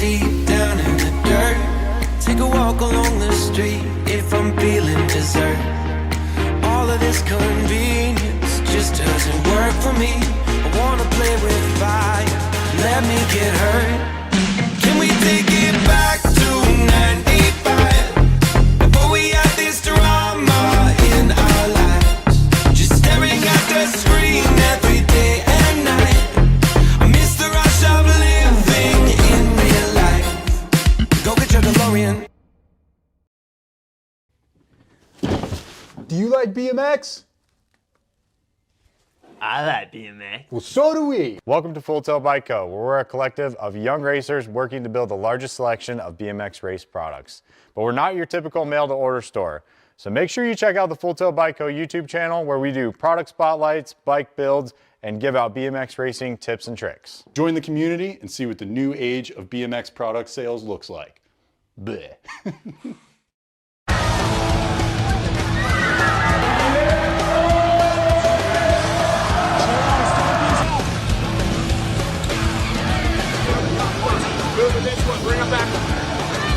deep down in the dirt. Take a walk along the street if I'm feeling dessert. All of this convenience just doesn't work for me. I wanna play with fire, let me get hurt. Can we take it back to 95? Before we had this drama in our lives, just staring at the screen every day and night. I miss the rush of living in real life. Go get your DeLorean. Do you like BMX? I like BMX. Well, so do we. Welcome to Full Tilt Bike Co., where we're a collective of young racers working to build the largest selection of BMX race products. But we're not your typical mail-to-order store. So make sure you check out the Full Tilt Bike Co. YouTube channel, where we do product spotlights, bike builds, and give out BMX racing tips and tricks. Join the community and see what the new age of BMX product sales looks like. Bleh. Moving this one, bring him back.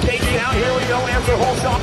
KG out, here we go, answer whole shot.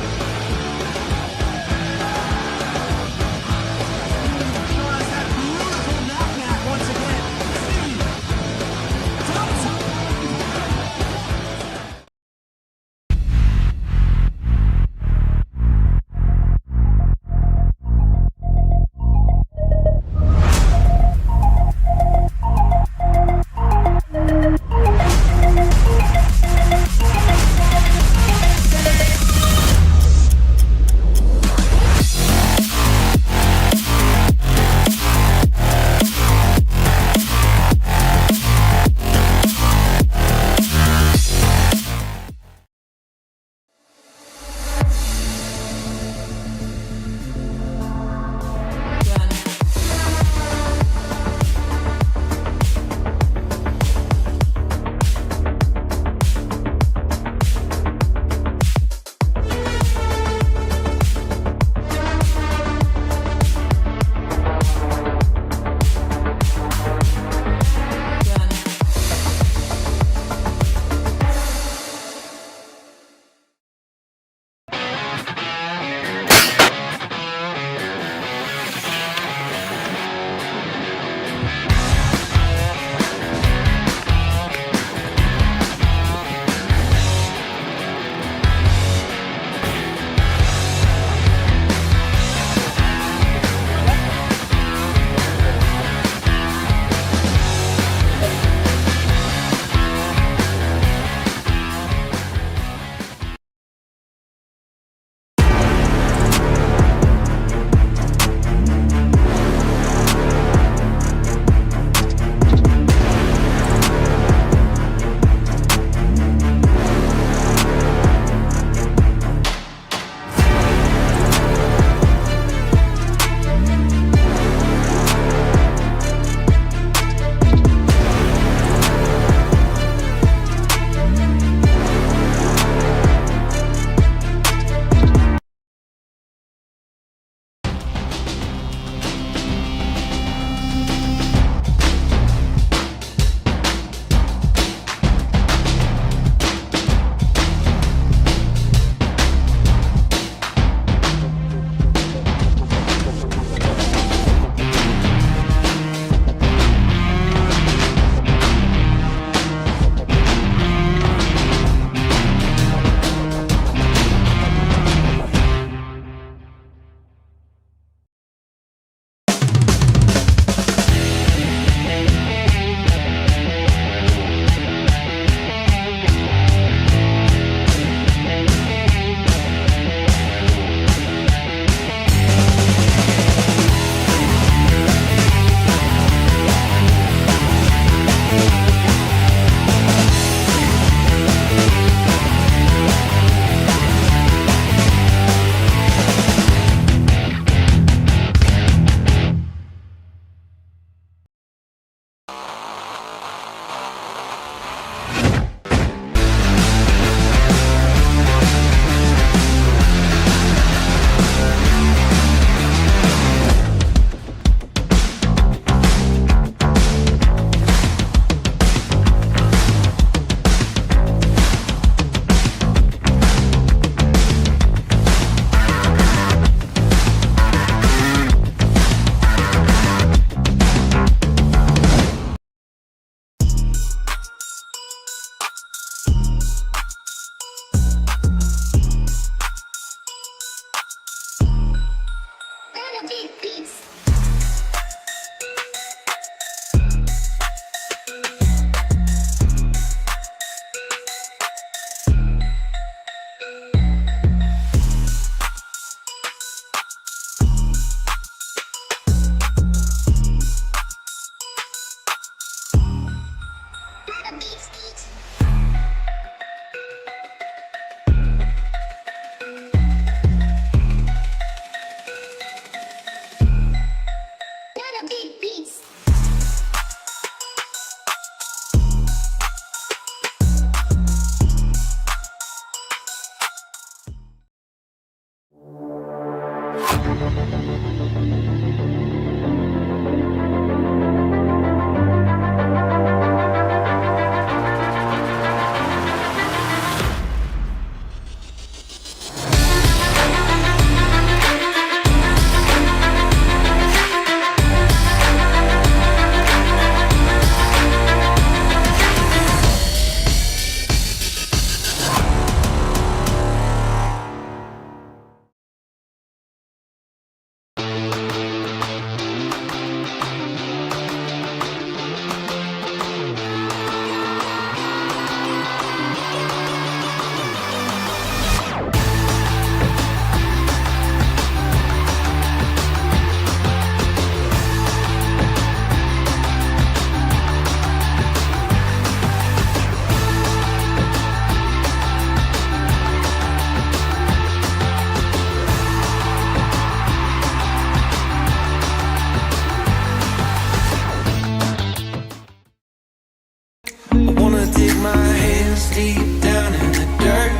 hands deep down in the dirt.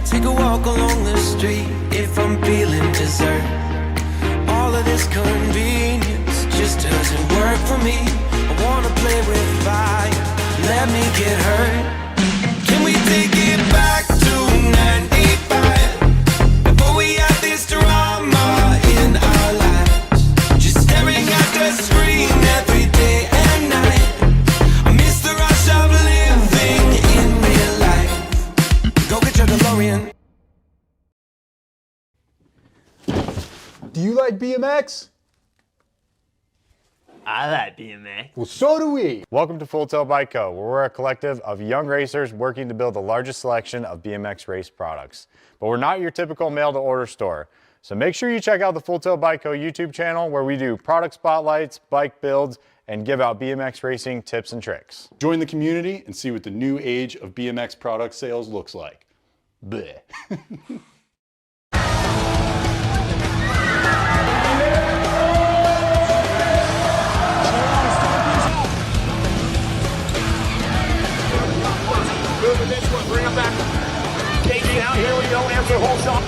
Take a walk along the street if I'm feeling dessert. All of this convenience just doesn't work for me. I wanna play with fire, let me get hurt. Can we take it back to 95? Before we had this drama in our lives, just staring at the screen every day and night. I miss the rush of living in real life. Go get your DeLorean. Do you like BMX? I like BMX. Well, so do we. Welcome to Full Tilt Bike Co., where we're a collective of young racers working to build the largest selection of BMX race products. But we're not your typical mail-to-order store. So make sure you check out the Full Tilt Bike Co. YouTube channel, where we do product spotlights, bike builds, and give out BMX racing tips and tricks. Join the community and see what the new age of BMX product sales looks like. Bleh. Moving this one, bring him back. KG out, here we go, answer whole shot.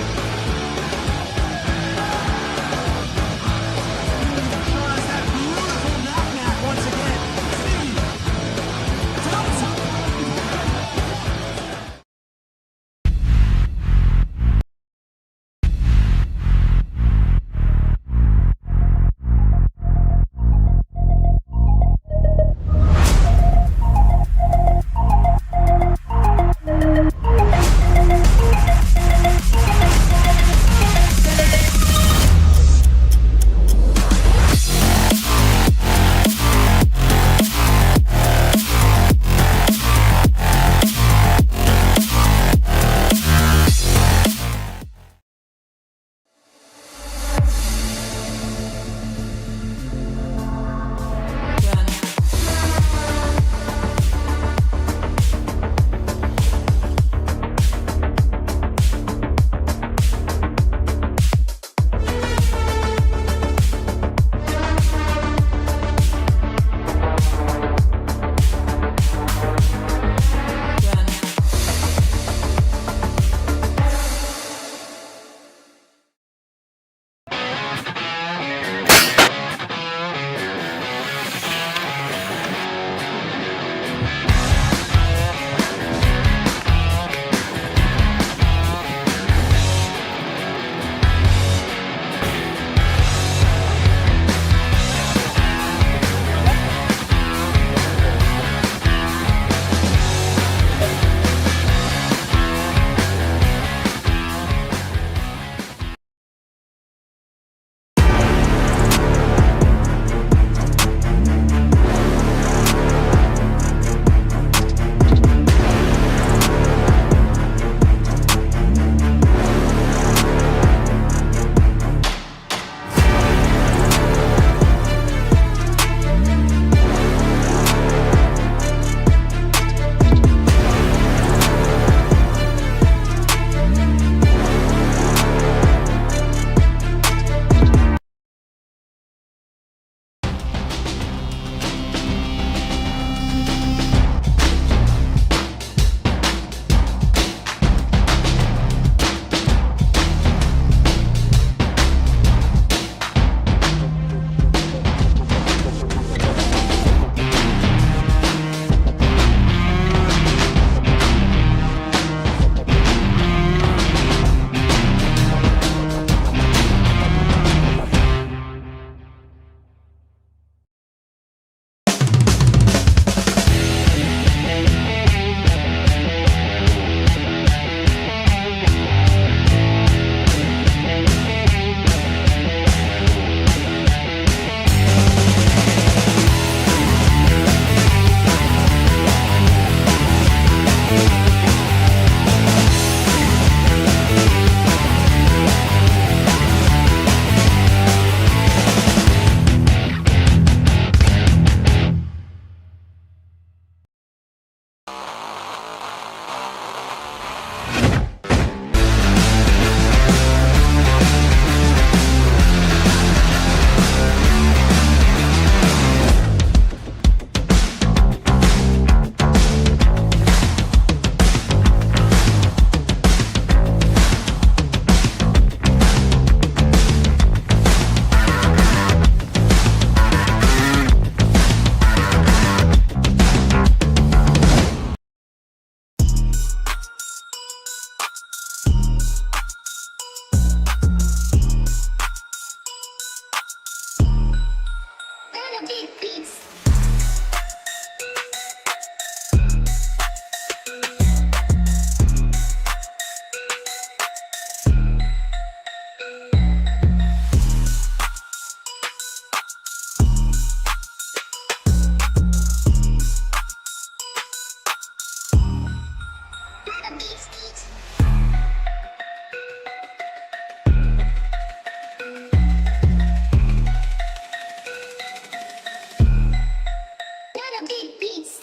a big beast.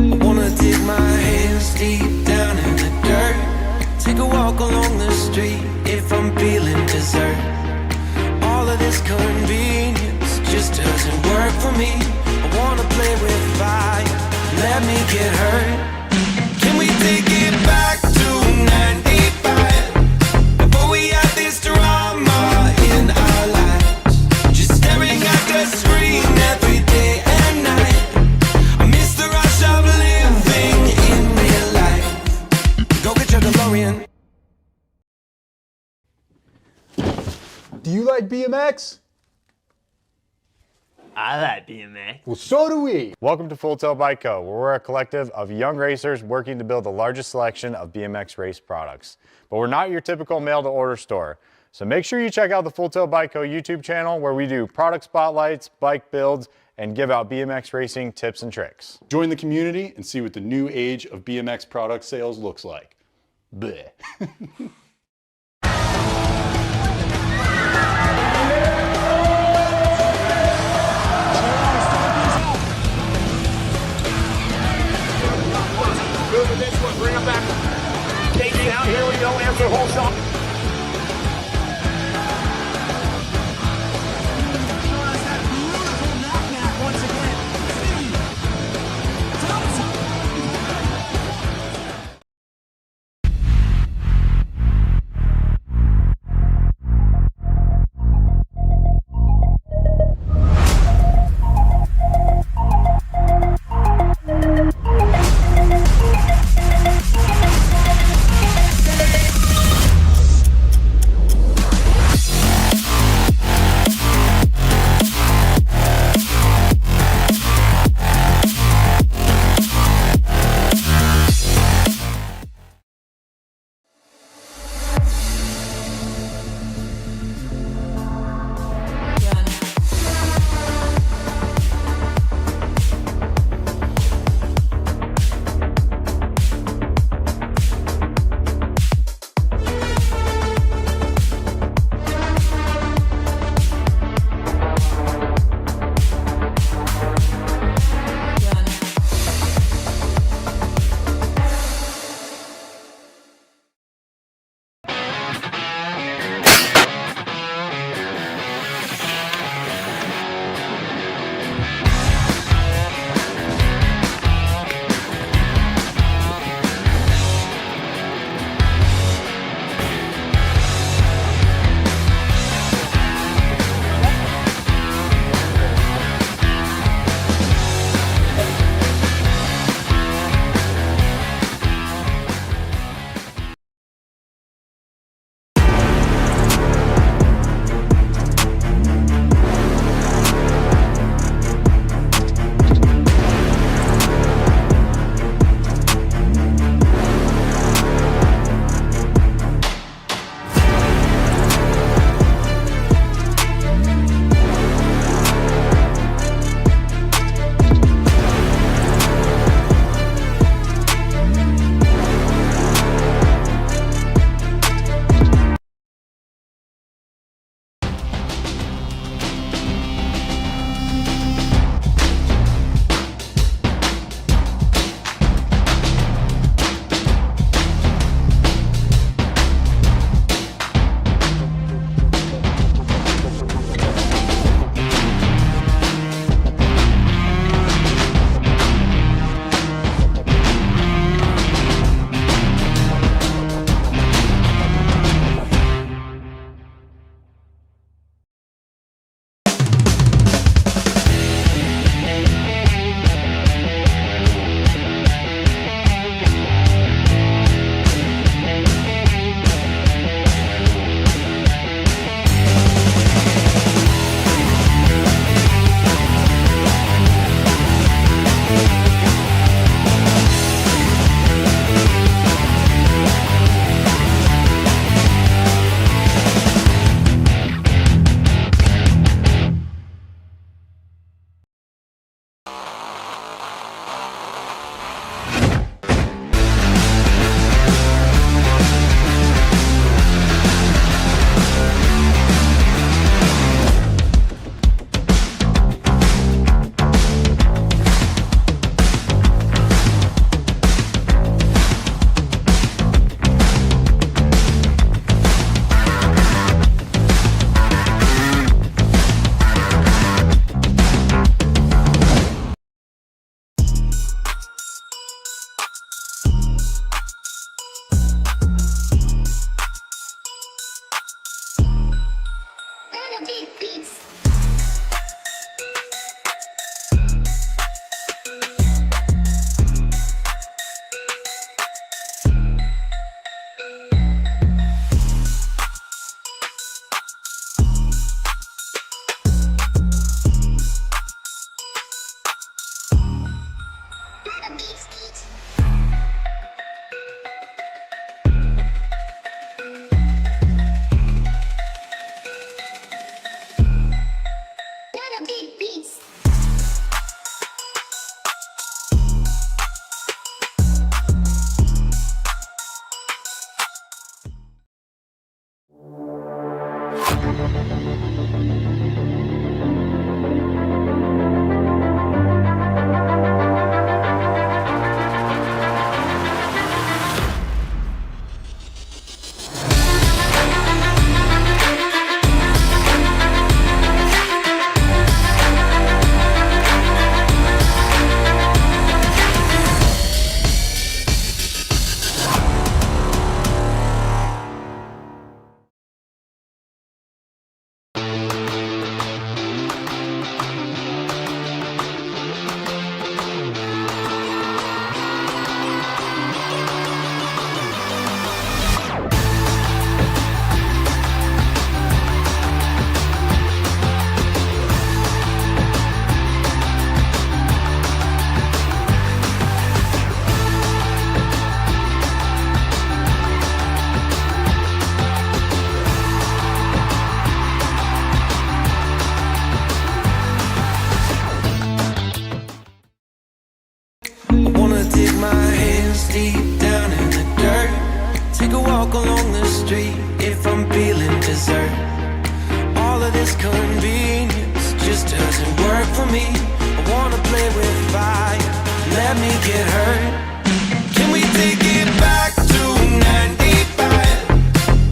I wanna dig my hands deep down in the dirt. Take a walk along the street if I'm feeling dessert. All of this convenience just doesn't work for me. I wanna play with fire, let me get hurt. Can we take it back to 95? Before we had this drama in our lives, just staring at the screen every day and night. I miss the rush of living in real life. Go get your DeLorean. Do you like BMX? I like BMX. Well, so do we. Welcome to Full Tilt Bike Co., where we're a collective of young racers working to build the largest selection of BMX race products. But we're not your typical mail-to-order store. So make sure you check out the Full Tilt Bike Co. YouTube channel, where we do product spotlights, bike builds, and give out BMX racing tips and tricks. Join the community and see what the new age of BMX product sales looks like. Bleh. Moving this one, bring him back. KG out, here we go, answer whole shot. the big beast. I wanna dig my hands deep down in the dirt. Take a walk along the street if I'm feeling dessert. All of this convenience just doesn't work for me. I wanna play with fire, let me get hurt. Can we take it back to 95?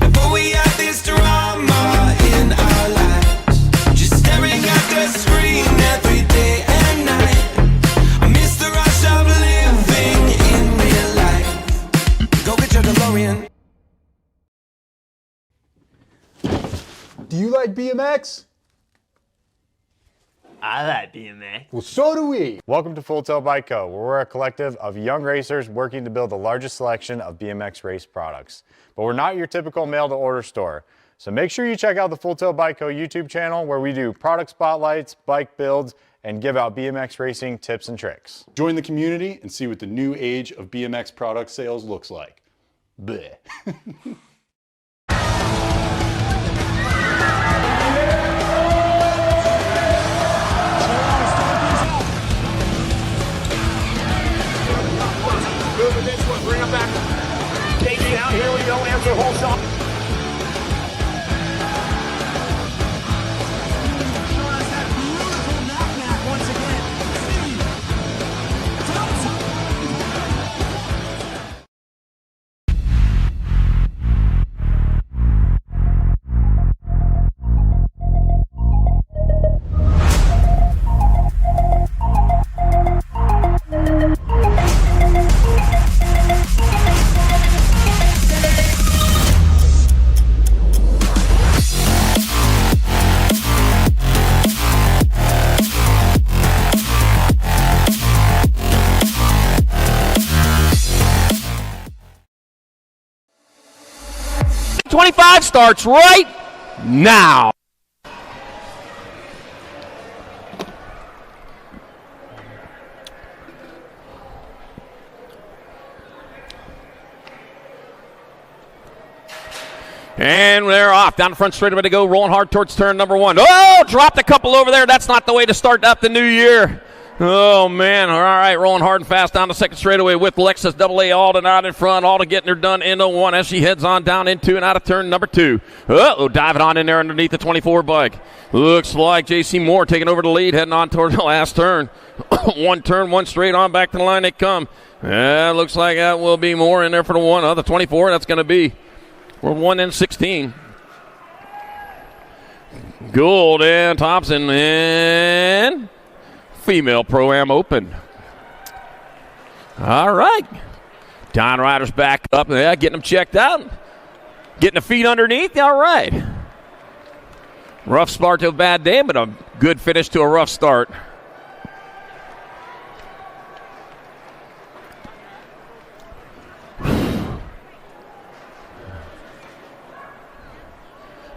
Before we had this drama in our lives, just staring at the screen every day and night. I miss the rush of living in real life. Go get your DeLorean. Do you like BMX? I like BMX. Well, so do we. Welcome to Full Tilt Bike Co., where we're a collective of young racers working to build the largest selection of BMX race products. But we're not your typical mail-to-order store. So make sure you check out the Full Tilt Bike Co. YouTube channel, where we do product spotlights, bike builds, and give out BMX racing tips and tricks. Join the community and see what the new age of BMX product sales looks like. Bleh. Moving this one, bring him back. KG out, here we go, answer whole shot. '25 starts right now. And they're off. Down the front straight, to go. Rolling hard towards turn number one. Oh, dropped a couple over there. That's not the way to start up the new year. Oh, man. All right, rolling hard and fast down the second straightaway with Lexus AA Alden out in front. Alden getting her done into one as she heads on down into and out of turn number two. Uh-oh, diving on in there underneath the 24 bike. Looks like J.C. Moore taking over the lead, heading on toward the last turn. One turn, one straight on back to the line they come. Looks like that will be Moore in there for the one. The 24, that's going to be World 1 and 16. Gould and Thompson and female Pro-Am Open. All right. Don Ryder's back up. Yeah, getting them checked out. Getting the feet underneath. All right. Rough start to a bad day, but a good finish to a rough start.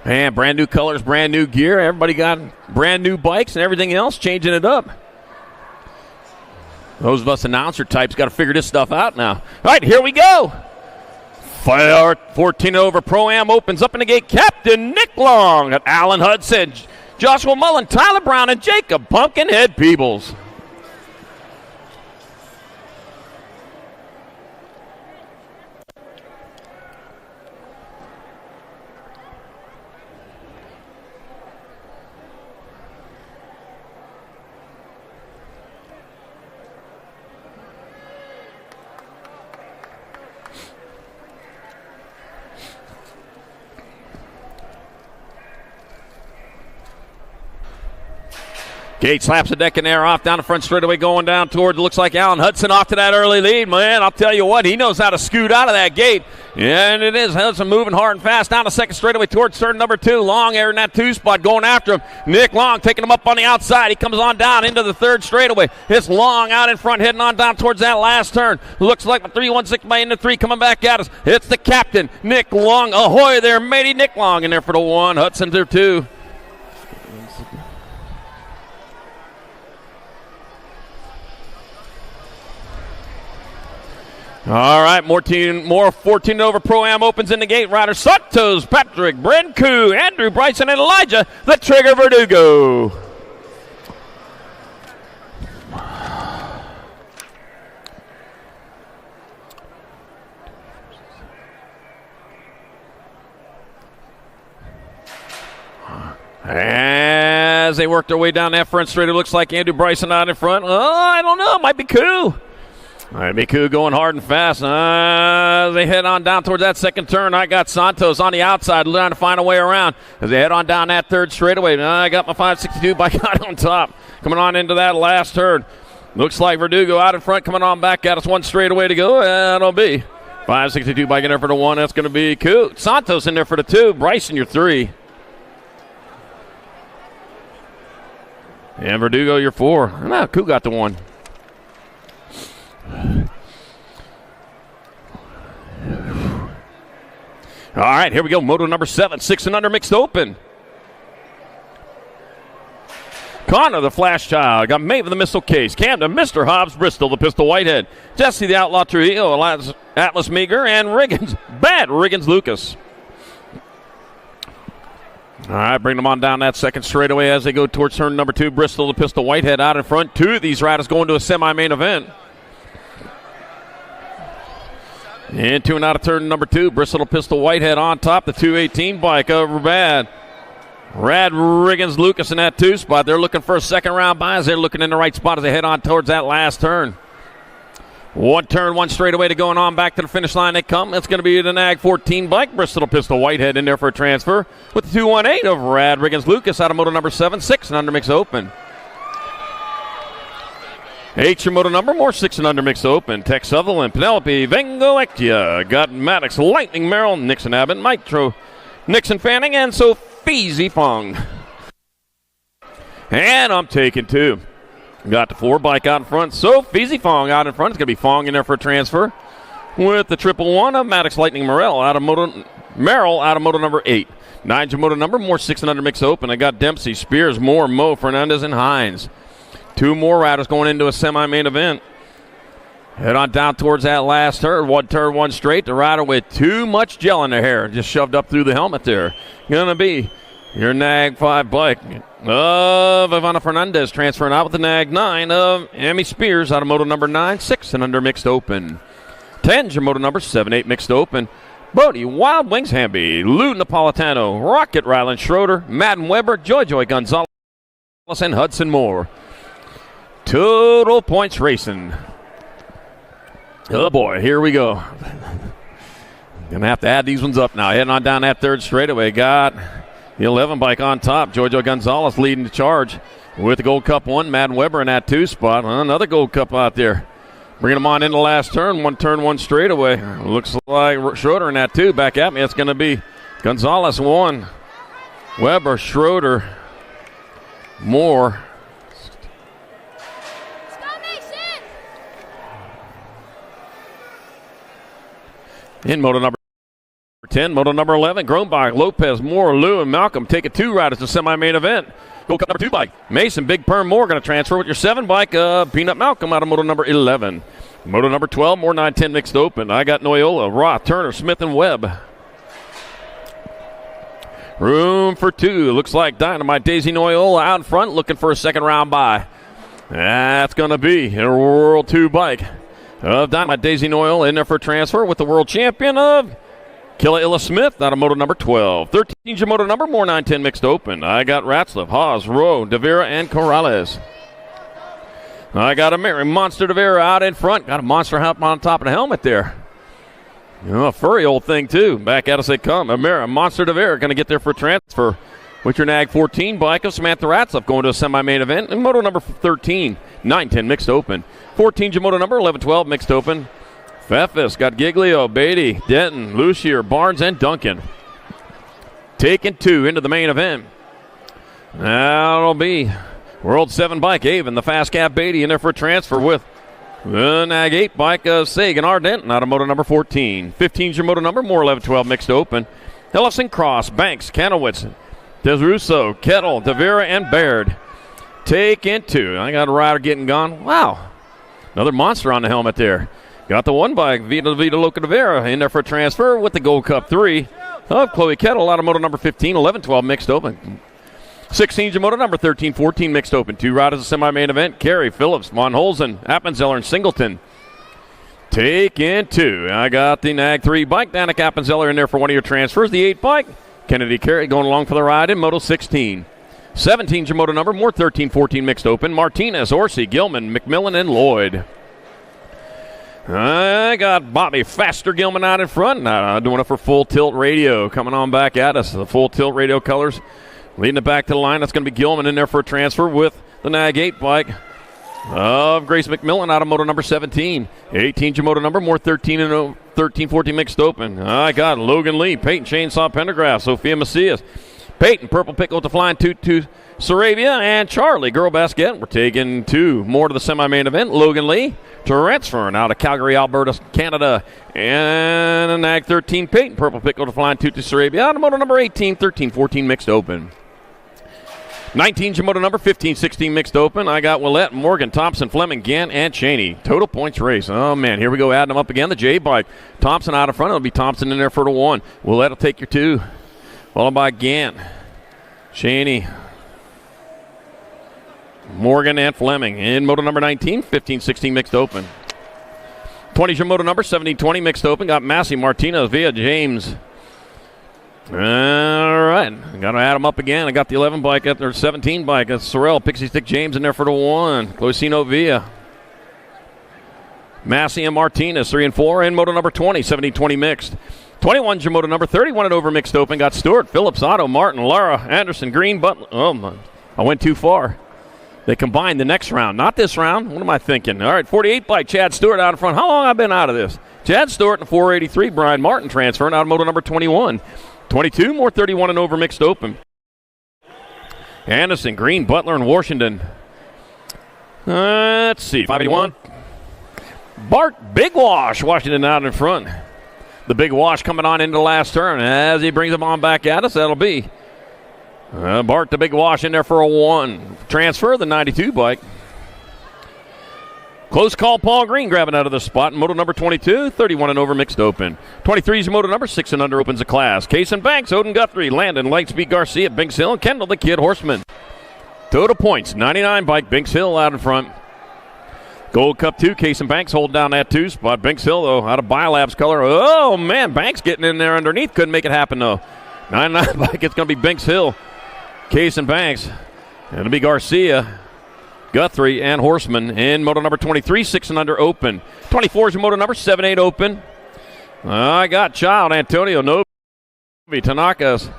Man, brand new colors, brand new gear. Everybody got brand new bikes and everything else, changing it up. Those of us announcer types got to figure this stuff out now. All right, here we go. Fire 14 over Pro-Am opens up in the gate. Captain Nick Long at Alan Hudson. Joshua Mullen, Tyler Brown, and Jacob Pumpkinhead Peebles. Gage slaps the deck in there off down the front straightaway going down toward, looks like Alan Hudson off to that early lead. Man, I'll tell you what, he knows how to scoot out of that gate. And it is Hudson moving hard and fast down the second straightaway towards turn number 2. Long air in that 2 spot going after him. Nick Long taking him up on the outside. He comes on down into the third straightaway. It's Long out in front heading on down towards that last turn. Looks like the 3-1-6 by into 3 coming back at us. It's the captain, Nick Long. Ahoy there, matey. Nick Long in there for the 1. Hudson there 2. All right, more 14 over Pro-Am opens in the gate. Ryder Santos, Patrick, Brenku, Andrew Bryson, and Elijah, the Trigger Verdugo. As they work their way down that front straight, it looks like Andrew Bryson out in front. Oh, I don't know, might be cool. All right, Miku going hard and fast. They head on down towards that second turn. I got Santos on the outside, trying to find a way around. As they head on down that third straightaway, I got my 562 bike out on top. Coming on into that last turn. Looks like Verdugo out in front, coming on back at us. 1 straightaway to go. That'll be 562 bike in there for the 1. That's going to be Coot. Santos in there for the 2. Bryson, your 3. And Verdugo, your 4. No, Coot got the 1. All right, here we go. Moto number 7, 6 and under mixed open. Connor, the Flash Child. Got Maven, the Missile Case. Camden, Mr. Hobbs, Bristol, the Pistol Whitehead. Jesse, the Outlaw Trujillo. Atlas Meager, and Riggins. Bad Riggins Lucas. All right, bring them on down that second straightaway as they go towards turn number 2. Bristol, the Pistol Whitehead out in front. 2 of these riders going to a semi-main event. Into and out of turn number 2. Bristol Pistol Whitehead on top. The 218 bike over bad. Rad Riggins Lucas in that 2 spot. They're looking for a second round by as they're looking in the right spot as they head on towards that last turn. 1 turn, 1 straightaway to going on back to the finish line they come. That's going to be the Nag 14 bike. Bristol Pistol Whitehead in there for a transfer with the 218 of Rad Riggins Lucas out of moto number 7, 6 and under mix open. 8 your moto number, more 6 and under mix open. Tex Sutherland, Penelope, Vengoectia, got Maddox, Lightning Merrill, Nixon Abbott, Mitro, Nixon Fanning, and Sophie Fong. And I'm taking 2. Got the 4 bike out in front. Sophie Fong out in front. It's going to be Fong in there for a transfer with the 111 of Maddox, Lightning Merrill out of moto number 8. 9 your moto number, more 6 and under mix open. I got Dempsey, Spears, Moore, Moe, Fernandez, and Hines. 2 more riders going into a semi-main event. Head on down towards that last turn. 1 straight. The rider with too much gel in their hair. Just shoved up through the helmet there. Gonna be your Nag 5 bike of Ivana Fernandez transferring out with the Nag 9 of Amy Spears out of moto number 9, 6 and under mixed open. 10's your moto number 7, 8 mixed open. Bodie, Wild Wings Hamby, Lou Napolitano, Rocket Ryland Schroeder, Madden Weber, Joy Gonzalez, and Hudson Moore. Total points racing. Oh boy, here we go. Gonna have to add these ones up now. Heading on down that third straightaway. Got the 11 bike on top. Jojo Gonzalez leading the charge with the Gold Cup 1. Madden Weber in that 2 spot. Another Gold Cup out there. Bringing them on in the last turn. 1 turn, 1 straightaway. Looks like Schroeder in that 2. Back at me. It's going to be Gonzalez 1. Weber, Schroeder, Moore. In moto number 10, moto number 11, Groenbach, Lopez, Moore, Lou, and Malcolm take a 2 ride as the semi-main event. Gold Cup number 2 bike. Mason, Big Perm, Moore going to transfer with your 7 bike. Peanut Malcolm out of moto number 11. Moto number 12, Moore 9-10 mixed open. I got Noyola, Roth, Turner, Smith, and Webb. Room for two. Looks like Dynamite Daisy Noyola out in front looking for a second round bye. That's going to be a World 2 bike of Dynamite Daisy Noyola in there for transfer with the world champion of Killa Illa Smith out of moto number 12. 13's your moto number, more 9-10 mixed open. I got Ratzlaff, Haas, Rowe, Devera, and Corrales. I got a Mary Monster Devera out in front. Got a monster help on top of the helmet there. A furry old thing, too. Back at us they come. A Monster Devera going to get there for transfer with your NAG 14 bike of Samantha Ratzlaff going to a semi-main event. And moto number 13, 9-10 mixed open. 14's your moto number, 11-12 mixed open. Pfeffis got Giglio, Beatty, Denton, Lucier, Barnes, and Duncan. Taking two into the main event. That'll be World 7 bike, Avon, the fast cap Beatty in there for transfer with the NAG 8 bike of Sagan Ardenton out of moto number 14. 15's your moto number, more 11-12 mixed open. Ellison Cross, Banks, Kanowitz, Desrusso, Kettle, Devera, and Baird. Taking two. I got a rider getting gone. Wow. Another monster on the helmet there. Got the one bike, Vita Loca Devera, in there for a transfer with the Gold Cup 3 of Chloe Kettle out of moto number 15, 11-12 mixed open. 16's your moto number, 13-14 mixed open. Two riders of semi-main event, Carey, Phillips, Von Holzen, Appenzeller, and Singleton. Taking two. I got the NAG 3 bike, Danica Appenzeller in there for one of your transfers. The 8 bike, Kennedy Carey going along for the ride in moto 16. 17's your moto number, more 13-14 mixed open. Martinez, Orsi, Gilman, McMillan, and Lloyd. I got Bobby Faster Gilman out in front. Doing it for Full Tilt Radio. Coming on back at us. The Full Tilt Radio colors. Leading it back to the line. That's going to be Gilman in there for a transfer with the NAG 8 bike of Grace McMillan out of moto number 17. 18's your moto number, more 13-14 mixed open. I got Logan Lee, Peyton Chainsaw Pendergrass, Sophia Macias. Peyton, Purple Pickle with the flying toot to Saravia, and Charlie, Girl Basket. We're taking two more to the semi-main event. Logan Lee, transferring out of Calgary, Alberta, Canada. And a NAG 13, Peyton, Purple Pickle with the flying toot to Saravia. Out of moto number 18, 13-14 mixed open. 19's your moto number, 15-16 mixed open. I got Willette, Morgan, Thompson, Fleming, Gant, and Cheney. Total points race. Oh, man, here we go, adding them up again. The J bike. Thompson out in front. It'll be Thompson in there for the 1. Willette will take your 2. Followed by Gant, Cheney, Morgan, and Fleming. In moto number 19, 15-16 mixed open. 20's your moto number, 17-20 mixed open. Got Massey, Martinez, via James. All right. Got to add them up again. I got the 11 bike, or 17 bike. That's Sorrell, Pixie Stick James in there for the 1. Closino Villa. Massey and Martinez, 3 and 4. In moto number 20, 17-20 mixed. 21's your moto number, 31 and over mixed open. Got Stewart, Phillips, Otto, Martin, Lara, Anderson, Green, Butler. Oh, my. I went too far. They combined the next round. Not this round. What am I thinking? All right, 48 by Chad Stewart out in front. How long have I been out of this? Chad Stewart and 483. Brian Martin transferring out of moto number 21. 22, more 31 and over mixed open. Anderson, Green, Butler, and Washington. Let's see. 581. Bart Big Wash, Washington out in front. The Big Wash coming on into the last turn. As he brings them on back at us, that'll be Bart the Big Wash in there for a 1. Transfer, the 92 bike. Close call, Paul Green grabbing out of the spot. Moto number 22, 31 and over mixed open. 23 is your moto number, 6 and under opens the class. Case and Banks, Odin Guthrie, Landon, Lightspeed Garcia, Binks Hill, and Kendall the Kid Horseman. Total points, 99 bike, Binks Hill out in front. Gold Cup 2, Case and Banks holding down that 2 spot. Banks Hill, though, out of Biolabs color. Oh, man, Banks getting in there underneath. Couldn't make it happen, though. 99 bike, it's going to be Banks Hill, Case and Banks. And it'll be Garcia, Guthrie, and Horseman in moto number 23, 6 and under open. 24 is your moto number, 7-8 open. I got Child, Antonio, Novi, Tanakas,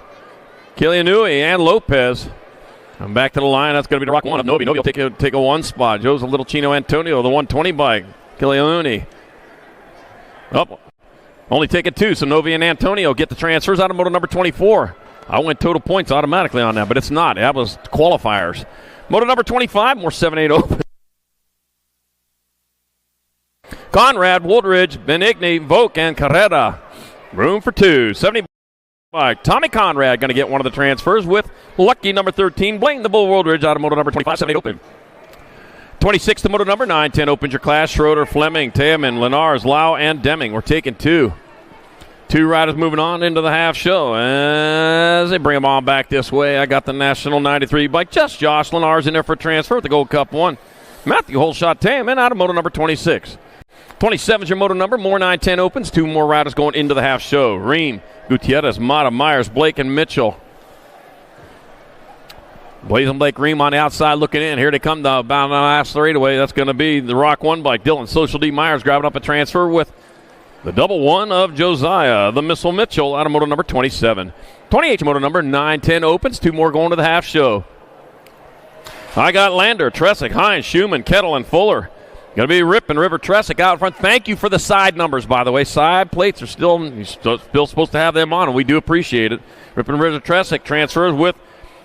Kilianui, and Lopez. I'm back to the line. That's going to be the rock 1 of Novi. Novi will take a 1 spot. Joe's a little Chino Antonio, the 120 bike. Kilianui. Oh, only taking 2, so Novi and Antonio get the transfers out of moto number 24. I went total points automatically on that, but it's not. That was qualifiers. Moto number 25, more 7-8 open. Conrad, Woodridge, Benigni, Volk, and Carrera. Room for 2. 70 bike. Tommy Conrad going to get one of the transfers with lucky number 13, Blaine the Bull Woodridge out of moto number 25, 7-8 open. 26 to moto number 9-10 opens your class. Schroeder, Fleming, Teeman, Lenars, Lau, and Deming. We're taking 2. Two riders moving on into the half show as they bring them on back this way. I got the National 93 bike, just Jocelyn. Ours in there for transfer with the Gold Cup 1. Matthew Holshot Tam in out of moto number 26. 27 is your moto number. More 9-10 opens. Two more riders going into the half show. Ream, Gutierrez, Mata, Myers, Blake, and Mitchell. Blazing Blake, Ream on the outside looking in. Here they come down the last straightaway. That's going to be the Rock 1 bike. Dylan, Social D Myers grabbing up a transfer with the double one of Josiah, the Missile Mitchell, out of moto number 27. 28 moto number, 9-10 opens. Two more going to the half show. I got Lander, Tresick, Hines, Schumann, Kettle, and Fuller. Going to be Rip and River Tresick out front. Thank you for the side numbers, by the way. Side plates are still supposed to have them on, and we do appreciate it. Rip and River Tresick transfers with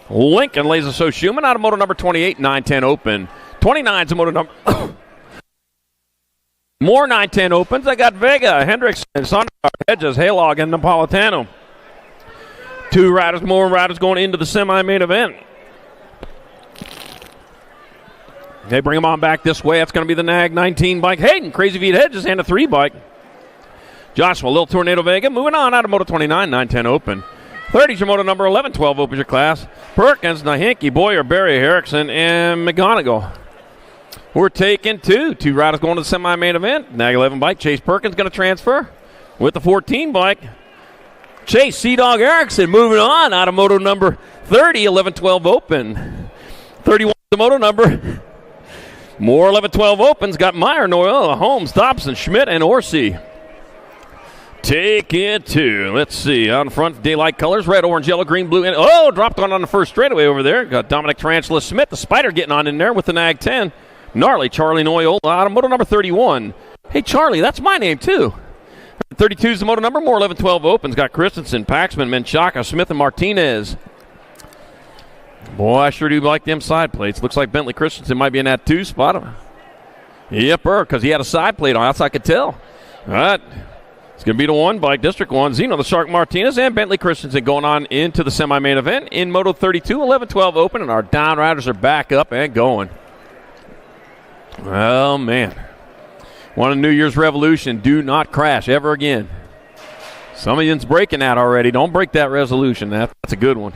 Lincoln, Laser So Schumann, out of moto number 28, 9-10 open. 29's a moto number... More 9-10 opens. I got Vega, Hendricks, and Sondergaard, Hedges, Halog, and Napolitano. More riders going into the semi-main event. They bring them on back this way. That's going to be the Nag 19 bike. Hayden, Crazy Feet Hedges, and a 3 bike. Joshua, Little Tornado Vega, moving on out of moto 29, 9-10 open. 30's your moto number 11, 12 opens your class. Perkins, Nahinki, Boyer, Barry, Erickson, and McGonigal. We're taking two riders going to the semi-main event. Nag 11 bike, Chase Perkins going to transfer with the 14 bike. Chase Sea-Dog Erickson moving on out of moto number 30, 11-12 open. 31 the moto number. More 11-12 opens. Got Meyer, Noel, Holmes, Dobson, Schmidt, and Orsi. Take it to, let's see, out in front, daylight colors, red, orange, yellow, green, blue, and dropped on the first straightaway over there. Got Dominic Tarantula Smith, the Spider getting on in there with the Nag 10. Gnarly, Charlie Noyle, out of moto number 31. Hey, Charlie, that's my name, too. 32 is the moto number. More 11-12 opens. Got Christensen, Paxman, Menchaca, Smith, and Martinez. Boy, I sure do like them side plates. Looks like Bentley Christensen might be in that 2 spot. Yep, because he had a side plate on. That's I could tell. All right. It's going to be the 1 bike, District 1. Zeno the Shark Martinez and Bentley Christensen going on into the semi-main event in Moto 32. 11-12 open, and our down riders are back up and going. Oh, man. One of New Year's Revolution, do not crash ever again. Some of you's breaking that already. Don't break that resolution. That's a good one.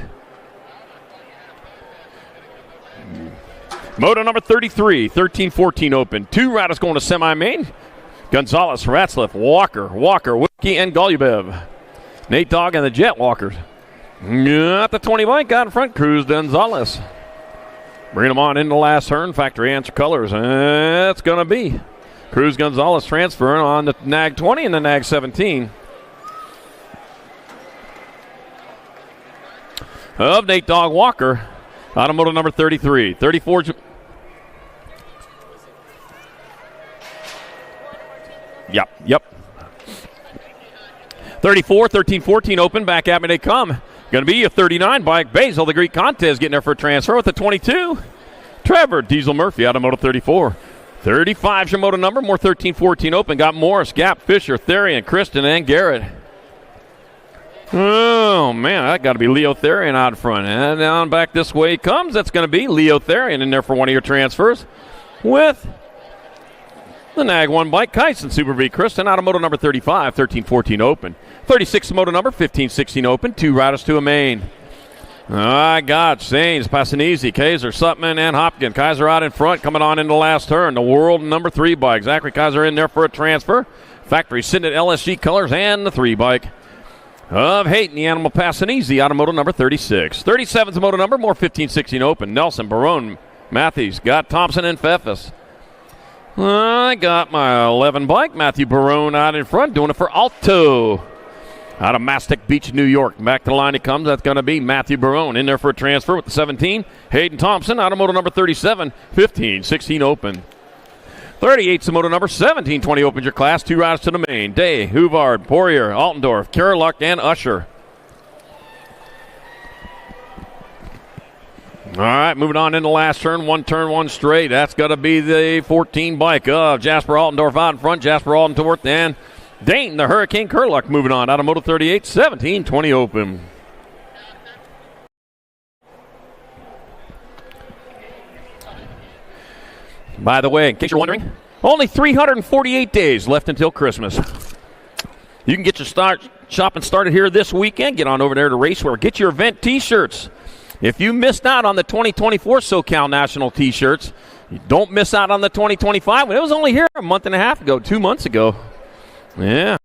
Moto number 33, 13-14 open. 2 riders going to semi-main. Gonzalez, Ratzliff, Walker, Wiki, and Golubev. Nate Dogg and the Jet Walkers. Got the 20 bike out in front. Cruz Gonzalez. Bring them on in the last turn. Factory answer colors. That's going to be Cruz Gonzalez transferring on the Nag 20 and the Nag 17. Of Nate Dogg Walker. Out of moto number 33. 34. 34, 13-14 open. Back at me they come. Going to be a 39 bike. Basil, the Greek Contest, getting there for a transfer with the 22. Trevor Diesel Murphy out of moto 34. 35 is your moto number. More 13-14 open. Got Morris, Gap, Fisher, Therian, Kristen, and Garrett. Oh, man, that got to be Leo Therian out front. And down back this way he comes. That's going to be Leo Therian in there for one of your transfers with the Nag 1 bike. Kyson Super V Kristen out of moto number 35, 13-14 open. 36 moto number, 15-16 open. 2 riders to a main. I got Sains, Passanese, Kaiser, Sutman, and Hopkins. Kaiser out in front, coming on into the last turn. The world number 3 bike. Zachary Kaiser in there for a transfer. Factory sitting at LSG colors and the 3 bike of Hayton, the Animal Passanese out of moto number 36. 37's moto number, more 15-16 open. Nelson, Barone, Matthews, got Thompson and Pfeffes. I got my 11 bike. Matthew Barone out in front, doing it for Alto. Out of Mastic Beach, New York. Back to the line he comes. That's going to be Matthew Barone in there for a transfer with the 17. Hayden Thompson out of moto number 37. 15-16 open. 38's the moto number. 17-20 opens your class. 2 riders to the main. Day, Huvard, Poirier, Altendorf, Kerluck, and Usher. All right, moving on in the last turn. 1 turn, 1 straight. That's going to be the 14 bike of Jasper Altendorf out in front. Jasper Altendorf and Dane, the Hurricane Kerluck, moving on out of moto 38. 17-20 open. By the way, in case you're wondering, only 348 days left until Christmas. You can get your start shopping started here this weekend. Get on over there to Racewear. Get your event T-shirts. If you missed out on the 2024 SoCal National T-shirts, you don't miss out on the 2025. It was only here a month and a half ago, 2 months ago. Yeah.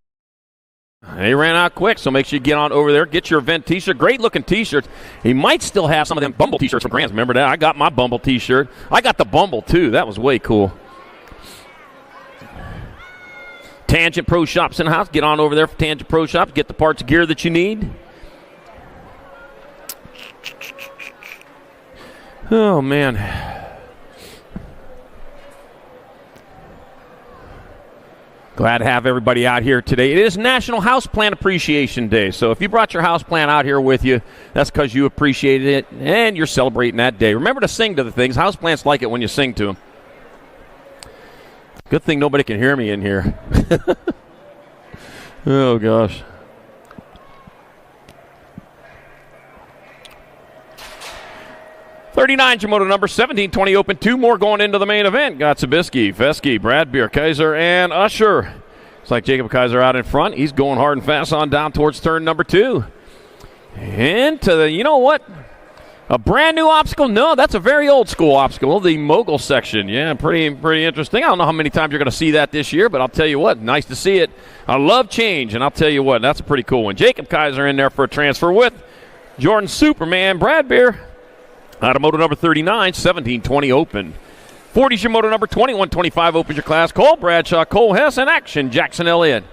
They ran out quick, so make sure you get on over there. Get your event T-shirt. Great-looking T-shirts. He might still have some of them Bumble T-shirts from Grants. Remember that? I got my Bumble T-shirt. I got the Bumble, too. That was way cool. Tangent Pro Shops in-house. Get on over there for Tangent Pro Shops. Get the parts of gear that you need. Oh, man. Glad to have everybody out here today. It is National Houseplant Appreciation Day, so if you brought your houseplant out here with you, that's because you appreciated it and you're celebrating that day. Remember to sing to the things. Houseplants like it when you sing to them. Good thing nobody can hear me in here. Oh, gosh. $39's your moto number, 17-20 open. 2 more going into the main event. Got Sabisky, Fesky, Bradbeer, Kaiser, and Usher. Looks like Jacob Kaiser out in front. He's going hard and fast on down towards turn number 2. Into the, you know what? A brand new obstacle? No, that's a very old school obstacle. The mogul section. Yeah, pretty interesting. I don't know how many times you're going to see that this year, but I'll tell you what, nice to see it. I love change, and I'll tell you what, that's a pretty cool one. Jacob Kaiser in there for a transfer with Jordan Superman Bradbeer. Out of moto number 39, 17-20 open. 40's your moto number 21-25 opens your class. Cole Bradshaw, Cole Hess, and Action Jackson Elliott.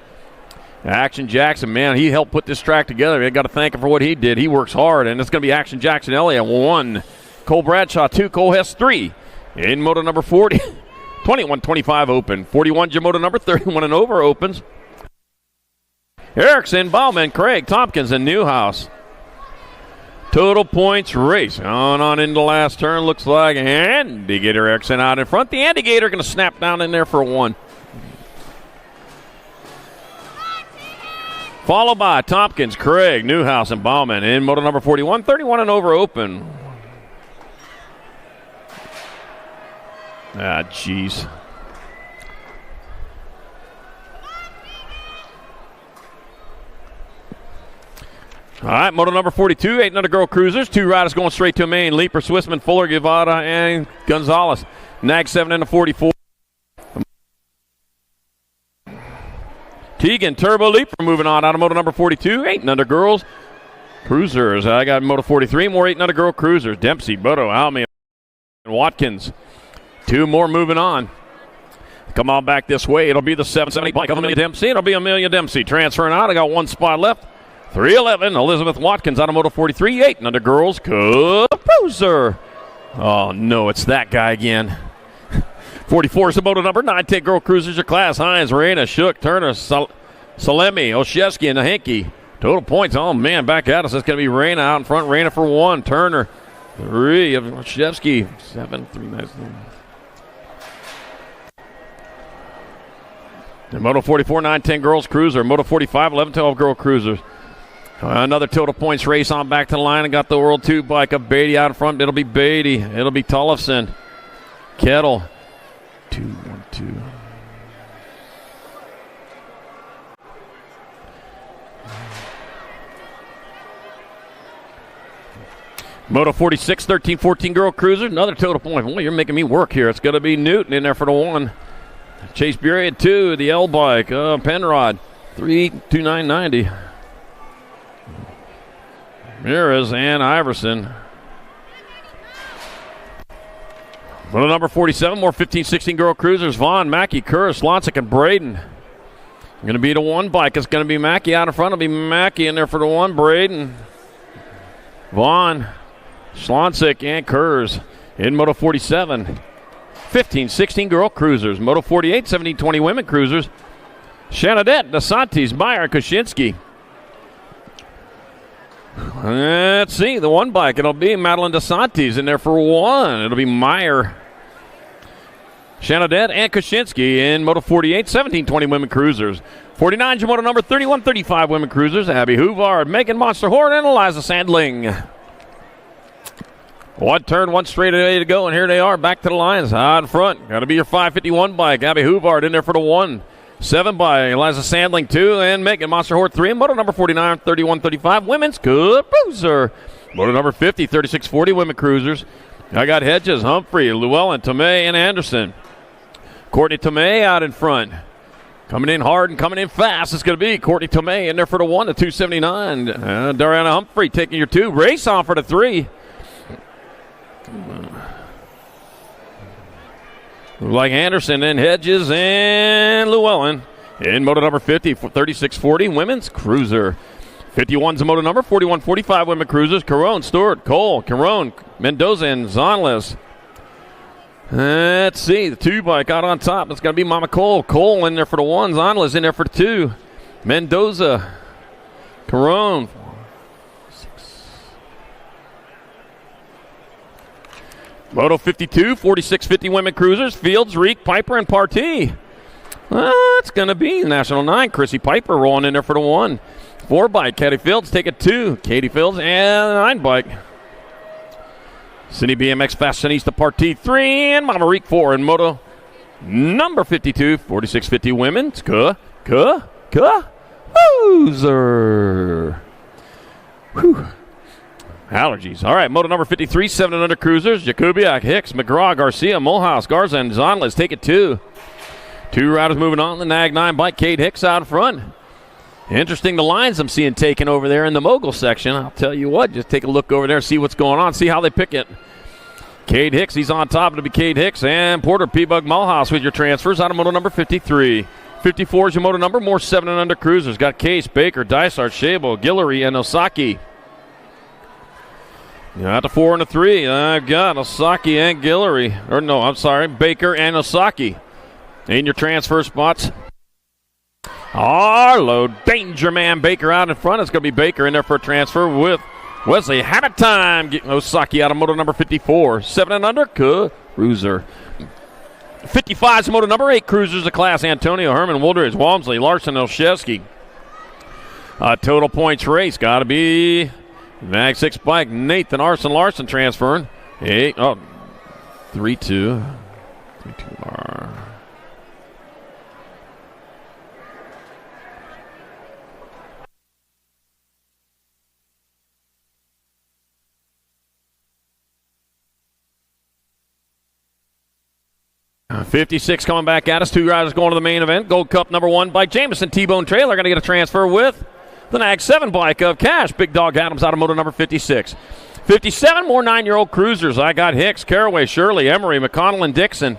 Action Jackson, man, he helped put this track together. You got to thank him for what he did. He works hard, and it's going to be Action Jackson Elliott 1, Cole Bradshaw 2, Cole Hess 3. In moto number 40, 21-25 open. 41's your moto number 31 and over opens. Erickson, Bauman, Craig, Tompkins, and Newhouse. Total points race. On into the last turn, looks like Andy Gator Erickson out in front. The Andy Gator going to snap down in there for a 1. Followed by Tompkins, Craig, Newhouse, and Bauman. In moto number 41, 31 and over open. Ah, jeez. All right, moto number 42, 800 girl cruisers. 2 riders going straight to a main. Leaper, Swissman, Fuller, Guevara, and Gonzalez. Nag 7 into 44. Teagan, Turbo, Leaper moving on out of moto number 42, 800 girls cruisers. I got moto 43, more 800 girl cruisers. Dempsey, Bodo, Almy, and Watkins. 2 more moving on. Come on back this way. It'll be the 770 bike of Amelia Dempsey. It'll be Amelia Dempsey transferring out. I got 1 spot left. 311, Elizabeth Watkins out of moto 43, 800 girls cruiser. Oh, no, it's that guy again. 44 is the moto number, 910 girl cruisers your class. Hines, Reina, Shook, Turner, Salemi, Oshevsky, and Nahinky. Total points, oh, man, back at us. It's going to be Reina out in front. Reina for 1, Turner 3, Oshevsky 7, 3, nice. And moto 44, 910 girls cruiser. Moto 45, 11-12 girl cruisers. Another total points race on back to the line. And got the World 2 bike of Beatty out in front. It'll be Beatty. It'll be Tollefson. Kettle. 2, 1, 2. Moto 46, 13-14 girl cruiser. Another total point. Well, you're making me work here. It's going to be Newton in there for the 1. Chase Bury at 2. The L bike. Penrod. 3, 2,990. Miras and Iverson. Moto number 47, more 15-16 girl cruisers. Vaughn, Mackey, Kerr, Slonsick, and Braden. Going to be the 1 bike. It's going to be Mackey out in front. It'll be Mackey in there for the 1. Braden, Vaughn, Slonsick, and Kurz. In Moto 47, 15-16 girl cruisers. Moto 48, 17-20 women cruisers. Shanadette, DeSantis, Meyer, Koshinski. Let's see, the 1 bike. It'll be Madeline DeSantis in there for 1. It'll be Meyer, Shanadette, and Koshinski in Moto 48, 17-20 women cruisers. 49 your moto number 31-35 women cruisers. Abby Huvard, Megan Monster Horn, and Eliza Sandling. 1 turn, 1 straight away to go, and here they are back to the lines out in front. Got to be your 551 bike. Abby Huvard in there for the 1. 7 by Eliza Sandling, 2, and Megan Monster Horde, 3. And moto number 49, 31-35, women's cruiser. Moto number 50, 36-40, women cruisers. I got Hedges, Humphrey, Llewellyn, Tomei, and Anderson. Courtney Tomei out in front. Coming in hard and coming in fast. It's going to be Courtney Tomei in there for the 1, the 279. Dariana Humphrey taking your 2. Race on for the 3. Like Anderson and Hedges and Llewellyn. In moto number 50, 36-40, women's cruiser. 51's a moto number, 41-45 women cruisers. Carone, Stewart, Cole, Carone, Mendoza, and Zonless. Let's see, the 2 bike out on top. It's going to be Mama Cole. Cole in there for the 1, Zonless in there for the 2. Mendoza, Carone. Moto 52, 46-50 women cruisers. Fields, Reek, Piper, and Partee. It's going to be National 9. Chrissy Piper rolling in there for the 1. 4 bike. Katie Fields take a 2. Katie Fields and the 9 bike. City BMX Fashionista Partee 3 and Mama Reek 4 in moto number 52, 46-50 women's cruiser. Whew. Allergies. All right, moto number 53, 7 and under cruisers. Jakubiak, Hicks, McGraw, Garcia, Mulhouse, Garza, and Zonless take it 2. 2 riders moving on. The Nag 9 bike, Kate Hicks out in front. Interesting the lines I'm seeing taken over there in the mogul section. I'll tell you what, just take a look over there, see what's going on, see how they pick it. Cade Hicks, he's on top. It'll be Cade Hicks and Porter P-Bug Mulhouse with your transfers out of moto number 53. 54 is your moto number, more 7 and under cruisers. Got Case, Baker, Dysart, Shabo, Guillory, and Osaki. Got the 4 and the 3. I've got Osaki and Guillory. Or no, I'm sorry, Baker and Osaki. In your transfer spots. Arlo, Danger Man Baker out in front. It's going to be Baker in there for a transfer with Wesley. Habit time. Getting Osaki out of moto number 54. 7 and under, cruiser. 55 is moto number 8, cruisers of class. Antonio, Herman, Woldridge, Walmsley, Larson, Olszewski. Total points race. Got to be Mag 6 bike. Nathan Arson Larson transferring. 3-2. 3-2 R. .56 coming back at us. 2 riders going to the main event. Gold Cup number 1 by Jameson T-Bone Trailer. Going to get a transfer with the Nag 7 bike of Cash. Big Dog Adams out of moto number 56. 57 more 9-year-old cruisers. I got Hicks, Caraway, Shirley, Emery, McConnell, and Dixon.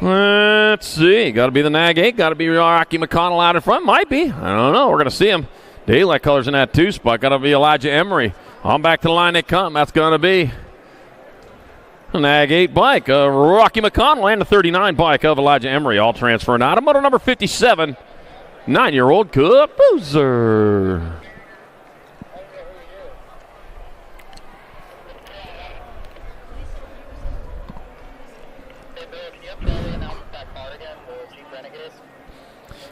Let's see. Got to be the Nag 8. Got to be Rocky McConnell out in front. Might be. I don't know. We're going to see him. Daylight colors in that 2 spot. Got to be Elijah Emery. On back to the line they come. That's going to be Nag 8 bike of Rocky McConnell and the 39 bike of Elijah Emery, all transferring out of moto number 57, 9-year-old cruiser.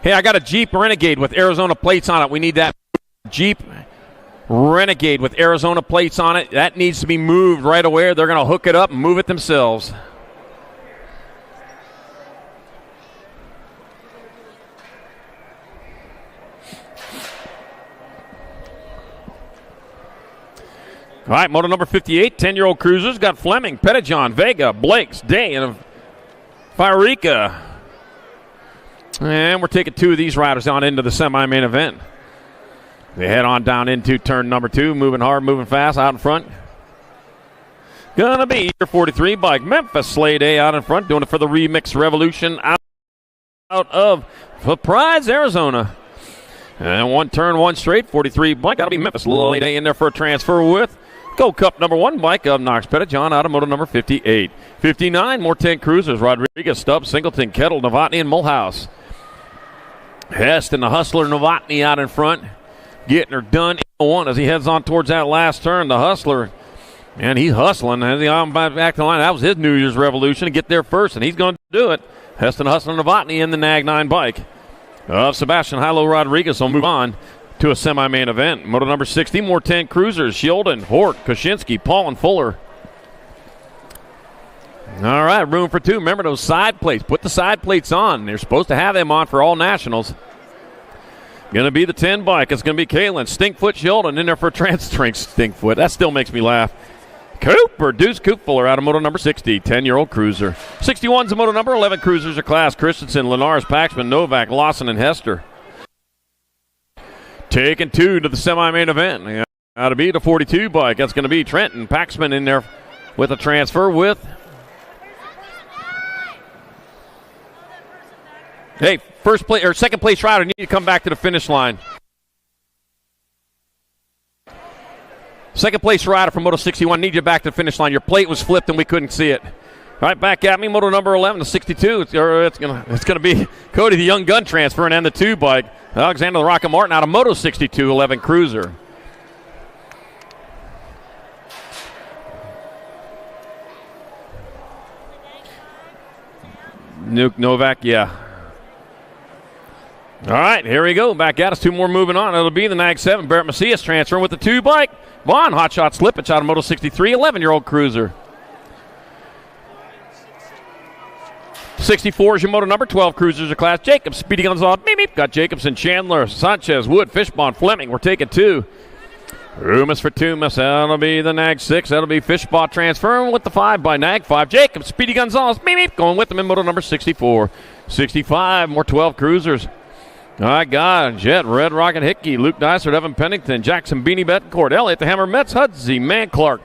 Hey, I got a Jeep Renegade with Arizona plates on it. We need that Jeep Renegade with Arizona plates on it. That needs to be moved right away. They're going to hook it up and move it themselves. All right, moto number 58, 10-year-old cruisers. Got Fleming, Pettijohn, Vega, Blakes, Day, and Fireka. And we're taking 2 of these riders on into the semi-main event. They head on down into turn number 2, moving hard, moving fast, out in front. Gonna be your 43 bike, Memphis Slade A out in front, doing it for the Remix Revolution out of Surprise, Arizona. And 1 turn, 1 straight, 43 bike. Gotta be Memphis Slade A in there for a transfer with Gold Cup number 1 bike of Knox Pettijohn out of moto number 58. 59, more 10 cruisers, Rodriguez, Stubbs, Singleton, Kettle, Novotny, and Mulhouse. Hest and the Hustler Novotny out in front. Getting her done in 1 as he heads on towards that last turn. The Hustler, and he's hustling as he on back to the line. That was his New Year's revolution to get there first, and he's going to do it. Heston Hustler Novotny in the Nag 9 bike of Sebastian Hilo Rodriguez will move on to a semi-main event. Moto number 60, more 10 cruisers. Shieldon, Hort, Koshinski, Paul, and Fuller. All right, room for 2. Remember those side plates. Put the side plates on. They're supposed to have them on for all nationals. Going to be the 10 bike. It's going to be Kalen. Stinkfoot Sheldon in there for Stinkfoot. That still makes me laugh. Cooper, Deuce Coopfuller out of moto number 60, 10-year-old cruiser. 61's the moto number, 11 cruisers are class. Christensen, Linares, Paxman, Novak, Lawson, and Hester. Taking 2 to the semi-main event. Out to be the 42 bike. That's going to be Trenton Paxman in there with a transfer with... Hey, first place or second place rider need to come back to the finish line. Second place rider from Moto 61 need you back to the finish line. Your plate was flipped and we couldn't see it. All right, back at me, Moto number 11, the 62. It's gonna be Cody, the young gun transfer, and then the 2 bike. Alexander the Rocket Martin out of Moto 62, 11 cruiser. Nuke Novak, yeah. All right, here we go. Back at us. 2 more moving on. It'll be the Nag 7. Barrett Macias transferring with the 2 bike. Vaughn, hot shot slippage out of Moto 63, 11-year-old cruiser. 64 is your moto number, 12 cruisers of class. Jacobs, Speedy Gonzalez, beep, beep. Got Jacobson, Chandler, Sanchez, Wood, Fishbone, Fleming. We're taking 2. Rumus for Tumas. That'll be the Nag 6. That'll be Fishbot transferring with the 5 by Nag 5. Jacobs, Speedy Gonzalez, beep, beep. Going with them in moto number 64. 65, more 12 cruisers. I got Jet, Red Rocket Hickey, Luke Dysert, Evan Pennington, Jackson Beanie Betancourt, Elliott the Hammer Metz, Hudsey, Man Clark.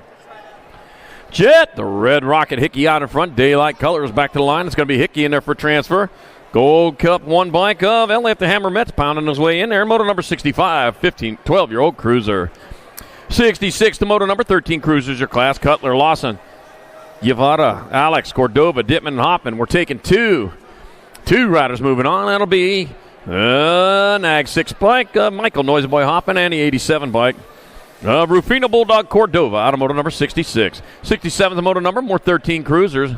Jet, the Red Rocket Hickey out in front. Daylight Colors back to the line. It's going to be Hickey in there for transfer. Gold Cup 1 bike of Elliott the Hammer Metz pounding his way in there. Moto number 65, 12-year-old cruiser. 66 to moto number 13 cruisers your class. Cutler, Lawson, Yavata, Alex, Cordova, Dittman, and Hoffman. We're taking 2. 2 riders moving on. That'll be Nag 6 bike, Michael Noisy Boy Hoffman, and the 87 bike. Rufino Bulldog Cordova out of moto number 66. 67 the moto number, more 13 cruisers.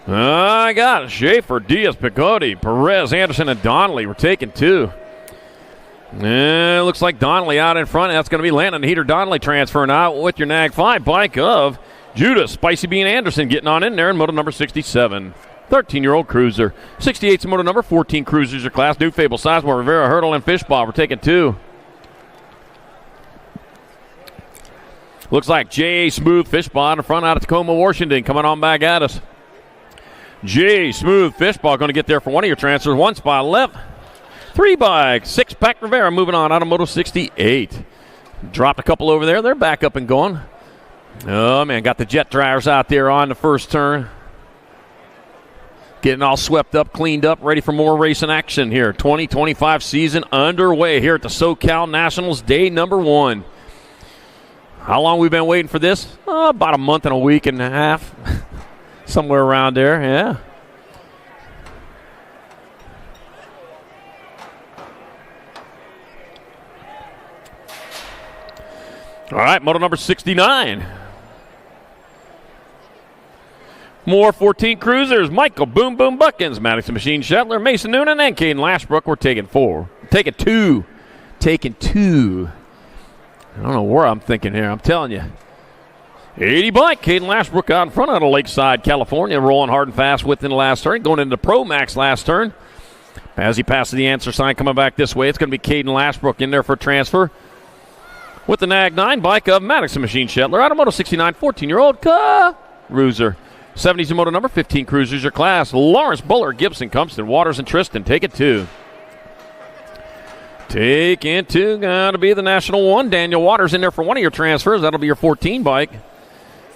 I got Schaefer, Diaz, Picotti, Perez, Anderson, and Donnelly. We're taking 2. Looks like Donnelly out in front. That's going to be Landon Heater Donnelly transferring out with your Nag 5 bike of Judas, Spicy Bean Anderson getting on in there in moto number 67. 13-year-old cruiser. 68's moto number, 14 cruisers are class. New Fable, Sizemore, Rivera, Hurdle, and Fishball. We're taking 2. Looks like J. Smooth Fishball in the front out of Tacoma, Washington, coming on back at us. J. Smooth Fishball going to get there for one of your transfers. 1 spot left. 3 bike. 6-pack Rivera moving on out of Moto 68. Dropped a couple over there. They're back up and going. Oh, man, got the jet drivers out there on the first turn. Getting all swept up, cleaned up, ready for more racing action here. 2025 season underway here at the SoCal Nationals, day number 1. How long we been waiting for this? About a month and a week and a half. Somewhere around there, yeah. All right, moto number 69. More 14 cruisers. Michael Boom Boom Buckins, Maddox Machine Shetler, Mason Noonan, and Caden Lashbrook. We're taking 4. Taking 2. Taking 2. I don't know where I'm thinking here. I'm telling you. 80 bike. Caden Lashbrook out in front out of Lakeside, California. Rolling hard and fast within the last turn. Going into Pro Max last turn. As he passes the answer sign coming back this way, it's going to be Caden Lashbrook in there for transfer. With the Nag 9 bike of Maddox Machine Shetler out of Moto 69, 14-year-old cruiser. 70's moto number, 15 cruisers your class. Lawrence Buller, Gibson, Cumpston, Waters, and Tristan. Take it 2. Take it 2. Got to be the National 1. Daniel Waters in there for one of your transfers. That'll be your 14 bike.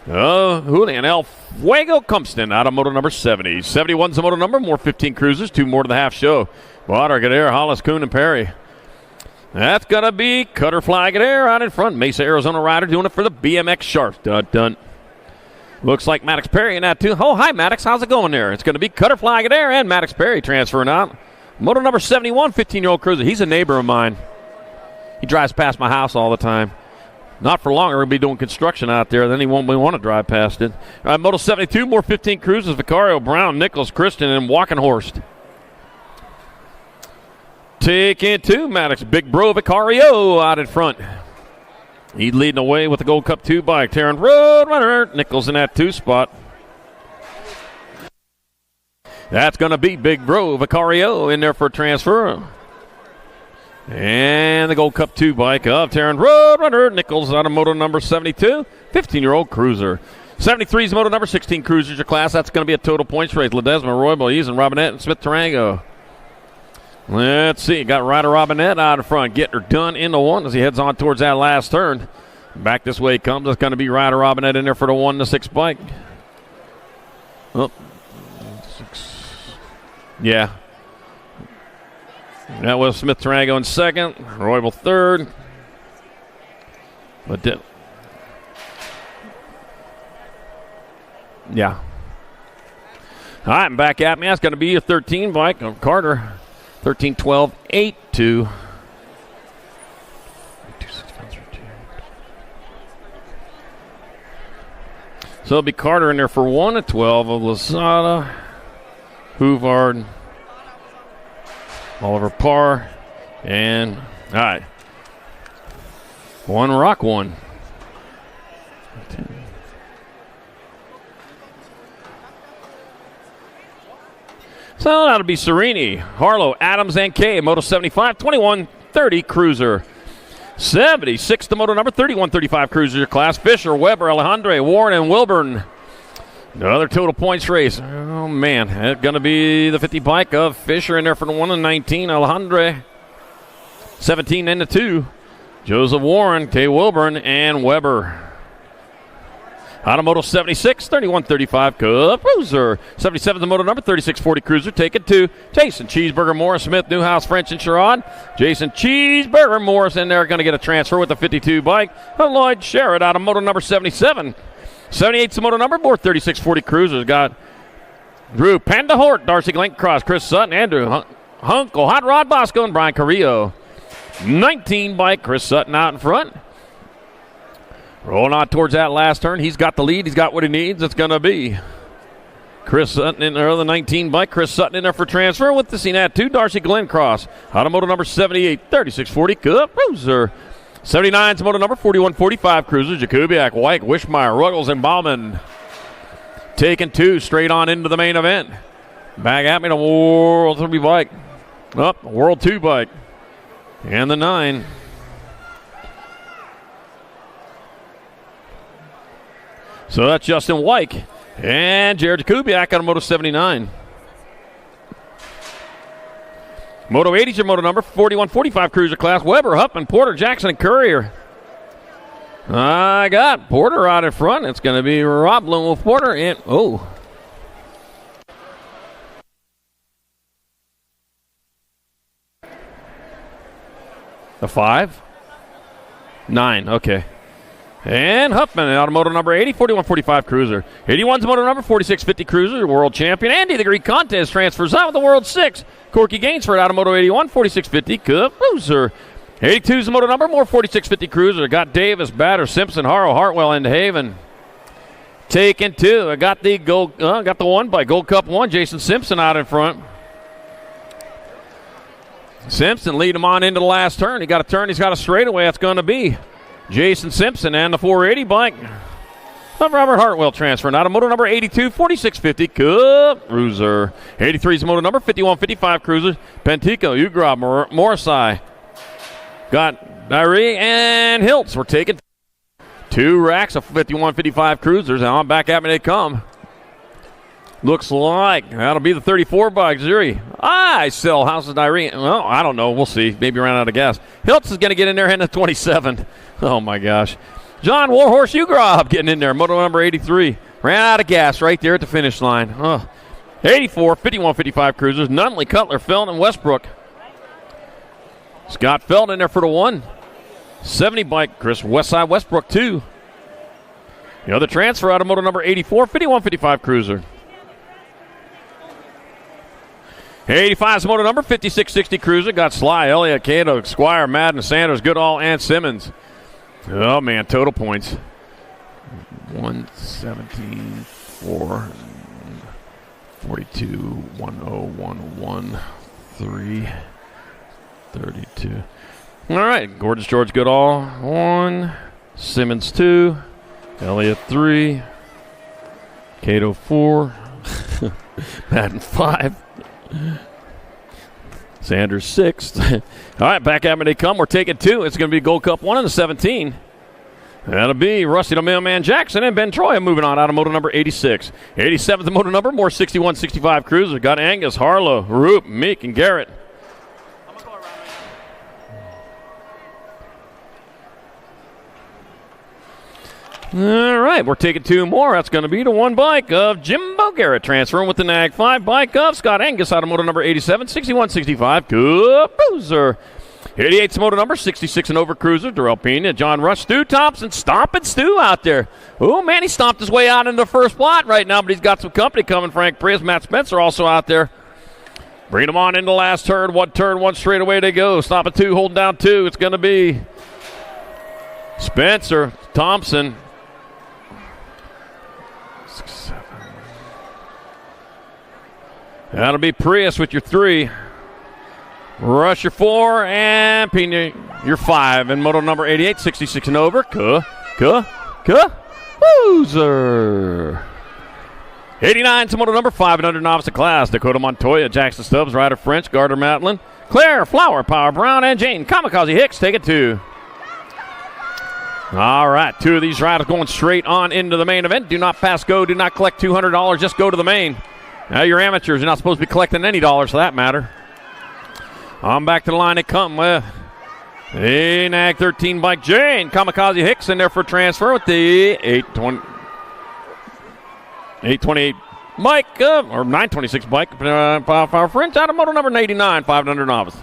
Julian El Fuego Cumpston out of moto number 70. 71's the moto number, more 15 cruisers, 2 more to the half show. Water, Gadare, Hollis, Kuhn, and Perry. That's going to be Cutter Flag Adair out in front. Mesa, Arizona rider doing it for the BMX Sharks. Dun. Looks like Maddox Perry in that too. Oh, hi, Maddox. How's it going there? It's going to be Cutter Flag Adair and Maddox Perry transferring out. Moto number 71, 15-year-old cruiser. He's a neighbor of mine. He drives past my house all the time. Not for long. We're going to be doing construction out there. Then he won't want to drive past it. All right, Moto 72, more 15 cruisers. Vicario, Brown, Nichols, Christian, and Walkenhorst. Take it 2. Maddox, Big Bro Vicario out in front. He's leading the way with the Gold Cup 2 bike. Taryn Roadrunner Nichols in that 2 spot. That's going to be Big Bro Vicario in there for a transfer. And the Gold Cup 2 bike of Taryn Roadrunner Nichols out of moto number 72, 15-year-old cruiser. 73 is moto number 16 cruisers your class. That's going to be a total points race. Ledesma, Roybal, Eason, Robinette, and Smith Tarango. Let's see. Got Ryder Robinette out in front. Getting her done in the 1 as he heads on towards that last turn. Back this way he comes. It's going to be Ryder Robinette in there for the 1-6 bike. Oh. 6. Yeah. That was Smith Tarango in second. Roybal third. But yeah. All right, back at me. That's going to be a 13 bike of Carter. 13, 12, 8, 2. So it'll be Carter in there for 1 at 12 of Lozada, Hoovard, Oliver Parr, and all right. 1 Rock 1. So that'll be Serini, Harlow, Adams, and Kay. Moto 75, 21-30 cruiser. 76 the moto number, 31-35 cruiser class. Fisher, Weber, Alejandre, Warren, and Wilburn. Another total points race. Oh, man. It's going to be the 50 bike of Fisher in there for the 1-19. Alejandre. 17 and the 2. Joseph Warren, Kay Wilburn, and Weber. Automoto 76, 31-35 Cup Cruiser. 77 the moto number, 36-40 Cruiser. Take it to Jason Cheeseburger, Morris Smith, Newhouse, French, and Sherrod. Jason Cheeseburger, Morris in there, going to get a transfer with the 52 bike. Lloyd Sherrod out of moto number 77. 78's the moto number, more 36-40 Cruisers. Got Drew Pandahort, Darcy Glencross, Chris Sutton, Andrew Hunkel, Hot Rod Bosco, and Brian Carrillo. 19 bike, Chris Sutton out in front. Rolling on towards that last turn. He's got the lead. He's got what he needs. It's going to be Chris Sutton in there, the 19 bike. Chris Sutton in there for transfer with the scene at 2. Darcy Glencross. Automotive number 78, 36-40 Cup Cruiser. 79's moto number 41-45 Cruiser. Jakubiak, White, Wishmeyer, Ruggles, and Bauman. Taking 2 straight on into the main event. Back at me, the World 3 bike. Up, World 2 bike. And the 9. So that's Justin Wyke and Jared Jakubiak on Moto 79. Moto 80 is your moto number, 41-45 Cruiser class. Weber, Huffman, Porter, Jackson, and Courier. I got Porter out in front. It's going to be Rob Bloom with Porter. And, oh. The 5? 9, okay. And Huffman, automotive number 80, 41-45 Cruiser. 81's motor number, 46-50 Cruiser, world champion. Andy, the Greek contest, transfers out with the World 6. Corky Gainsford, automotive 81, 46-50 Cup Cruiser. 82's the motor number, more 46-50 Cruiser. Got Davis, Batter, Simpson, Harrow, Hartwell, and Haven. Taking 2. I got the got the 1 by Gold Cup 1. Jason Simpson out in front. Simpson lead him on into the last turn. He got a turn. He's got a straightaway. That's going to be Jason Simpson and the 480 bike of Robert Hartwell transferring out of motor number 82, 46-50 Cup Cruiser. 83 is motor number 51-55 Cruiser. Pentico, Ugrab, Morrisai. Got Diary and Hiltz. We're taking 2 racks of 51-55 Cruisers. Now back at me they come. Looks like that'll be the 34 bike, Zuri. I sell House's Diary. Well, I don't know. We'll see. Maybe ran out of gas. Hiltz is going to get in there in the 27. Oh, my gosh. John Warhorse Ugrob getting in there. Moto number 83. Ran out of gas right there at the finish line. 84, 51-55 Cruisers. Nunley, Cutler, Felton, and Westbrook. Scott Felton in there for the 1. 70 bike, Chris Westside Westbrook 2. The other transfer out of moto number 84, 51-55 Cruiser. 85 is motor number, 56-60 Cruiser. Got Sly, Elliott, Cato, Squire, Madden, Sanders, Goodall, and Simmons. Oh, man, total points. 117, 4, 42, 10, 101, 3, 32. All right, Gorgeous George Goodall, 1, Simmons 2, Elliott 3, Cato 4, Madden 5, Sanders 6. All right, back at me they come. We're taking 2. It's going to be Gold Cup 1 and the 17. That'll be Rusty the Mailman Jackson and Ben Troy moving on out of moto number 86. 87's the moto number, more 61-65 cruiser. Got Angus, Harlow, Roop, Meek, and Garrett. All right, we're taking 2 more. That's going to be the 1 bike of Jimbo Garrett, transferring with the NAG 5 bike of Scott Angus out of moto number 87, 61-65, good cruiser. 88's moto number, 66 and over cruiser, Darrell Pena, John Rush, Stu Thompson, stomping Stu out there. Oh, man, he stomped his way out into the first spot right now, but he's got some company coming. Frank Prius, Matt Spencer also out there. Bring him on into the last turn, one straight away they go. Stop at 2, holding down 2. It's going to be Spencer, Thompson. 6, 7. That'll be Prius with your 3. Rush your 4, and Pena your 5. And moto number 88, 66 and over. Loser. 89's moto number 5 and under novice class. Dakota Montoya, Jackson Stubbs, Ryder French, Gardner Matlin, Claire Flower, Power Brown, and Jane Kamikaze Hicks take it 2. All right, 2 of these riders going straight on into the main event. Do not pass go. Do not collect $200. Just go to the main. Now you're amateurs. You're not supposed to be collecting any dollars for that matter. On back to the line they come with a NAG 13 bike. Jane Kamikaze Hicks in there for transfer with the 828 bike, or 926 bike. Power French out of moto number 89, 500 novice.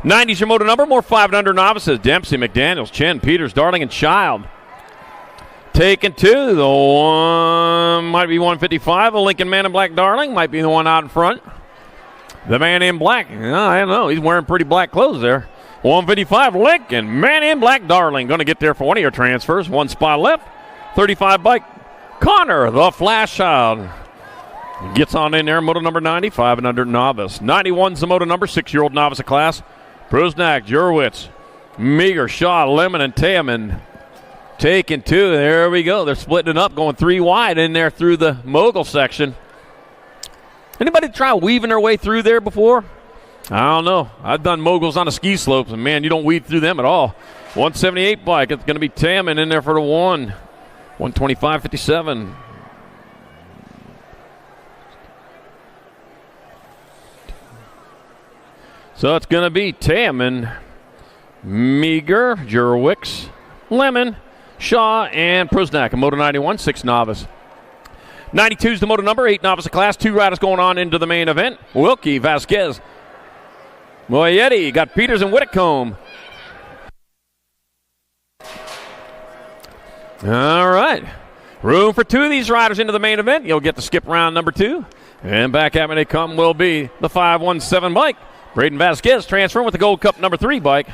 90's your moto number, more 500 novices. Dempsey, McDaniels, Chen, Peters, Darling, and Child. Taking 2, the one might be 155. A Lincoln Man in Black Darling might be the one out in front. The Man in Black, I don't know. He's wearing pretty black clothes there. 155 Lincoln Man in Black Darling going to get there for one of your transfers. 1 spot left. 35 bike Connor the Flash Child gets on in there. Moto number 95 and under novice. 91's the moto number 6-year-old novice class. Brusnak, Jurwitz, Meager, Shaw, Lemon, and Taman. Taking 2. There we go. They're splitting it up, going 3 wide in there through the mogul section. Anybody try weaving their way through there before? I don't know. I've done moguls on the ski slopes, and, man, you don't weave through them at all. 178 bike. It's going to be Taman in there for the 1. 125.57. So it's going to be Taman, Meager, Jurwicz, Lemon, Shaw, and Prusnak. A moto 91, 6 novice. 92's the moto number, 8 novice class. 2 riders going on into the main event. Wilkie, Vasquez, Moyetti, got Peters and Whitcomb. All right. Room for 2 of these riders into the main event. You'll get to skip round number 2. And back at me they come will be the 517 bike. Braden Vasquez transferring with the Gold Cup number 3 bike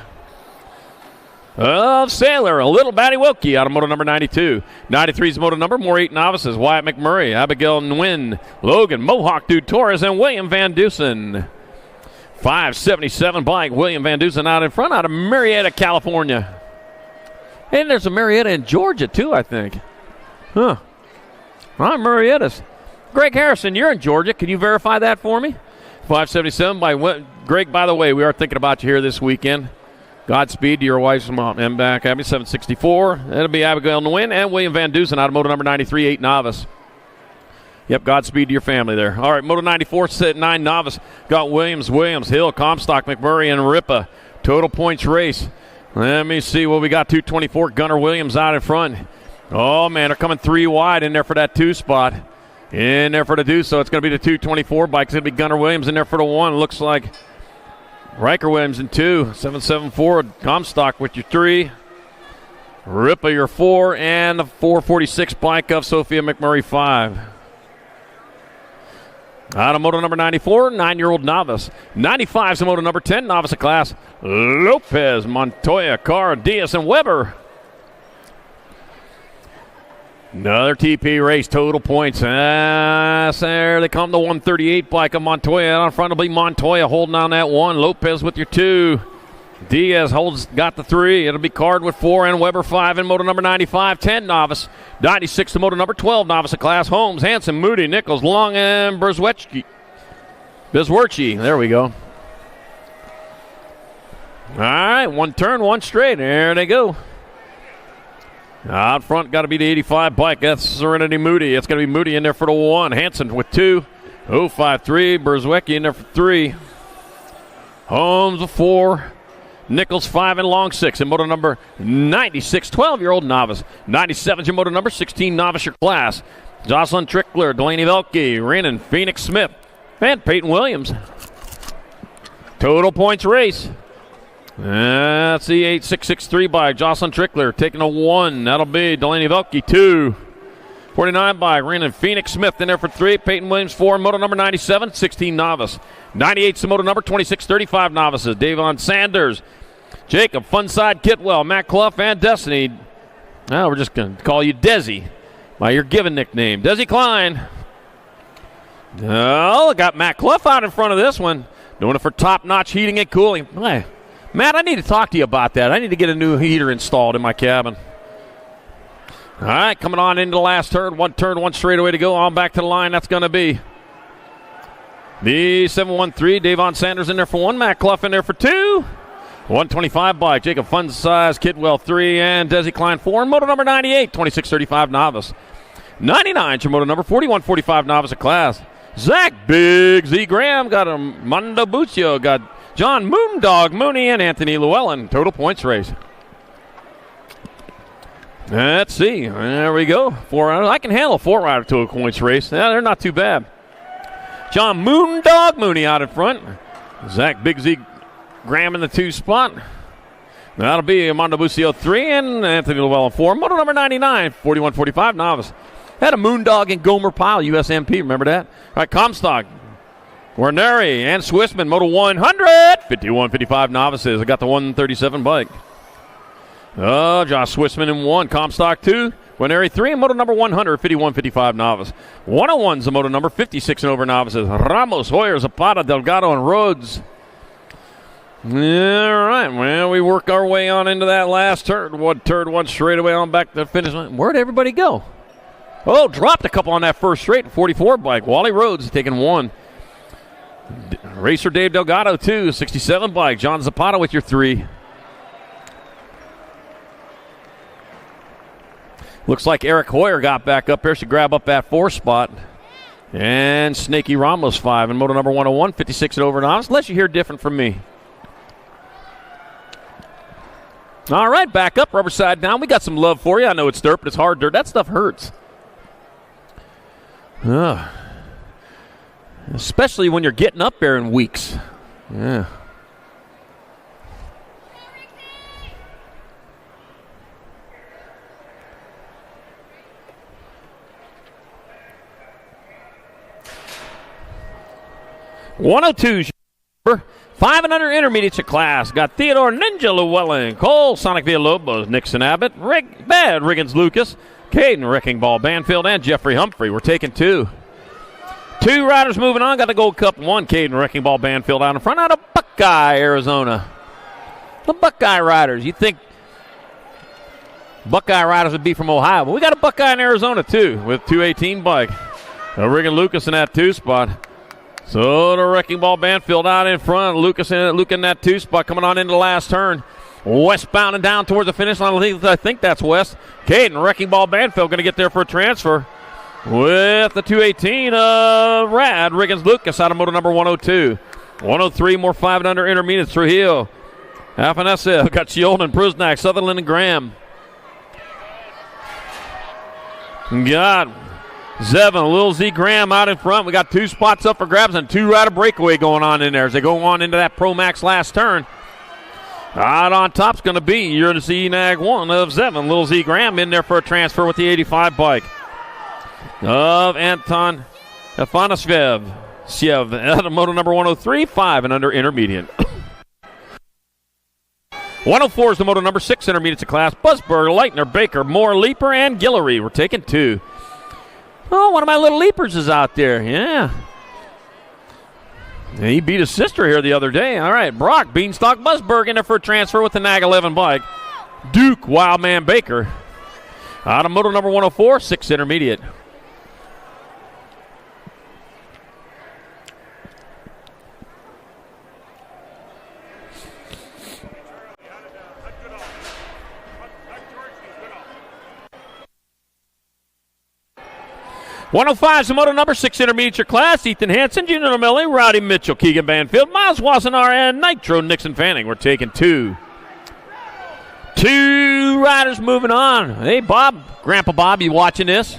of Sailor, a little Batty Wilkie out of moto number 92. 93's moto number, more 8 novices. Wyatt McMurray, Abigail Nguyen, Logan, Mohawk Dude Torres, and William Van Dusen. 577 bike, William Van Dusen out in front out of Marietta, California. And there's a Marietta in Georgia, too, I think. Huh. All right, Marietta's. Greg Harrison, you're in Georgia. Can you verify that for me? 577 by Greg, by the way, we are thinking about you here this weekend. Godspeed to your wife's mom. And back at me, 764. That'll be Abigail Nguyen and William Van Dusen out of moto number 93, 8 novice. Yep, Godspeed to your family there. All right, moto 94, 9 novice. Got Williams, Hill, Comstock, McMurray, and Ripa. Total points race. Let me see what we got. 224, Gunnar Williams out in front. Oh, man, they're coming 3 wide in there for that 2 spot. In there for the 2, so it's going to be the 224 bike. It's going to be Gunnar Williams in there for the 1. Looks like Riker Williams in 2. 774, Comstock with your 3. Ripa your 4, and the 446 bike of Sophia McMurray 5. Out of moto number 94, 9-year-old novice. 95's the moto number 10, novice class. Lopez, Montoya, Carr, Diaz, and Weber. Another TP race, total points. There they come, the 138 bike of Montoya. Out in front will be Montoya holding on that 1. Lopez with your 2. Diaz got the 3. It'll be Card with 4 and Weber 5 in moto number 95. 10 Novice. 96 to moto number 12 Novice of class. Holmes, Hanson, Moody, Nichols, Long, and Bizwerchi. There we go. All right, one turn, one straight. There they go. Out front, got to be the 85 bike. That's Serenity Moody. It's going to be Moody in there for the 1. Hanson with 2. 053. Bizwerchi in there for 3. Holmes with 4. Nichols 5 and Long 6 in moto number 96, 12-year-old Novice. 97's your moto number 16 Novice your class. Jocelyn Trickler, Delaney Velke, Renan, Phoenix Smith, and Peyton Williams. Total points race. That's the 8663 by Jocelyn Trickler taking a 1. That'll be Delaney Velke 2. 49 by Renan, Phoenix Smith in there for 3. Peyton Williams 4 moto number 97, 16 Novice. 98's the moto number 26, 35 Novices. Davon Sanders, Jacob, Funside, Kitwell, Matt Clough, and Destiny. Now we're just going to call you Desi by your given nickname. Desi Klein. Oh, got Matt Clough out in front of this one. Doing it for top-notch heating and cooling. Hey, Matt, I need to talk to you about that. I need to get a new heater installed in my cabin. All right, coming on into the last turn. One straightaway to go. On back to the line. That's going to be the 713. Davon Sanders in there for 1. Matt Clough in there for 2. 125 by Jacob Funsize, Kidwell 3, and Desi Klein 4. And moto number 98, 2635 Novice. 99's your moto number 4145 Novice of class. Zach Big Z Graham got him. Mondo Buccio got John Moondog Mooney and Anthony Llewellyn. Total points race. Let's see. There we go. 4 riders. I can handle a 4-rider total points race. Yeah, they're not too bad. John Moondog Mooney out in front. Zach Big Z Graham in the 2 spot. That'll be Mondo Buccio 3 and Anthony Llewellyn 4. Moto number 99, 4145 Novice. Had a Moondog and Gomer Pyle, USMP. Remember that? All right, Comstock, Guarneri, and Swissman. Moto 100, 5155 Novices. I got the 137 bike. Oh, Josh Swissman in 1. Comstock 2. Guarneri 3. And moto number 100, 5155 Novice. 101's the moto number 56 and over Novices. Ramos, Hoyer, Zapata, Delgado, and Rhodes. All right, well, we work our way on into that last turn. One straight away on back to the finish line. Where'd everybody go? Oh, dropped a couple on that first straight. 44 bike. Wally Rhodes taking 1. Racer Dave Delgado 2. 67 bike. John Zapata with your 3. Looks like Eric Hoyer got back up there. Should grab up that 4 spot. And Snaky Ramos 5 in moto number 101. 56 and over Novice. Unless you hear different from me. All right, back up, rubber side down. We got some love for you. I know it's dirt, but it's hard dirt. That stuff hurts. Especially when you're getting up there in weeks. Yeah. .102's 5 and under intermediates of class. Got Theodore Ninja Llewellyn, Cole Sonic Villalobos, Nixon Abbott, Bad Riggins Lucas, Caden Wrecking Ball Banfield, and Jeffrey Humphrey. We're taking 2. 2 riders moving on. Got the Gold Cup 1. Caden Wrecking Ball Banfield out in front out of Buckeye, Arizona. The Buckeye riders. You'd think Buckeye riders would be from Ohio, but we got a Buckeye in Arizona too with 218 bike. Riggin Lucas in that 2 spot. So the Wrecking Ball Banfield out in front. Luke in that 2 spot coming on into the last turn. Westbound and down towards the finish line. I think that's west. Caden Wrecking Ball Banfield going to get there for a transfer with the 218 of Rad Riggins Lucas out of moto number 102. 103 more 5 and under intermediates. Trujillo, Afanasiev, got Sheldon, Prusnak, Sutherland, and Graham. Got Zevin, Lil Z Graham out in front. We got 2 spots up for grabs and 2-rider breakaway going on in there as they go on into that Pro Max last turn. Out on top's going to be your Z Nag 1 of Zevin. Lil Z Graham in there for a transfer with the 85 bike of Anton Afanasiev. Out of moto number 103, 5 and under intermediate. 104 is the moto number 6 intermediate to class. Busberg, Leitner, Baker, Moore, Leaper, and Guillory. We're taking 2. Oh, one of my little Leapers is out there. Yeah. He beat his sister here the other day. All right, Brock Beanstalk Busberg in there for a transfer with the Nag 11 bike. Duke Wildman Baker out of moto number 104, 6 intermediate. .105 is the moto number 6 intermediate your class. Ethan Hansen, Junior Millie, Rowdy Mitchell, Keegan Banfield, Miles Wassenaar, and Nitro Nixon Fanning. We're taking 2. 2 riders moving on. Hey, Bob, Grandpa Bob, you watching this?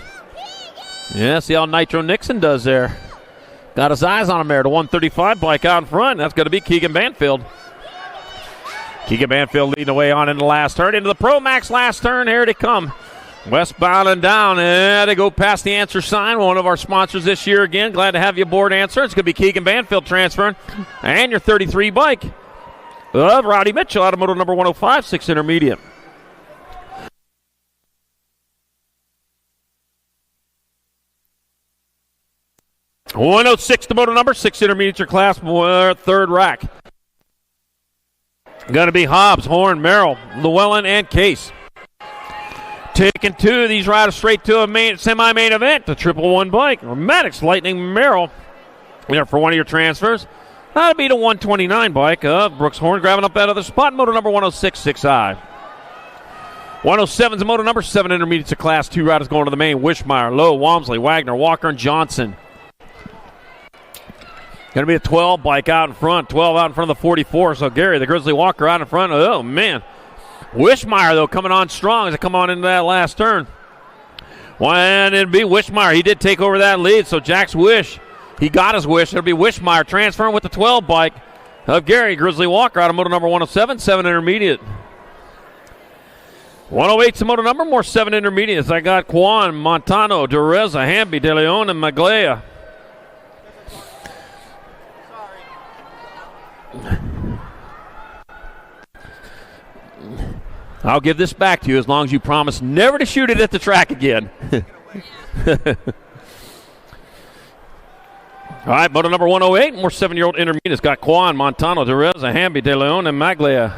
Yeah, see how Nitro Nixon does there. Got his eyes on him there. The 135 bike out in front. That's going to be Keegan Banfield. Keegan Banfield leading the way on in the last turn. Into the Pro Max last turn. Here they come. Westbound and down, and they go past the answer sign. One of our sponsors this year again. Glad to have you aboard, Answer. It's going to be Keegan Banfield transferring. And your 33 bike of Rowdy Mitchell, automotive number 105, 6 intermediate. .106 the motor number, 6 intermediate your class, third rack. Going to be Hobbs, Horn, Merrill, Llewellyn, and Case. Taking 2 of these riders straight to a semi-main event, the 111 bike. Maddox Lightning Merrill there for one of your transfers. That'll be the 129 bike of Brooks Horn, grabbing up that other spot. Motor number 106, 6I. 107 is the motor number, 7 intermediates of class 2 riders going to the main. Wishmeyer, Lowe, Walmsley, Wagner, Walker, and Johnson. Going to be a 12 bike out in front, 12 out in front of the 44. So Gary, the Grizzly Walker out in front. Oh, man. Wishmeyer, though, coming on strong as they come on into that last turn. And it'd be Wishmeyer. He did take over that lead, so Jack's wish. He got his wish. It'll be Wishmeyer transferring with the 12 bike of Gary Grizzly Walker out of motor number 107, 7 intermediate. 108's the motor number, more 7 intermediates. I got Quan, Montano, Dureza, Hamby, De Leon, and Maglea. I'll give this back to you as long as you promise never to shoot it at the track again. All right, motor number 108, more 7-year-old intermediates. Got Quan, Montano, Dureza, Hamby, De Leon, and Maglia.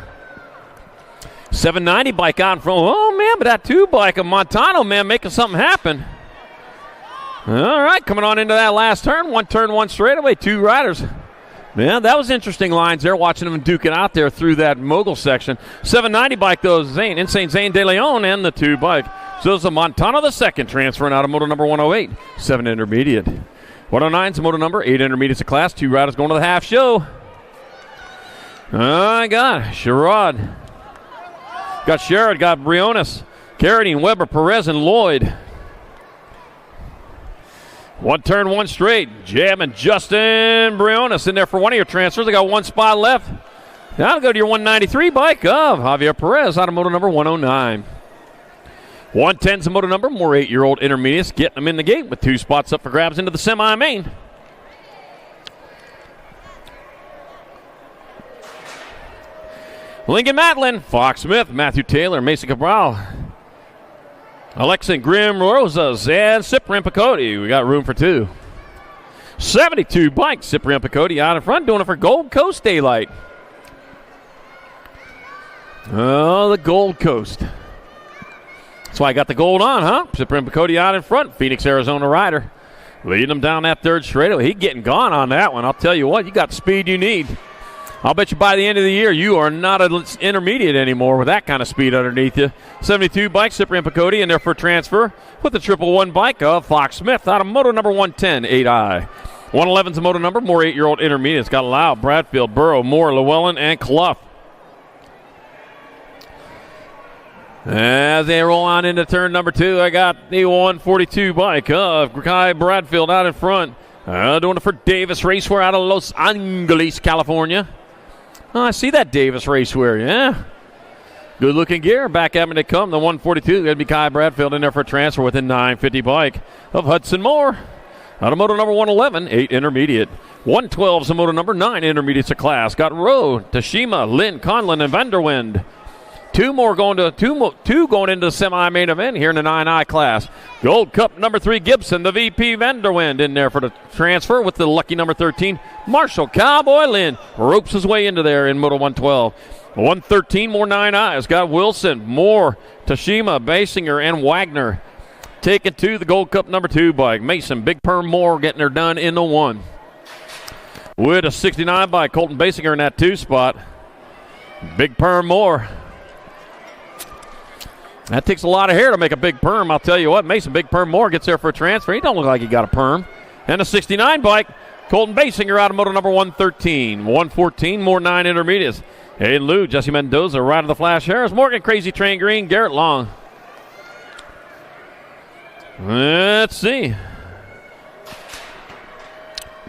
790 bike out in front. Oh, man, but that 2 bike of Montano, man, making something happen. All right, coming on into that last turn. 1 turn, 1 straightaway, 2 riders. Man, that was interesting lines there, watching them duke it out there through that mogul section. 790 bike, though, Zane, Insane Zane De Leon, and the 2 bike. So it's the Montano the second transferring out of motor number 108, 7 intermediate. 109's the motor number, 8 intermediates of class, 2 riders going to the half show. I got Sherrod. Got Sherrod, got Briones, Carradine, Weber, Perez, and Lloyd. 1 turn, 1 straight. Jamming Justin Briones in there for one of your transfers. They got 1 spot left. Now go to your 193 bike of Javier Perez out of motor number 109. 110's the motor number, more 8-year-old intermediates getting them in the gate with 2 spots up for grabs into the semi-main. Lincoln Matlin, Fox Smith, Matthew Taylor, Mason Cabral, Alexa Grim Rosas, and Cyprian Picotti. We got room for 2. 72 bikes, Cyprian Picotti out in front, doing it for Gold Coast Daylight. Oh, the Gold Coast. That's why I got the gold on, huh? Cyprian Picotti out in front, Phoenix, Arizona rider. Leading them down that 3rd straightaway. He getting gone on that one. I'll tell you what, you got the speed you need. I'll bet you by the end of the year, you are not an intermediate anymore with that kind of speed underneath you. 72 bike, Cyprian Picotti in there for transfer with the 111 bike of Fox Smith out of motor number 110, 8I. 111's the motor number, more 8-year-old intermediates. Got Lau, Bradfield, Burrow, Moore, Llewellyn, and Clough. As they roll on into turn number 2, I got the 142 bike of Kai Bradfield out in front. Doing it for Davis Racewear out of Los Angeles, California. Oh, I see that Davis Racewear, yeah. Good-looking gear. Back at me they come. The 142 going to be Kai Bradfield in there for a transfer with a 950 bike of Hudson Moore. Out of motor number 111, 8 intermediate. 112's the motor number, 9 intermediates of class. Got Rowe, Tashima, Lynn, Conlon, and Vanderwind. Two going into the semi-main event here in the 9I class. Gold Cup number 3 Gibson, the VP Vanderwind in there for the transfer with the lucky number 13. Marshall Cowboy Lynn ropes his way into there in Moto 112. 113 more 9Is. Got Wilson, Moore, Tashima, Basinger, and Wagner taking to the Gold Cup number 2 bike. Mason, Big Perm, Moore getting her done in the 1. With a 69 by Colton Basinger in that 2 spot. Big Perm, Moore. That takes a lot of hair to make a big perm. I'll tell you what, Mason Big Perm Moore gets there for a transfer. He don't look like he got a perm. And a 69 bike, Colton Basinger out of moto number 113. 114, more 9 intermediates. Hayden Liu, Jesse Mendoza, Ride of the Flash Harris, Morgan Crazy Train Green, Garrett Long. Let's see.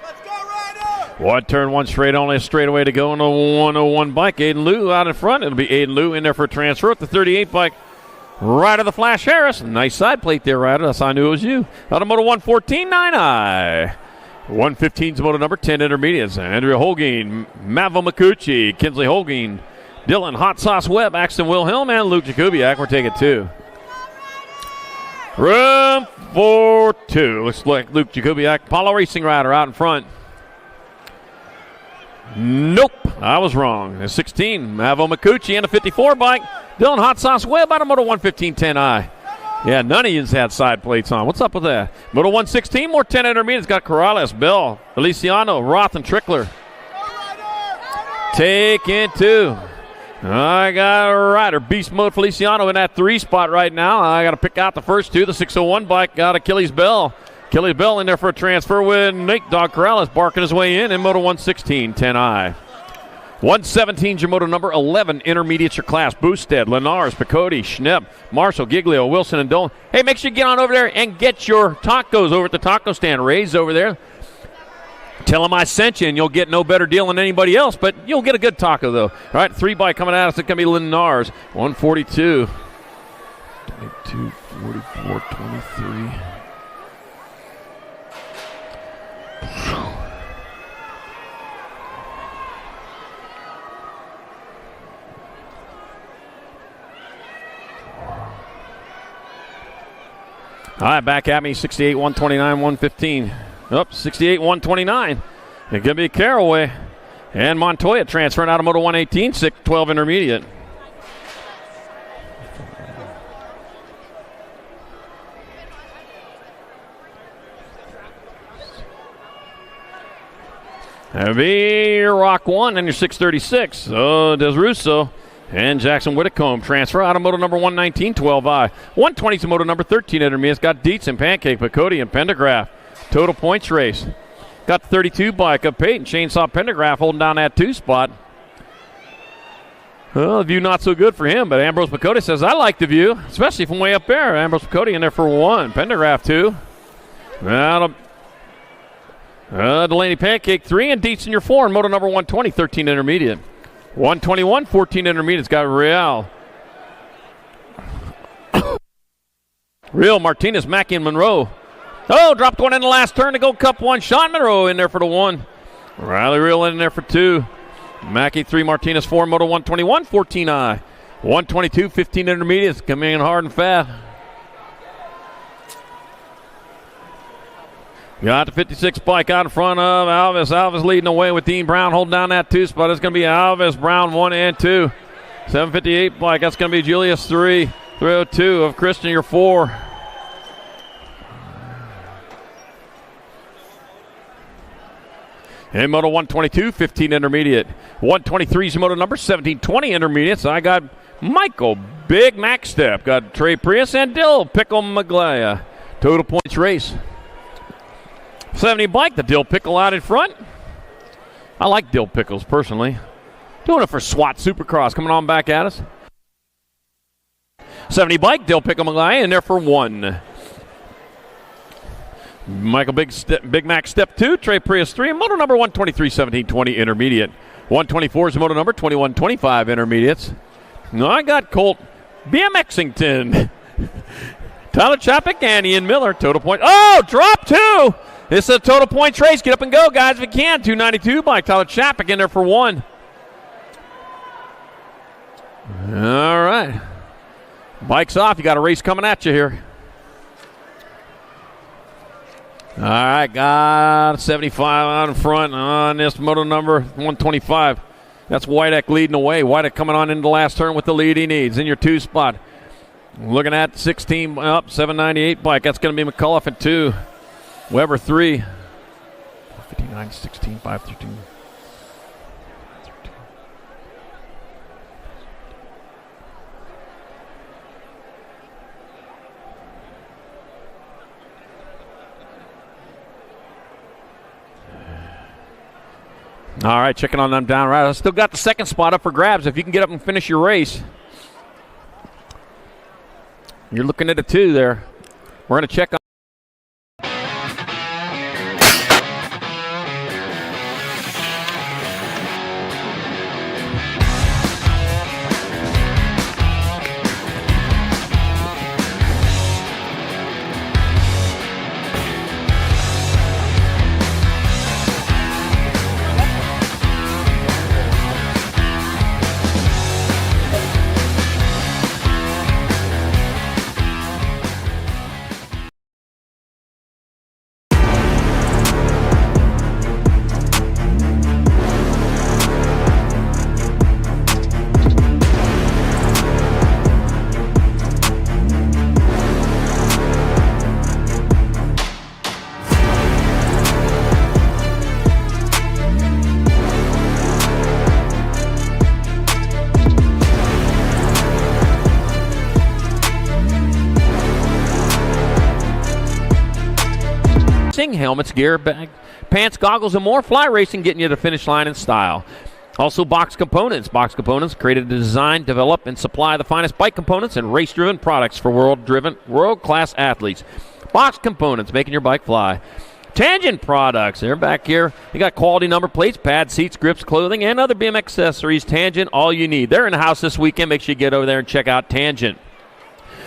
Let's go, Ryder! One turn, one straight, only a straightaway to go on the 101 bike. Hayden Liu out in front. It'll be Hayden Liu in there for a transfer at the 38 bike. Ryder the Flash Harris. Nice side plate there, Ryder. That's how I knew it was you. Out of moto 114, 9I. 115's moto number 10 intermediates. Andrea Holguin, Mavo Makuchi, Kinsley Holguin, Dylan Hot Sauce Webb, Axton Wilhelm, and Luke Jakubiak. We're taking 2. Room for 2. Looks like Luke Jakubiak, Apollo Racing Rider out in front. Nope, I was wrong. A 16, Mavo Makuchi, and a 54 bike. Dylan Hot Sauce Webb out of moto 115 10I. Yeah, none of yous had side plates on. What's up with that? Moto 116, more 10 intermediates. Got Corrales, Bell, Feliciano, Roth, and Trickler. Taking 2. I got a Ryder. Beast Mode Feliciano in that 3 spot right now. I got to pick out the first 2. The 601 bike got Achilles Bell. Achilles Bell in there for a transfer with Nate Dog Corrales barking his way in moto 116 10I. 117's your moto number 11 intermediates your class. Boosted, Lenars, Picotti, Schnepp, Marshall, Giglio, Wilson, and Dolan. Hey, make sure you get on over there and get your tacos over at the taco stand. Ray's over there. Tell them I sent you, and you'll get no better deal than anybody else, but you'll get a good taco, though. All right, 3 by coming at us. It's going to be Lenars. 142. 22, 44, 23. All right, back at me, 68, 129, 115. Up, 68, 129. It's going to be Caraway and Montoya transferring out of moto 118, 612 intermediate. That'll be your Rock 1 and your 636. So does Russo. And Jackson Whitcomb transfer out of moto number 119, 12I. 120 to moto number 13 intermediates. Got Dietz and Pancake, Picotti and Pendergraph. Total points race. Got the 32 bike of Peyton. Chainsaw Pendergraph holding down that 2 spot. Well, the view not so good for him, but Ambrose Picotti says, I like the view, especially from way up there. Ambrose Picotti in there for 1. Pendergraph 2. Delaney Pancake 3 and Dietz in your 4 in moto number 120, 13 intermediate. 121, 14 intermediates. Got Real. Real, Martinez, Mackey, and Monroe. Oh, dropped one in the last turn to go Cup 1. Sean Monroe in there for the 1. Riley Real in there for 2. Mackey 3, Martinez 4, moto 121, 14I. 122, 15 intermediates. Coming in hard and fast. Got the 56 bike out in front of Alvis. Alvis leading the way with Dean Brown holding down that 2 spot. It's going to be Alvis, Brown 1 and 2. 758 bike. That's going to be Julius 3. 302 of Christian, your 4. In moto 122, 15 intermediate. 123 is moto number 1720 intermediates. I got Michael, Big Mac Step. Got Trey Prius and Dill Pickle Maglaya. Total points race. 70 bike, the Dill Pickle out in front. I like Dill Pickles personally. Doing it for SWAT Supercross. Coming on back at us. 70 bike, Dill Pickle Maglaya in there for 1. Michael Big Mac Step 2, Trey Prius 3, and moto number 123, 1720 intermediate. 124 is moto number 2125 intermediates. No, I got Colt BMXington. Tyler Chapek and Ian Miller, total point. Oh, drop 2. This is a total points race. Get up and go, guys, if you can. 292 by Tyler Chapek in there for 1. All right. Bike's off. You got a race coming at you here. All right, got 75 out in front on this moto number 125. That's Whiteck leading away. Whiteck coming on into the last turn with the lead he needs in your 2 spot. Looking at 16 up, 798 bike. That's going to be McCullough at 2. Weber 3. 59, 16, 5, 13. All right, checking on them down right. I still got the 2nd spot up for grabs. If you can get up and finish your race, you're looking at a 2 there. We're going to check on. Helmets, gear, bag, pants, goggles, and more. Fly Racing getting you to the finish line in style. Also, Box Components. Box Components created to design, develop, and supply the finest bike components and race-driven products for world-class athletes. Box Components, making your bike fly. Tangent Products. They're back here. You got quality number plates, pads, seats, grips, clothing, and other BMX accessories. Tangent, all you need. They're in the house this weekend. Make sure you get over there and check out Tangent.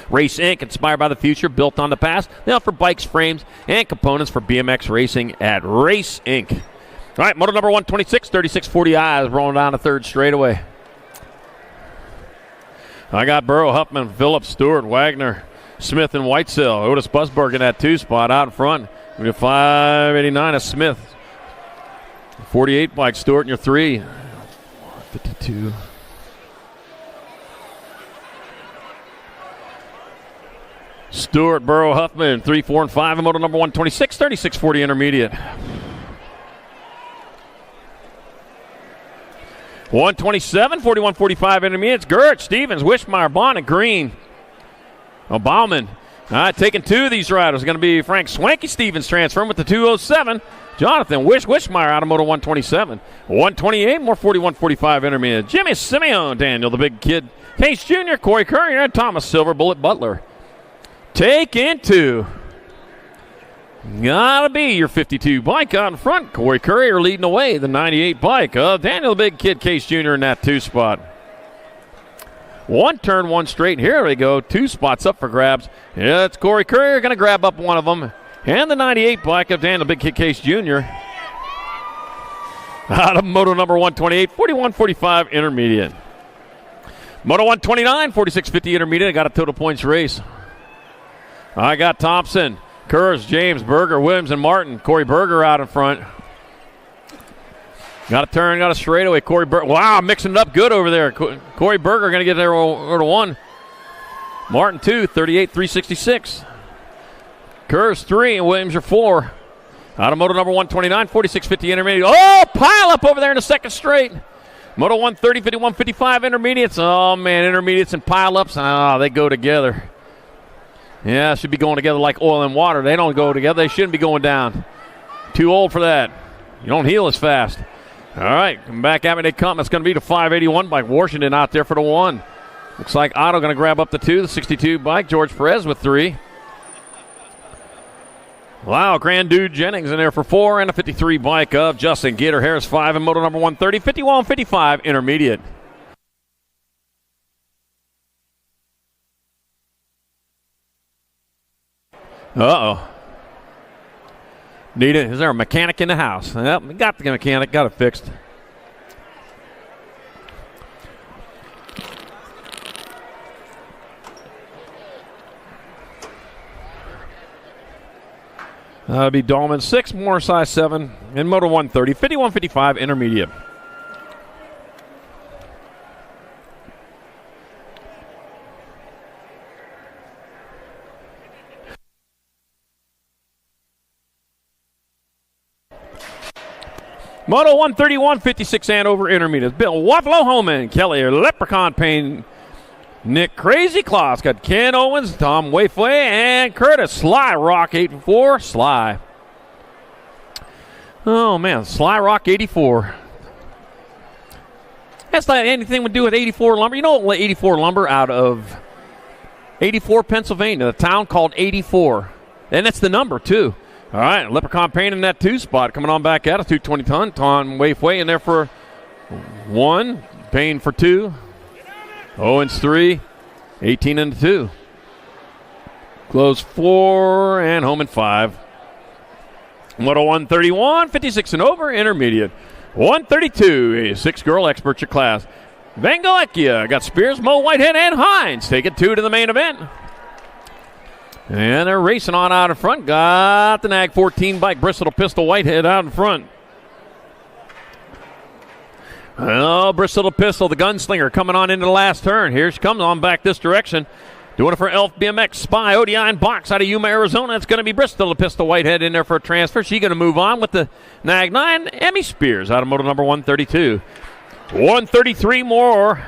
Race Inc., inspired by the future, built on the past. They offer bikes, frames, and components for BMX racing at Race Inc. All right, moto number 126, 3640I is rolling down the 3rd straightaway. I got Burrow, Huffman, Phillips, Stewart, Wagner, Smith, and Whitesell. Otis Busberg in that 2 spot out in front. We got 589 of Smith. 48 bike, Stewart in your 3. 52. Stewart, Burrow, Huffman, 3, 4, and 5 in moto number 126, 3640 intermediate. 127, 4145 intermediates. Gert, Stevens, Wishmeyer, Bond, and Green. Bauman. All right, taking 2 of these riders. Going to be Frank Swanky Stevens transferring with the 207. Jonathan Wishmeyer out of moto 127. 128, more 4145 intermediate. Jimmy Simeon, Daniel, the big kid. Case Jr., Corey Courier, and Thomas Silver, Bullet Butler. Taking 2. Gotta be your 52 bike out in front. Corey Courier leading away, the 98 bike. Daniel, the big kid, Case Jr. in that 2 spot. 1 turn, 1 straight. Here we go. 2 spots up for grabs. Yeah, it's Corey Courier going to grab up one of them. And the 98 bike of Daniel, big kid, Case Jr. Out of moto number 128, 4145 intermediate. Moto 129, 4650 intermediate. I got a total points race. I got Thompson, Kurz, James, Berger, Williams, and Martin. Corey Berger out in front. Got a turn, got a straightaway. Corey Berger. Wow, mixing it up good over there. Corey Berger going to get there over to 1. Martin 2, 38, 366. Kurz 3, and Williams are 4. Out of moto number 129, 4650 intermediate. Oh, pile up over there in the 2nd straight. Moto 130, 51, 55 intermediates. Oh, man, intermediates and pile ups. Oh, they go together. Yeah, should be going together like oil and water. They don't go together. They shouldn't be going down. Too old for that. You don't heal as fast. All right, come back at me. They come. It's going to be the 581 bike. Washington out there for the 1. Looks like Otto going to grab up the 2. The 62 bike. George Perez with 3. Wow, Grand Dude Jennings in there for 4. And a 53 bike of Justin Gator Harris 5 in moto number 130. 51, 55 intermediate. Uh-oh. Is there a mechanic in the house? Yep, we got the mechanic, got it fixed. That'll be Dahlman 6, Moore size 7, and Moto 130, 51-55 intermediate. Moto 131, 56 and over intermediate. Bill Waffalo Holman, Kelly Leprechaun Payne, Nick Crazy Claus, got Ken Owens, Tom Wayfway, and Curtis Sly Rock 84. Sly. Oh man, Sly Rock 84. That's not anything to do with 84 Lumber. You know 84 Lumber out of 84, Pennsylvania, a town called 84. And that's the number too. All right, Leprechaun Payne in that 2 spot. Coming on back out of 220 ton. Tom Wayfway in there for 1. Payne for 2. Owens 3. 18 and 2. Close 4 and home in 5. Moto 131, 56 and over, intermediate. 132, a 6-girl expert your class. Van Goekia got Spears, Mo Whitehead, and Hines taking 2 to the main event. And they're racing on out in front. Got the Nag 14 bike, Bristol Pistol Whitehead out in front. Oh, Bristol Pistol, the gunslinger, coming on into the last turn. Here she comes on back this direction. Doing it for Elf BMX Spy, ODI and Box out of Yuma, Arizona. It's going to be Bristol Pistol Whitehead in there for a transfer. She's going to move on with the Nag 9. Emmy Spears out of moto number 132. 133 more.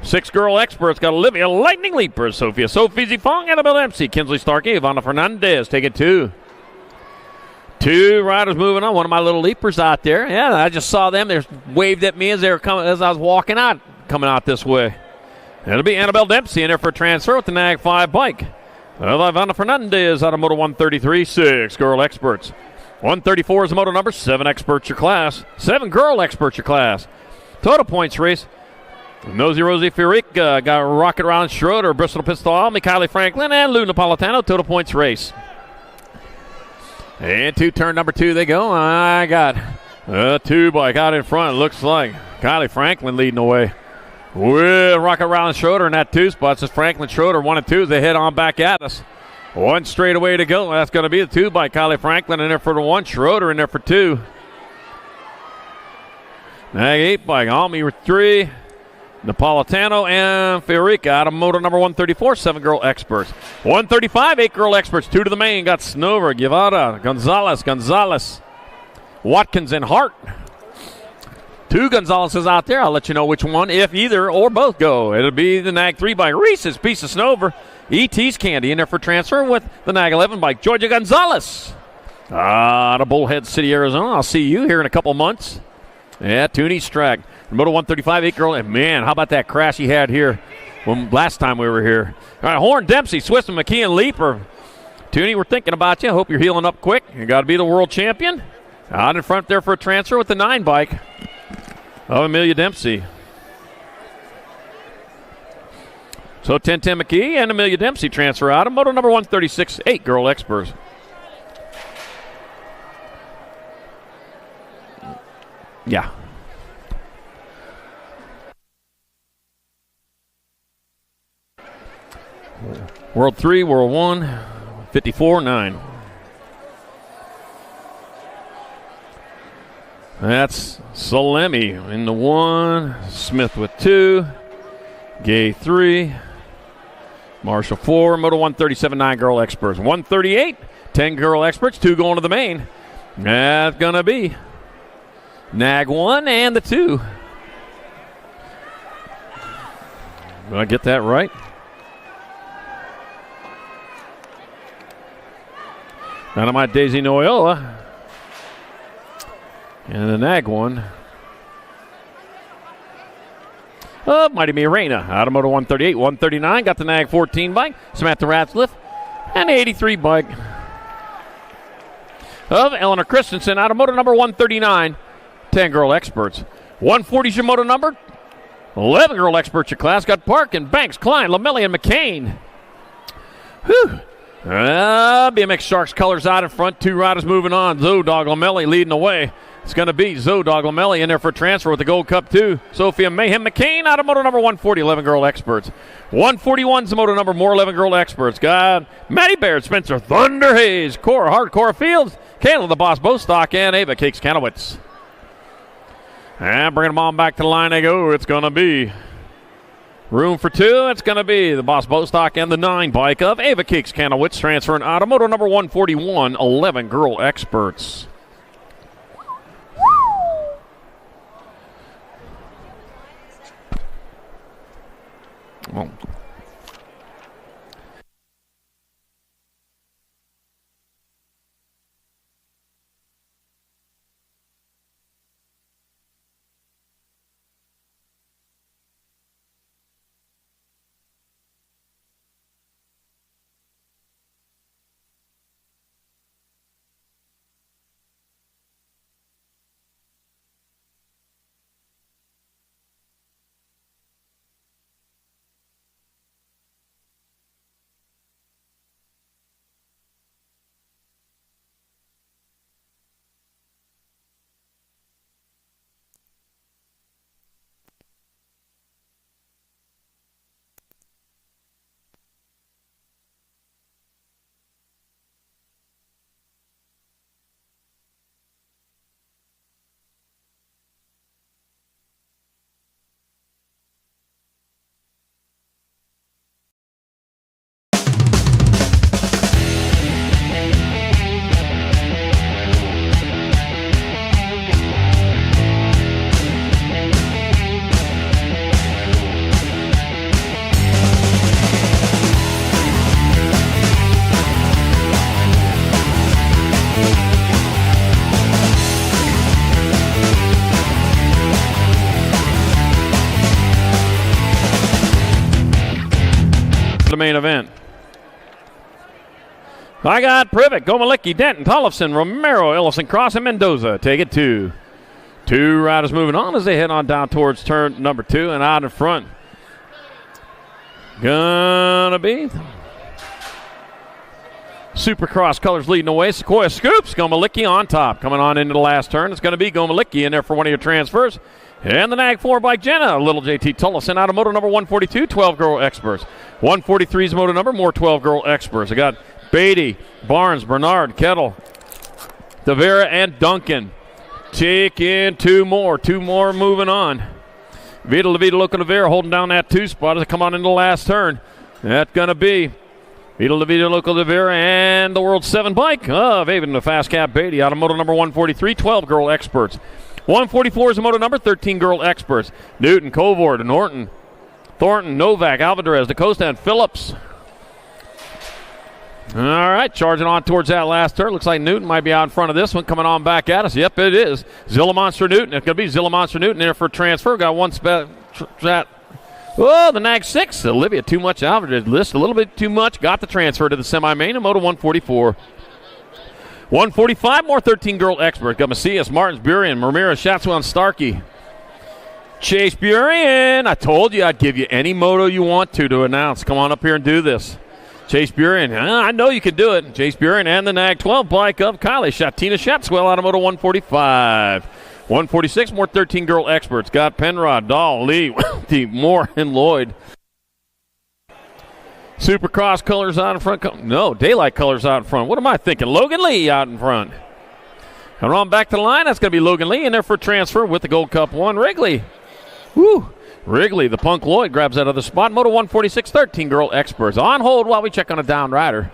6-girl experts got Olivia Lightning Leaper, Sophia Sophie Fong, Annabelle Dempsey, Kinsley Starkey, Ivana Fernandez taking 2. 2 riders moving on. One of my little leapers out there. Yeah, I just saw them. They waved at me as they were coming, as I was walking out, coming out this way. It'll be Annabelle Dempsey in there for a transfer with the Nag 5 bike. Ivana Fernandez out of moto 133, 6-girl experts. 134 is the moto number, 7 experts your class. 7-girl experts your class. Total points race. Nosy Rosie Fioric got Rocket Round Schroeder, Bristol Pistol Almy, Kylie Franklin, and Lou Napolitano. Total points race. And to turn number 2 they go. I got a 2 bike out in front. Looks like Kylie Franklin leading the way. With Rocket Round Schroeder in that 2 spot. Says Franklin Schroeder 1 and 2 as they head on back at us. 1 straightaway to go. That's going to be the 2 bike. Kylie Franklin in there for the 1. Schroeder in there for 2. Nag 8 bike. Almy with 3. Napolitano and Fiorica out of moto number 134, 7-girl experts. 135, 8-girl experts, 2 to the main. Got Snover, Guevara, Gonzalez, Watkins, and Hart. 2 Gonzalez's out there. I'll let you know which one, if either or both go. It'll be the Nag 3 bike, Reese's Piece of Snover. ET's Candy in there for transfer with the Nag 11 bike, Georgia Gonzalez. Out of Bullhead City, Arizona. I'll see you here in a couple months. Yeah, Tooney's track. Moto 135, 8-girl. And man, how about that crash he had here last time we were here? All right, Horn, Dempsey, Swisson, McKee, and Leaper. Tooney, we're thinking about you. Hope you're healing up quick. You got to be the world champion. Out in front there for a transfer with the 9 bike of Amelia Dempsey. So 10-10 McKee and Amelia Dempsey transfer out of moto number 136, 8-girl experts. Yeah. World 3, World 1, 54-9. That's Salemi in the 1, Smith with 2, Gay 3, Marshall 4, Moto 137, 9-girl experts. 138, 10-girl experts, 2 going to the main. That's going to be Nag 1 and the 2. Did I get that right? Dynamite Daisy Noyola. And the Nag 1. Oh, Mighty Mirena. Out of moto 138, 139. Got the Nag 14 bike. Samantha Ratzliff. And the 83 bike of Eleanor Christensen. Out of moto number 139. 10-girl experts. 140 is your moto number. 11-girl experts your class. Got Parkin, Banks, Klein, Lamelli, and McCain. Whew. BMX Sharks colors out in front. 2 riders moving on. Zoe Dog Lamelli leading the way. It's going to be Zoe Doglamelli in there for transfer with the Gold Cup 2. Sophia Mayhem McCain out of moto number 140, 11 girl experts. 141's the moto number, more 11 girl experts. Got Maddie Baird, Spencer Thunder Hayes, Cora Hardcore Fields, Kayla the Boss Bostock, and Ava Cakes Kanowitz. And bringing them on back to the line they go. It's going to be room for two. It's going to be the Boss Bostock and the 9 bike of Ava Cakes Kanowitz transferring out of moto number 141, 11 girl experts. Well, the main event. I got Privet, Gomalicki, Denton, Tollefson, Romero, Ellison, Cross, and Mendoza. Take it two. Two riders moving on as they head on down towards turn number 2 and out in front. Gonna be Supercross colors leading the way. Sequoia Scoops, Gomalicki on top. Coming on into the last turn. It's going to be Gomalicki in there for one of your transfers. And the Nag 4 bike Jenna, little JT Tullison out of moto number 142, 12 girl experts. 143's moto number, more 12 girl experts. I got Beatty, Barnes, Bernard, Kettle, Devera, and Duncan. Take in two more moving on. Vita La Vida Loca Devera holding down that 2 spot as they come on into the last turn. That's going to be Vita La Vida Loca Devera and the World 7 bike of Avon, the Fast Cap Beatty out of moto number 143, 12 girl experts. 144 is the moto number, 13 girl experts. Newton, Covord, Norton, Thornton, Novak, Alvarez, DeCosta, and Phillips. All right, charging on towards that last turn. Looks like Newton might be out in front of this one, coming on back at us. Yep, it is. Zilla Monster Newton. It's going to be Zilla Monster Newton there for transfer. Got one spot. Oh, the Nag 6. Olivia, too much Alvarez. List a little bit too much. Got the transfer to the semi-main in moto 144. 145, more 13 girl expert. Got Macias, Martins, Burien, Ramirez, Shatsu, and Starkey. Chase Burien. I told you I'd give you any moto you want to announce. Come on up here and do this. Chase Burien. I know you can do it. Chase Burien and the Nag 12 bike of Kylie Shatina Shatswell out of moto 145. 146, more 13 girl experts. Got Penrod, Dahl, Lee, Moore, and Lloyd. Supercross colors out in front. No, daylight colors out in front. What am I thinking? Logan Lee out in front. Coming on back to the line. That's going to be Logan Lee in there for transfer with the Gold Cup 1. Wrigley. Woo. Wrigley, the Punk Lloyd, grabs that other spot. Moto 146, 13 girl experts. On hold while we check on a down rider.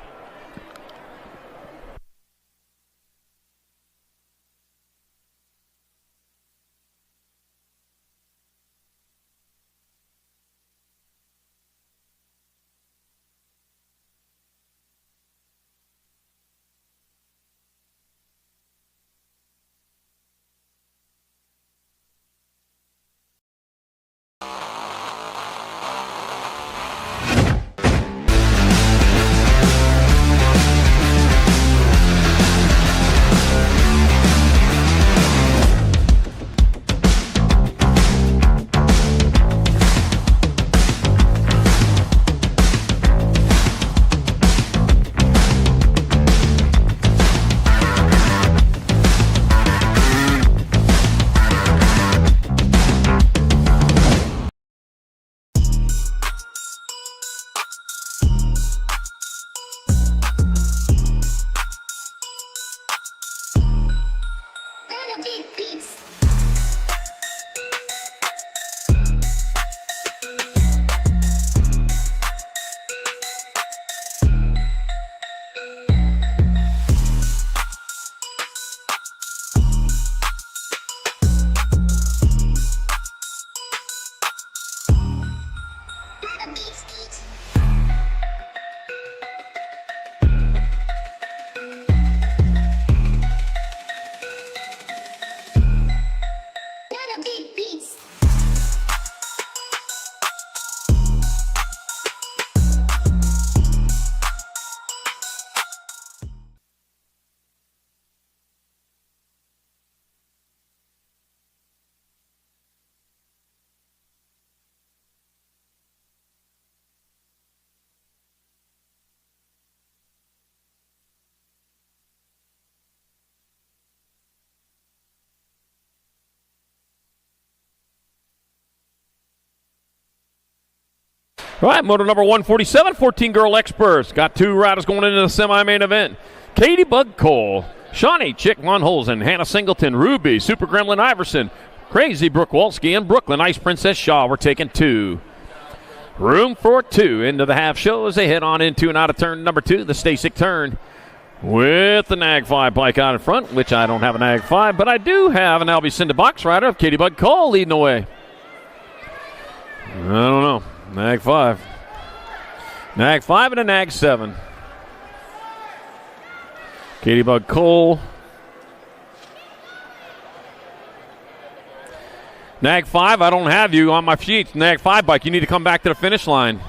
All right, moto number 147, 14 girl experts. Got 2 riders going into the semi-main event. Katie Bug Cole, Shawnee Chick Von Holzen, Hannah Singleton, Ruby, Super Gremlin Iverson, Crazy Brooke Walski, and Brooklyn Ice Princess Shaw. We're taking 2. Room for 2 into the half show as they head on into and out of turn number 2, the Stasic turn. With the Nag 5 bike out in front, which I don't have a Nag 5, but I do have an Albie Cinda box rider of Katie Bug Cole leading the way. I don't know. Nag 5. Nag 5 and a Nag 7. Katie Bug Cole. Nag 5, I don't have you on my sheet. Nag 5 bike, you need to come back to the finish line.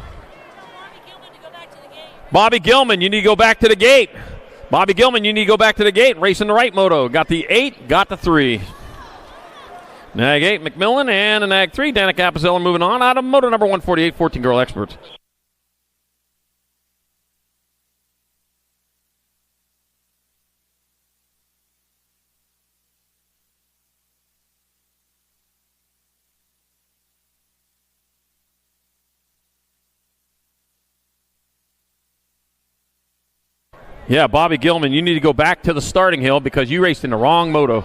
Bobby Gilman, you need to go back to the gate. Bobby Gilman, you need to go back to the gate. Racing the right moto. Got the 8, got the 3. Nag 8, McMillan, and a Nag 3, Danica Apazella moving on out of moto number 148, 14 girl experts. Yeah, Bobby Gilman, you need to go back to the starting hill because you raced in the wrong moto.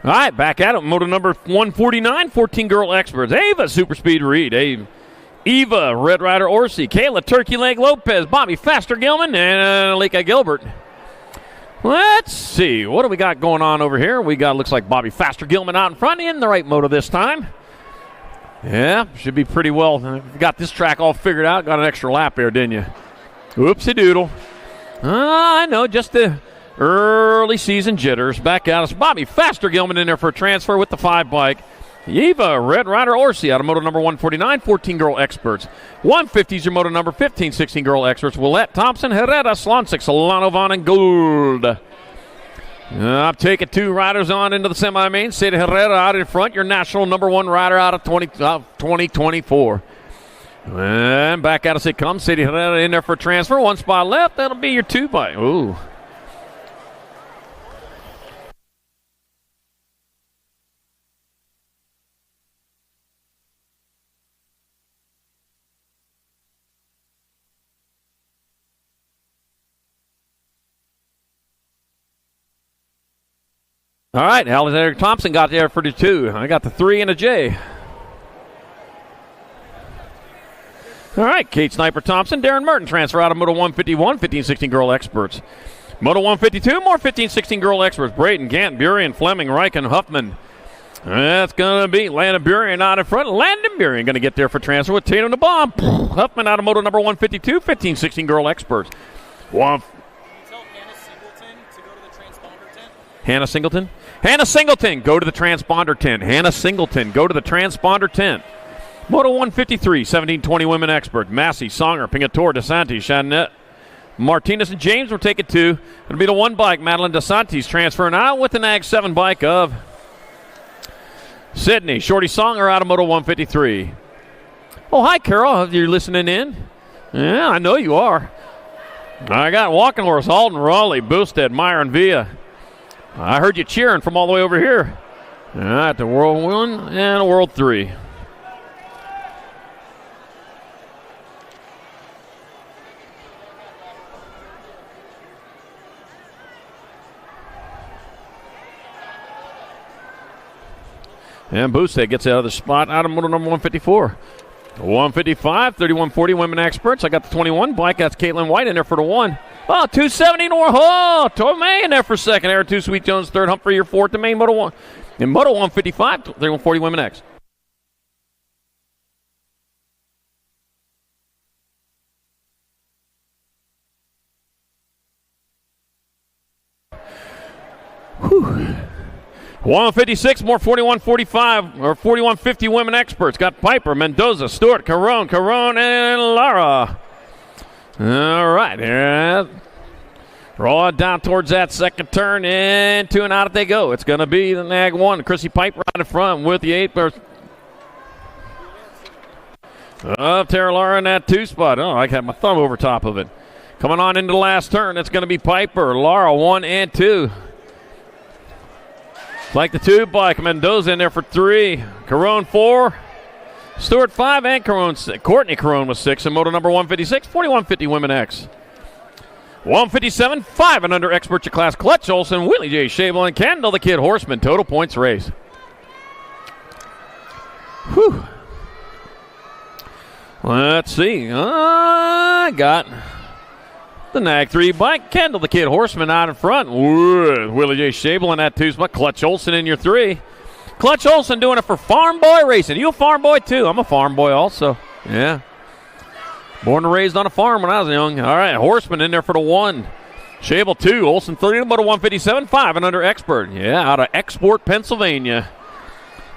All right, back at it. Moto number 149, 14 girl experts. Ava Super Speed Reed, Eva Red Rider Orsi, Kayla Turkey Leg Lopez, Bobby Faster Gilman, and Alika Gilbert. Let's see. What do we got going on over here? We got, looks like Bobby Faster Gilman out in front in the right moto this time. Yeah, should be pretty well. Got this track all figured out. Got an extra lap there, didn't you? Oopsie doodle. I know, just the early season jitters. Back out. It's Bobby Faster Gilman in there for a transfer with the 5 bike. Eva Red Rider Orsi out of moto number 149, 14 girl experts. 150 is your moto number 15, 16 girl experts. Willette Thompson, Herrera, Slonsik, Solano, Vaughn, and Gould. I'm taking 2 riders on into the semi-main. Seda Herrera out in front, your national number 1 rider out of 2024. And back out as it comes. Seda Herrera in there for a transfer. 1 spot left. That'll be your 2 bike. Ooh. All right, Alexander Thompson got there for the 2. I got the 3 and a J. All right, Kate Sniper Thompson, Darren Merton transfer out of Moto 151, 15-16 girl experts. Moto 152, more 15-16 girl experts. Braden, Gant, Burien, Fleming, Reichen, Huffman. That's going to be Landon Burien out in front. Landon Burien going to get there for transfer with Tatum the Bomb. Huffman out of Moto number 152, 15-16 girl experts. Hannah Singleton? Hannah Singleton, go to the transponder tent. Hannah Singleton, go to the transponder tent. Moto 153, 17-20 women expert. Massey, Songer, Pingatore, DeSantis, Chanette, Martinez, and James will take it 2. It'll be the 1 bike. Madeline DeSantis transferring out with the Nag 7 bike of Sydney, Shorty Songer out of Moto 153. Oh, hi, Carol. You're listening in? Yeah, I know you are. I got Walking Horse, Alden, Raleigh, Boosted, Myron, Villa. I heard you cheering from all the way over here. All right, the World 1 and World 3. And Boosted gets out of the spot out of moto number 154. 155, 3140 women experts. I got the 21 bike. That's Caitlin White in there for the 1. Oh, 270 North. Oh, Tomei in there for second. Air 2, Sweet Jones third. Humphrey, your fourth. The main Moto 1. In Moto 155, 3140 women X. Whew. 156, more 41-45 or 41-50 women experts. Got Piper, Mendoza, Stewart, Caron, and Lara. All right, yeah. Roll it down towards that second turn, and 2 and out they go. It's going to be the Nag 1. Chrissy Piper right in front with the 8. Tara Lara in that 2 spot. Oh, I had my thumb over top of it. Coming on into the last turn, it's going to be Piper, Lara 1 and 2. Like the 2 bike, Mendoza in there for 3. Caron 4. Stewart 5 and Caron 6. Courtney Caron was 6 in moto number 156. 4150 women X. 157, 5 and under expert class. Clutch Olson, Willie J. Shable, and Kendall the Kid Horseman. Total points race. Whew. Let's see. I got the Nag 3 bike. Kendall the Kid Horseman out in front with Willie J. Shable in that 2 spot. Clutch Olson in your 3. Clutch Olson doing it for Farm Boy Racing. You a farm boy too? I'm a farm boy also. Yeah. Born and raised on a farm when I was young. All right, Horseman in there for the 1. Shable 2. Olson 3 to moto 157. 5 and under expert. Yeah, out of Export, Pennsylvania.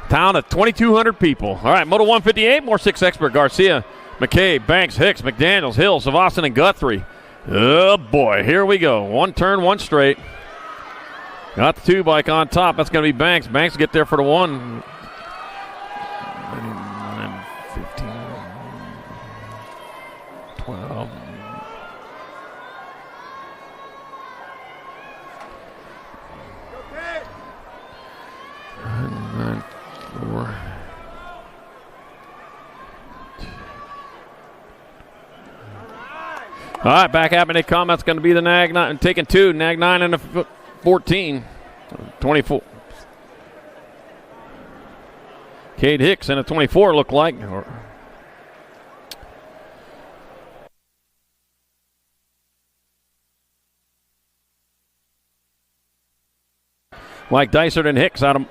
Town of 2,200 people. All right, moto 158. More 6 expert. Garcia, McCabe, Banks, Hicks, McDaniels, Hill, Savastin, and Guthrie. Oh, boy, here we go. 1 turn, 1 straight. Got the 2 bike on top. That's going to be Banks. Banks get there for the 1. 15, 12. Okay. 9, 4. All right, back at me they come. That's going to be the Nag 9, taking 2. Nag 9 and the 14. 24. Cade Hicks and a 24 look like. Mike Dysert and Hicks out of.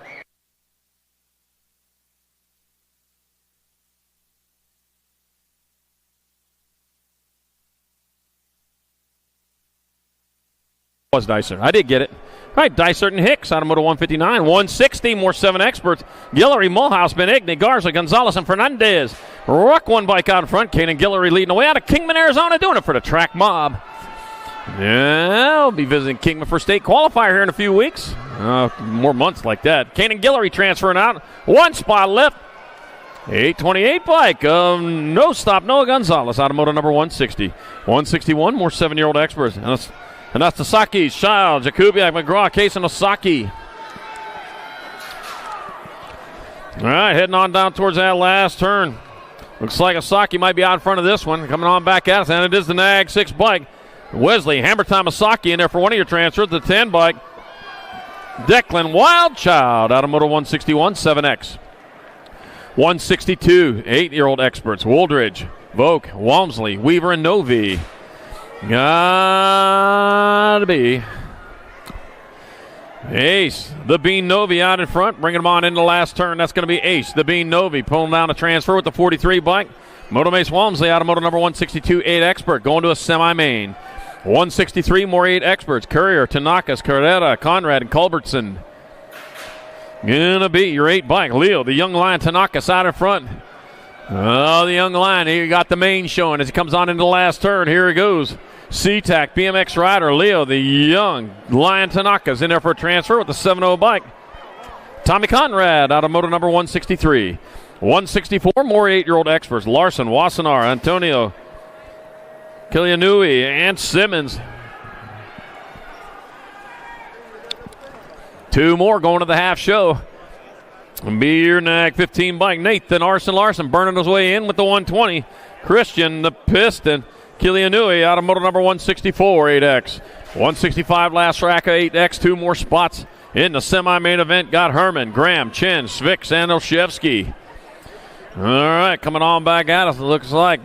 Was Dysert. I did get it. All right, Dysert and Hicks out of moto 159. 160, more 7 experts. Guillory, Mulhouse, Benigni, Garza, Gonzalez, and Fernandez. Ruck 1 bike out in front. Kanan Guillory leading the way out of Kingman, Arizona, doing it for the track mob. Yeah, I'll be visiting Kingman for state qualifier here in a few weeks. More months like that. Kanan Guillory transferring out. 1 spot left. 828 bike. No stop, Noah Gonzalez out of moto number 160. 161, more 7-year-old experts. And that's the Saki's Child, Jakubiak, McGraw, Case, and Osaki. All right, heading on down towards that last turn. Looks like Osaki might be out in front of this one. Coming on back at us, and it is the Nag 6 bike. Wesley, Hammer Time Osaki in there for one of your transfers. The 10 bike. Declan Wildchild out of moto 161, 7X. 162, 8-year-old experts. Wooldridge, Voke, Walmsley, Weaver, and Novi. Gotta be Ace, the Bean Novi out in front, bringing him on into the last turn. That's going to be Ace, the Bean Novi, pulling down a transfer with the 43 bike. Moto Mace Walmsley out of moto number 162, 8 expert, going to a semi-main. 163, more 8 experts. Courier, Tanakas, Carrera, Conrad, and Culbertson. Gonna be your 8 bike. Leo, the young lion, Tanakas out in front. Oh, the young lion, he got the main showing as he comes on into the last turn. Here he goes. SeaTac, BMX rider, Leo, the young Lion Tanaka's in there for a transfer with the 7-0 bike. Tommy Conrad out of moto number 163. 164, more 8-year-old experts. Larson, Wassenaar, Antonio, Kilianui, and Simmons. 2 more going to the half show. Be your nag 15 bike. Nathan Larson burning his way in with the 120. Christian, the Piston. Kilianui out of moto number 164, 8X. 165 last rack of 8X. 2 more spots in the semi-main event. Got Herman, Graham, Chen, Svix, and Olszewski. All right, coming on back at us, it looks like.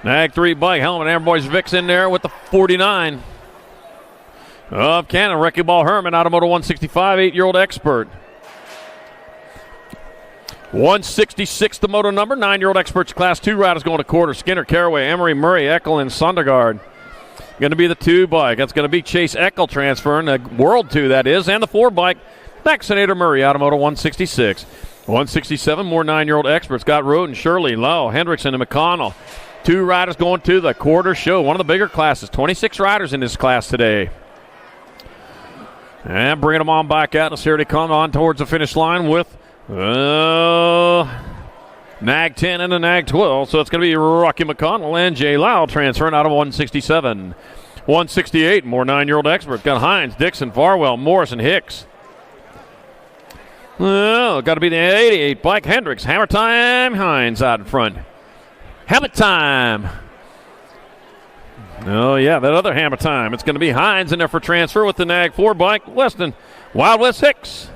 Nag 3 bike, helmet, Amber Boys Vix in there with the 49. Of Canada, Wrecking Ball Herman, out of moto 165, 8-year-old expert. 166 the moto number, 9-year-old experts, class 2 riders going to quarter. Skinner, Caraway, Emery, Murray, Eckel, and Sondergaard. Going to be the 2 bike. That's going to be Chase Eckel transferring, the World 2 that is, and the 4 bike, Vaccinator Murray, out of moto 166. 167, more 9-year-old experts. Got Roden, Shirley, Lowe, Hendrickson, and McConnell. 2 riders going to the quarter show, one of the bigger classes. 26 riders in this class today. And bringing them on back at us here. They come on towards the finish line with Nag 10 and a Nag 12. So it's going to be Rocky McConnell and Jay Lau transferring out of 167. 168, more 9-year-old experts. Got Hines, Dixon, Farwell, Morris, and Hicks. Oh, got to be the 88 bike. Hendricks, Hammer Time, Hines out in front. Helmet time. Oh, yeah, that other Hammer Time. It's going to be Hines in there for transfer with the Nag 4 bike. Weston, Wild West Hicks.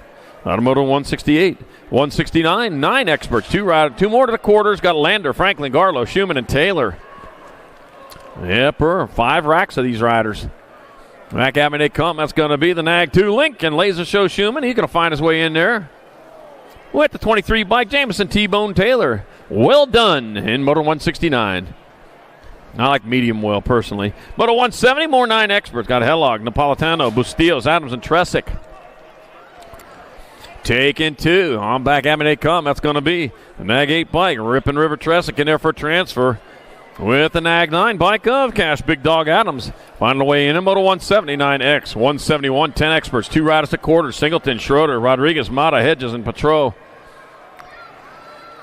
Automoto 168. 169, 9 experts. 2 more to the quarters. Got Lander, Franklin, Garlow, Schumann, and Taylor. Yep, 5 racks of these riders. Back at me they come. That's going to be the Nag 2 Lincoln. Laser Show Schumann. He's going to find his way in there. With the 23 bike, Jameson T-Bone Taylor. Well done in Moto 169. I like medium well, personally. Moto 170, more 9 experts. Got Hellog, Napolitano, Bustillos, Adams, and Tresick. Taking 2. On back at me they come. That's going to be the Nag 8 bike. Rippin' River Tresick in there for transfer. With the Nag 9 bike of Cash Big Dog Adams. Finding a way in Moto 179X. 171, 10 experts. 2 riders to quarters. Singleton, Schroeder, Rodriguez, Mata, Hedges, and Patro.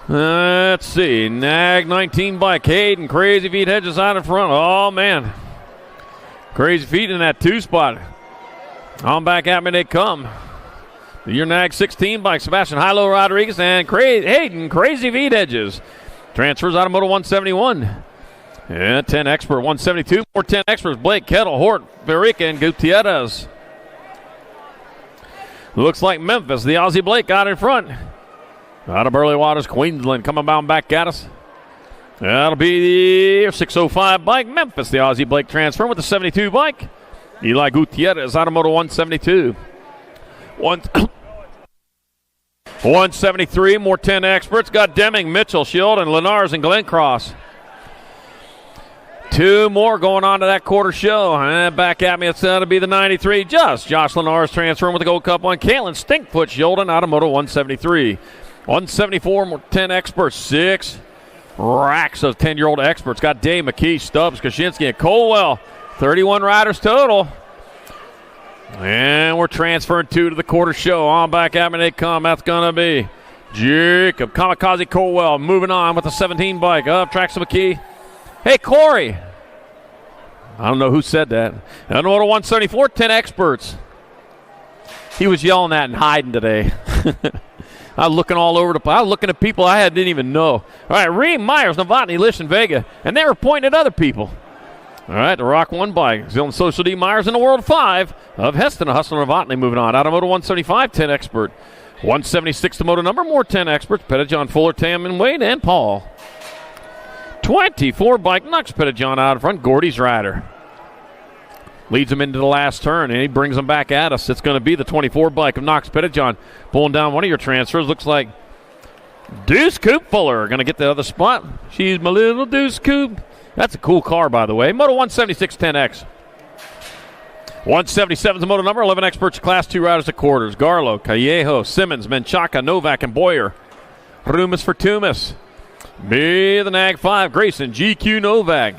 Let's see. Nag 19 bike. Hayden, Crazy Feet, Hedges out in front. Oh, man. Crazy Feet in that 2 spot. On back at me they come. Your Nag 16 bike. Sebastian Hilo, Rodriguez, and Hayden, Crazy Feet, Hedges. Transfers out of Moto 171. Yeah, 10 expert, 172. More 10 experts. Blake, Kettle, Hort, Verica, and Gutierrez. Looks like Memphis. The Aussie Blake out in front. Out of Burley Waters, Queensland, coming bound back at us. That'll be the 605 bike. Memphis, the Aussie Blake transfer with the 72 bike. Eli Gutierrez out of Moto 172. 173, more 10 experts. Got Deming, Mitchell, Shield, and Lenars and Glencross. 2 more going on to that quarter show. And back at me, it's going to be the 93. Josh Lenars transferring with the Gold Cup 1. Caitlin Stinkfoot Shieldon out of Moto 173. 174, more 10 experts. 6 racks of 10-year-old experts. Got Dave, McKee, Stubbs, Kaczynski, and Colwell. 31 riders total. And we're transferring 2 to the quarter show. On back at me they come. That's going to be Jacob, Kamikaze, Colwell. Moving on with the 17 bike. Up, tracks to McKee. Hey, Corey. I don't know who said that. Moto 174, 10 experts. He was yelling that and hiding today. I was looking all over I was looking at people I didn't even know. All right, Reem, Myers, Novotny, Lish, and Vega. And they were pointing at other people. All right, the Rock 1 bike. Zilton Social D. Myers in the World 5 of Heston. Hustler Novotny moving on. Out of Moto 175, 10 expert. 176 the moto number. More 10 experts. Pettijohn, Fuller, Tam, and Wade, and Paul. 24 bike. Knocks Pettijohn out in front. Gordy's rider. Leads him into the last turn, and he brings him back at us. It's going to be the 24 bike of Knox Pettijohn pulling down one of your transfers. Looks like Deuce Coupe Fuller going to get the other spot. She's my little Deuce Coupe. That's a cool car, by the way. Moto 176 10X. 177 is the moto number. 11 experts, class 2 riders to quarters. Garlow, Callejo, Simmons, Menchaca, Novak, and Boyer. Rumas for Tumas. Be the Nag 5, Grayson, GQ Novak.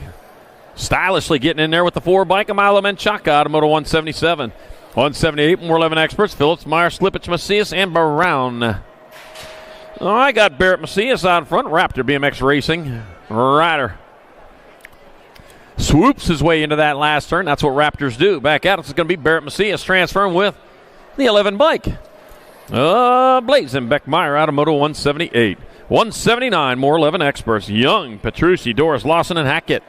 Stylishly getting in there with the 4 bike of Milo Menchaca out of Moto 177. 178, more 11 experts. Phillips, Meyer, Slipich, Macias, and Brown. I got Barrett Macias out in front. Raptor BMX Racing. Rider swoops his way into that last turn. That's what Raptors do. Back out, it's going to be Barrett Macias transferring with the 11 bike. Blazing Beckmeyer out of Moto 178. 179, more 11 experts. Young, Petrucci, Doris, Lawson, and Hackett.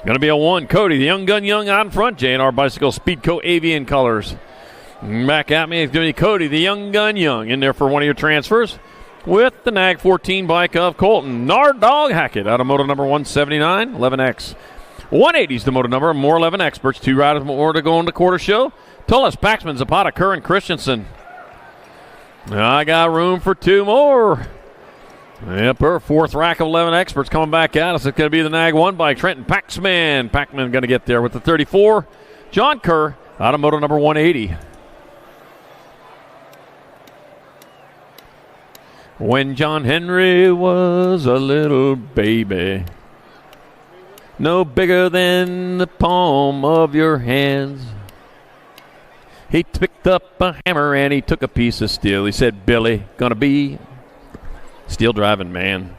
Going to be a 1. Cody, the Young Gun Young out in front. J&R Bicycle Speedco Avian colors. Back at me, it's going to be Cody, the Young Gun Young, in there for one of your transfers with the NAG 14 bike of Colton. Nard Dog Hackett out of moto number 179, 11X. 180 is the moto number, more 11 experts. 2 riders more to go on the quarter show. Tullis, Paxman, Zapata, Kerr, and Christensen. I got room for 2 more. Yep, our 4th rack of 11 experts coming back at us. It's going to be the NAG 1 bike. Trenton Paxman. Paxman going to get there with the 34. John Kerr out of moto number 180. When John Henry was a little baby, no bigger than the palm of your hands, he picked up a hammer and he took a piece of steel. He said, Billy, gonna be steel driving man.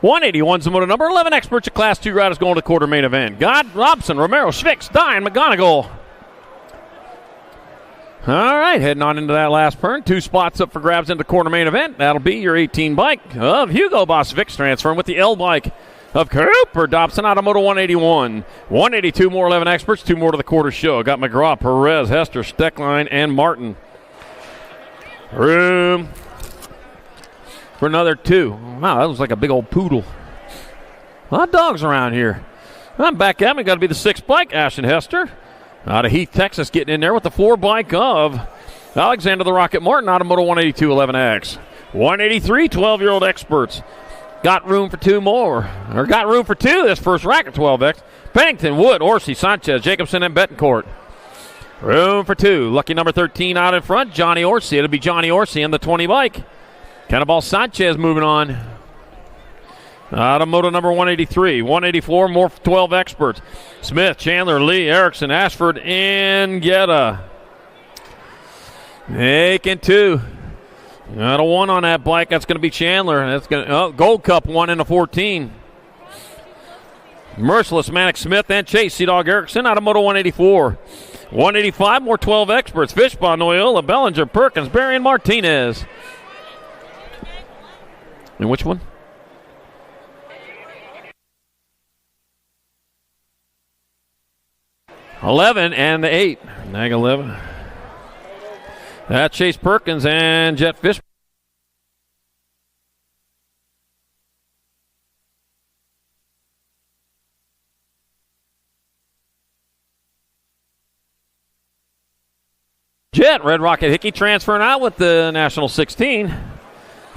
$181's the motor number. 11 experts of Class 2 riders going to quarter main event. God, Robson, Romero, Schvix, Dine, McGonigal. All right, heading on into that last turn. 2 spots up for grabs into quarter main event. That'll be your 18 bike of Hugo Boss Vix transferring with the L bike of Cooper Dobson out of Moto 181. 182 more 11 experts. 2 more to the quarter show. Got McGraw, Perez, Hester, Steckline, and Martin. Room for another 2. Wow, that was like a big old poodle. A lot of dogs around here. I'm back at me. Got to be the 6th bike, Ashton Hester. Out of Heath, Texas, getting in there with the 4 bike of Alexander the Rocket Martin out of Moto 182 11X. 183 12-year-old experts. Got room for 2 more. Or got room for 2 this first rack of 12X. Pennington, Wood, Orsi, Sanchez, Jacobson, and Betancourt. Room for 2. Lucky number 13 out in front, Johnny Orsi. It'll be Johnny Orsi in the 20 bike. Cannonball Sanchez moving on. Out of moto number 183. 184, more 12 experts. Smith, Chandler, Lee, Erickson, Ashford, and Guetta. Making 2. Got a 1 on that bike. That's going to be Chandler. That's going to Gold Cup 1 in the 14. Merciless, Manic Smith, and Chase, Sea-Dog Erickson out of moto 184. 185, more 12 experts. Fishbaugh, Noyola, Bellinger, Perkins, Barry, and Martinez. And which one? $11 and the 8. Nag 11. That's Chase Perkins and Jet Fish. Jet, Red Rocket Hickey transferring out with the National 16.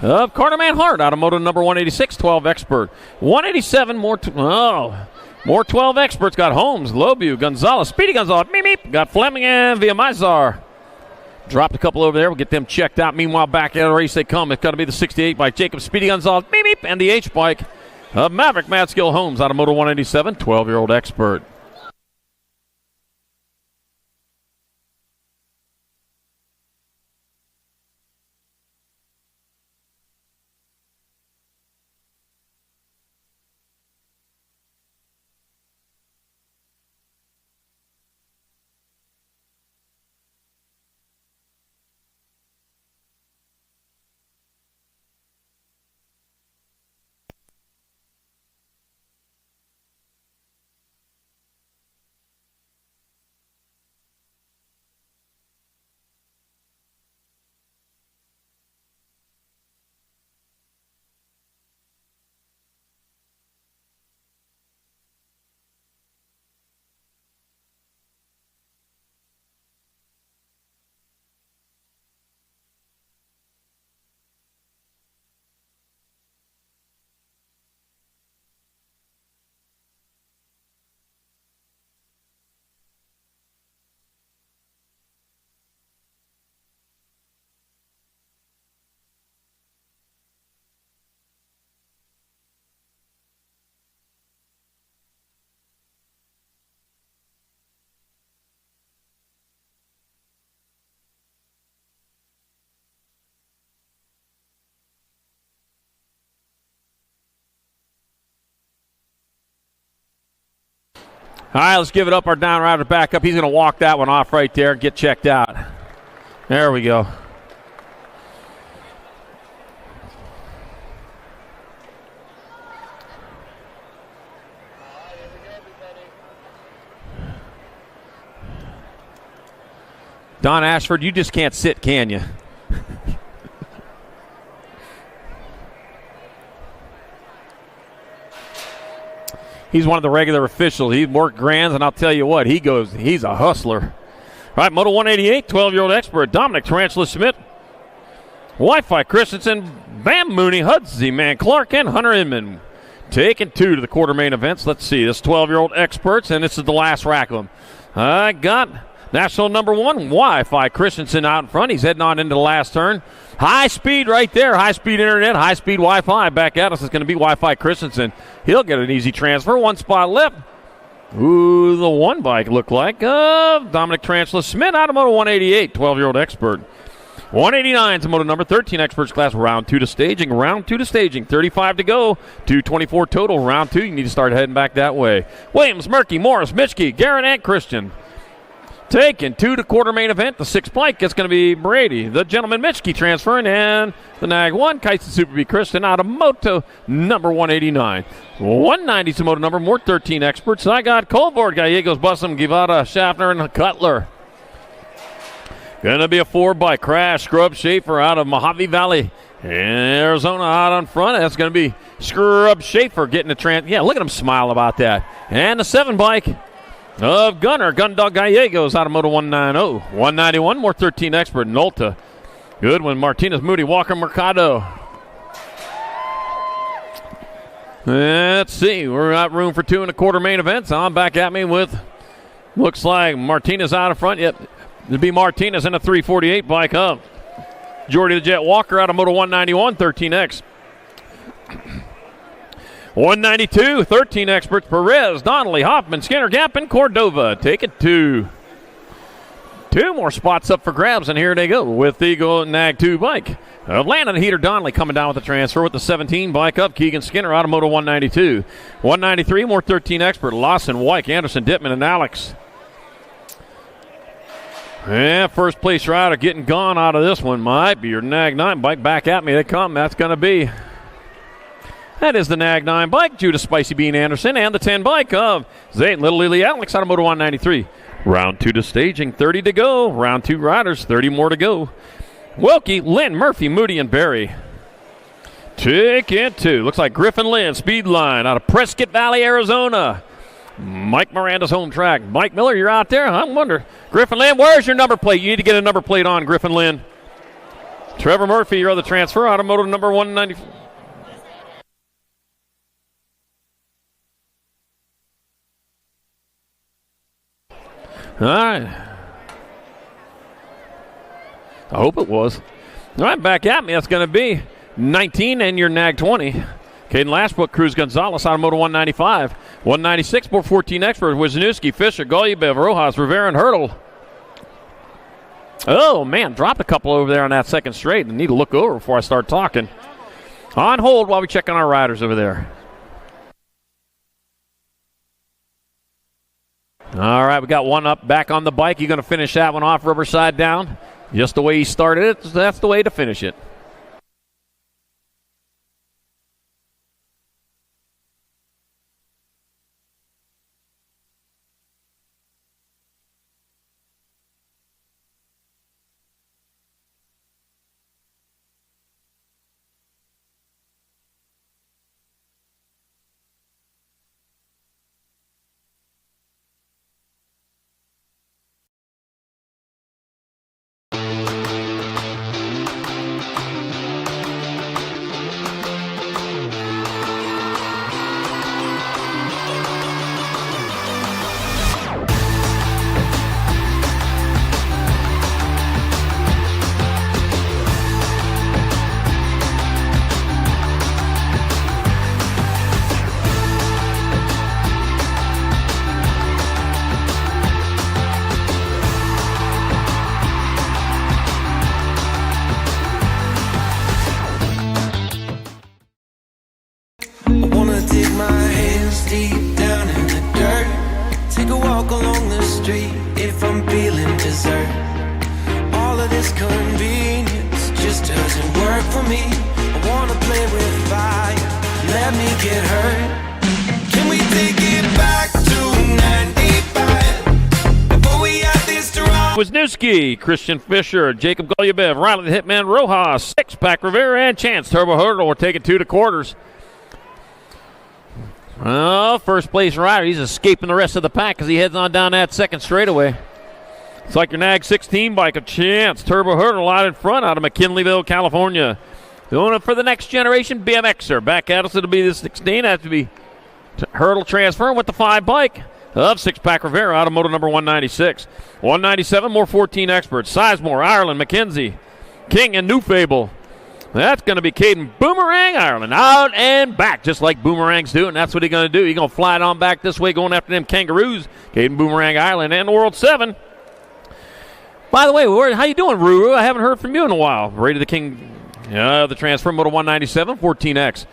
Of Carter Manhart out of moto number 186, 12 expert. 187, more 12 experts. Got Holmes, Lobu, Gonzalez, Speedy Gonzalez, meep, meep. Got Fleming and Villamizar. Dropped a couple over there. We'll get them checked out. Meanwhile, back at the race they come. It's got to be the 68 bike. Jacob, Speedy Gonzalez, meep, meep. And the H bike of Maverick Madskill Holmes out of moto 187, 12-year-old expert. All right, let's give it up. Our down rider back up. He's going to walk that one off right there and get checked out. There we go. Don Ashford, you just can't sit, can you? He's one of the regular officials. He's worked grands, and I'll tell you what, he's a hustler. All right, Moto 188, 12-year-old expert, Dominic Tarantula Smith. Wi-Fi Christensen, Bam Mooney, Hudsey, Man Clark, and Hunter Inman. Taking 2 to the quarter main events. Let's see, this 12-year-old experts, and this is the last rack of them. I got national number 1, Wi-Fi Christensen out in front. He's heading on into the last turn. High speed right there. High speed internet, high speed Wi-Fi. Back at us is going to be Wi-Fi Christensen. He'll get an easy transfer. 1 spot left. Ooh, the 1 bike looked like Dominic Tarantula Smith out of Moto 188, 12-year-old expert. 189 is the Moto number 13 experts class. Round 2 to staging. Round 2 to staging. 35 to go. 224 total. Round 2. You need to start heading back that way. Williams, Murky, Morris, Mitchke, Garrett, and Christian. Taking 2 to quarter main event. The 6th bike is going to be Brady. The gentleman Mitchke transferring. And the Nag 1, Kyson Super B Christian out of Moto number 189. 190 is the Moto number. More 13 experts. I got Colbord, Gallegos, Bussum, Guevara, Schaffner, and Cutler. Going to be a 4 by Crash, Scrub Schaefer out of Mojave Valley, Arizona out on front. That's going to be Scrub Schaefer getting the Yeah, look at him smile about that. And the 7 bike of Gundog Gallegos out of Moto 190. 191, more 13 expert, Nolta. Goodwin, Martinez, Moody, Walker, Mercado. Let's see. We're got room for 2 and a quarter main events. I'm back at me with, looks like Martinez out in front. Yep. It'll be Martinez in a 348 bike up. Jordy the Jet Walker out of Moto 191, 13X. 192, 13 experts, Perez, Donnelly, Hoffman, Skinner, Gap, and Cordova. Take it 2. 2 more spots up for grabs, and here they go with the Nag 2 bike. Landon Heater Donnelly coming down with the transfer with the 17 bike up. Keegan Skinner out of Moto 192. 193, more 13 expert, Lawson, White, Anderson, Dittman, and Alex. Yeah, first place rider getting gone out of this one might be your Nag 9 bike. Back at me they come. That's going to be. That is the Nag 9 bike, Judas Spicy Bean Anderson, and the 10 bike of Zayton Little Lily Alex out of Moto 193. Round 2 to staging, 30 to go. Round 2 riders, 30 more to go. Wilkie, Lynn, Murphy, Moody, and Barry. Take it 2. Looks like Griffin Lynn, speed line out of Prescott Valley, Arizona. Mike Miranda's home track. Mike Miller, you're out there? I wonder. Griffin Lynn, where's your number plate? You need to get a number plate on, Griffin Lynn. Trevor Murphy, your other transfer, out of Moto number 194. All right. I hope it was. All right, back at me. That's going to be 19 and your Nag 20. Caden Lashbrook, Cruz Gonzalez out of Moto 195. 196, more 14 expert. Wisniewski, Fisher, Golyebev, Rojas, Rivera, and Hurdle. Oh, man, dropped a couple over there on that second straight. I need to look over before I start talking. On hold while we check on our riders over there. All right, we got one up back on the bike. You're going to finish that one off, Riverside down. Just the way he started it, that's the way to finish it. work for me. I wanna play with fire, let me get hurt. Can we take it back to 95? Before we had this to run. Wisniewski, Christian Fisher, Jacob Golubov, Riley the Hitman Rojas, Six-Pack Rivera, and Chance Turbo Hurdle. We're taking 2 quarters. Well, first place rider, he's escaping the rest of the pack as he heads on down that second straightaway. It's like your Nag 16 bike, a Chance Turbo Hurdle out in front out of McKinleyville, California. Doing it for the next generation BMXer. Back at us, it'll be the 16. That to be Hurdle transferring with the 5 bike of Six-Pack Rivera out of moto number 196. 197, more 14 experts. Sizemore, Ireland, McKenzie, King, and New Fable. That's going to be Caden Boomerang Ireland out and back, just like Boomerang's doing. That's what he's going to do. He's going to fly it on back this way, going after them kangaroos. Caden Boomerang Ireland and the World 7. By the way, how you doing, Ruru? I haven't heard from you in a while. Rated the King, the transfer, Moto 197, 14X.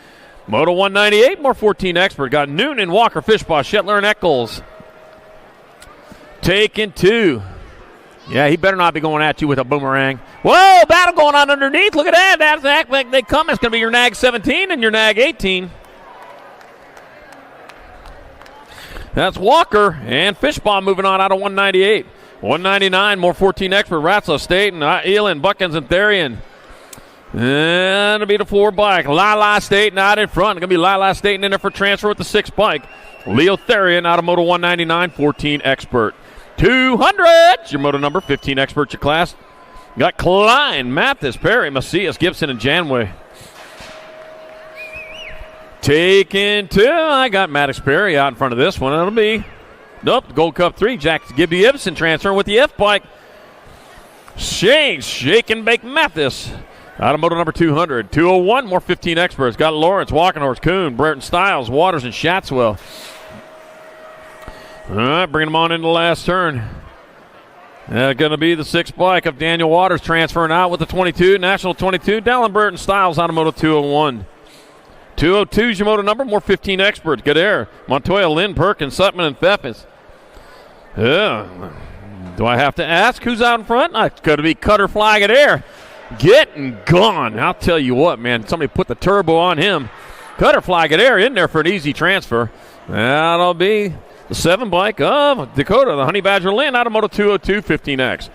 Moto 198, more 14 expert. Got Noonan, Walker, Fishbaugh, Shetler, and Eccles. Taking 2. Yeah, he better not be going at you with a boomerang. Whoa, battle going on underneath. Look at that. That's act like they come. It's going to be your Nag 17 and your Nag 18. That's Walker and Fishbaugh moving on out of 198. 199, more 14 expert. Ratzlaff State and Elin, Buckins, and Therian. And it'll be the 4 bike. Lala Staten out in front. It's going to be Lala Staten in there for transfer with the 6 bike. Leo Therian out of Moto 199, 14 expert. 200, your moto number, 15 expert your class. Got Klein, Mathis, Perry, Macias, Gibson, and Janway. Taking 2, I got Maddox Perry out in front of this one. It'll be, Gold Cup 3, Jack Gibby Ibsen transferring with the F bike. Shake and Bake Mathis out of moto number 200. 201, more 15 experts. Got Lawrence, Walkenhorst, Kuhn, Brereton Stiles, Waters, and Shatswell. All right, bringing them on into the last turn. Going to be the 6 bike of Daniel Waters transferring out with the 22, National 22. Dallin Burton Stiles out of moto 201. 202 is your moto number, more 15 experts. Good air. Montoya, Lynn, Perkins, Sutman, and Pfeffes. Do I have to ask who's out in front? It's going to be Cutter Flag at air. Getting gone. I'll tell you what, man. Somebody put the turbo on him. Cutter Flag at air in there for an easy transfer. That'll be the 7 bike of Dakota, the Honey Badger Lynn out of moto 202, 15X.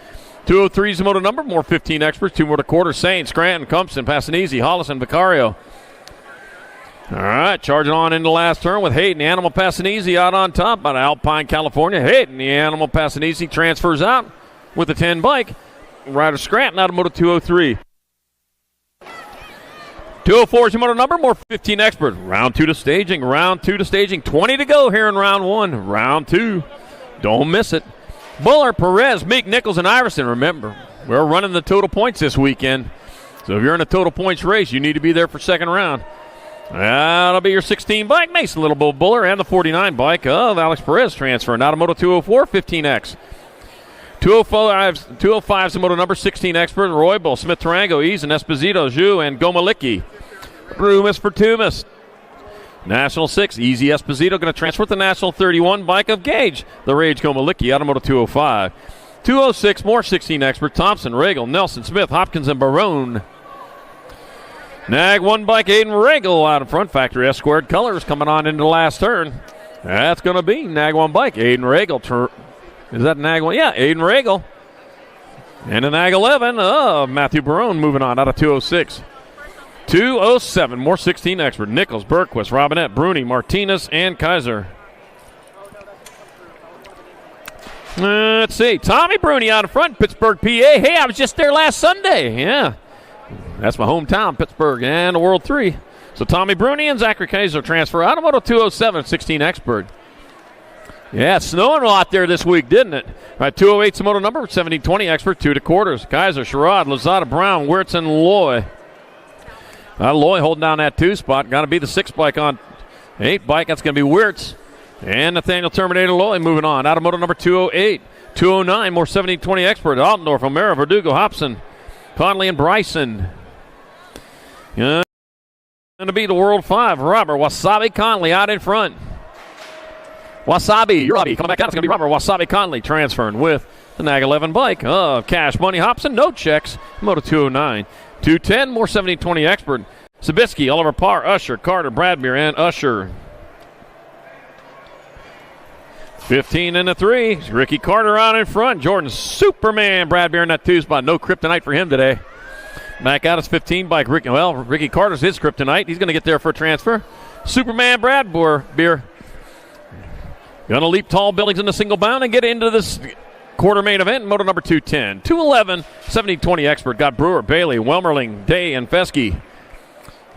203 is the moto number, more 15 experts. 2 more to quarter. Saint, Scranton, Cumpson, Passanese, Hollis, and Vicario. All right, charging on into the last turn with Hayden, the Animal Passanese out on top out of Alpine, California. Hayden, the Animal Passanese transfers out with the 10 bike. Ryder Scranton out of moto 203. 204 is your moto number, more 15 expert. Round 2 to staging, 20 to go here in round 1. Round 2, don't miss it. Buller, Perez, Meek, Nichols, and Iverson. Remember, we're running the total points this weekend. So if you're in a total points race, you need to be there for second round. That'll be your 16 bike, Mason Little Bull Buller, and the 49 bike of Alex Perez transferring out of moto 204, 15X. 205 is the moto number, 16 expert. Roybal, Smith Tarango, Eason, Esposito, Zhu, and Gomalicki. Rumus for Tumas. National 6, Easy Esposito going to transfer with the National 31 bike of Gage. The Rage Gomalicki out of moto 205. 206, more 16 expert. Thompson, Regal, Nelson, Smith, Hopkins, and Barone. Nag 1 bike, Aiden Regal out in front. Factory S squared colors coming on into the last turn. That's going to be Nag 1 bike, Aiden Regal. Is that Nag 1? Yeah, Aiden Regal. And a Nag 11 of Matthew Barone moving on out of 206. 207, more 16 expert. Nichols, Berquist, Robinette, Bruni, Martinez, and Kaiser. Let's see. Tommy Bruni out in front, Pittsburgh, PA. Hey, I was just there last Sunday. Yeah. That's my hometown, Pittsburgh, and the World 3. So Tommy Bruni and Zachary Kaiser transfer out of moto 207, 16 expert. Yeah, it's snowing a lot there this week, didn't it? All right, 208's the moto number, 1720 expert, 2 to quarters. Kaiser, Sherrod, Lozada, Brown, Wirtz, and Loy. Loy holding down that 2 spot. Got to be the 6 bike on 8 bike. That's going to be Wirtz. And Nathaniel Terminator Loy moving on. Out of moto number 208. 209, more 1720 expert. Altendorf, O'Mara, Verdugo, Hobson, Conley, and Bryson. Going to be the World 5. Robert Wasabi Conley out in front. Wasabi, Robbie coming back out. It's going to be Robert Wasabi Conley transferring with the Nag 11 bike of Cash Money Hobson. No checks. Moto 209. 210, more 1720 Expert. Sabisky, Oliver Parr, Usher, Carter, Bradbeer, and Usher. 15 and a 3. Ricky Carter out in front. Jordan Superman Bradbeer in that 2 spot. No kryptonite for him today. Back out his 15 bike. Ricky Carter's his kryptonite. He's going to get there for a transfer. Superman Bradbeer. Going to leap tall buildings in the single bound and get into this quarter main event. Moto number 210. 211, 1720 Expert. Got Brewer, Bailey, Welmerling, Day, and Fesky.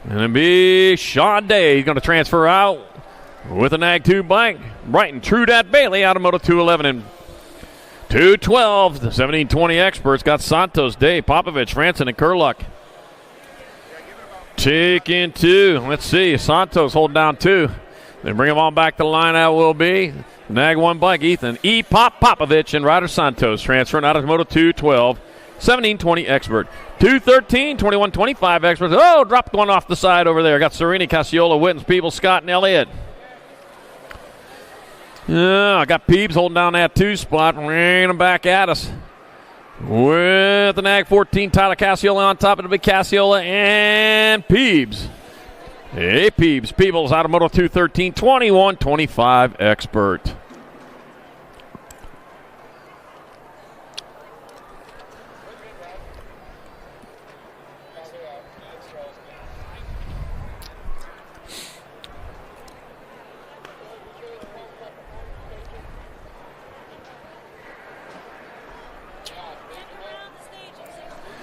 And it'll be Sean Day. He's going to transfer out with a Nag 2 bike. Brighton, Trudat Bailey out of Moto 211. And 212, the 1720 Experts. Got Santos, Day, Popovich, Franson, and Kurluck. Taking 2. Let's see. Santos holding down 2. They bring him on back to the line. That will be Nag 1 bike. Ethan E. Popovich and Ryder Santos transferring out of Moto 212. 1720 Expert. 213, 2125 Experts. Oh, dropped one off the side over there. Got Serini, Casiola, Wittens, Peebles, Scott, and Elliott. I got Peebs holding down that 2 spot. Bringing him back at us. With the Nag 14, Tyler Casiola on top. It'll be Casiola and Peebs. Hey, Peebs. Peebles out of Moto 213, 2125 Expert.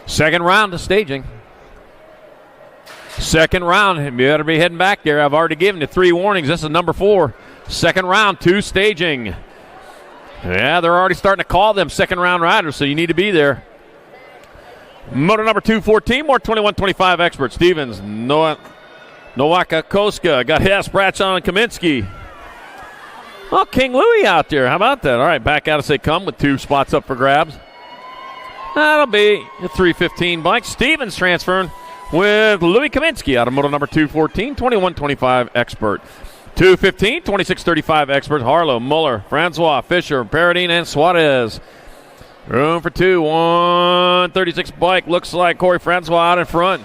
Second round of staging. Second round. You better be heading back there. I've already given you 3 warnings. This is number 4. Second round, 2 staging. Yeah, they're already starting to call them second round riders, so you need to be there. Moto number 214, more 2125 Expert. Stevens, Nowaka Koska. Got Hess, Bradshaw, and Kaminsky. Oh, King Louie out there. How about that? All right, back out as they come with 2 spots up for grabs. That'll be a 315 bike. Stevens transferring with Louis Kaminsky out of Moto number 214, 2125 Expert. 215, 2635 Expert. Harlow, Muller, Francois, Fisher, Paradine, and Suarez. Room for 2, 136 bike. Looks like Corey Francois out in front.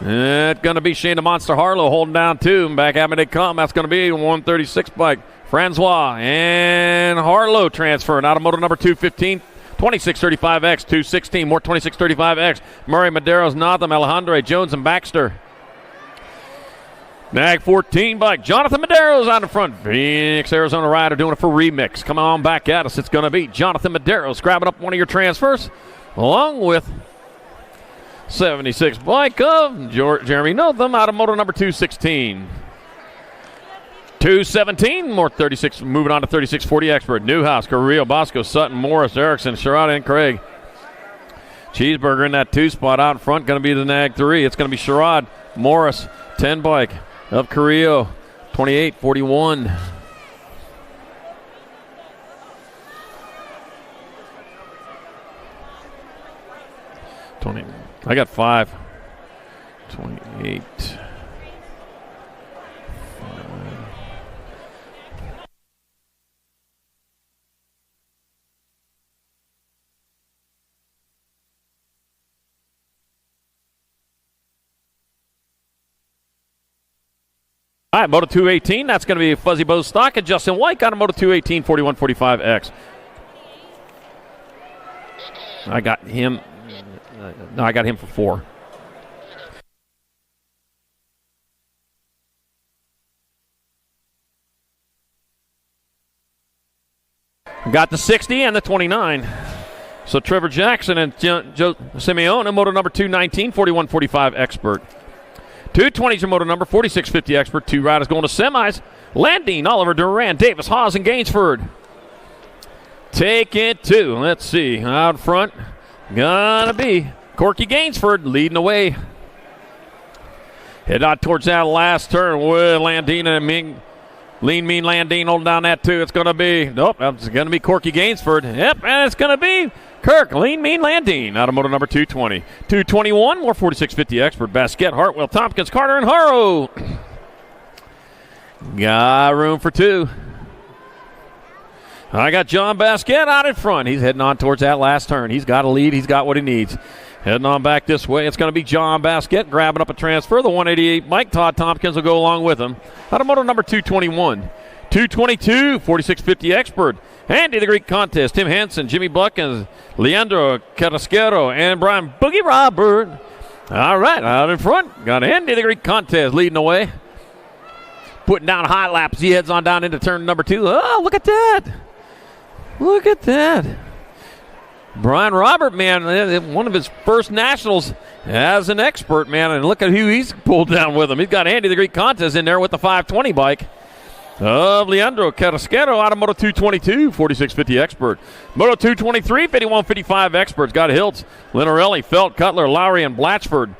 It's going to be Shane the Monster Harlow holding down 2. Back at me they come. That's going to be 136 bike. Francois and Harlow transferring out of Moto number 215. 2635X, 216, more 2635X. Murray, Maderos, Notham, Alejandro, Jones, and Baxter. Nag 14 bike. Jonathan Maderos out in front. Phoenix, Arizona rider doing it for Remix. Come on back at us. It's going to be Jonathan Maderos grabbing up one of your transfers along with 76 bike of Jeremy Notham out of Moto number 216. 217, more 36, moving on to 3640 Expert. Newhouse, Carrillo, Bosco, Sutton, Morris, Erickson, Sherrod, and Craig. Cheeseburger in that 2 spot out in front, going to be the Nag 3. It's going to be Sherrod, Morris, 10 bike of Carrillo, 2841. I got 5. 28. All right, Moto 218, that's going to be Fuzzy Bow Stock and Justin White got a Moto 218 4145X. I got him. No, I got him for 4. Got the 60 and the 29. So Trevor Jackson and Joe Simeone, Moto number 219 4145 Expert. 220's your Moto number 4650 Expert. 2 riders going to semis. Landine, Oliver, Duran, Davis, Haas, and Gainsford. Take it 2. Let's see. Out front, gonna be Corky Gainsford leading the way. Head out towards that last turn with Landine and Lean Mean Landine holding down that 2. It's going to be, nope, it's going to be Corky Gainsford. Yep, and it's going to be Kirk Lean Mean Landine out of Moto number 220. 221, more 4650 Expert. Basquette, Hartwell, Tompkins, Carter, and Harrow. Got room for 2. I got John Basquette out in front. He's heading on towards that last turn. He's got a lead. He's got what he needs. Heading on back this way, it's going to be John Basket grabbing up a transfer. The 188 Mike Todd Tompkins will go along with him. Automotive number 221. 222, 4650 Expert. Andy the Greek Contest. Tim Hansen, Jimmy Buck, and Leandro Carrasquero, and Brian Boogie Robert. All right, out in front, got Andy the Greek Contest leading the way. Putting down high laps. He heads on down into turn number 2. Oh, look at that. Look at that. Brian Robert, man, one of his first nationals as an Expert, man, and look at who he's pulled down with him. He's got Andy the Greek Contest in there with the 520 bike of Leandro Carrasquero out of Moto 222, 4650 Expert. Moto 223, 5155 Experts. Got Hiltz, Linarelli, Felt, Cutler, Lowry, and Blatchford.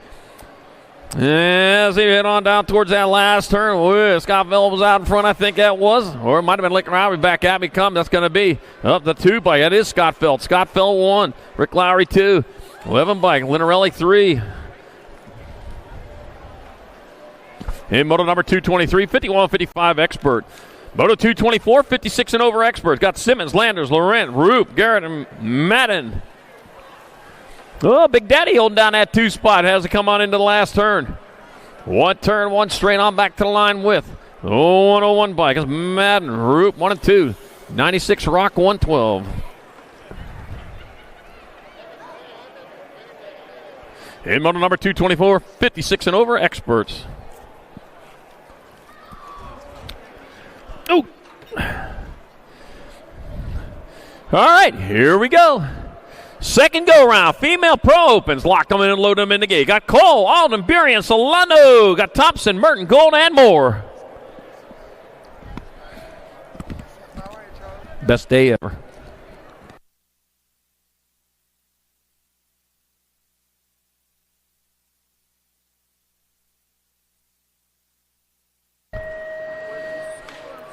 As they head on down towards that last turn, Scott Felt was out in front, I think that was. Or it might have been Lick Lowry back at me. That's going to be up the 2 bike. That is Scott Felt. Scott Felt 1. Rick Lowry 2. 11 bike. Linarelli 3. In Moto number 223, 5155 Expert. Moto 224, 56 and over Experts. Got Simmons, Landers, Laurent, Roop, Garrett, and Madden. Oh, Big Daddy holding down that 2 spot. Has to come on into the last turn. 1 turn, 1 straight on back to the line with. 101 bike. It's Madden, Roop, 1 and 2. 96 Rock, 112. In Moto number 224, 56 and over Experts. Oh. All right, here we go. Second go-round, female pro opens. Lock them in and load them in the gate. Got Cole, Alden, Burien, Solano. Got Thompson, Merton, Gold, and more. Best day ever.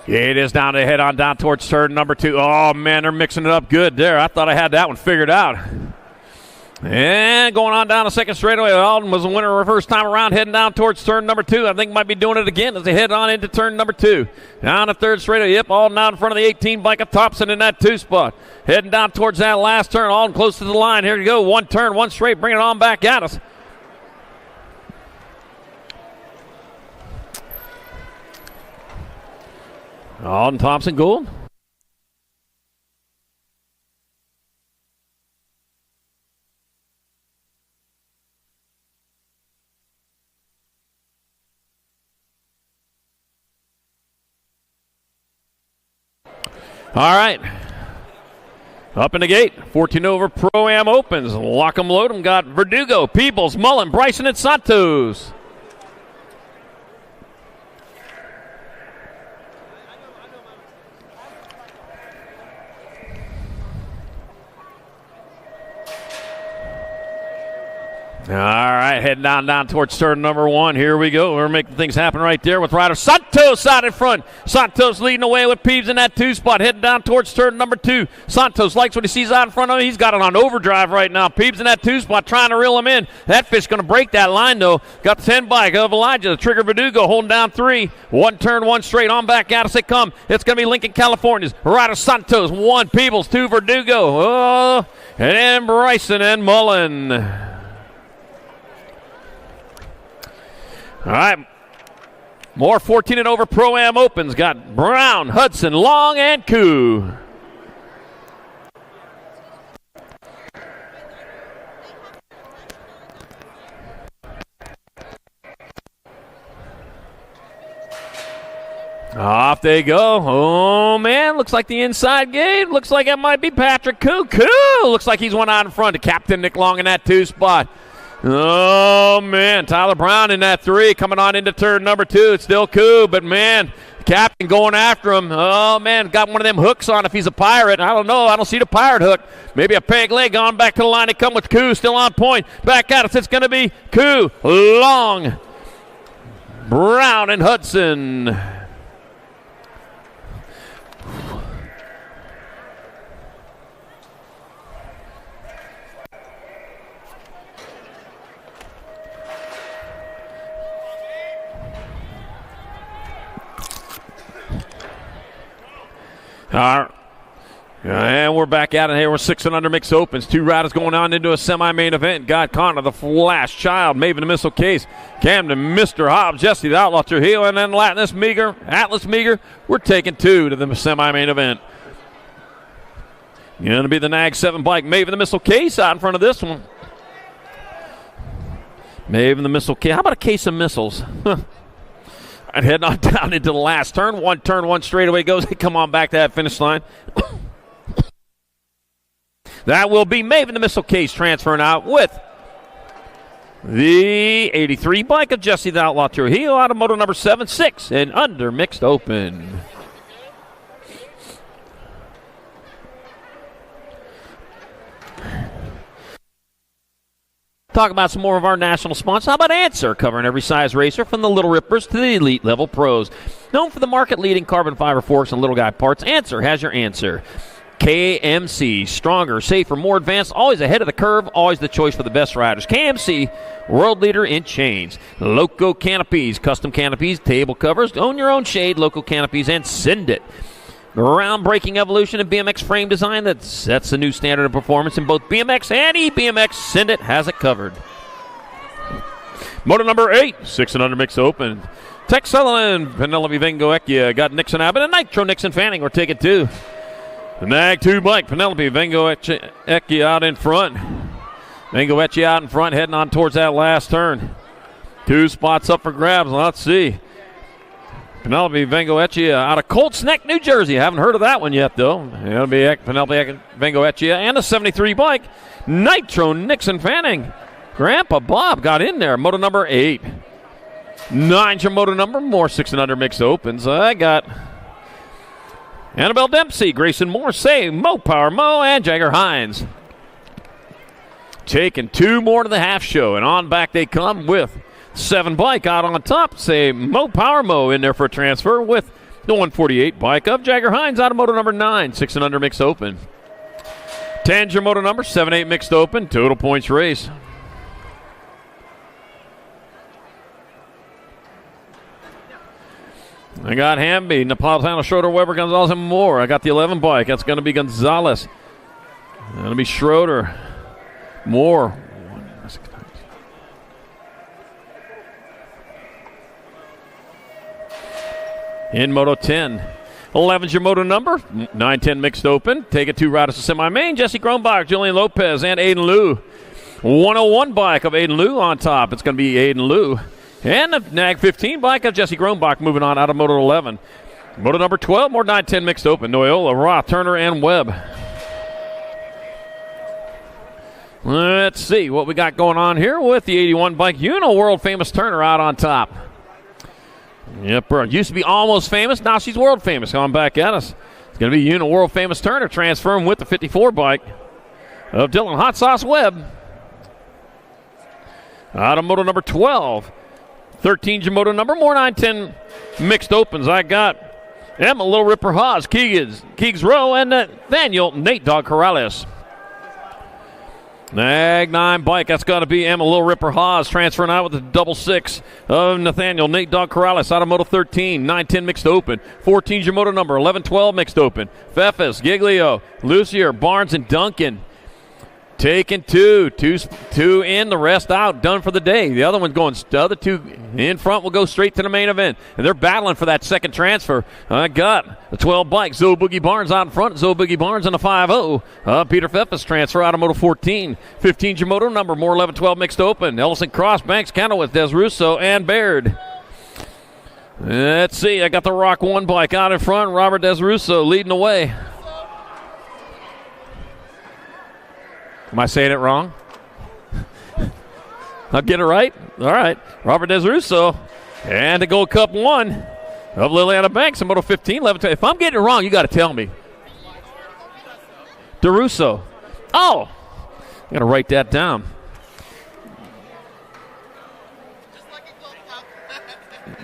Yeah, it is down to head on down towards turn number 2. Oh, man, they're mixing it up good there. I thought I had that one figured out. And going on down the second straightaway, Alden was the winner the first time around, heading down towards turn number 2. I think might be doing it again as they head on into turn number 2. Down the third straightaway, yep, Alden out in front of the 18 bike of Thompson in that 2 spot. Heading down towards that last turn, Alden close to the line. Here we go, 1 turn, 1 straight, bring it on back at us. Alden, Thompson, Gould. All right. Up in the gate. 14 over Pro-Am opens. Lock 'em, load 'em. Got Verdugo, Peebles, Mullen, Bryson, and Santos. All right, heading down towards turn number 1. Here we go. We're making things happen right there with rider Santos out in front. Santos leading the way with Peeves in that 2 spot. Heading down towards turn number 2. Santos likes what he sees out in front of him. He's got it on overdrive right now. Peeves in that 2 spot trying to reel him in. That fish going to break that line, though. Got the 10 bike of Elijah. The Trigger Verdugo holding down 3. 1 turn, 1 straight. On back at us they come. It's going to be Lincoln, California's rider Santos. 1 Peebles, 2 Verdugo. Oh, and then Bryson and Mullen. All right, more 14 and over Pro-Am opens. Got Brown, Hudson, Long, and Koo. Off they go. Oh, man, looks like the inside gate. Looks like it might be Patrick Koo. Koo looks like he's one out in front to Captain Nick Long in that 2 spot. Oh, man, Tyler Brown in that 3 coming on into turn number 2. It's still Koo, but, man, Captain going after him. Oh, man, got one of them hooks on if he's a pirate. I don't know. I don't see the pirate hook. Maybe a peg leg on back to the line. They come with Koo still on point. Back at us. It's going to be Koo, Long, Brown, and Hudson. And we're back at it here with 6 and under mixed opens. 2 riders going on into a semi-main event. God Connor, the Flash Child, Maven the Missile Case, Camden, Mr. Hobbs, Jesse the Outlaw Trujillo, and then Atlas Meager. We're taking 2 to the semi-main event. Going to be the Nag 7 bike, Maven the Missile Case out in front of this one. Maven the Missile Case. How about a case of missiles? I'd head on down into the last turn. One straightaway goes. They come on back to that finish line. That will be Maven the Missile Case transferring out with the 83 bike of Jesse the Outlaw Trujillo out of moto number 7, 6 and under mixed open. Talk about some more of our national sponsors. How about Answer, covering every size racer from the Little Rippers to the elite level pros. Known for the market-leading carbon fiber forks and little guy parts, Answer has your answer. KMC, stronger, safer, more advanced, always ahead of the curve, always the choice for the best riders. KMC, world leader in chains. Loco Canopies, custom canopies, table covers, own your own shade, Loco Canopies, and send it. Groundbreaking evolution in BMX frame design that sets a new standard of performance in both BMX and e-BMX. Send it has it covered. Moto number 8, 6 and under mixed open. Tex Sutherland, Penelope Vengo-Ecchia, got Nixon Abbott, and Nitro Nixon Fanning. We're taking 2. The Nag 2 bike, Penelope Vengo-Ecchia out in front. Vengo-Ecchia out in front, heading on towards that last turn. 2 spots up for grabs. Let's see. Penelope Vengo-Ecchia out of Colts Neck, New Jersey. Haven't heard of that one yet, though. It'll be Penelope Vengo-Ecchia and a 73 bike, Nitro Nixon Fanning. Grandpa Bob got in there. Moto number 8. 9's your moto number. More 6 and under mixed opens. I got Annabelle Dempsey, Grayson Moore, Say, Mo Power Mo, and Jagger Hines. Taking 2 more to the half show, and on back they come with 7 bike out on top. Say, Mo Power Mo in there for a transfer with the 148 bike of Jagger Hines out of moto number 9, 6 and under mixed open. 10's your moto number, 7-8 mixed open, total points race. I got Hamby, Napolitano, Schroeder, Weber, Gonzalez, and Moore. I got the 11 bike. That's going to be Gonzalez. Going to be Schroeder, Moore. In Moto 10. 11's your moto number. 9-10 mixed open. Take it 2 riders to semi-main. Jesse Kronbach, Julian Lopez, and Aiden Liu. 101 bike of Aiden Liu on top. It's going to be Aiden Liu. And the Nag 15 bike of Jesse Kronbach moving on out of Moto 11. Moto number 12, more 9-10 mixed open. Noyola, Roth, Turner, and Webb. Let's see what we got going on here with the 81 bike. World famous Turner out on top. Yep, used to be almost famous. Now she's world famous. Coming back at us. It's going to be world famous Turner transferring with the 54 bike of Dylan Hot Sauce Webb. Out of Moto number 12. 13's your moto number. More 9-10 mixed opens. I got Emma Little Ripper Haas, Keegs Rowe, and Nathaniel Nate Dog Corrales. Nag 9 bike. That's got to be Emma Little Ripper Haas transferring out with the double 6 of Nathaniel Nate Dog Corrales out of moto 13. 9-10 mixed open. 14's your moto number. 11-12 mixed open. Fefes, Giglio, Lucier, Barnes, and Duncan. Taking 2 in, the rest out, done for the day. The other one's going, the other 2 in front will go straight to the main event. And they're battling for that second transfer. I got the 12 bike, Zoe Boogie Barnes out in front. Zoe Boogie Barnes on the 5-0. Peter Fefes transfer out of moto 14. 15's your moto number, more 11-12 mixed open. Ellison Cross, Banks, Kenilworth, Des Russo, and Baird. Let's see, I got the Rock 1 bike out in front. Robert Des Russo leading the way. Am I saying it wrong? I'll get it right? All right. Robert Des Russo. And the Gold Cup 1 of Liliana Banks in Moto 15. 11. If I'm getting it wrong, you got to tell me. DeRusso. Oh. I got to write that down.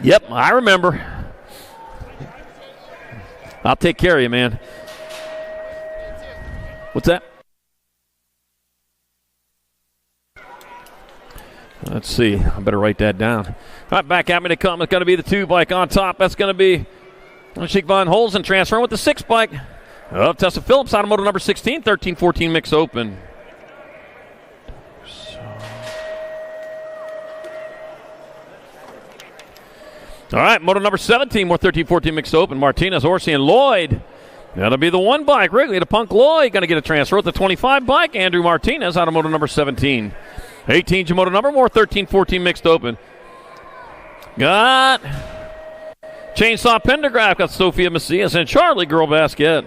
Yep, I remember. I'll take care of you, man. What's that? Let's see. I better write that down. All right, back at me to come. It's going to be the 2 bike on top. That's going to be Sheik Von Holzen transferring with the 6 bike Of Tessa Phillips, automotive number 16, 13-14 mixed open. All right, moto number 17, more 13-14 mixed open. Martinez, Orsi, and Lloyd. That'll be the 1 bike. Wrigley to Punk Lloyd. Going to get a transfer with the 25 bike. Andrew Martinez, automotive number 17. 18 Jamoto number, more 13-14 mixed open. Got Chainsaw Pendergraph, got Sophia Macias, and Charlie Girl Basket.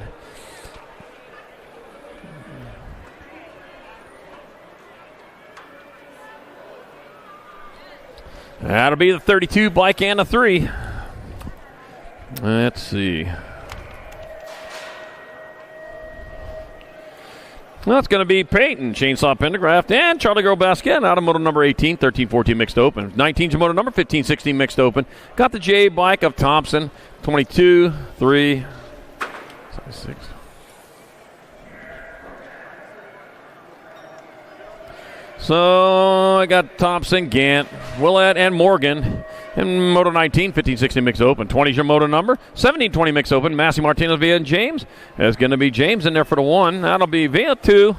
That'll be the 32 bike and a 3. Let's see. Well, it's going to be Peyton, Chainsaw Pendergraft, and Charlie Girl Basket, automotive number 18, 13-14 mixed open. 19 Jamoto number, 15-16 mixed open. Got the J bike of Thompson, 22, 3, 6. So I got Thompson, Gant, Willett, and Morgan. And Moto 19, 15-16 mixed open. 20 is your Moto number. 17-20 mixed open. Massey, Martinez, Villa, and James. There's going to be James in there for the 1. That'll be Villa 2.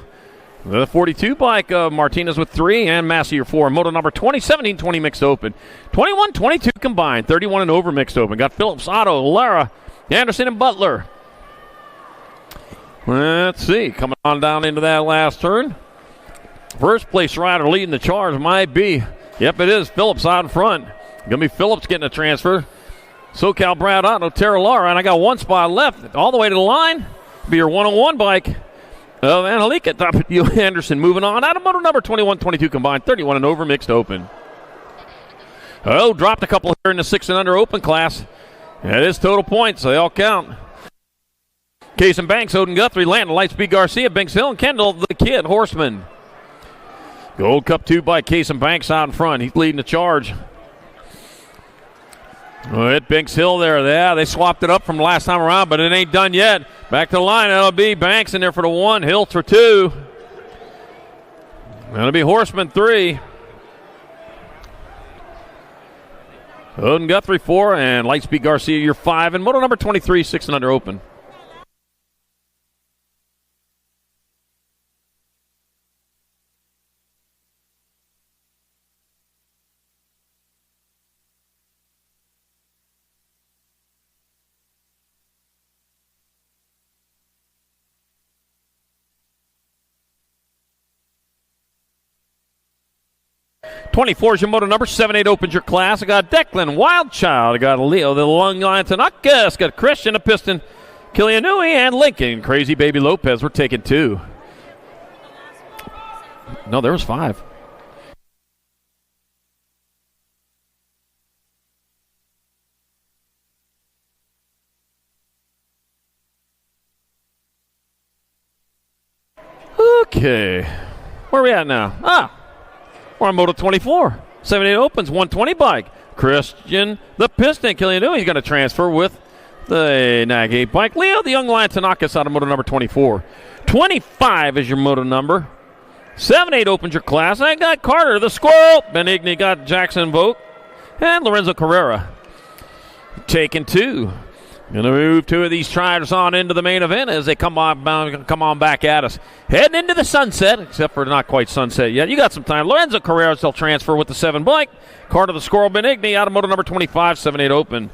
The 42 bike of Martinez with 3. And Massey your 4. Moto number 20, 17-20 mixed open. 21-22 combined. 31 and over mixed open. Got Phillips, Otto, Lara, Anderson, and Butler. Let's see. Coming on down into that last turn. First place rider leading the charge might be, yep, it is Phillips out in front. Going to be Phillips getting a transfer. SoCal Brad Otto, Tara Lara, and I got 1 spot left. All the way to the line. Be your 101 bike of Angelica W. Anderson. Moving on. Out of motor number 21-22 combined. 31 and over mixed open. Oh, dropped a couple here in the 6 and under open class. That is total points. They all count. Case and Banks, Odin Guthrie, Landon, Lightspeed Garcia, Banks Hill, and Kendall, the Kid, Horseman. Gold Cup 2 by Case and Banks out in front. He's leading the charge. Oh, hit Banks Hill there. Yeah, they swapped it up from the last time around, but it ain't done yet. Back to the line. That'll be Banks in there for the 1. Hill for 2. That'll be Horseman 3. Odin Guthrie 4, and Lightspeed Garcia your 5. And moto number 23, 6 and under open. '24 is your moto number. 7-8 opens your class. I got Declan Wildchild. I got Leo, the Lung Lion Tanaka. Got Christian, a Piston, Killian Nui, and Lincoln. Crazy Baby Lopez. We're taking 2. No, there was 5. Okay. Where are we at now? We're on Moto 24. 7-8 opens, 120 bike. Christian, the Piston, Killian Nui. He's going to transfer with the Nag 8 bike. Leo, the Young Lion Tanaka's out of Moto number 24. 25 is your Moto number. 7-8 opens your class. I got Carter, the Squirrel. Benigni got Jackson Vogt. And Lorenzo Carrera. Taking 2. Going to move 2 of these riders on into the main event as they come on back at us. Heading into the sunset, except for not quite sunset yet. You got some time. Lorenzo Carrera still transfer with the 7 bike. Carter the Squirrel Benigni out of moto number 25, 7-8 open.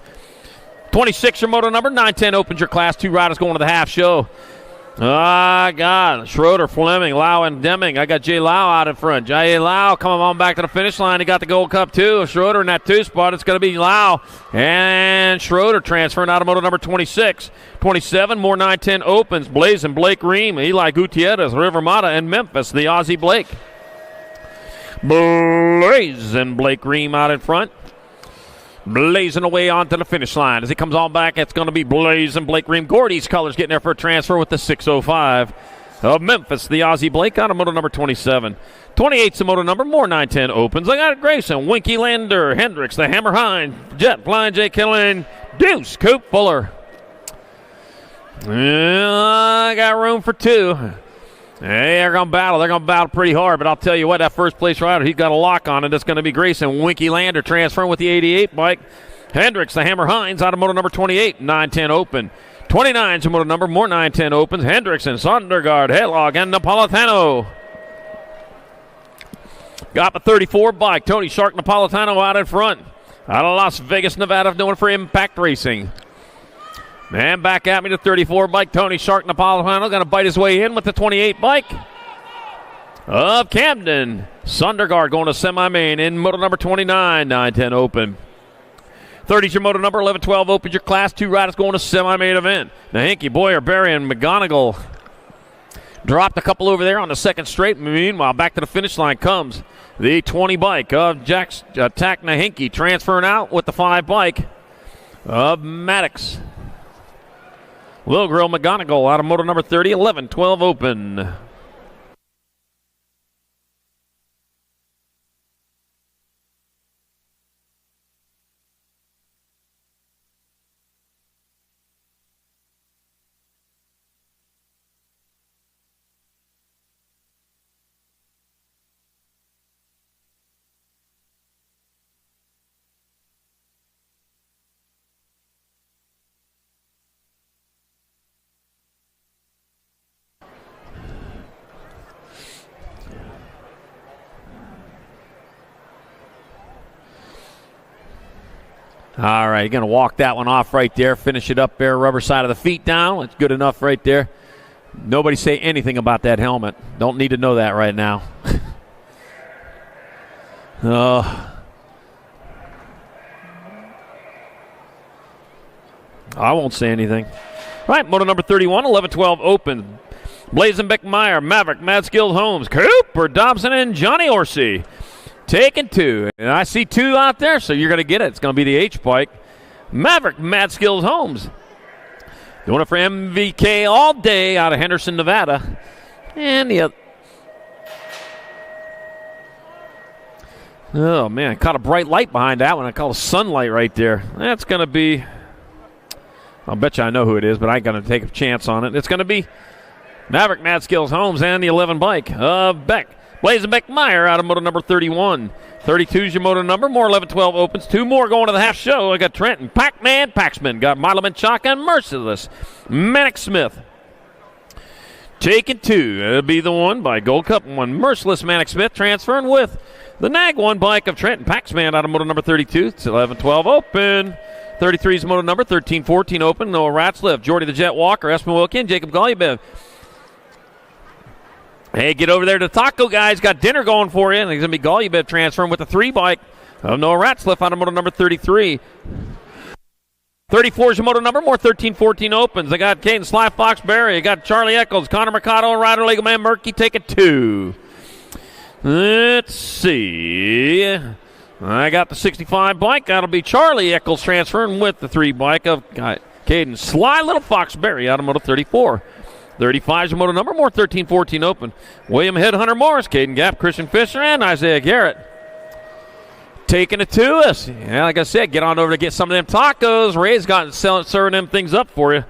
26 your moto number, 9-10 opens your class. 2 riders going to the half show. I got Schroeder, Fleming, Lau, and Deming. I got Jay Lau out in front. Jay Lau coming on back to the finish line. He got the Gold Cup 2. Schroeder in that 2 spot. It's going to be Lau and Schroeder transferring out of moto number 26. 27, more 9-10 opens. Blazing Blake Ream, Eli Gutierrez, River Mata, and Memphis, the Aussie Blake. Blazing Blake Ream out in front. Blazing away onto the finish line. As he comes on back, it's going to be Blazing Blake Ream. Gordy's colors getting there for a transfer with the 605 of Memphis, the Aussie Blake, out of moto number 27. 28's the moto number, more 9-10 opens. I got Grayson, Winky Lander, Hendricks, the Hammer Hind, Jet, Flying J. Killen, Deuce, Coop Fuller. I got room for 2. Hey, they're going to battle. They're going to battle pretty hard, but I'll tell you what, that first place rider, he's got a lock on it. It's going to be Grayson. Winky Lander transferring with the 88 bike. Hendricks, the Hammer Hines, out of moto number 28, 9-10 open. 29's your motor number. More 9-10 opens. Hendrickson, Sondergaard, Hedlog, and Napolitano. Got the 34 bike. Tony Shark Napolitano out in front. Out of Las Vegas, Nevada, doing for Impact Racing. And back at me, the 34 bike. Tony Shark Napolitano going to bite his way in with the 28 bike of Camden. Sondergaard going to semi-main in motor number 29, 9-10 open. 30's your motor number, 11-12 opens your class. 2 riders going to semi-main event. Nahinky, Boyer, Berry, and McGonigal dropped a couple over there on the second straight. Meanwhile, back to the finish line comes the 20 bike of Tack Nahinky, transferring out with the 5 bike of Maddox. Lil Grill McGonigal out of motor number 30, 11-12 open. All right, you're going to walk that one off right there. Finish it up there. Rubber side of the feet down. It's good enough right there. Nobody say anything about that helmet. Don't need to know that right now. I won't say anything. Right, motor number 31, 11-12 open. Blazin' Beckmeyer, Maverick, Mad Skilled Holmes, Cooper Dobson, and Johnny Orsi. Taking 2. And I see 2 out there, so you're going to get it. It's going to be the H bike. Maverick, Mad Skills Holmes. Doing it for MVK all day out of Henderson, Nevada. And the other. Oh, man. Caught a bright light behind that one. I call it sunlight right there. That's going to be. I'll bet you I know who it is, but I ain't going to take a chance on it. It's going to be Maverick, Mad Skills Holmes, and the 11 bike of Beck. Blazin' Beckmeyer out of motor number 31. 32 is your motor number. More 11-12 opens. 2 more going to the half show. I got Trenton, Pac-Man, Paxman. Got Modelman Chalk and Merciless. Manic Smith. Taking 2. It'll be the one by Gold Cup 1. Merciless Manic Smith transferring with the Nag 1 bike of Trenton Paxman out of motor number 32. It's 11-12 open. 33 is motor number. 13-14 open. Noah Ratzliff, Jordy the Jet Walker, Espen Wilkin, Jacob Golubov. Hey, get over there to Taco, guys. Got dinner going for you. And he's going to be Golubov transferring with the 3 bike of Noah Ratzliff out of motor number 33. 34 is your motor number. More 13-14 opens. They got Caden Sly Fox Berry. They got Charlie Eccles, Connor Mercado, and Ryder Legal Man Murky taking 2. Let's see. I got the 65 bike. That'll be Charlie Eccles transferring with the 3 bike of Caden Sly Little Fox Berry out of motor 34. 35 is your motor number. More 13-14 open. William Headhunter Morris, Caden Gap, Christian Fisher, and Isaiah Garrett. Taking it to us. Yeah, like I said, get on over to get some of them tacos. Ray's got serving them things up for you.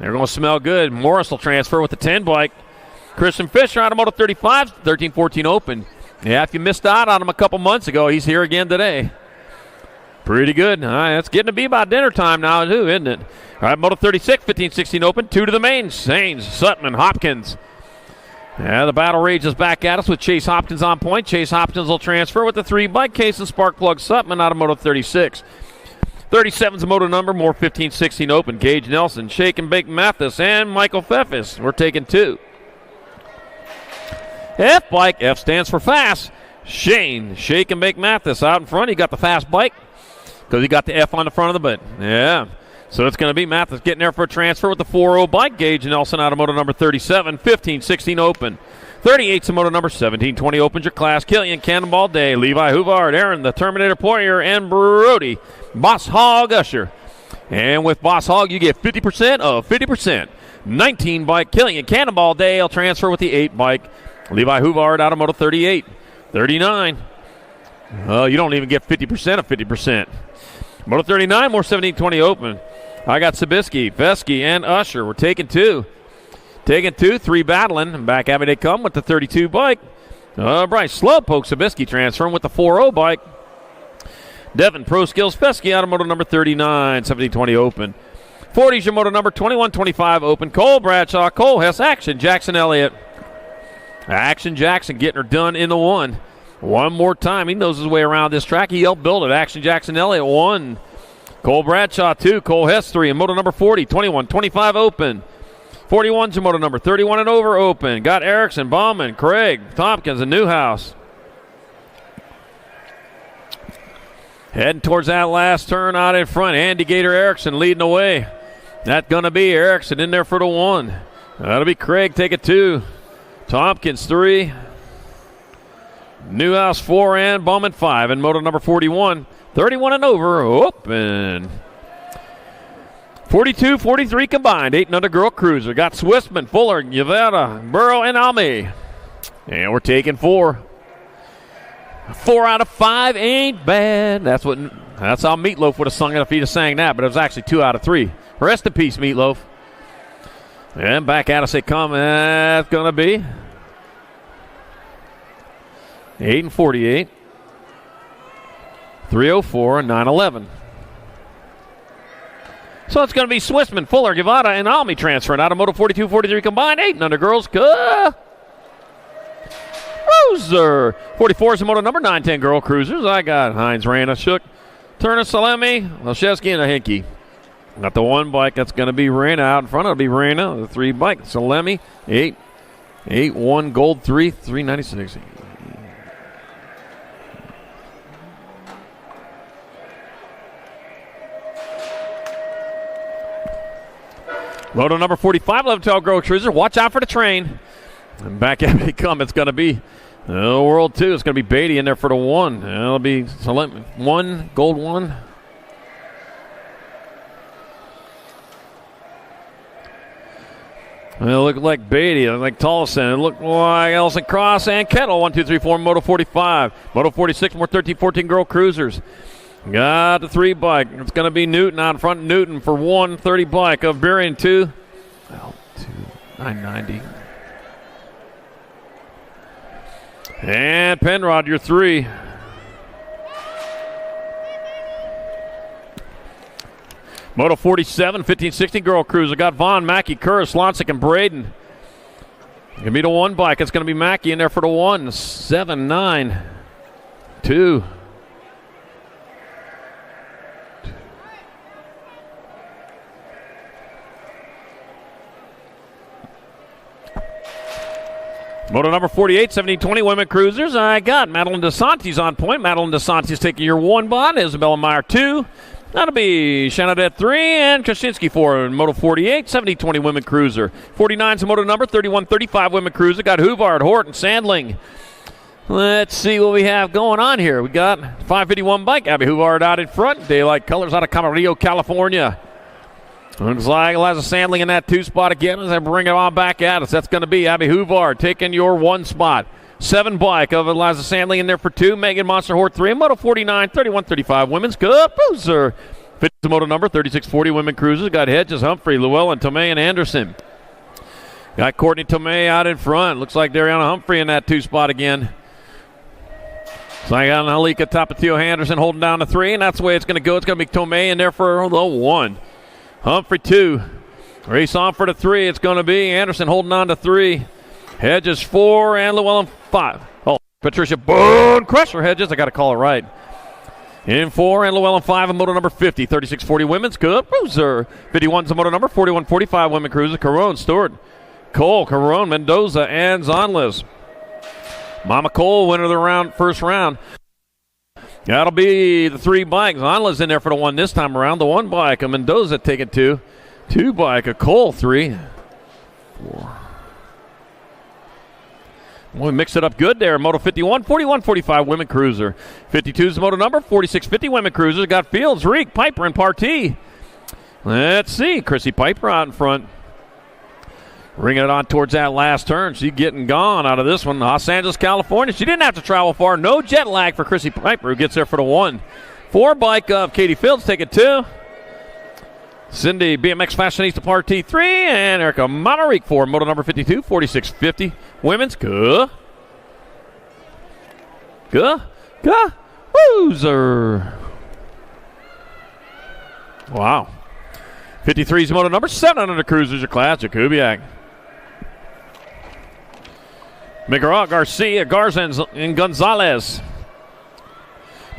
They're going to smell good. Morris will transfer with the 10 bike. Christian Fisher out of motor 35, 13-14 open. Yeah, if you missed out on him a couple months ago, he's here again today. Pretty good. All right, it's getting to be about dinner time now, too, isn't it? All right, motor 36, 15-16 open. 2 to the main. Sains, Sutton, and Hopkins. Yeah, the battle rages back at us with Chase Hopkins on point. Chase Hopkins will transfer with the 3 bike case and Sparkplug Sutton out of motor 36. 37's the motor number. More 15-16 open. Gage Nelson, Shake and Bake Mathis, and Michael Pfeffis. We're taking 2. F bike. F stands for fast. Shane, Shake and Bake Mathis out in front. He got the fast bike because he got the F on the front of the bit. Yeah. So it's going to be Mathis getting there for a transfer with the 4-0 bike. Gage Nelson out of motor number 37. 15-16 open. 38's the motor number. 17-20 opens your class. Killian Cannonball Day. Levi Huvard, Aaron the Terminator Poirier, and Brody Boss Hog Usher. And with Boss Hog, you get 50% of 50%. 19 bike Killian Cannonball Day will transfer with the 8 bike. Levi Huvard out of motor 38. 39. You don't even get 50% of 50%. Motor 39, more 17-20 open. I got Sabisky, Vesky, and Usher. We're taking 2. Taking 2, 3 battling. And back at me they come with the 32 bike. Bryce Slowpoke Sabisky transferring with the 4-0 bike. Devin Pro Skills Fesky out of motor number 39, 17-20 open. 40 is your moto number. 21-25 open. Cole Bradshaw, Cole Hess, Action Jackson Elliott. Action Jackson getting her done in the 1. One more time. He knows his way around this track. He helped build it. Action Jackson Elliott 1. Cole Bradshaw 2. Cole Hess 3. And moto number 40. 21-25 open. 41's your moto number. 31 and over open. Got Erickson, Bauman, Craig, Tompkins, and Newhouse. Heading towards that last turn out in front. Andy Gator Erickson leading the way. That's going to be Erickson in there for the 1. That'll be Craig take it 2. Tompkins 3. Newhouse 4 and Bauman 5. And moto number 41. 31 and over open. 42-43 combined. 8 and under girl cruiser. Got Swissman, Fuller, Yvetta, Burrow, and Almy. And we're taking 4. 4 out of 5 ain't bad. That's how Meatloaf would have sung it if he'd have sang that, but it was actually 2 out of 3. Rest in peace, Meatloaf. And back at us they come. That's going to be 8 and 48. 304 and 911. So it's going to be Swissman, Fuller, Guevara, and Almy transferring out of moto 42-43 combined. 8 and under girls. Cruiser. 44 is the moto number. 9-10 girl cruisers. I got Hines, Rana, Shook, Turner, Salemi, Lashevsky, and a Hinky. Got the 1 bike. That's going to be Rana out in front. It'll be Rana. The 3 bike. Salemi. 8-1 gold 3. 396. Moto number 45, 11-12 girl cruiser. Watch out for the train. And back at they come. It's going to be World 2. It's going to be Beatty in there for the 1. It'll be 1, gold 1. It looked like Beatty, like Tollison. It looked like Ellison Cross and Kettle. 1, 2, 3, 4, Moto 45. Moto 46, more 13, 14 girl cruisers. Got the 3 bike. It's going to be Newton out in front. Newton for 130 bike of Burien 2. 990. And Penrod, your 3. Moto 47, 15-16 girl cruiser. Got Vaughn, Mackey, Kerr, Slonsick, and Braden. Going to be the 1 bike. It's going to be Mackey in there for the 1. 7-9-2. Moto number 48, 17-20 women cruisers. I got Madeline DeSantis on point. Madeline DeSantis taking your 1 bond. Isabella Meyer 2. That'll be Shanadette 3 and Krasinski 4 in Moto 48, 70-20 women cruiser. 49's a moto number, 31-35 women cruiser. Got Huvard, Horton, Sandling. Let's see what we have going on here. We got 551 bike. Abby Huvard out in front. Daylight Colors out of Camarillo, California. Looks like Eliza Sandling in that 2 spot again as I bring it on back at us. That's going to be Abby Huvard taking your 1 spot. 7 bike of Eliza Sandling in there for 2. Megan Monster Hort 3. Moto 49, 31-35 women's cruiser. 50 moto number, 36-40 women cruisers. Got Hedges, Humphrey, Llewellyn, Tomei, and Anderson. Got Courtney Tomei out in front. Looks like Dariana Humphrey in that 2 spot again. So I got Halika Tapatio Henderson holding down the 3, and that's the way it's going to go. It's going to be Tomei in there for the 1. Humphrey 2. Race on for the 3. It's going to be Anderson holding on to 3. Hedges 4 and Llewellyn 5. Oh, Patricia Bone Crusher Hedges. I got to call it right. In 4 and Llewellyn 5 and moto number 50. 36-40 women's cruiser. 51's a moto number. 41-45 women cruiser. Caron, Stewart, Cole, Caron, Mendoza, and Zonlis. Mama Cole winner of the first round. That'll be the 3 bikes. Zonlis in there for the 1 this time around. The 1 bike of Mendoza taking 2. 2 bike of Cole 3. 4. We mix it up good there. Moto 51, 41-45 women cruiser. 52's the moto number. 46-50 women cruisers. Got Fields, Reek, Piper, and Partee. Let's see. Chrissy Piper out in front. Bringing it on towards that last turn. She's getting gone out of this one. Los Angeles, California. She didn't have to travel far. No jet lag for Chrissy Piper, who gets there for the 1. 4 bike of Katie Fields taking 2. Cindy BMX Fashionista Partee 3. And Erica Monterique 4. Moto number 52, 46-50 women's cruiser. Wow. 53 is the moto number. 7 under cruisers your class, Jakubiak. McGraw, Garcia, Garza, and Gonzalez.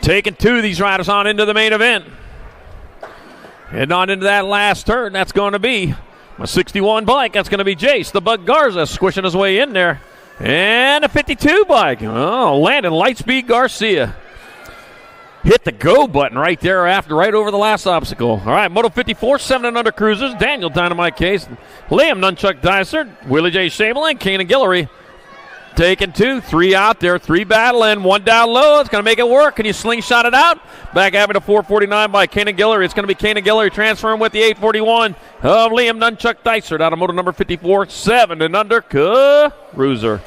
Taking 2 of these riders on into the main event. Heading on into that last turn. That's going to be a 61 bike. That's going to be Jace, the Bug Garza, squishing his way in there. And a 52 bike. Oh, Landon Lightspeed Garcia. Hit the go button right there right over the last obstacle. All right, Moto 54, 7 and under cruisers. Daniel Dynamite Case, Liam Nunchuck Dicer, Willie J. Shamel, and Kanan Guillory. Taking 2, 3 out there, 3 battling, 1 down low. It's going to make it work. Can you slingshot it out? Back at me to 449 by Kanan Guillory. It's going to be Kanan Guillory transferring with the 841 of Liam Nunchuck Dicer out of Moto number 54, 7 and under cruiser.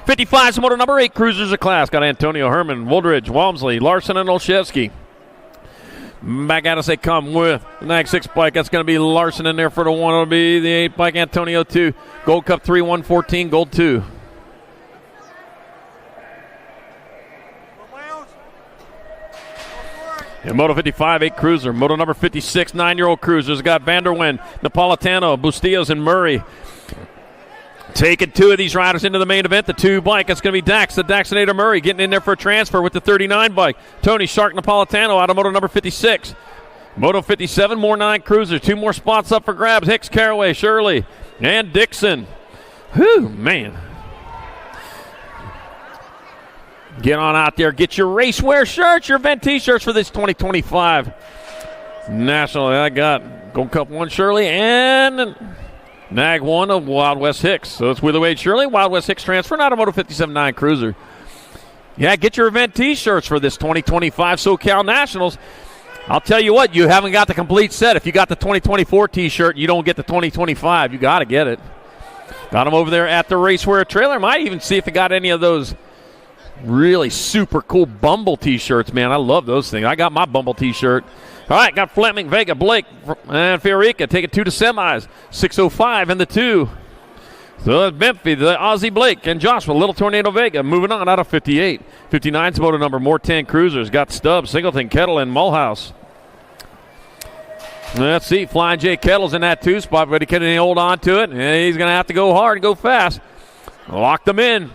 55 is motor number 8, cruisers of class. Got Antonio Herman, Woldridge, Walmsley, Larson, and Olszewski. Back at us they come with the Nag 6 bike. That's going to be Larson in there for the 1. It'll be the 8 bike, Antonio 2. Gold Cup 3, 114, gold 2. In Moto 55, 8 cruiser. Moto number 56, 9-year-old cruisers. Got Vanderwen, Napolitano, Bustillos, and Murray. Taking 2 of these riders into the main event. The 2 bike, it's going to be Dax, the Daxinator Murray, getting in there for a transfer with the 39 bike. Tony Shark Napolitano out of Moto number 56. Moto 57, more 9 cruisers. 2 more spots up for grabs. Hicks, Caraway, Shirley, and Dixon. Whew, man. Get on out there. Get your racewear shirts, your event T-shirts for this 2025 National. I got Gold Cup 1, Shirley, and Nag 1 of Wild West Hicks. So it's Wheeler Wade Shirley, Wild West Hicks transfer, not a Moto 57-9 cruiser. Yeah, get your event T-shirts for this 2025 SoCal Nationals. I'll tell you what, you haven't got the complete set. If you got the 2024 T-shirt, you don't get the 2025. You got to get it. Got them over there at the Racewear trailer. Might even see if it got any of those really super cool Bumble T-shirts, man. I love those things. I got my Bumble T-shirt. All right, got Fleming, Vega, Blake, and Fiorica taking 2 to semis. 6:05 in the 2. So that's Bemphy, the Aussie Blake, and Joshua, Little Tornado Vega, moving on out of 58. 59's motor number, more 10 cruisers. Got Stubbs, Singleton, Kettle, and Mulhouse. Let's see, Flying J. Kettle's in that 2 spot, but he couldn't hold on to it, and he's going to have to go hard and go fast. Locked them in.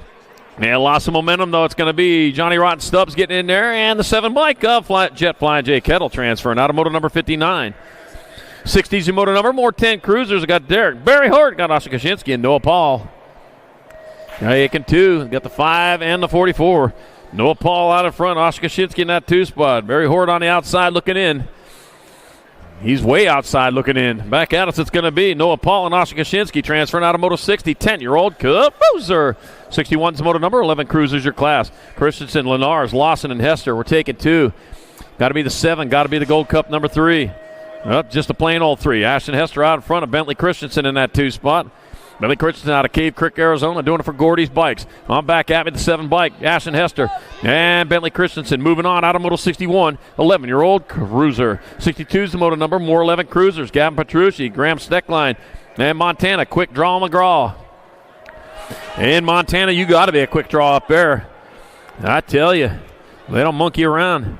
Yeah, lost some momentum, though. It's going to be Johnny Rotten Stubbs getting in there, and the 7 bike of Flying J. Kettle transferring out of motor number 59. 60s motor number, more 10 cruisers. Got Derek, Barry Hort, got Oscar Kaczynski, and Noah Paul. Aiken 2, got the 5 and the 44. Noah Paul out in front, Oscar Kaczynski in that 2 spot. Barry Hort on the outside looking in. He's way outside looking in. Back at us, it's going to be Noah Paul and Oscar Kaczynski transferring out of Moto 60. 10-year-old cruiser. 61's motor number, 11 cruisers your class. Christensen, Lenars, Lawson, and Hester. We're taking 2. Got to be the 7. Got to be the Gold Cup number 3. Just a plain old 3. Ashton Hester out in front of Bentley Christensen in that 2 spot. Bentley Christensen out of Cave Creek, Arizona, doing it for Gordy's Bikes. On back at me, the 7 bike, Ashton Hester. And Bentley Christensen moving on out of Moto 61, 11-year-old cruiser. 62's the motor number, more 11 cruisers. Gavin Petrucci, Graham Steckline, and Montana, Quick Draw McGraw. In Montana, you got to be a quick draw up there. I tell you, they don't monkey around.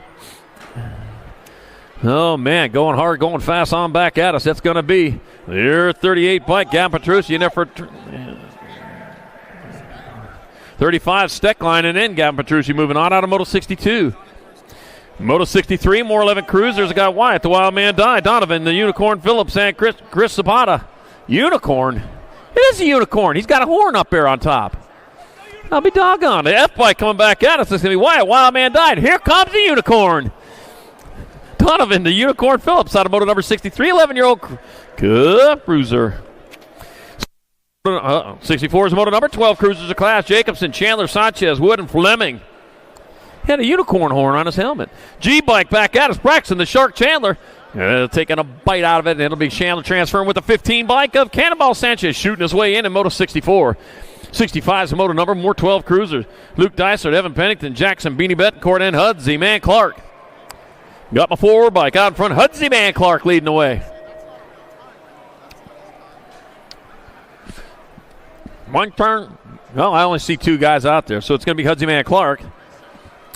Oh, man, going hard, going fast on back at us. That's going to be their 38 bike, Gavin Petrucci in there for 35, Steckline, and then Gavin Petrucci moving on out of Moto 62. Moto 63, more 11 cruisers. Got Wyatt, the Wild Man Die, Donovan, the Unicorn Phillips, and Chris Zapata. Unicorn? It is a unicorn. He's got a horn up there on top. I'll be doggone. The F-bike coming back at us. It's going to be Wyatt, Wild Man Died. Here comes the unicorn. Donovan, the Unicorn Phillips, out of motor number 63, 11-year-old cruiser. 64 is motor number, 12 cruisers of class. Jacobson, Chandler, Sanchez, Wood, and Fleming. He had a unicorn horn on his helmet. G-bike back at us. Braxton, the Shark Chandler, taking a bite out of it, and it'll be Chandler transferring with the 15 bike of Cannonball Sanchez, shooting his way in moto 64. 65 is the motor number, more 12 cruisers. Luke Dysart, Evan Pennington, Jackson, Beanie Betancourt, and Hudsey Man Clark. Got my 4 bike out in front. Hudsey Man Clark leading the way. One turn. Well, I only see 2 guys out there, so it's going to be Hudsey Man Clark.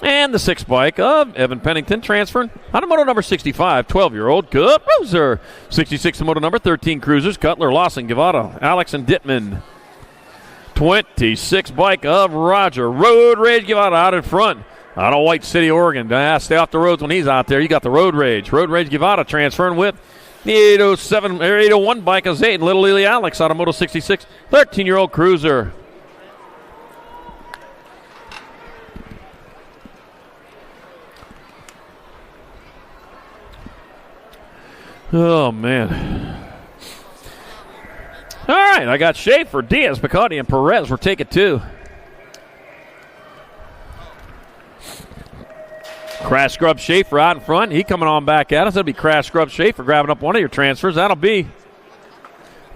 And the 6 bike of Evan Pennington transferring out of moto number 65, 12-year-old Cruiser. 66 moto number 13 Cruisers, Cutler, Lawson, Gavata, Alex, and Dittman. 26 bike of Roger Road Rage Gavata out in front. Out of White City, Oregon. Stay off the roads when he's out there. You got the Road Rage. Road Rage Gavata transferring with the 801 bike of Zayden Little Lily Alex out of moto 66, 13-year-old Cruiser. Oh, man. All right, I got Schaefer, Diaz, Picotti, and Perez. We're taking 2. Crash Scrub Schaefer out in front. He coming on back at us. That'll be Crash Scrub Schaefer grabbing up one of your transfers. That'll be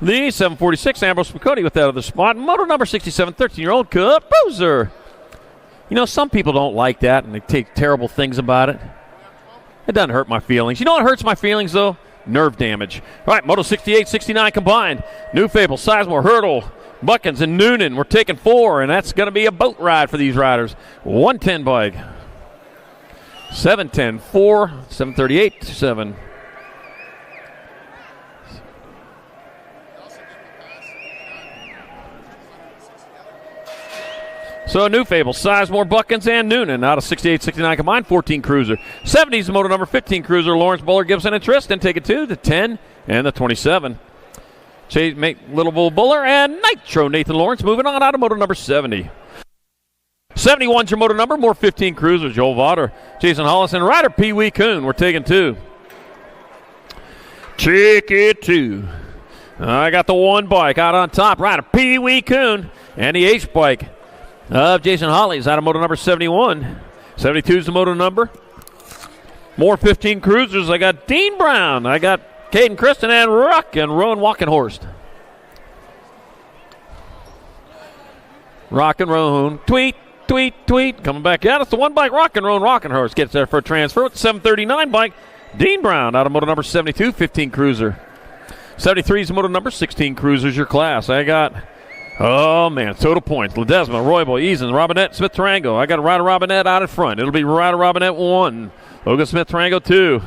the 746 Ambrose Picotti with that other spot. Moto number 67, 13-year-old Cruiser. You know, some people don't like that, and they take terrible things about it. It doesn't hurt my feelings. You know what hurts my feelings, though? Nerve damage. All right, Moto 68, 69 combined. New Fable, Sizemore, Hurdle, Buckins, and Noonan. We're taking 4, and that's going to be a boat ride for these riders. 110 bike. 710, 4, 738, 7. So New Fable, Sizemore, Buckins, and Noonan out of 68, 69 combined, 14 Cruiser. 70s moto number 15 Cruiser, Lawrence Buller, Gibson, and Tristan. Take it 2, the 10, and the 27. Chase, Little Bull Buller, and Nitro Nathan Lawrence moving on out of moto number 70. 71's your moto number, more 15 Cruisers, Joel Vaughter, Jason Hollis, and rider Pee Wee Coon. We're taking 2. Take it 2. I got the 1 bike out on top, rider Pee Wee Coon, and the H bike of Jason Hollis out of moto number 71. 72 is the moto number. More 15 Cruisers. I got Dean Brown. I got Caden Kristen and Ruck and Rowan Walkenhorst. Rock and Rowan. Tweet, tweet, tweet. Coming back out. It's the 1 bike Rock and Rowan Walkenhorst gets there for a transfer with the 739 bike. Dean Brown out of moto number 72, 15 Cruiser. 73 is the moto number 16 Cruisers, your class. I got... Oh, man, total points. Ledesma, Roybal, Easons, Robinette, Smith Tarango. I got Ryder Robinette out in front. It'll be Ryder Robinette 1. Logan Smith Tarango 2.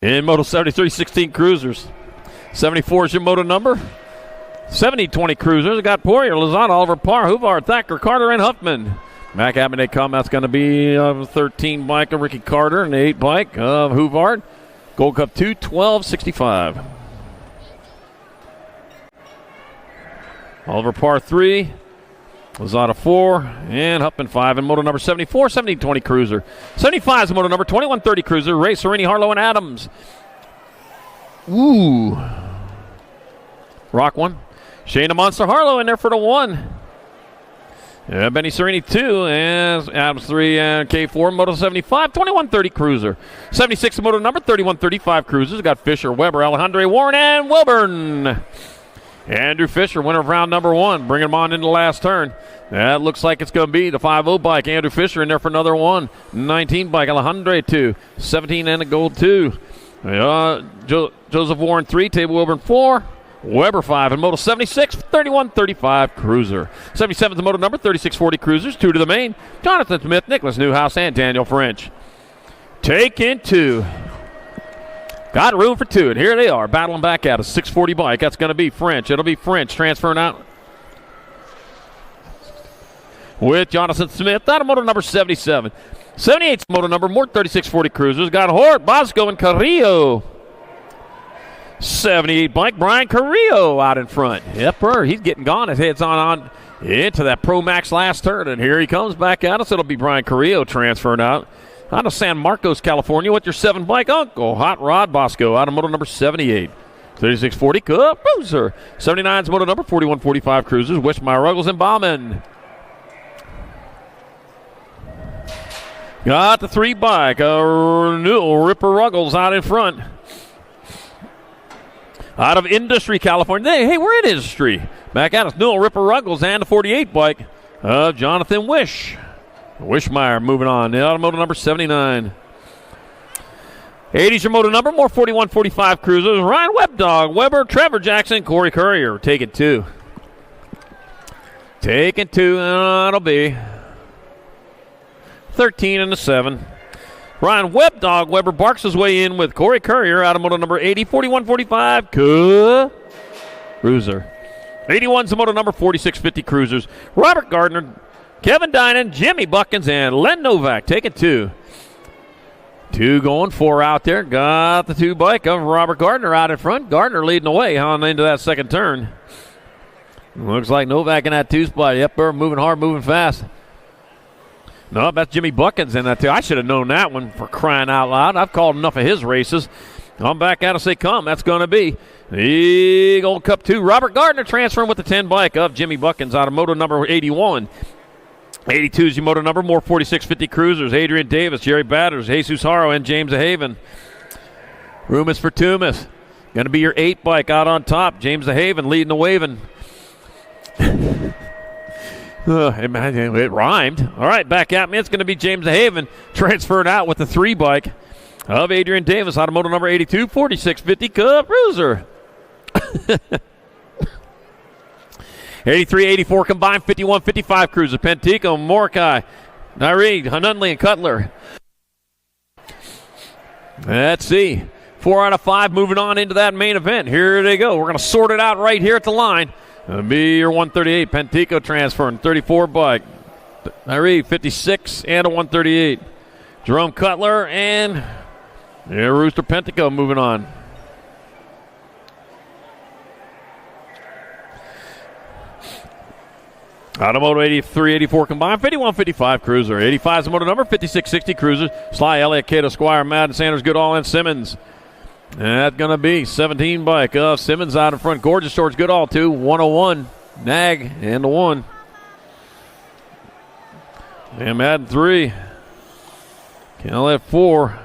In Moto 73, 16 Cruisers. 74 is your moto number. 70-20 Cruisers. I got Poirier, Lozano, Oliver Parr, Huvard, Thacker, Carter, and Huffman. Mac Abbott, they come. That's going to be 13 bike of Ricky Carter and the 8 bike of Huvard. Gold Cup 2, 12.65. Oliver Parr 3. Lozada 4. And Huffman 5. And moto number 74, 70-20 Cruiser. 75 is moto number 21-30 Cruiser. Ray Serini, Harlow, and Adams. Ooh. Rock 1. Shayna Monster Harlow in there for the 1. Yeah, Benny Serini 2, and Adams 3, and K4, Moto 75, 21-30 Cruiser. 76 moto number, 31-35 Cruisers. We got Fisher, Weber, Alejandro Warren, and Wilburn. Andrew Fisher, winner of round number 1, bringing him on into the last turn. That looks like it's going to be the 5-0 bike. Andrew Fisher in there for another 1. 19 bike, Alejandro 2. 17 and a gold 2. Joseph Warren 3, Table Wilburn 4. Weber 5 and Moto 76, 31-35 Cruiser. 77 is the moto number, 36-40 Cruisers. 2 to the main. Jonathan Smith, Nicholas Newhouse, and Daniel French. Taking 2. Got room for 2, and here they are battling back at a 640 bike. That's going to be French. It'll be French transferring out with Jonathan Smith. Out of moto number 77. 78's moto number, more 36-40 Cruisers. Got Hort, Bosco, and Carrillo. 78 bike, Brian Carrillo out in front. Yep, he's getting gone. His head's on into that Pro Max last turn, and here he comes back at us. It'll be Brian Carrillo transferring out of San Marcos, California, with your 7 bike uncle, Hot Rod Bosco, out of moto number 78. 3640 Cruiser. 79's moto number, 4145 Cruisers, Wishmeyer, Ruggles, and Bauman. Got the 3 bike, Newell, Ripper Ruggles out in front. Out of Industry, California. Hey, we're in Industry. Back at us, Newell, Ripper Ruggles, and the 48 bike of Jonathan Wishmeyer moving on. The automotive number 79. 80's your moto number, more 41-45 cruisers. Ryan Webdog, Weber, Trevor Jackson, Corey Courier. Taking 2. Taking 2, it'll be 13 and a 7. Ryan Webdog, Weber barks his way in with Corey Courier out of moto number 80, 41-45 cruiser. 81's the moto number 4650 cruisers. Robert Gardner, Kevin Dinan, Jimmy Buckins, and Len Novak taking 2. 2 going, 4 out there. Got the 2 bike of Robert Gardner out in front. Gardner leading the way on into that second turn. Looks like Novak in that 2 spot. Yep, they're moving hard, moving fast. No, that's Jimmy Buckins in that too. I should have known that one, for crying out loud. I've called enough of his races. I'm back out to say come. That's going to be the Gold Cup 2. Robert Gardner transferring with the 10 bike of Jimmy Buckins out of moto number 81. 82 is your moto number, more 4650 cruisers. Adrian Davis, Jerry Batters, Jesus Haro, and James Haven. Rumus for Tumas. Going to be your 8 bike out on top. James Haven leading the waving. It rhymed. All right, back at me. It's going to be James Haven transferred out with the 3 bike of Adrian Davis out of moto number 82, 4650 Cup Cruiser. 83, 84 combined, 51, 55 cruiser. Pentico, Mordecai, Nareed, Hanunley, and Cutler. Let's see. 4 out of 5 moving on into that main event. Here they go. We're going to sort it out right here at the line. It'll be your 138. Pentico transferring, 34 bike. Nareed, 56 and a 138. Jerome Cutler and Rooster Pentico moving on. Automoto 83, 84 combined, 51, 55 cruiser. 85 is the moto number, 56, 60 cruisers. Sly, Elliott, Cato, Squire, Madden, Sanders, Goodall, and Simmons. And that's going to be 17 bike of Simmons out in front. Gorgeous George Goodall, 2, 101. Nag, and the 1. And Madden, 3. Elliott, 4.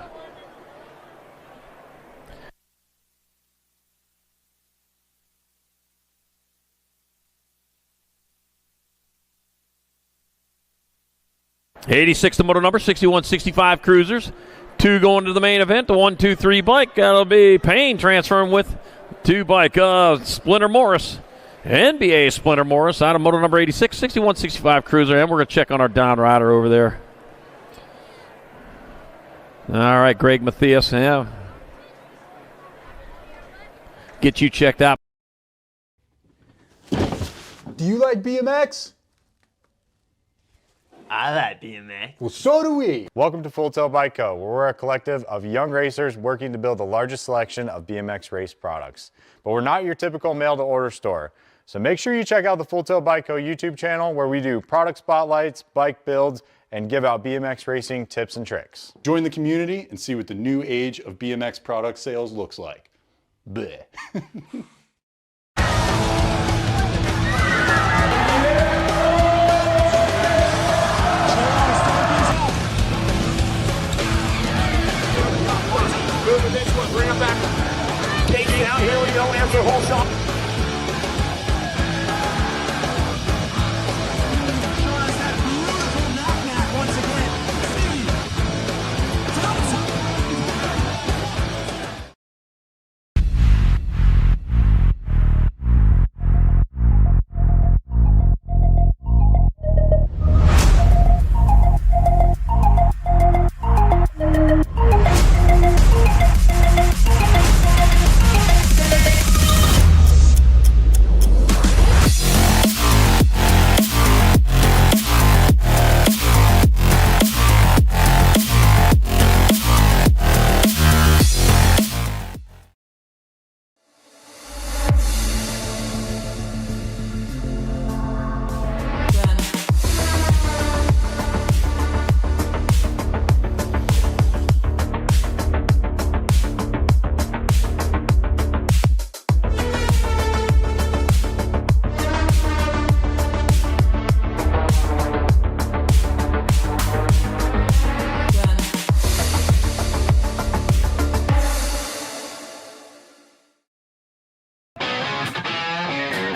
'86 the moto number, 61, 65 cruisers. 2 going to the main event. The 1, 2, 3 bike. That'll be Payne transferring with 2 bike of Splinter Morris. NBA Splinter Morris out of moto number 86, 61, 65 cruiser. And we're going to check on our down rider over there. All right, Greg Matthias. Yeah. Get you checked out. Do you like BMX? I like BMX. Well, so do we. Welcome to Full Tilt Bike Co., where we're a collective of young racers working to build the largest selection of BMX race products. But we're not your typical mail-to-order store. So make sure you check out the Full Tilt Bike Co. YouTube channel, where we do product spotlights, bike builds, and give out BMX racing tips and tricks. Join the community and see what the new age of BMX product sales looks like. Bleh. Moving this one, bring him back. KG out, here we go, answer whole shot.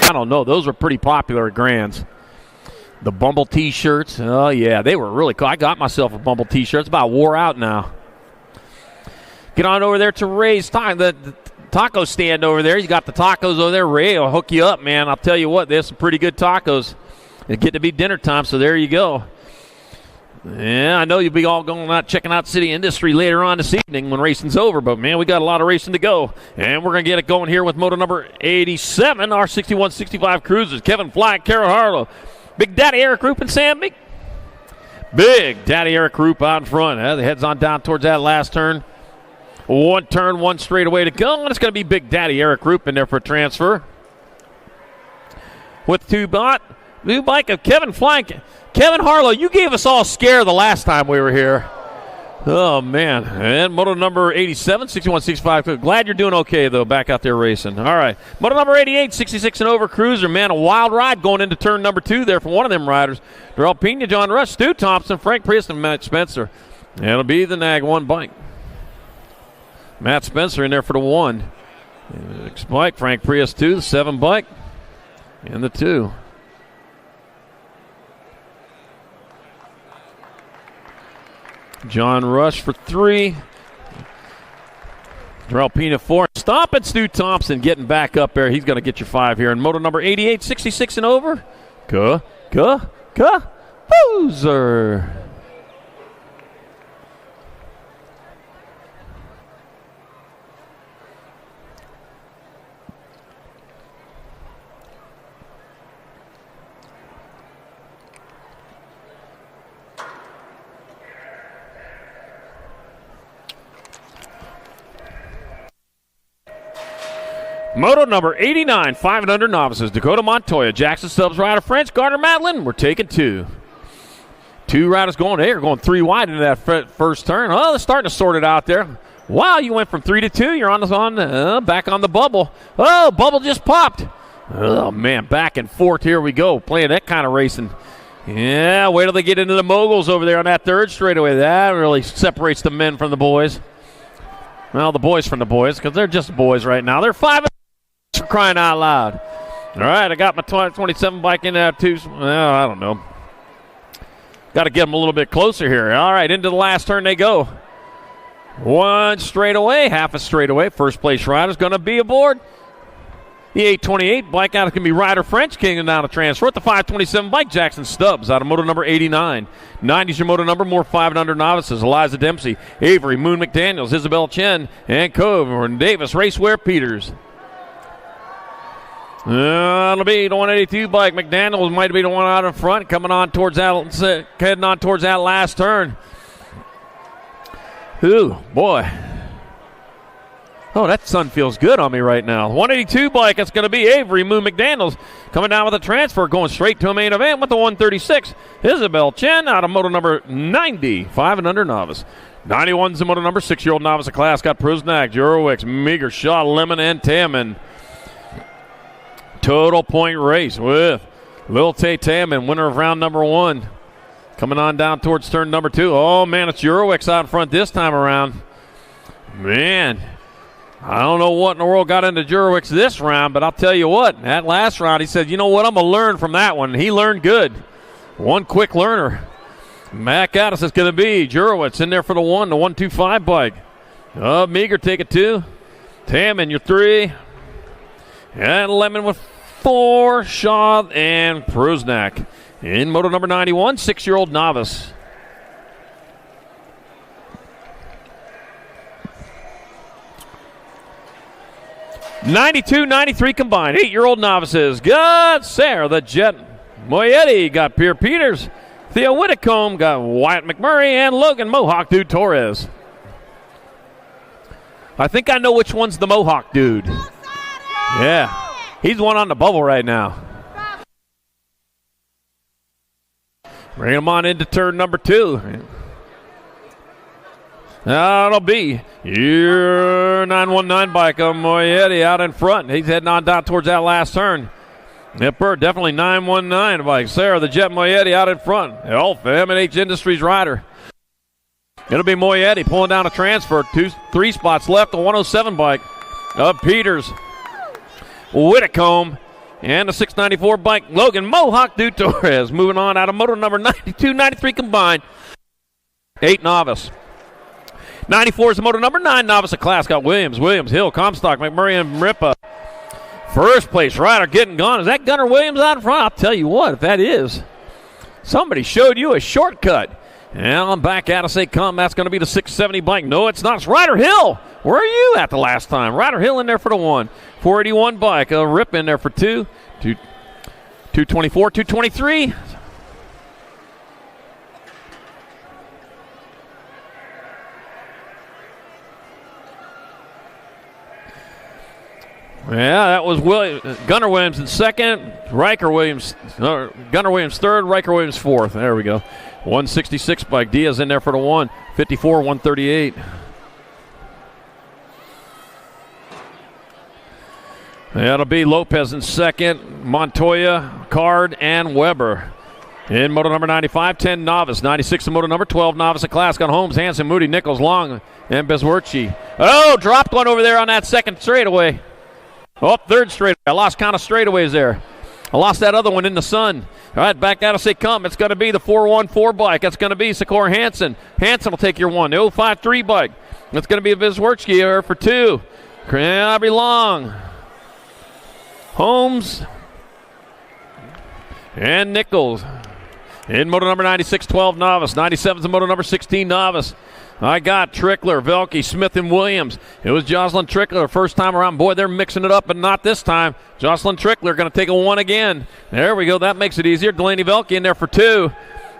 I don't know. Those were pretty popular at Grands. The Bumble T-shirts. Oh, yeah. They were really cool. I got myself a Bumble T-shirt. It's about wore out now. get on over there to Ray's the taco stand over there. You got the tacos over there. Ray will hook you up, man. I'll tell you what, there's some pretty good tacos. It get to be dinner time, so there you go. Yeah, I know you'll be all going out checking out City Industry later on this evening when racing's over, but, man, we got a lot of racing to go. And we're going to get it going here with moto number 87, our 6165 Cruisers. Kevin Flack, Carol Harlow, Big Daddy Eric Roop, and Sam Meek. Big Daddy Eric Roop out in front. The head's on down towards that last turn. One turn, one straightaway to go. And it's going to be Big Daddy Eric Roop in there for a transfer. With new bike of Kevin Flank. Kevin Harlow, you gave us all a scare the last time we were here. Oh, man. And moto number 87, 6165. Glad you're doing okay, though, back out there racing. All right. Moto number 88, 66 and over Cruiser. Man, a wild ride going into turn number 2 there for one of them riders. Darrell Pena, John Rush, Stu Thompson, Frank Priest, and Matt Spencer. And it'll be the Nag 1 bike. Matt Spencer in there for the 1. 6 bike, Frank Priest 2, the 7 bike, and the 2. John Rush for 3. Darrell Pena 4. Stomping Stu Thompson getting back up there. He's going to get your 5 here. And moto number 88, 66 and over. Boozer. Moto number 89, 5 and under novices. Dakota Montoya, Jackson Stubbs, Ryder French, Gardner Madeline. We're taking 2. 2 riders going. They are going 3 wide into that first turn. Oh, they're starting to sort it out there. Wow, you went from 3 to 2. You're back on the bubble. Oh, bubble just popped. Oh, man, back and forth. Here we go, playing that kind of racing. Yeah, wait till they get into the moguls over there on that third straightaway. That really separates the men from the boys. Well, the boys from the boys, because they're just boys right now. They're 5 for crying out loud. All right, I got my 27 bike in there too. Well, I don't know. Got to get them a little bit closer here. All right, into the last turn they go. 1 straightaway, half a straightaway. First place rider's going to be aboard. The 828 bike out can be Ryder French, king down a transfer. At the 527 bike, Jackson Stubbs out of moto number 89. 90's your moto number, more 5 and under novices. Eliza Dempsey, Avery, Moon McDaniels, Isabel Chen, and Cove, and Davis, Raceware Peters. It'll be the 182 bike. McDaniels might be the one out in front, heading on towards that last turn. Ooh, boy. Oh, that sun feels good on me right now. 182 bike, it's going to be Avery Moon McDaniels coming down with a transfer, going straight to a main event with the 136. Isabel Chen out of moto number 90, 5 and under novice. 91's the moto number 6-year-old novice of class. Got Prusnak, Jurowicz, Meager, Shaw, Lemon, and Tamman. Total point race with Lil Tay Tamman, winner of round number 1. Coming on down towards turn number 2. Oh, man, it's Jurowicz out in front this time around. Man, I don't know what in the world got into Jurowicz this round, but I'll tell you what, that last round, he said, you know what, I'm going to learn from that one. He learned good. One quick learner. Matt Gaddis is going to be Jurowicz in there for the 1, the 125 bike. Meager take it 2. Tamman, your 3. And Lemon with 4, Shaw and Prusnak. In moto number 91, 6-year-old novice. '92, '93 combined, 8-year-old novices. Got Sarah the Jet Moyetti, got Pierre Peters. Theo Whitcomb, got Wyatt McMurray, and Logan Mohawk Dude Torres. I think I know which one's the Mohawk dude. Yeah, he's the one on the bubble right now. Bring him on into turn number 2. That'll be your 919 bike of Moyetti out in front. He's heading on down towards that last turn. Yep, definitely 919 bike. Sarah the Jet Moyetti out in front. M&H Industries rider. It'll be Moyetti pulling down a transfer. 3 spots left. The 107 bike of Peters. Whitcomb, and the 694 bike, Logan Mohawk Dude Torres, moving on out of moto number 92, 93 combined. 8 novice. 94 is the moto number 9 novice of class. Got Williams, Hill, Comstock, McMurray, and Ripa. First place rider getting gone. Is that Gunnar Williams out in front? I'll tell you what, if that is, somebody showed you a shortcut. And I'm back out of say come. That's going to be the 670 bike. No, it's not. It's Ryder Hill. Where are you at the last time? Ryder Hill in there for the 1. 481 bike. A Rip in there for 2. 224, 223. Yeah, that was Gunnar Williams in second, Gunnar Williams third, Riker Williams fourth. There we go. 166 bike. Diaz in there for the 1. 54, 138. That'll be Lopez in second, Montoya, Card, and Weber. In moto number 95, 10 novice. 96 in moto number 12 novice of class. Got Holmes, Hansen, Moody, Nichols, Long, and Bezwerchi. Oh, dropped one over there on that second straightaway. Oh, third straightaway. I lost count of straightaways there. I lost that other one in the sun. All right, back out of say come. It's going to be the 414 bike. That's going to be Sikor Hansen. Hansen will take your 1. The 053 bike. That's going to be a Bezwerchi here for 2. Crabby Long. Holmes. And Nichols. In moto number 96, 12 novice. 97 is the moto number 16 novice. I got Trickler, Velke, Smith, and Williams. It was Jocelyn Trickler first time around. Boy, they're mixing it up, but not this time. Jocelyn Trickler going to take a 1 again. There we go. That makes it easier. Delaney Velke in there for 2.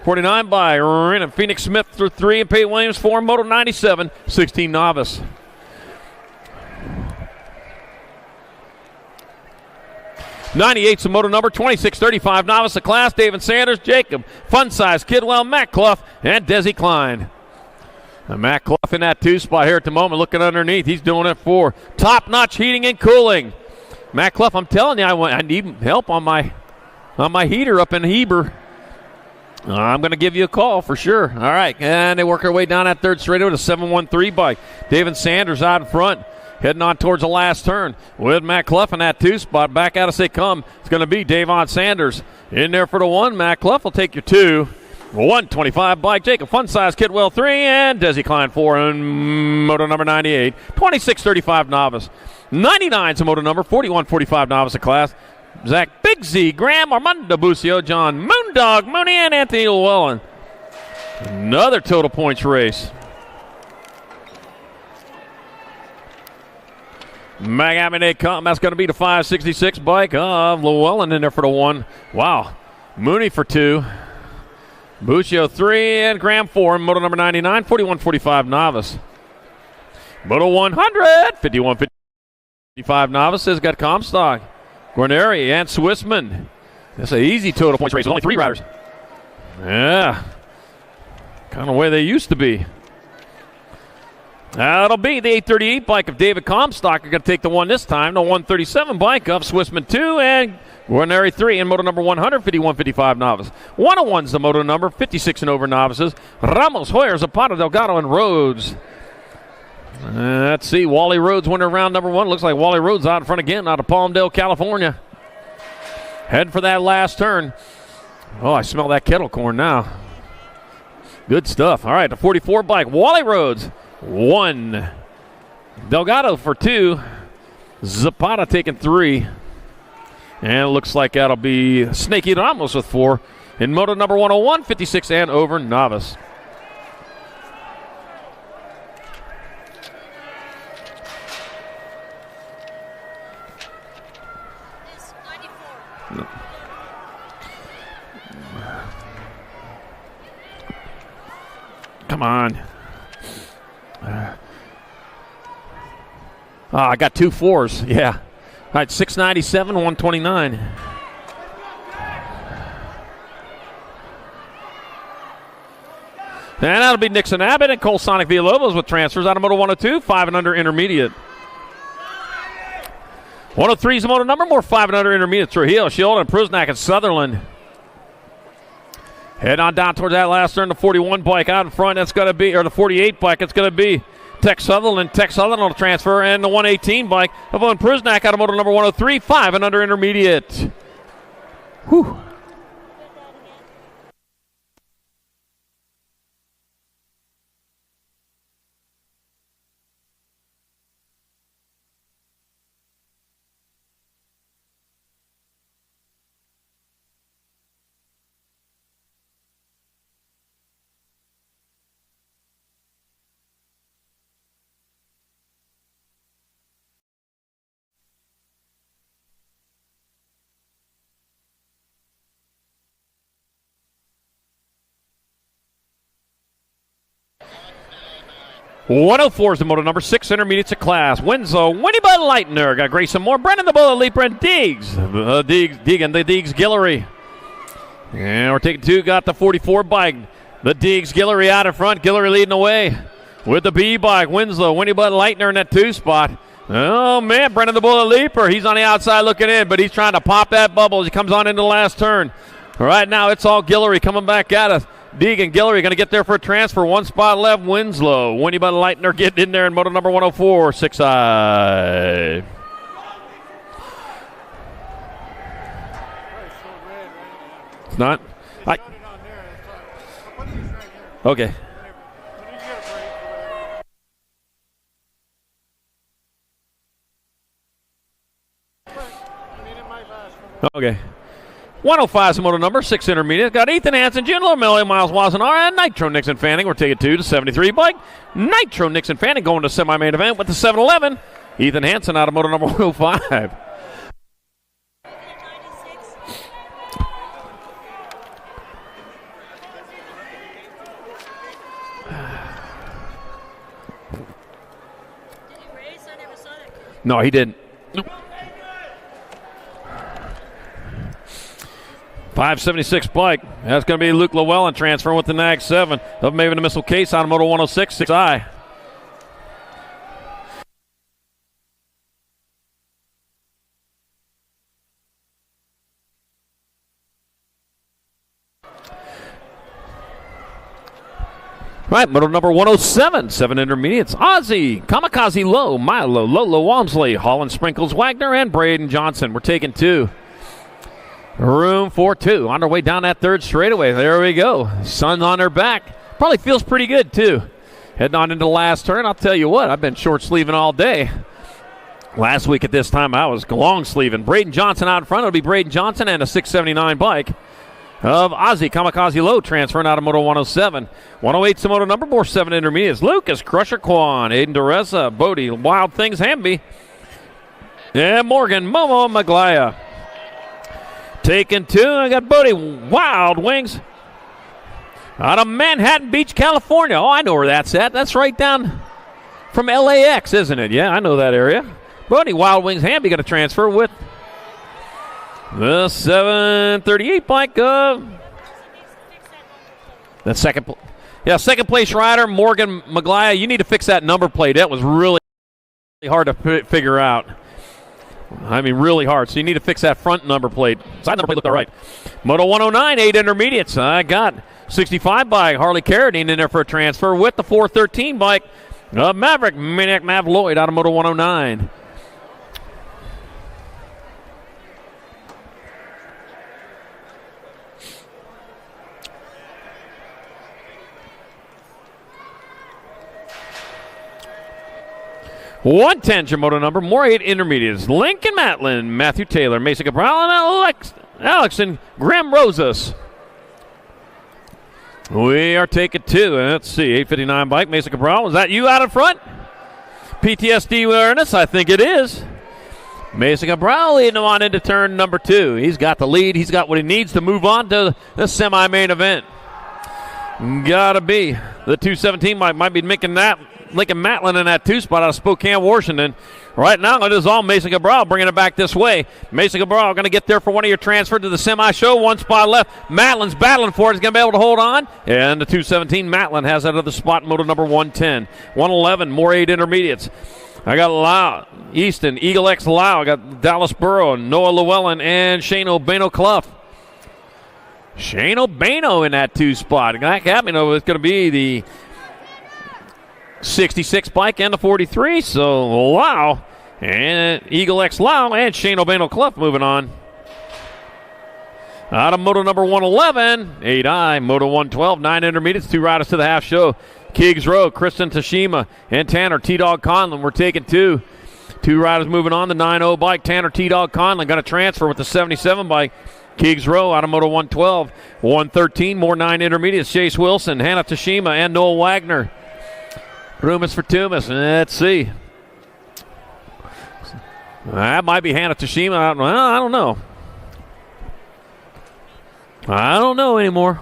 49 by Ren, Phoenix Smith for 3, and Pate Williams 4. Moto 97, 16 novice. '98's the moto number 2635 novice of class. David Sanders, Jacob, Fun Size, Kidwell, Matt Clough, and Desi Klein. And Matt Clough in that 2 spot here at the moment, looking underneath. He's doing it for top-notch heating and cooling. Matt Clough, I'm telling you, I need help on my heater up in Heber. I'm going to give you a call for sure. All right, and they work their way down that third straightaway with a 713 bike. David Sanders out in front, heading on towards the last turn with Matt Clough in that 2 spot. Back out of say come. It's going to be Davon Sanders in there for the 1. Matt Clough will take your 2. 125 bike. Jacob Fun Size, Kidwell 3, and Desi Klein 4 in moto number 98. 2635 novice. 99's the moto number 4145 novice of class. Zach Big Z, Graham, Armando Bucio, John Moondog, Mooney, and Anthony Llewellyn. Another total points race. Magami come. That's going to be the 566 bike of Llewellyn in there for the 1. Wow. Mooney for 2. Buccio 3 and Graham 4 in moto number 99, 4145 novice. Moto 100, 5155 novice has got Comstock, Guarneri, and Swissman. That's an easy total points race with only 3 riders. Yeah, kind of where they used to be. That'll be the 838 bike of David Comstock. Are going to take the 1 this time. The 137 bike of Swissman 2 and Guarneri 3 in moto number 100, 5155 novice. 101's the moto number, 56 and over novices. Ramos, Hoyer, Zapata, Delgado, and Rhodes. Let's see, Wally Rhodes winner round number 1. Looks like Wally Rhodes out in front again out of Palmdale, California. Heading for that last turn. Oh, I smell that kettle corn now. Good stuff. All right, the 44 bike, Wally Rhodes, 1. Delgado for 2. Zapata taking 3. And it looks like that'll be Snakey Ramos with 4. In moto number 101, 56 and over novice. Come on. I got 2 4s. Yeah. All right, 697, 129. And that'll be Nixon Abbott and Cole Sonic Villalobos with transfers out of Moto 102, 5 and under intermediate. 103 is the moto number, more 5 and under intermediate. Trujillo, Shield, and Prusnak and Sutherland. Head on down towards that last turn, the 41 bike out in front. That's going to be, or the 48 bike, it's going to be Tex Sutherland. Tex Sutherland will transfer, and the 118 bike of Owen Prusnak out of moto number 103, 5 and under intermediate. Whew. 104 is the moto number 6 intermediates of class. Winslow, Winnie Bud Leitner. Got Grayson Moore, Brennan the Bullet Leaper, and Deegs. Deegan, the Deegs Guillory. And we're taking 2. Got the 44 bike. The Deegs Guillory out in front. Guillory leading the way with the B bike. Winslow, Winnie Bud Leitner in that 2 spot. Oh, man, Brennan the Bullet Leaper. He's on the outside looking in, but he's trying to pop that bubble as he comes on into the last turn. Right now, it's all Guillory coming back at us. Deegan Guillory going to get there for a transfer. 1 spot left. Winslow. Winnie Bud Leitner getting in there in moto number 104. 6i. It's not? Okay. Okay. 105 is the moto number, 6 intermediate. Got Ethan Hansen, June Lomeli, Miles Wazenar, and Nitro Nixon Fanning. We're taking 2 to 73 bike. Nitro Nixon Fanning going to semi-main event with the 711. Ethan Hansen out of moto number 105. No, he didn't. Nope. 576 bike. That's going to be Luke Llewellyn transferring with the NAG 7 of Maven the Missile Case on Moto 106, 6i. Right, moto number 107, 7 intermediates. Ozzy, Kamikaze Low, Milo, Lolo Walmsley, Holland Sprinkles, Wagner, and Braden Johnson. We're taking 2. Room for 2. On our way down that 3rd straightaway. There we go. Sun's on her back. Probably feels pretty good, too. Heading on into the last turn. I'll tell you what, I've been short sleeving all day. Last week at this time, I was long sleeving. Braden Johnson out in front. It'll be Braden Johnson and a 679 bike of Ozzy Kamikaze Low transferring out of Moto 107. 108 is the moto number, more 7 intermediates. Lucas, Crusher Kwan, Aiden Dureza, Bodie, Wild Things Hamby, and Morgan, Momo Maglaya. Taking 2, I got Bodie, Wild Wings, out of Manhattan Beach, California. Oh, I know where that's at. That's right down from LAX, isn't it? Yeah, I know that area. Bodie, Wild Wings Hamby going to transfer with the 738 bike of the second place rider, Morgan Maglaya. You need to fix that number plate. That was really hard to figure out. I mean, really hard. So you need to fix that front number plate. Side number plate looked all right. Moto 109, 8 intermediates. I got 65 bike, Harley Carradine in there for a transfer with the 413 bike of Maverick, Maniac Mav Lloyd out of Moto 109. Your moto number, more 8 intermediates. Lincoln Matlin, Matthew Taylor, Mason Cabral, and Alex and Graham Rosas. We are taking 2. And let's see, 859 bike, Mason Cabral. Is that you out in front? PTSD awareness, I think it is. Mason Cabral leading him on into turn number 2. He's got the lead. He's got what he needs to move on to the semi-main event. Gotta be. The 217 might be making that. Lincoln Matlin in that 2 spot out of Spokane, Washington. Right now, it is all Mason Cabral bringing it back this way. Mason Cabral going to get there for one of your transfer to the semi-show. 1 spot left. Matlin's battling for it. He's going to be able to hold on. And the 217, Matlin has that other spot, moto number 110. 111, more 8 intermediates. I got Lau, Easton, Eagle X Lau. I got Dallas Burrow, Noah Llewellyn, and Shane O'Bano Clough. Shane O'Bano in that 2 spot. That happened. It's going to be the 66 bike and the 43, so Lau and Eagle X Lau and Shane O'Bano Clough moving on. Out of moto number 111, 8i, moto 112, 9 intermediates, 2 riders to the half show. Kiggs Road, Kristen Tashima, and Tanner T-Dog Conlon. We're taking 2. 2 riders moving on. The 9-0 bike, Tanner T-Dog Conlon got a transfer with the 77 bike. Kiggs Row out of moto 112. 113, more 9 intermediates. Chase Wilson, Hannah Tashima, and Noel Wagner. Rumus for Tumas. Let's see. That might be Hannah Tashima. I don't know. I don't know anymore.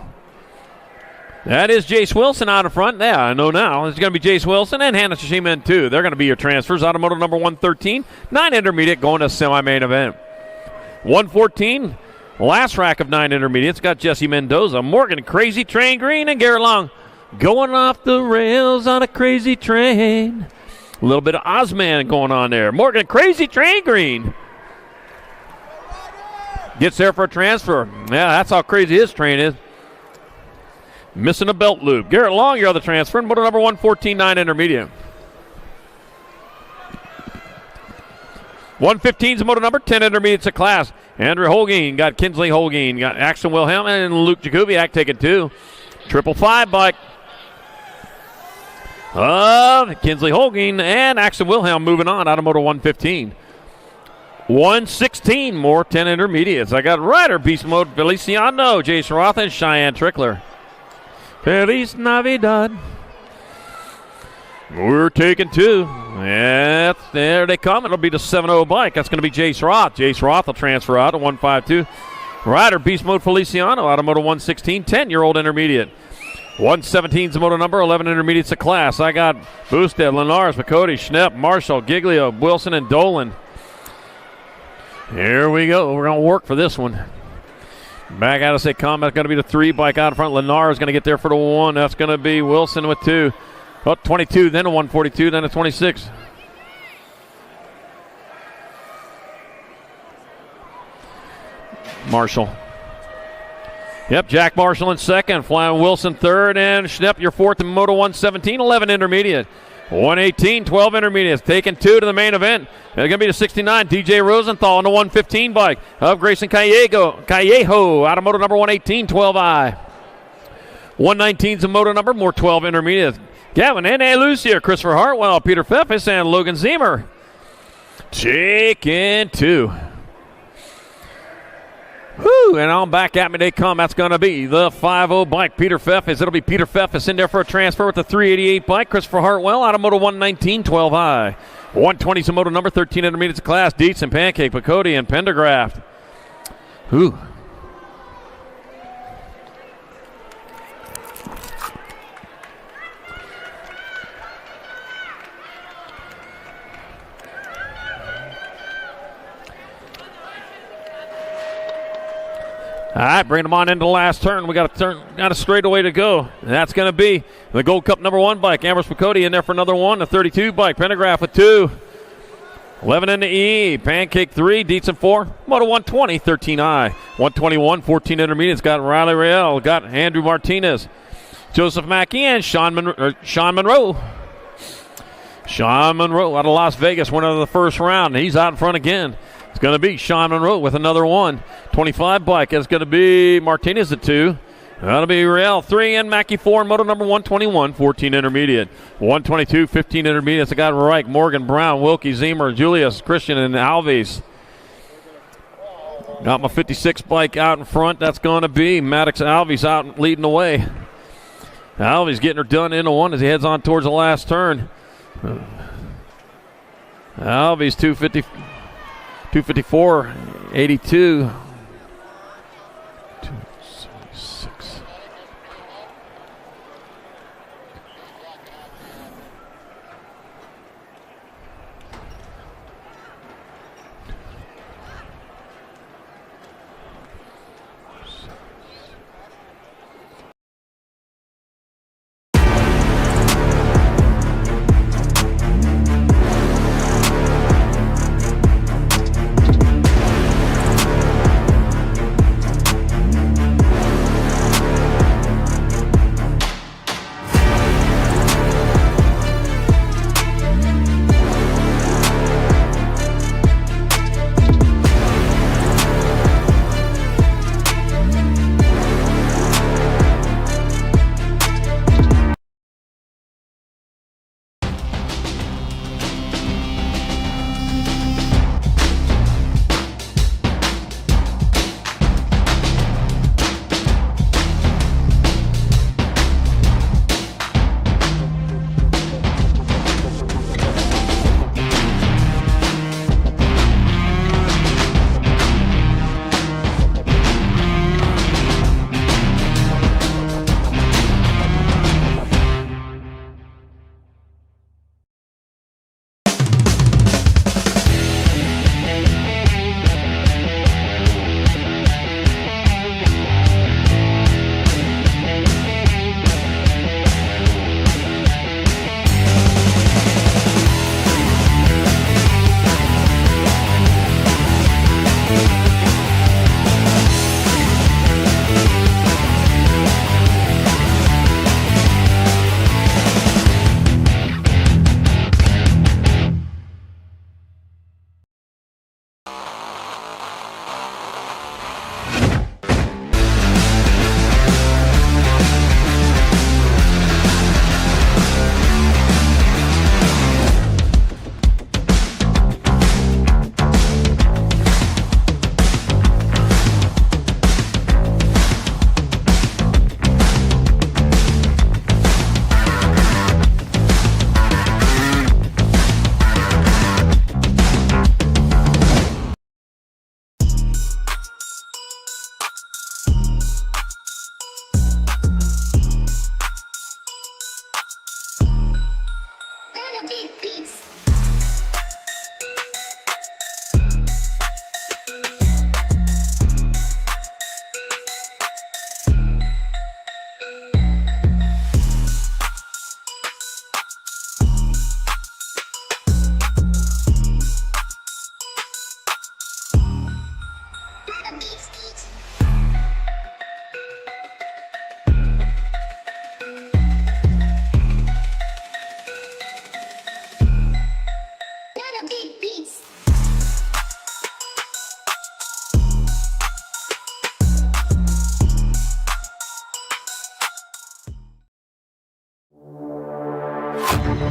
That is Jace Wilson out in front. Yeah, I know now. It's going to be Jace Wilson and Hannah Tashima in 2. They're going to be your transfers. Automotive number 113, 9 intermediate going to semi-main event. 114, last rack of 9 intermediates. Got Jesse Mendoza, Morgan Crazy Train Green, and Garrett Long going off the rails on a crazy train. A little bit of Ozman going on there. Morgan Crazy Train Green gets there for a transfer. Yeah, that's how crazy his train is. Missing a belt loop. Garrett Long, your other transfer, and motor number 114, 9 intermediate. 115's motor number 10 intermediates a class. Andrew Holguin got Kinsley Holguin, got Axel Wilhelm and Luke Jakubiak taking 2. 555 bike. Kinsley Holguin and Axel Wilhelm moving on out of motor 115. 116 more 10 intermediates. I got Ryder Beast Mode Feliciano, Jason Roth, and Cheyenne Trickler. Feliz Navidad. We're taking 2. Yeah, there they come. It'll be the 7-0 bike. That's going to be Jace Roth. Jace Roth will transfer out at 152. Ryder Beast Mode Feliciano out of motor 116, 10-year-old intermediate. 117's the motor number, 11 intermediates a class. I got Boosted, Lenars, McCody, Schnepp, Marshall, Giglio, Wilson, and Dolan. Here we go. We're going to work for this one. Back out of say Combat going to be the 3 bike out in front. Lennar is going to get there for the 1. That's going to be Wilson with 2. Oh, 22, then a 142, then a 26. Marshall. Yep, Jack Marshall in second. Flying Wilson third, and Schnepp your 4th in Moto 117, 11 intermediate. 118, 12 intermediates. Taking 2 to the main event. They're going to be the 69, DJ Rosenthal on the 115 bike of Grayson Callejo out of moto number 118, 12I. 119's a moto number, more 12 intermediates. Gavin and Lucia, Christopher Hartwell, Peter Pfeffis, and Logan Ziemer. Taking 2. Whew, and on back at me they come. That's going to be the 5-0 bike, Peter Pfeffis. It'll be Peter Pfeffis in there for a transfer with the 388 bike. Christopher Hartwell out of moto 119, 12I. 120's a moto number, 13 intermediates of class. Dietz and Pancake, Picotti, and Pendergraft. Whew. All right, bring them on into the last turn. We got a straightaway to go. And that's going to be the Gold Cup number 1 bike. Ambrose Picotti in there for another 1. The 32 bike. Pendergraft with 2. 11 in the E. Pancake 3. Dietz 4. Moto 120, 13I. 121, 14 intermediates. Got Riley Rael. Got Andrew Martinez. Joseph Mackey and Sean Monroe. Sean Monroe out of Las Vegas. Winner of the first round. He's out in front again. It's going to be Sean Monroe with another 1. 25 bike. It's going to be Martinez at 2. That'll be Real 3 and Mackey 4. Moto number 121, 14 intermediate. 122, 15 intermediates. I got Reich, Morgan, Brown, Wilkie, Ziemer, Julius, Christian, and Alves. Got my 56 bike out in front. That's going to be Maddox Alves out leading the way. Alves getting her done into 1 as he heads on towards the last turn. Alves 254, 82. 276.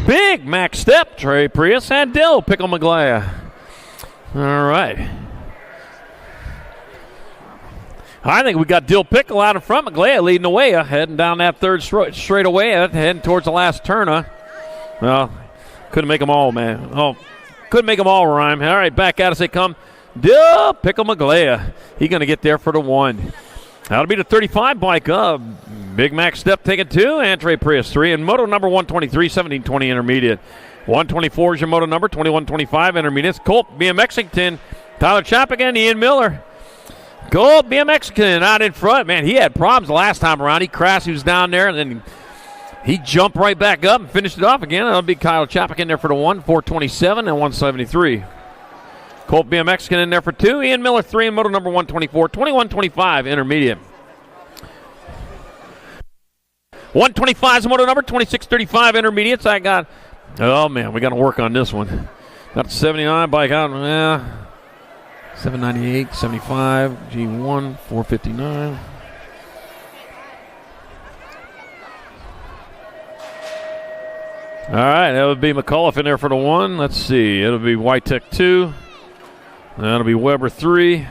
Big Max Step, Trey Prius, and Dill Pickle McGlaya. All right. I think we got Dill Pickle out in front. McGlaya leading the way, heading down that third straight away, heading towards the last turn. Well, couldn't make them all, man. Oh, couldn't make them all rhyme. All right, back at us they come. Dill Pickle McGlaya. He's going to get there for the 1. That'll be the 35 bike up. Big Max Step taking 2, and Trey Prius 3. And moto number 123, 1720 intermediate. 124 is your moto number, 2125 intermediate. Colt BMXington, Tyler Chappigan, Ian Miller. Colt BMXington out in front. Man, he had problems the last time around. He crashed, he was down there, and then he jumped right back up and finished it off again. That'll be Kyle Chappigan there for the 1, 427 and 173. Colt BMXington in there for 2. Ian Miller 3, and moto number 124, 2125 intermediate. 125 is the moto number, 2635 intermediates. I got, oh man, we got to work on this one. Got the 79 bike out, 798, 75, G1, 459. All right, that would be McAuliffe in there for the 1. Let's see, it'll be White Tech 2. That'll be Weber 3.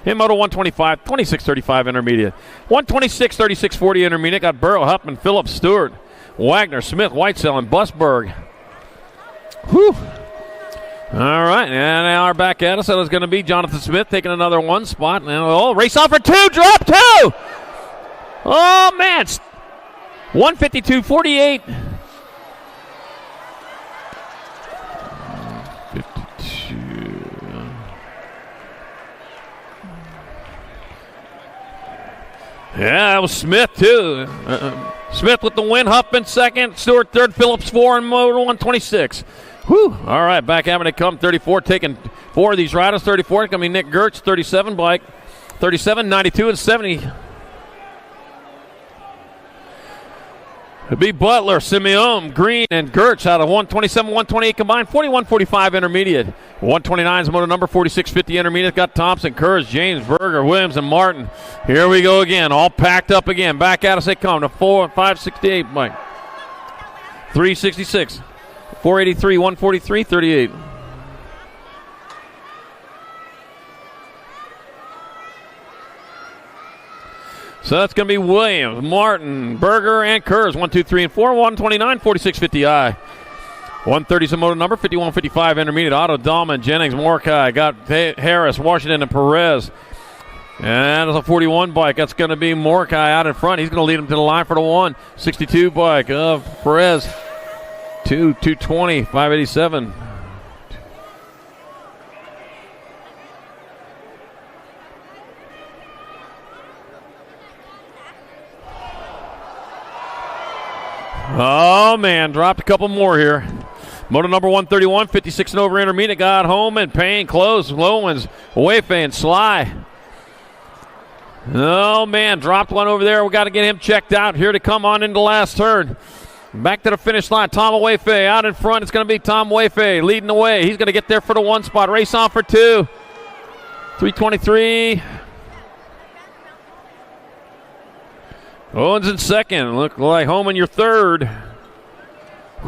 In moto 125, 2635 intermediate. 126, 3640 intermediate. Got Burrow, Huffman, Phillips, Stewart, Wagner, Smith, Whitesell, and Busberg. Whew. All right, and now we're back at us. So it's going to be Jonathan Smith taking another 1 spot. Now, race off for 2, drop 2. Oh, man. 152.48. 52. Yeah, that was Smith, too. Smith with the win. Huffman second. Stewart third. Phillips 4 and motor 126. Whew. All right, back having it come. 34 taking 4 of these riders. 34 going to be Nick Gertz. 37 bike. 37, 92, and 70. It'll be Butler, Simeon, Green, and Gertz out of 127, 128 combined. 41, 45 intermediate. 129 is motor number, 4650 intermediate. Got Thompson, Kurz, James, Berger, Williams, and Martin. Here we go again. All packed up again. Back at us they come. To 568 bike. 366. 483, 143, 38. So that's going to be Williams, Martin, Berger, and Kurz. 1, 2, 3, and 4. 129, 4650I. 130 is the motor number, 5155 intermediate. Otto, Dahlman, Jennings, Morkai. Got Harris, Washington, and Perez. And it's a 41 bike. That's going to be Morkai out in front. He's going to lead him to the line for the 1. 62 bike of Perez. 220, 587. Oh, man, dropped a couple more here. Moto number 131, 56 and over intermediate. Got home and Payne, close. Lowens, Wayfair, and Sly. Oh, man, dropped one over there. We got to get him checked out here to come on into the last turn. Back to the finish line. Tom Wayfair out in front. It's going to be Tom Wayfair leading the way. He's going to get there for the 1 spot. Race on for 2. 323. Owens in second. Look like home in your third.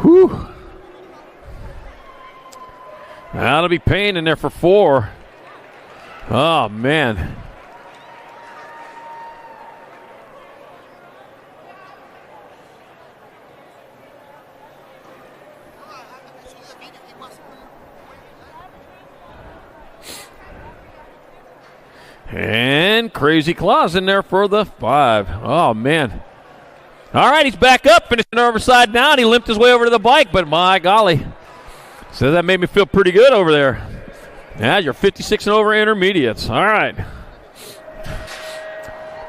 Whew. That'll be Payne in there for 4. Oh, man. And Crazy Claus in there for the 5. Oh, man. All right, he's back up, finishing over side down. He limped his way over to the bike, but my golly. So that made me feel pretty good over there. Yeah, you're 56 and over intermediates. All right.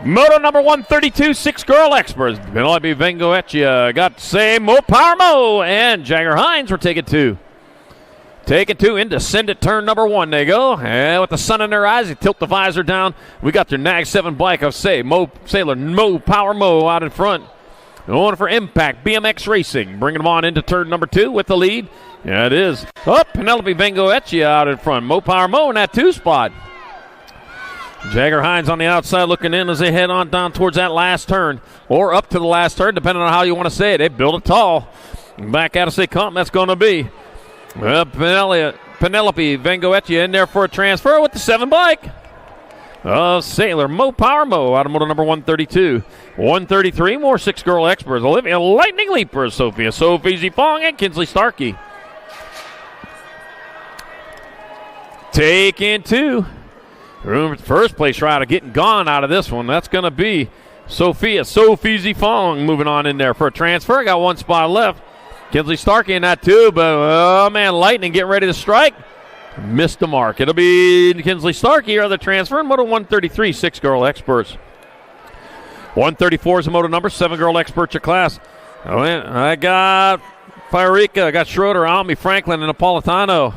Moto number 132, 6 girl experts. Penelope Vengoetia got Mo Power Mo, and Jagger Hines were taking 2. Taking 2 into Send It turn number 1. They go. And with the sun in their eyes, they tilt the visor down. We got their Nag 7 bike of Mo Power Mo out in front. Going for Impact BMX Racing. Bringing them on into turn number 2 with the lead. Yeah, it is. Penelope Vengoetia out in front. Mo Power Mo in that 2 spot. Jagger Hines on the outside looking in as they head on down towards that last turn, or up to the last turn, depending on how you want to say it. They build it tall. Back out as they come, that's going to be Penelope Vengoetia in there for a transfer with the 7 bike. Sailor Mo Power Mo out of motor number 132. 133, more 6 girl experts. Olivia Lightning Leaper, Sophia Sophie Fong, and Kinsley Starkey. Taking 2. First place rider getting gone out of this one. That's going to be Sophia Sophie Fong moving on in there for a transfer. Got 1 spot left. Kinsley Starkey in that too, but oh man, Lightning getting ready to strike. Missed the mark. It'll be Kinsley Starkey or the transfer in moto 133, 6 girl experts. 134 is the moto number, 7 girl experts your class. I got Fireka, I got Schroeder, Almy, Franklin, and Napolitano.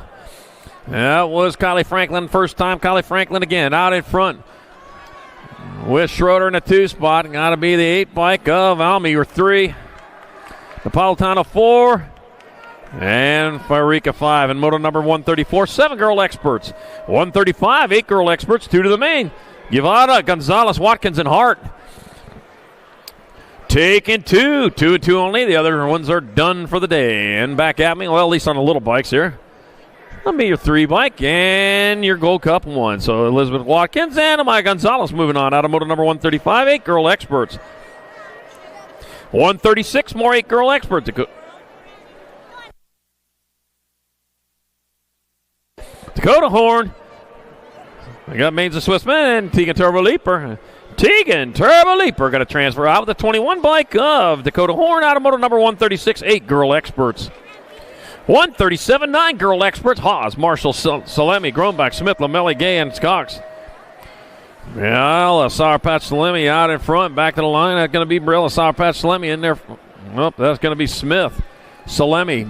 That was Kylie Franklin first time. Kylie Franklin again out in front with Schroeder in the 2 spot. Got to be the 8 bike of Almy or 3. Napolitano 4. And Fireka 5 in moto number 134. 7 girl experts. 135, 8 girl experts. 2 to the main. Guevara, Gonzalez, Watkins, and Hart. Taking 2. 2 and 2 only. The other ones are done for the day. And back at me, well, at least on the little bikes here. That'll be your 3 bike and your Gold Cup 1. So Elizabeth Watkins and Amaya Gonzalez moving on out of moto number 135. 8 girl experts. 136, more 8 girl experts. Dakota Horn. We got Mains of Swissman and Tegan Turbo Leaper. Tegan Turbo Leaper got a transfer out with the 21 bike of Dakota Horn out of moto number 136. 8 girl experts. 137, 9 girl experts. Haas, Marshall, Salemi, Groenbach, Smith, Lamelli, Gay, and Cox. Yeah, Sour Patch Salemi out in front. Back to the line. That's going to be Brilla. Sour Patch Salemi in there. Oh, that's going to be Smith. Salemi,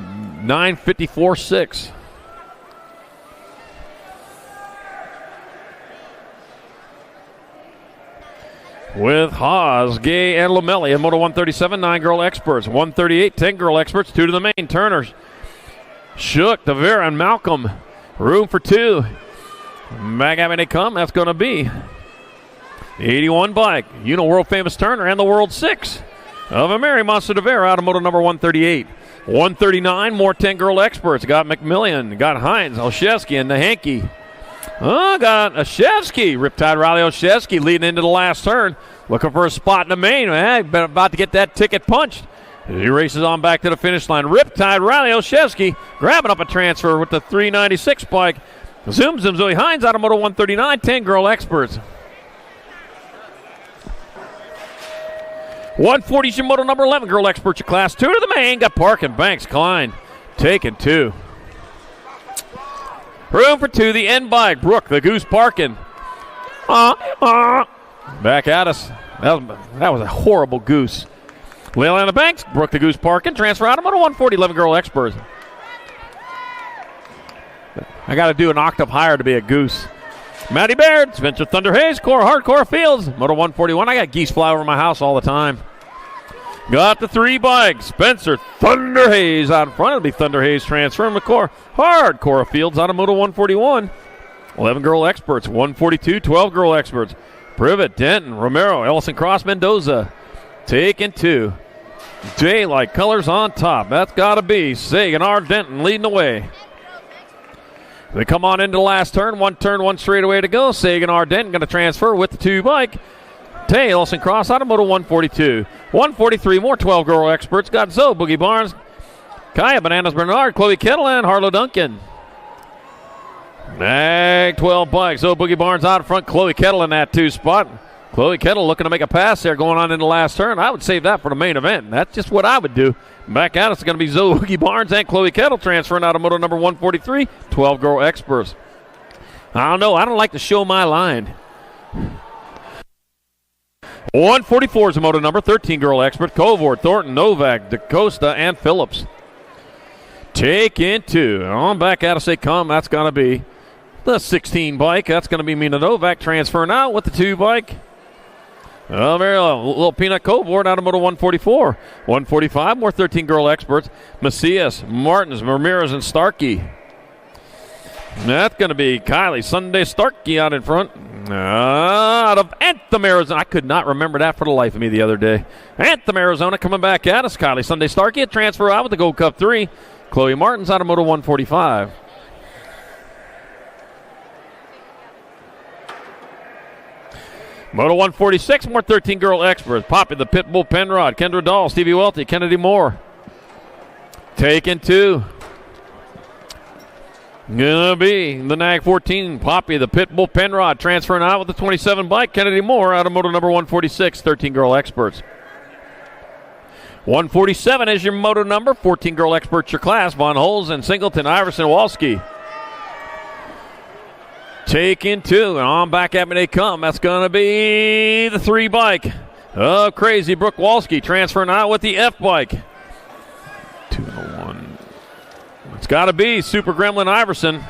9:54.6. With Haas, Gay, and Lamelli in moto 137, 9 girl experts. 138, 10 girl experts. 2 to the main. Turners. Shook, Tavera, and Malcolm. Room for 2. Back at me they come. That's going to be the 81 bike. You know, world famous Turner and the world 6 of a Mary Monster Tavera out of moto number 138. 139, more 10 girl experts. Got McMillian, got Hines, Olszewski, and the Hanky. Got Olszewski. Riptide Riley Olszewski leading into the last turn. Looking for a spot in the main. Man, been about to get that ticket punched. He races on back to the finish line. Riptide Riley Olszewski grabbing up a transfer with the 396 bike. Zoom Zoe Hines out of moto 139, 10 girl experts. 140 is your moto number 11 girl experts your class. 2 to the main. Got Park and Banks Klein taking 2. Room for 2. The end bike. Brooke the Goose Parkin. Back at us. That was a horrible goose. Leilani Banks, Brooke the Goose Parkin, transfer out of moto 140, 11 girl experts. I got to do an octave higher to be a goose. Maddie Baird, Spencer Thunder Hayes, Core Hardcore Fields, moto 141. I got geese fly over my house all the time. Got the 3 bikes. Spencer Thunder Hayes out in front. It'll be Thunder Hayes transfer. McCore Hardcore Fields out of moto 141. 11 girl experts, 142, 12 girl experts. Privet, Denton, Romero, Ellison Cross, Mendoza. Taking 2. Daylight colors on top. That's got to be Sagan R. Denton leading the way. They come on into the last turn. 1 turn, 1 straightaway to go. Sagan R. Denton going to transfer with the 2 bike. Tay Ellison Cross out of moto 142. 143 more 12 girl experts. Got Zoe Boogie Barnes, Kaya Bananas Bernard, Chloe Kettle, and Harlow Duncan. Mag 12 bikes. Zoe Boogie Barnes out in front. Chloe Kettle in that 2 spot. Chloe Kettle looking to make a pass there going on in the last turn. I would save that for the main event. That's just what I would do. Back out, it's going to be Zoe Boogie Barnes and Chloe Kettle transferring out of moto number 143. 12 girl experts. I don't know. I don't like to show my line. 144 is the moto number. 13 girl expert. Covert, Thornton, Novak, DaCosta, and Phillips. Taking 2. On back out as they come. That's going to be the 16 bike. That's going to be Mina Novak transferring out with the 2 bike. Very little peanut Covert out of moto 144. 145, more 13 girl experts. Macias, Martins, Ramirez, and Starkey. That's going to be Kylie Sunday Starkey out in front. Out of Anthem, Arizona. I could not remember that for the life of me the other day. Anthem, Arizona coming back at us. Kylie Sunday Starkey, a transfer out with the Gold Cup 3. Chloe Martin's out of Moto 145. Moto 146, more 13-girl experts. Poppy the Pitbull Penrod, Kendra Dahl, Stevie Welty, Kennedy Moore. Taking 2. Gonna be the NAG 14, Poppy the Pitbull Penrod, transferring out with the 27 bike. Kennedy Moore out of Moto number 146, 13-girl experts. 147 is your moto number, 14-girl experts your class. Von Holzen, Singleton, Iverson, Walski. Taking 2, and on back at me they come. That's going to be the 3 bike. Oh, crazy. Brooke Walski transferring out with the F bike. 2 and 1. It's got to be Super Gremlin Iverson.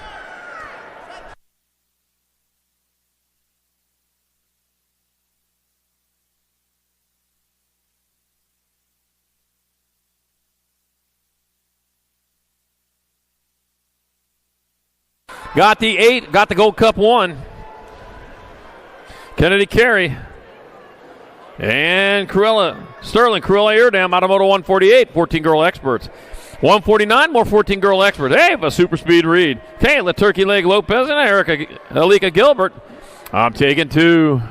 Got the 8, got the Gold Cup 1. Kennedy Carey. And Sterling Cruella Eardam out of Moto 148, 14-girl experts. 149, more 14-girl experts. Hey, a super speed read. Kayla Turkey Leg Lopez and Alika Gilbert. I'm taking 2.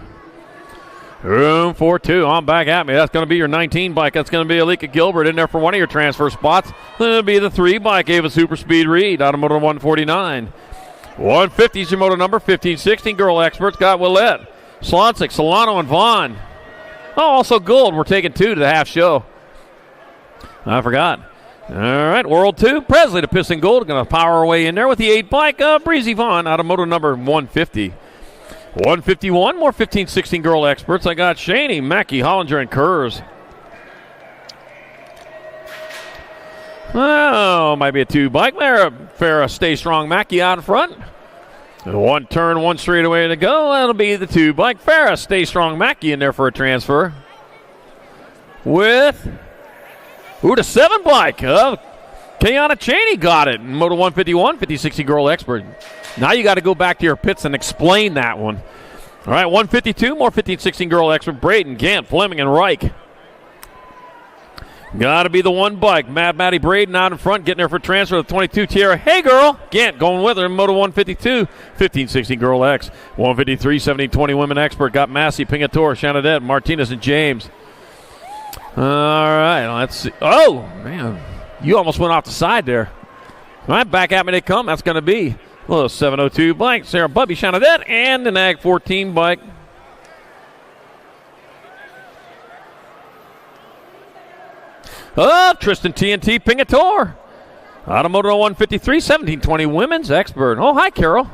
Room for 2. On back at me. That's going to be your 19 bike. That's going to be Alika Gilbert in there for one of your transfer spots. Then it'll be the 3 bike. Ava Super Speed Reed out of Moto 149. 150 is your moto number. 15, 16 girl experts. Got Willette, Slonsick, Solano, and Vaughn. Oh, also gold. We're taking 2 to the half show. I forgot. All right, World 2. Presley to Piston Gold. Going to power our way in there with the 8 bike. Breezy Vaughn out of moto number 150. 151, more 15, 16 girl experts. I got Shaney, Mackey, Hollinger, and Kurz. Oh, might be a 2 bike there. Farrah, Stay Strong, Mackey out in front. 1 turn, 1 straightaway to go. That'll be the 2 bike. Farrah, Stay Strong, Mackey in there for a transfer. With, the 7 bike. Kayana Cheney got it. Moto 151, 50, 60 girl expert. Now you got to go back to your pits and explain that one. All right, 152, more 15, 16 girl expert. Braden, Gant, Fleming, and Reich. Got to be the 1 bike. Mad Matty Braden out in front, getting there for transfer. The 22, Tierra. Hey, girl. Gant going with her. Moto 152, 15, 16 girl X. 153, 17, 20 women expert. Got Massey, Pingator, Shanadette, Martinez, and James. All right, let's see. Oh, man. You almost went off the side there. All right, back at me they come. That's going to be a little 702 bike. Sarah Bubby, Shanadette, and the NAG 14 bike. Oh, Tristan TNT Pingator. Out of Moto 153, 1720 women's expert. Oh, hi, Carol.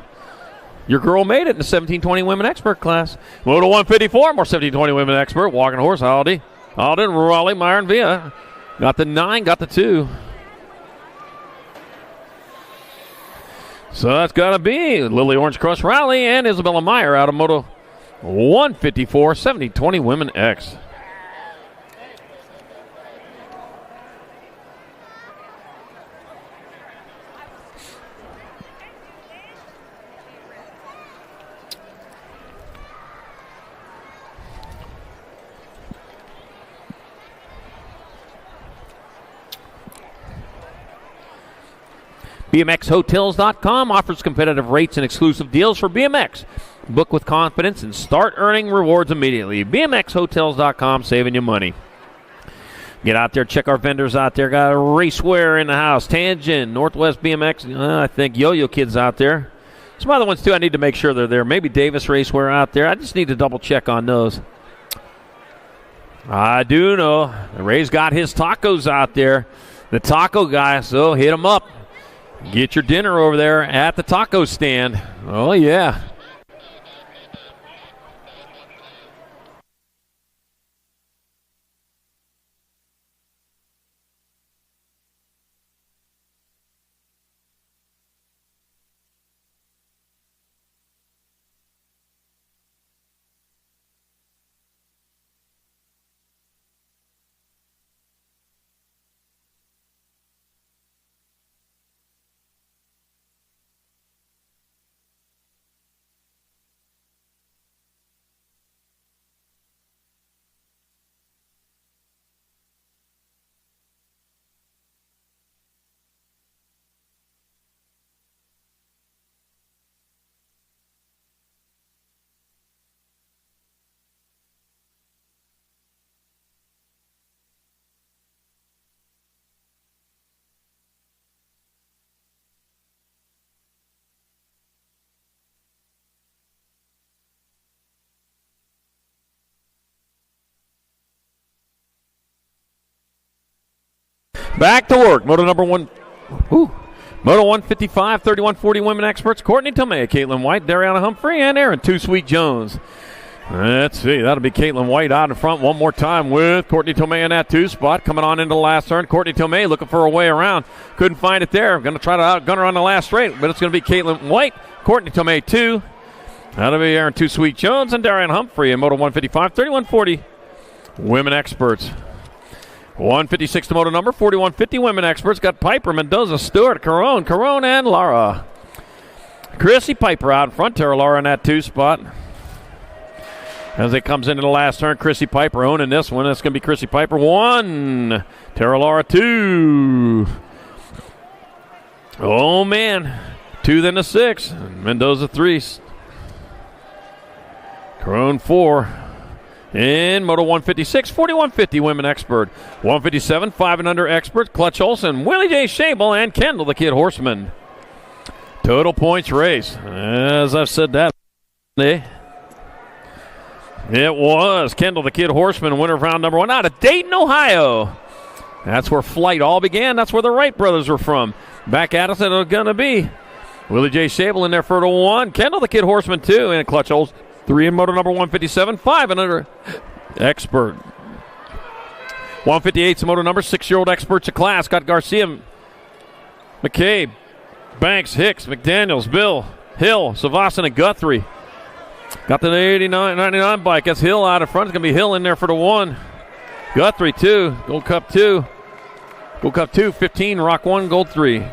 Your girl made it in the 1720 women expert class. Moto 154, more 1720 women expert. Walking horse, Alden, Raleigh, Meyer, and Villa. Got the 9, got the 2. So that's got to be Lily Orange Crush Rally and Isabella Meyer out of Moto 154, 1720 women X. BMXHotels.com offers competitive rates and exclusive deals for BMX. Book with confidence and start earning rewards immediately. BMXHotels.com, saving you money. Get out there, check our vendors out there. Got a Racewear in the house. Tangent, Northwest BMX, I think Yo-Yo Kids out there. Some other ones, too, I need to make sure they're there. Maybe Davis Racewear out there. I just need to double check on those. I do know Ray's got his tacos out there. The taco guy, so hit him up. Get your dinner over there at the taco stand. Oh, yeah. Back to work. Moto number one. Moto 155, 3140 women experts. Courtney Tomei, Caitlin White, Dariana Humphrey, and Aaron Too Sweet Jones. Let's see. That'll be Caitlin White out in front one more time with Courtney Tomei in that 2 spot. Coming on into the last turn. Courtney Tomei looking for a way around. Couldn't find it there. Going to try to outgun her on the last straight, but it's going to be Caitlin White. Courtney Tomei 2. That'll be Aaron Too Sweet Jones and Darian Humphrey in Moto 155, 3140 women experts. 156 to Moto number 4150 women experts. Got Piper, Mendoza, Stewart, Carone, and Lara. Chrissy Piper out in front. Tara Lara in that 2 spot. As it comes into the last turn, Chrissy Piper owning this one. That's going to be Chrissy Piper 1. Tara Lara 2. Oh, man. 2 then a 6. Mendoza 3. Carone 4. In Moto 156, 4150 women expert. 157, 5 and under expert. Clutch Olson, Willie J. Shable, and Kendall the Kid Horseman. Total points race. As I've said that, it was Kendall the Kid Horseman, winner of round number 1 out of Dayton, Ohio. That's where Flight all began. That's where the Wright brothers were from. Back at us, it's going to be Willie J. Shable in there for the 1. Kendall the Kid Horseman 2, and Clutch Olson 3 in Moto number 157, 5 and under expert. 158's Moto number 6-year-old experts of class. Got Garcia, McCabe, Banks, Hicks, McDaniels, Bill, Hill, Savasan, and Guthrie. Got the 99 bike. That's Hill out in front. It's going to be Hill in there for the 1. Guthrie 2, Gold Cup 2. Gold Cup 2, 15, Rock 1, Gold 3.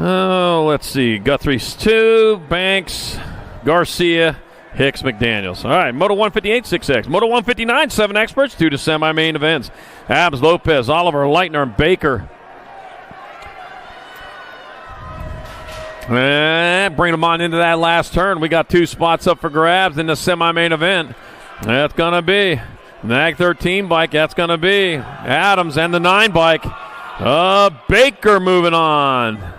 Oh, let's see. Guthrie's 2, Banks, Garcia, Hicks, McDaniels. All right, Moto 158, 6X. Moto 159, 7 experts, 2 to semi-main events. Abs, Lopez, Oliver, Leitner, and Baker. And bring them on into that last turn. We got 2 spots up for grabs in the semi-main event. That's going to be Nag 13 bike. That's going to be Adams and the 9 bike. Baker moving on.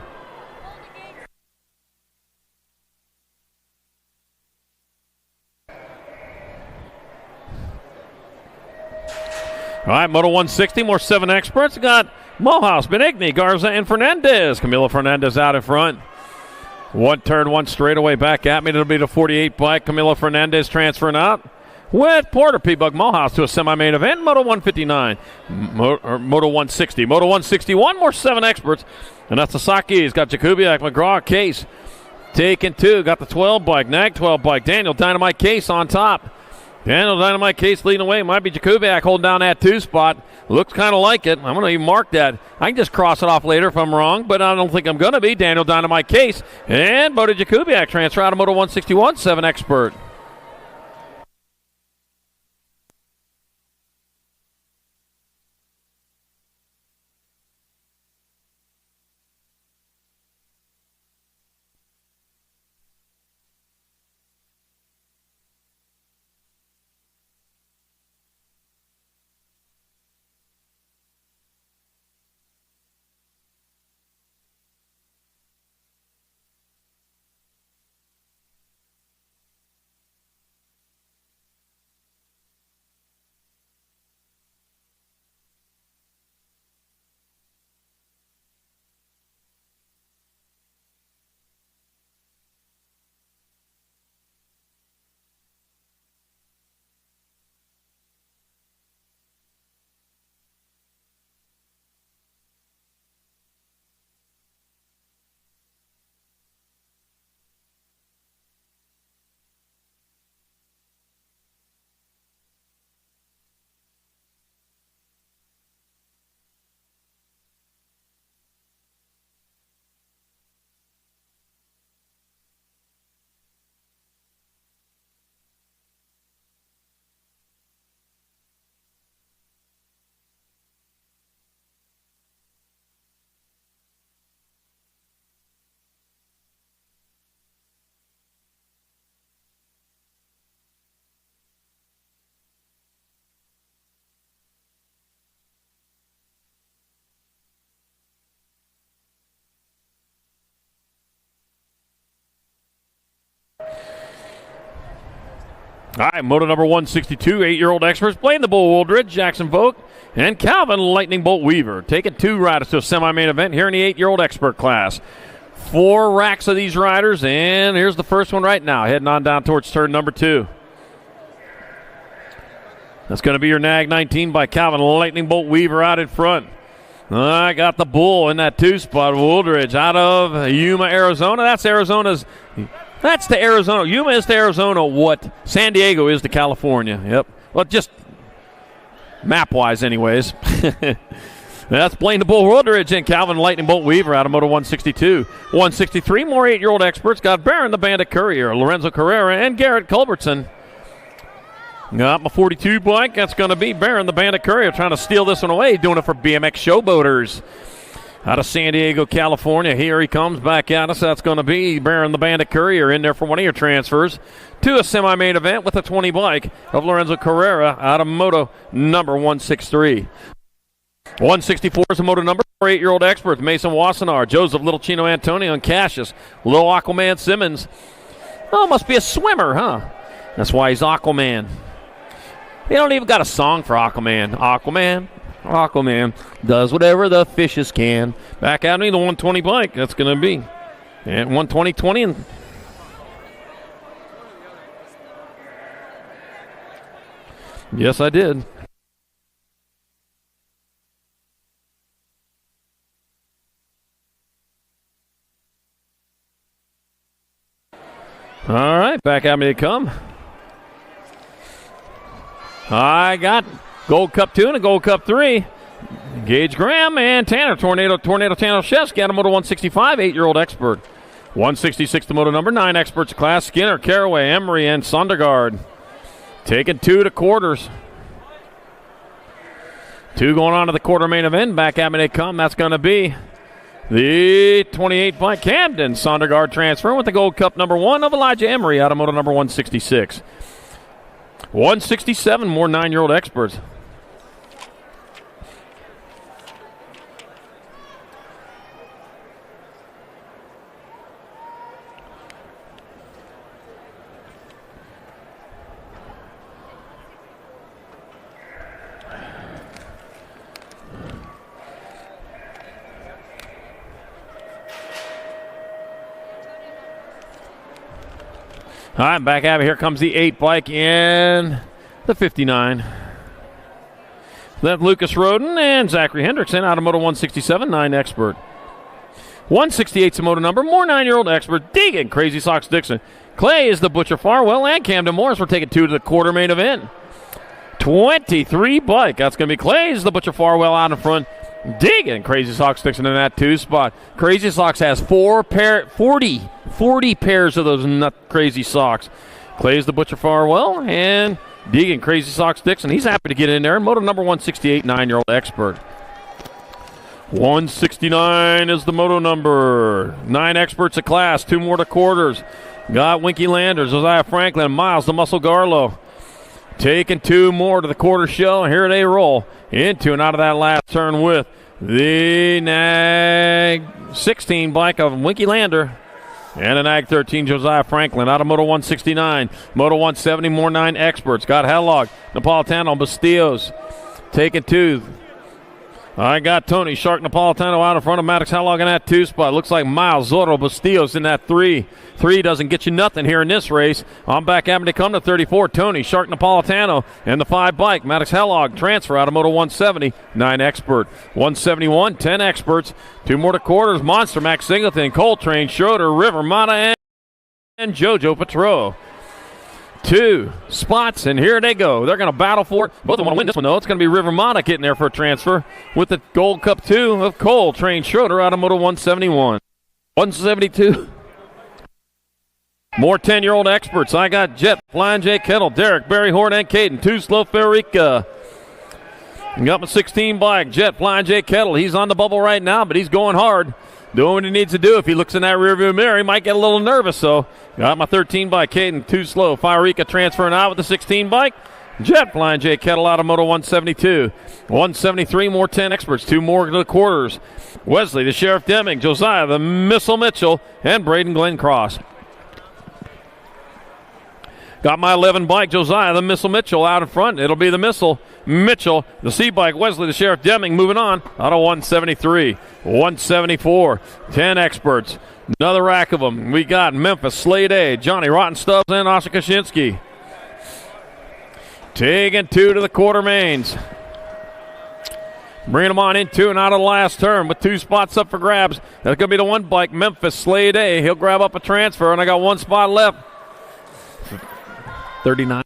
All right, Moto 160, more 7 experts. Got Mohaus, Benigni, Garza, and Fernandez. Camilo Fernandez out in front. 1 turn, 1 straightaway back at me. It'll be the 48 bike. Camilo Fernandez transferring out with Porter P-Bug Mohaus to a semi-main event. Moto 159, Moto 160. Moto 161, more 7 experts. And that's Sasaki. He's got Jakubiak, McGraw, Case. Taking 2. Got the 12 bike, Nag 12 bike. Daniel Dynamite Case on top. Daniel Dynamite Case leading away. Might be Jakubiak holding down that 2 spot. Looks kind of like it. I'm going to even mark that. I can just cross it off later if I'm wrong, but I don't think I'm going to be. Daniel Dynamite Case and Moto Jakubiak transfer out of Moto 161, 7 expert. All right, moto number 162, 8-year-old experts playing the Bull Wooldridge, Jackson Vogt, and Calvin Lightning Bolt Weaver. Taking 2 riders to a semi-main event here in the 8-year-old expert class. 4 racks of these riders, and here's the first one right now, heading on down towards turn number 2. That's going to be your Nag 19 by Calvin Lightning Bolt Weaver out in front. I got the Bull in that 2 spot. Wooldridge out of Yuma, Arizona. That's to Arizona. Yuma is to Arizona what San Diego is to California. Yep. Well, just map-wise anyways. That's Blaine the Bull Wooldridge and Calvin Lightning Bolt Weaver out of Moto 162. 163, more 8-year-old experts. Got Barron the Bandit Courier, Lorenzo Carrera, and Garrett Culbertson. Got my 42 bike. That's going to be Barron the Bandit Courier trying to steal this one away, doing it for BMX Showboaters. Out of San Diego, California. Here he comes back at us. That's going to be Barron the Bandit Courier in there for one of your transfers to a semi-main event with a 20 bike of Lorenzo Carrera out of Moto number 163. 164 is a Moto number 8-year-old experts. Mason Wassenaar, Joseph Little Chino Antonio, and Cassius. Little Aquaman Simmons. Oh, must be a swimmer, huh? That's why he's Aquaman. They don't even got a song for Aquaman. Aquaman does whatever the fishes can. Back out me the 120 bike. That's going to be. And 120-20. And yes, I did. All right, back at me they come. I got Gold Cup 2 and a Gold Cup 3. Gage Graham and Tanner. Tornado Tanashevsky out of Moto 165, 8-year-old expert. 166 to Moto number 9 experts class. Skinner, Caraway, Emery, and Sondergaard. Taking 2 to quarters. 2 going on to the quarter main event. Back at me they come. That's going to be the 28 by Camden. Sondergaard transfer with the Gold Cup number 1 of Elijah Emery out of Moto number 166. 167, more 9-year-old experts. All right, back at it. Here comes the 8 bike in the 59. Then Lucas Roden and Zachary Hendrickson out of Moto 167, 9 expert. 168's a Moto number, more 9-year-old expert. Deegan, Crazy Socks Dixon. Clay is the Butcher Farwell, and Camden Morris. We're taking 2 to the quarter main event. 23 bike. That's going to be Clay's the Butcher Farwell out in front. Digging Crazy Socks Dixon in that 2 spot. Crazy Socks has 40 pairs of those nut crazy socks. Clay's the Butcher Farwell and Digging Crazy Socks Dixon. He's happy to get in there. Moto number 168, 9-year-old expert. 169 is the Moto number. 9 experts a class, 2 more to quarters. Got Winky Landers, Josiah Franklin, Miles the Muscle Garlow. Taking 2 more to the quarter show. Here they roll into and out of that last turn with the Nag 16 bike of Winky Lander and a Nag 13 Josiah Franklin out of Moto 169. Moto 170, more 9 experts. Got Hellog, Napolitano, Bastillos. Taking 2. I got Tony Shark Napolitano out in front of Maddox Hellog in that 2 spot. Looks like Miles Zorro Bastillos in that 3. 3 doesn't get you nothing here in this race. I'm back having to come to 34. Tony Shark Napolitano and the 5 bike. Maddox Hellog transfer out of Moto 170. 9 expert. 171, 10 experts. 2 more to quarters. Monster Max Singleton, Coltrane, Schroeder, River Mata, and Jojo Petro. 2 spots, and here they go. They're going to battle for it. Both of them want to win this one, though. It's going to be River Mata getting there for a transfer with the Gold Cup 2 of Cole Train Schroeder out of Moto 171. 172. More 10-year-old experts. I got Jet, Flying J. Kettle, Derek, Barry Hort, and Caden. 2 Slow Farica. Got my 16 bike. Jet, Flying J. Kettle. He's on the bubble right now, but he's going hard. Doing what he needs to do. If he looks in that rearview mirror, he might get a little nervous. So, got my 13 bike, Caden, 2 Slow. Farica transferring out with the 16 bike. Jet Flying J. Kettle out of Moto 172. 173, more 10 experts. 2 more to the quarters. Wesley, the Sheriff Deming, Josiah, the Missile Mitchell, and Braden Glenn Cross. Got my 11 bike, Josiah, the Missile Mitchell out in front. It'll be the Missile Mitchell. The C bike, Wesley, the Sheriff Deming moving on. Out of 173, 174, 10 experts. Another rack of them. We got Memphis, Slade A, Johnny Rotten Stubbs, and Oscar Kaczynski. Taking 2 to the quarter mains. Bringing them on in 2 and out of the last turn with 2 spots up for grabs. That's going to be the one bike, Memphis, Slade A. He'll grab up a transfer, and I got 1 spot left. 39.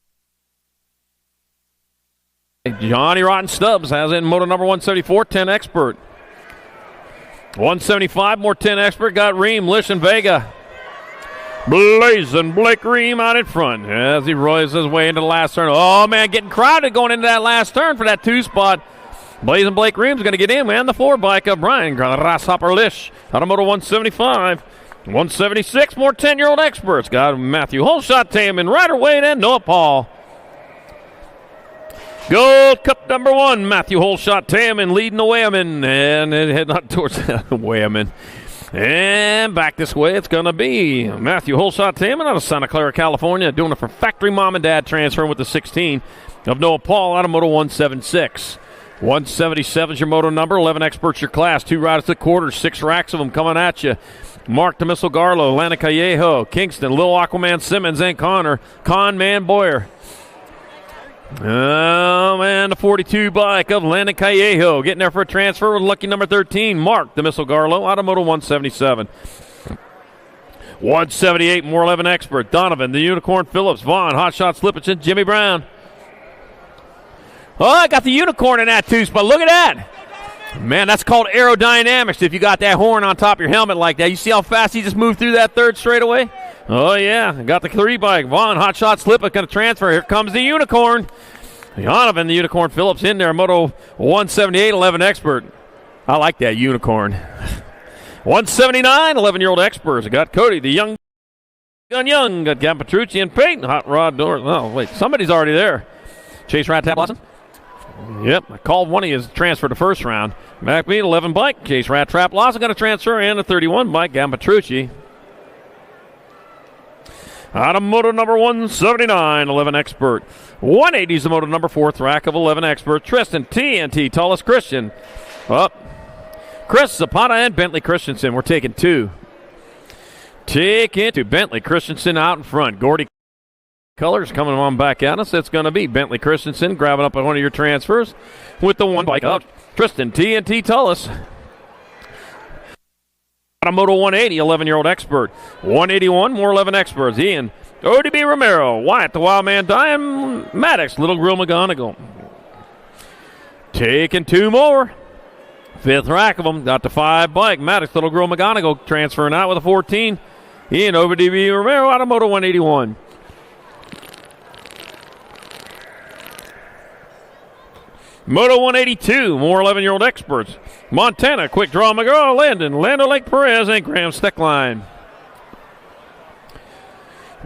Johnny Rotten Stubbs has it in moto number 174, 10 expert. 175, more 10 expert. Got Ream, Lish, and Vega. Blazing Blake Ream out in front as he rolls his way into the last turn. Oh, man, getting crowded going into that last turn for that 2 spot. Blazing Blake Ream's going to get in, man. The 4 bike of Brian Grasshopper Lish out of moto 175. 176, more 10-year-old experts. Got Matthew Holshot, Taman, Ryder Wade, and Noah Paul. Gold Cup number 1, Matthew Holshot, Taman leading the Wayman. And it head not towards Wayman. And back this way, it's going to be Matthew Holshot, Taman out of Santa Clara, California, doing it for factory mom and dad, transferring with the 16 of Noah Paul out of moto 176. 177 is your moto number, 11 experts your class, 2 riders to the quarter, 6 racks of them coming at you. Mark the Missile Garlow, Lana Callejo, Kingston, Lil Aquaman Simmons, and Connor, Conman Boyer. Oh, man, the 42 bike of Landon Callejo getting there for a transfer with lucky number 13, Mark the Missile Garlow, out of moto 177. 178, more 11 expert, Donovan, the Unicorn Phillips, Vaughn, Hotshot Slipperson, Jimmy Brown. Oh, I got the Unicorn in that 2 spot. Look at that. Man, that's called aerodynamics if you got that horn on top of your helmet like that. You see how fast he just moved through that 3rd straightaway? Oh, yeah. Got the 3 bike. Vaughn, Hotshot Slipper, going to transfer. Here comes the Unicorn. Donovan, the Unicorn Phillips in there. Moto 178, 11 expert. I like that Unicorn. 179, 11-year-old experts. Got Cody, the young gun young. Got Gavin Petrucci and Peyton. Hot Rod Doors. Oh, wait. Somebody's already there. Chase Rat Tap Lawson. Yep, I called one of his transfer to first round. Backbeat, 11 bike. Chase Rat Trap Lawson going to transfer, and a 31 bike. Gavin Petrucci. Out of moto number 179, 11 expert. 180 is the moto number 4th rack of 11 expert. Tristan TNT, tallest Christian. Up. Chris Zapata and Bentley Christensen. We're taking 2. Taking 2. Bentley Christensen out in front. Gordy Colors coming on back at us. It's going to be Bentley Christensen grabbing up one of your transfers with the 1 bike up. Tristan TNT Tullis. Out of moto 180, 11-year-old expert. 181, more 11 experts. Ian ODB Romero, Wyatt the Wildman Diane Maddox, Little Grill McGonigal. Taking 2 more. 5th rack of them. Got the 5 bike. Maddox, Little Grill McGonigal transferring out with a 14. Ian ODB Romero out of moto 181. Moto 182, more 11-year-old experts. Montana, Quick Draw McGraw, Lando Lake Perez, and Graham Steckline.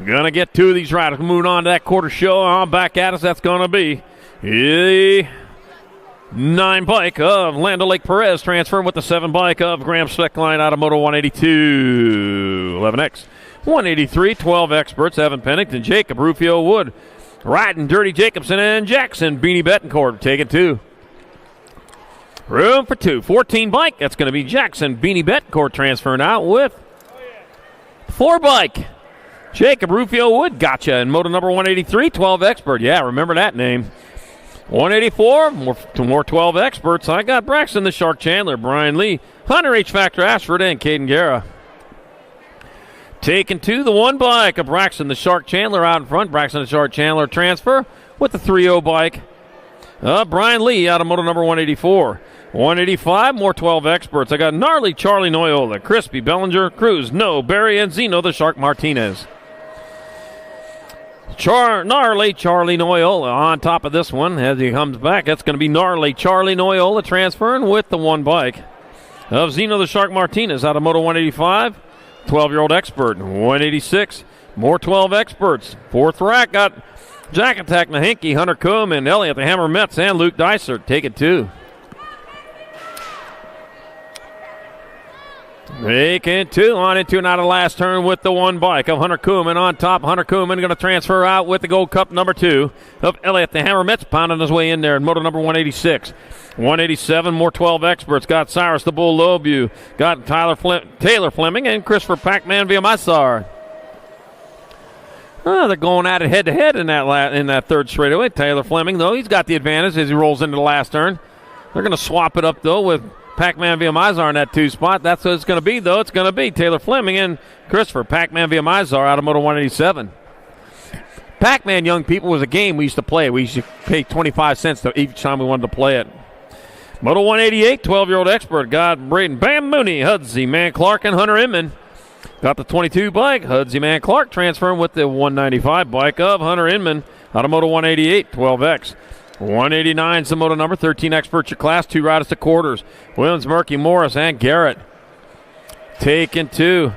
Gonna get 2 of these riders moving on to that quarter show. On back at us, that's gonna be the 9 bike of Lando Lake Perez transferring with the 7 bike of Graham Steckline out of Moto 182. 11X. 183, 12 experts. Evan Pennington, Jacob Rufio Wood. Riding Dirty Jacobson and Jackson. Beanie Betancourt taking 2. Room for 2. 14 bike. That's going to be Jackson. Beanie Betancourt transferring out with 4 bike. Jacob Rufio Wood gotcha in moto number 183. 12 expert. Yeah, remember that name. 184. More 12 experts. I got Braxton the Shark Chandler. Brian Lee. Hunter H. Factor Ashford and Caden Guerra. Taking 2, the 1 bike of Braxton the Shark Chandler out in front. Braxton the Shark Chandler transfer with the 3-0 bike. Brian Lee out of moto number 184. 185, more 12 experts. I got Gnarly Charlie Noyola, Crispy Bellinger, Cruz, No, Barry, and Zeno the Shark Martinez. Gnarly Charlie Noyola on top of this one as he comes back. That's going to be Gnarly Charlie Noyola transferring with the 1 bike of Zeno the Shark Martinez out of moto 185. 12-year-old expert. 186, more 12 experts. 4th rack got Jack Attack Nahinky, Hunter Coleman, Elliott the Hammer Metz, and Luke Dysert. Take it 2. Making 2 on into and out of the last turn with the 1 bike of Hunter Koeman on top. Hunter Koeman going to transfer out with the Gold Cup number 2 of Elliott the Hammer Metz, pounding his way in there in moto number 186. 187, more 12 experts. Got Cyrus the Bull Lobu. Got Taylor Fleming and Christopher Pac-Man Villamazar. They're going at it head-to-head in that third straightaway. Taylor Fleming, though, he's got the advantage as he rolls into the last turn. They're going to swap it up, though, with Pac-Man Villamazar in that 2 spot. That's what it's going to be, though. It's going to be Taylor Fleming and Christopher Pac-Man Villamazar out of moto 187. Pac-Man, young people, was a game we used to play. We used to pay 25 cents each time we wanted to play it. Moto 188, 12-year-old expert. Got Braden Bam Mooney, Hudsey, Man Clark, and Hunter Inman. Got the 22 bike, Hudsey Man Clark transferring with the 195 bike of Hunter Inman out of moto 188, 12X. 189 is the moto number, 13 experts your class, 2 riders to quarters. Williams, Murky, Morris, and Garrett. Taking 2.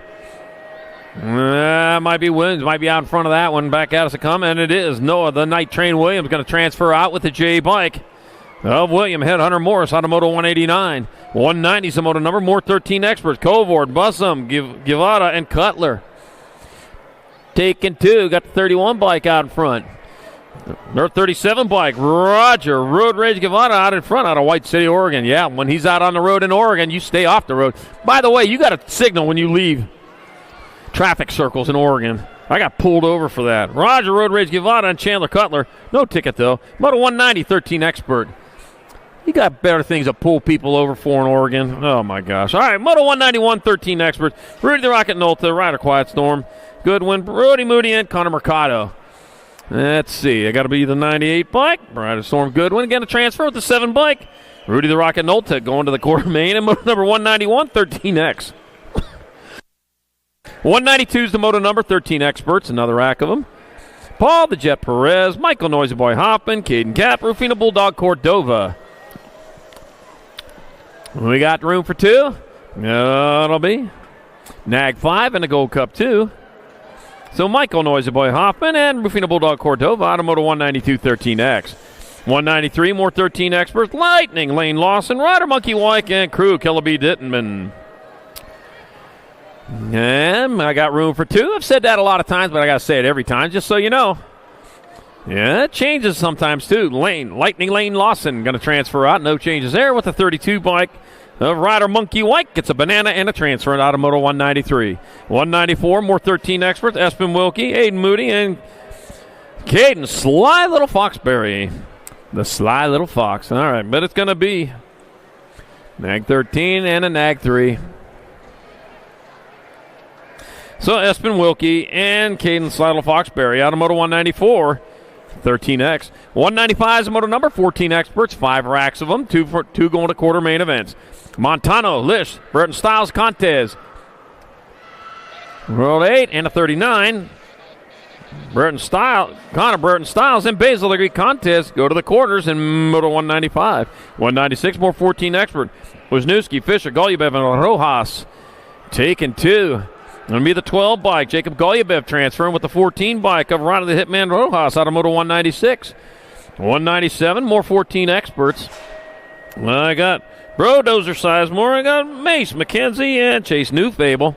Might be Williams, might be out in front of that one. Back at us to come, and it is Noah, the Night Train Williams, going to transfer out with the J bike of William Headhunter Morris out of moto 189. 190 is the moto number, more 13 experts. Covord, Bussum, Givada, and Cutler. Taking 2, got the 31 bike out in front. Their 37 bike, Roger Road Rage Givada out in front out of White City, Oregon. Yeah, when he's out on the road in Oregon, you stay off the road. By the way, you got to signal when you leave traffic circles in Oregon. I got pulled over for that. Roger Road Rage Givada and Chandler Cutler. No ticket, though. Moto 190, 13 expert. You got better things to pull people over for in Oregon. Oh, my gosh. All right, Moto 191, 13 experts. Rudy the Rocket Nolta, Ryder Quiet Storm, Goodwin, Brody Moody, and Connor Mercado. Let's see. I got to be the 98 bike. Ryder Storm Goodwin. Again, a transfer with the 7 bike. Rudy the Rocket Nolta going to the quarter main. And moto number 191, 13X. 192 is the moto number, 13 experts. Another rack of them. Paul the Jet Perez, Michael Noisy Boy Hoffman, Caden Cap, Rufino Bulldog Cordova. We got room for 2. That'll be Nag 5 and the Gold Cup 2. So Michael Noisy Boy Hoffman and Rufino Bulldog Cordova out of moto 192 13X. 193, more 13 experts. Lightning, Lane Lawson, Ryder Monkey White, and Crew, Kellaby Dittenman. And I got room for 2. I've said that a lot of times, but I got to say it every time, just so you know. Yeah, it changes sometimes, too. Lightning Lane Lawson going to transfer out. No changes there with the 32 bike. Ryder Monkey White gets a banana and a transfer out of moto 193. 194, more 13 experts. Espen Wilkie, Aiden Moody, and Caden Sly Little Foxberry. The Sly Little Fox. All right, but it's going to be Nag 13 and a Nag 3. So Espen Wilkie and Caden Sly Little Foxberry out of moto 194. 13X. 195 is the moto number, 14 experts, 5 racks of them, 2 going to quarter main events. Montano, Lish, Burton Styles, Contez. World 8 and a 39. Connor Burton Styles and Basil Degree Contez go to the quarters in moto 195. 196, more 14 expert. Wisniewski, Fisher, Golubov, and Rojas. Taking 2. Going to be the 12 bike. Jacob Golubov transferring with the 14 bike of Ronnie the Hitman Rojas out of moto 196. 197, more 14 experts. I got Brodozer Sizemore. I got Mace McKenzie and Chase Newfable.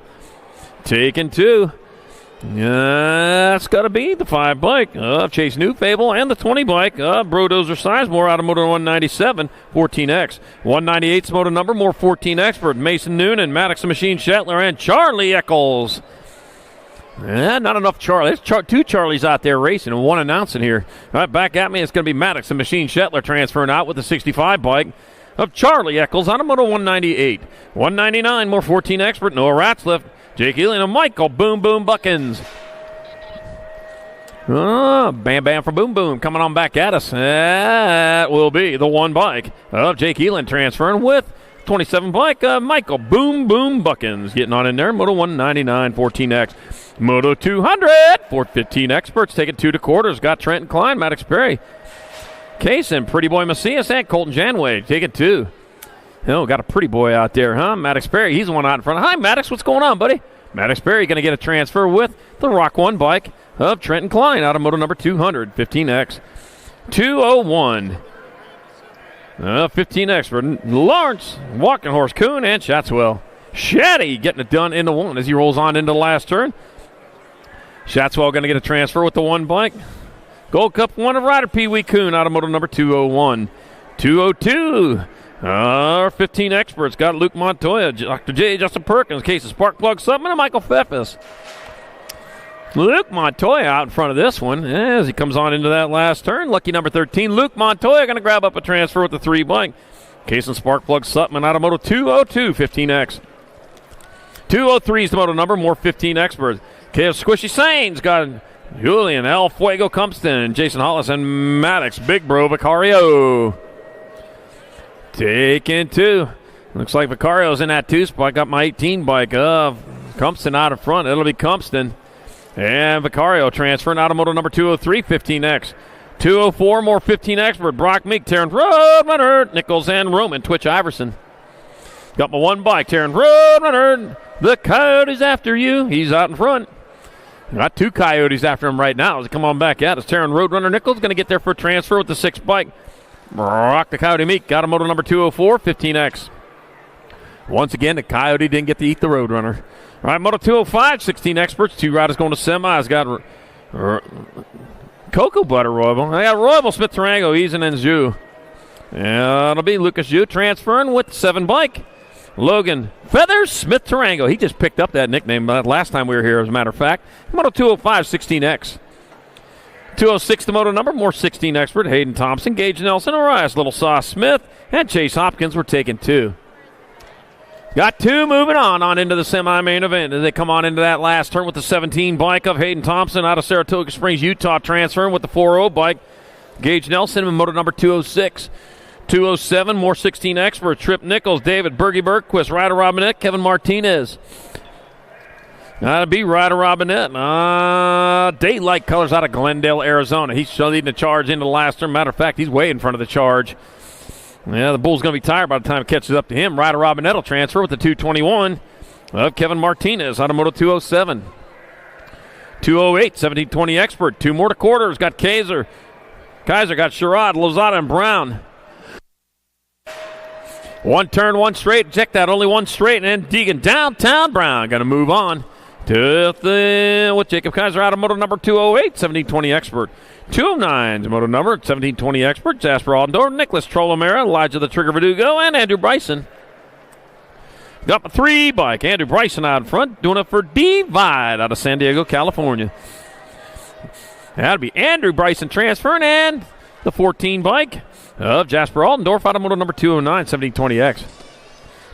Taking 2. That's got to be the 5 bike of Chase Newfable and the 20 bike of Brodozer Sizemore out of moto 197, 14X. 198's moto number, more 14 expert. Mason Noonan, Maddox the Machine Shetler, and Charlie Eccles. Not enough Charlie. There's 2 Charlies out there racing and 1 announcing here. All right, back at me, it's going to be Maddox the Machine Shetler transferring out with the 65 bike of Charlie Eccles out of moto 198. 199, more 14 expert. Noah Ratzliff, Jake Ealing, and Michael Boom Boom Buckins. Bam Bam for Boom Boom coming on back at us. That will be the 1 bike of Jake Ealing transferring with 27 bike Michael Boom Boom Buckins getting on in there. Moto 199, 14X. Moto 200, 415 experts taking 2 to quarters. Got Trenton Klein, Maddox Perry, Case, and Pretty Boy Macias, and Colton Janway taking 2. Oh, got a pretty boy out there, huh? Maddox Perry, he's the one out in front. Hi, Maddox, what's going on, buddy? Maddox Perry going to get a transfer with the Rock 1 bike of Trenton Klein out of moto number 200, 15X. 201. 15X for Lawrence, Walking Horse Coon, and Chatswell. Shetty getting it done into one as he rolls on into the last turn. Shatswell going to get a transfer with the one bike. Gold Cup winner rider Pee Wee Coon, automotive number 201. 202. Our 15 experts got Luke Montoya, Dr. J, Justin Perkins, Case of Sparkplug Subman, and Michael Pfeffes. Luke Montoya out in front of this one as he comes on into that last turn. Lucky number 13, Luke Montoya going to grab up a transfer with the 3 bike. Case and Sparkplug Sutman, automotive 202, 15X. 203 is the moto number, more 15 experts. KF Squishy Sains got Julian, El Fuego Cumpston, Jason Hollis, and Maddox, Big Bro Vicario. Taking 2. Looks like Vicario's in that 2 spot. Got my 18 bike of Cumpston out in front. It'll be Cumpston. And Vicario transferring automotive number 203, 15X. 204, more 15 expert. Brock Meek, Terrence Roadrunner, Nichols, and Roman, Twitch Iverson. Got my 1 bike, Terrence Roadrunner. The Coyotes after you. He's out in front. Got 2 Coyotes after him right now as they come on back at us. Terrence Roadrunner Nichols going to get there for a transfer with the 6 bike. Brock the Coyote Meek, automotive number 204, 15X. Once again, the Coyote didn't get to eat the Roadrunner. All right, Moto 205, 16 experts. 2 riders going to semis. Got Cocoa Butter Royal. I got Royal Smith Tarango, Eason, and Zhu. And it'll be Lucas Zhu transferring with 7 bike. Logan Feathers Smith Tarango. He just picked up that nickname last time we were here, as a matter of fact. Moto 205, 16X. 206, the moto number, more 16 expert. Hayden Thompson, Gage Nelson, Arias Little Sauce Smith, and Chase Hopkins were taking 2. Got 2 moving on into the semi-main event as they come on into that last turn with the 17 bike of Hayden Thompson out of Saratoga Springs, Utah, transferring with the 4.0 bike. Gage Nelson and motor number 206. 207, more 16 expert. Trip Nichols, David Bergie Bergquist, Ryder Robinette, Kevin Martinez. Gotta be Ryder Robinette. Daylight Colors out of Glendale, Arizona. He's leading the charge into the last turn. Matter of fact, he's way in front of the charge. Yeah, the bull's going to be tired by the time it catches up to him. Ryder Robinette will transfer with the 221 of Kevin Martinez, Automoto 207. 208, 1720 expert. 2 more to quarters. Got Kaiser. Kaiser got Sherrod, Lozada, and Brown. 1 turn, 1 straight. Check that, only 1 straight. And then Deegan downtown Brown. Going to move on with Jacob Kaiser, Automoto number 208, 1720 expert. 209's moto number, 1720 expert. Jasper Aldendorf, Nicholas Trollomera, Elijah the Trigger Verdugo, and Andrew Bryson. Got the 3 bike. Andrew Bryson out in front, doing it for Divide out of San Diego, California. That'll be Andrew Bryson transferring, and the 14 bike of Jasper Aldendorf, Automoto number 209, 1720X.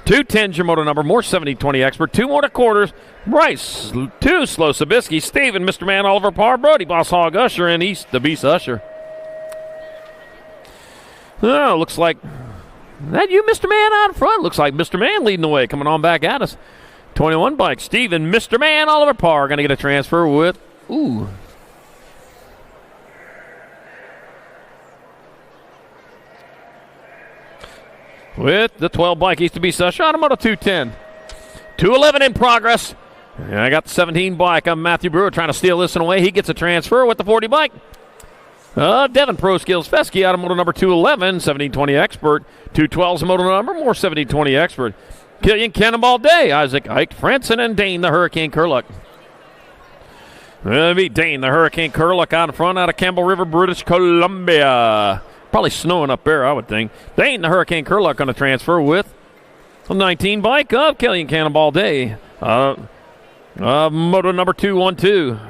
210's your moto number, more 1720 expert. 2 more to quarters. Bryce, 2 Slow Sabisky, Steven, Mr. Man, Oliver Parr, Brody, Boss Hog Usher, and East the Beast Usher. Oh, looks like that you, Mr. Man, out in front. Looks like Mr. Man leading the way, coming on back at us. 21 bike, Steven, Mr. Man, Oliver Parr, going to get a transfer with, with the 12 bike, East to Beast Usher, Automoto 210. 211 in progress. And I got the 17 bike. I'm Matthew Brewer trying to steal this one away. He gets a transfer with the 40 bike. Devin Pro Skills Fesky, Automoto number 211, 1720 expert. 212's motor number, more 1720 expert. Killian Cannonball Day, Isaac Ike Franson, and Dane the Hurricane Curluck. That'll be Dane the Hurricane Curluck out in front, out of Campbell River, British Columbia. Probably snowing up there, I would think. Dane the Hurricane Curluck going to transfer with a 19 bike of Killian Cannonball Day. Moto number 212.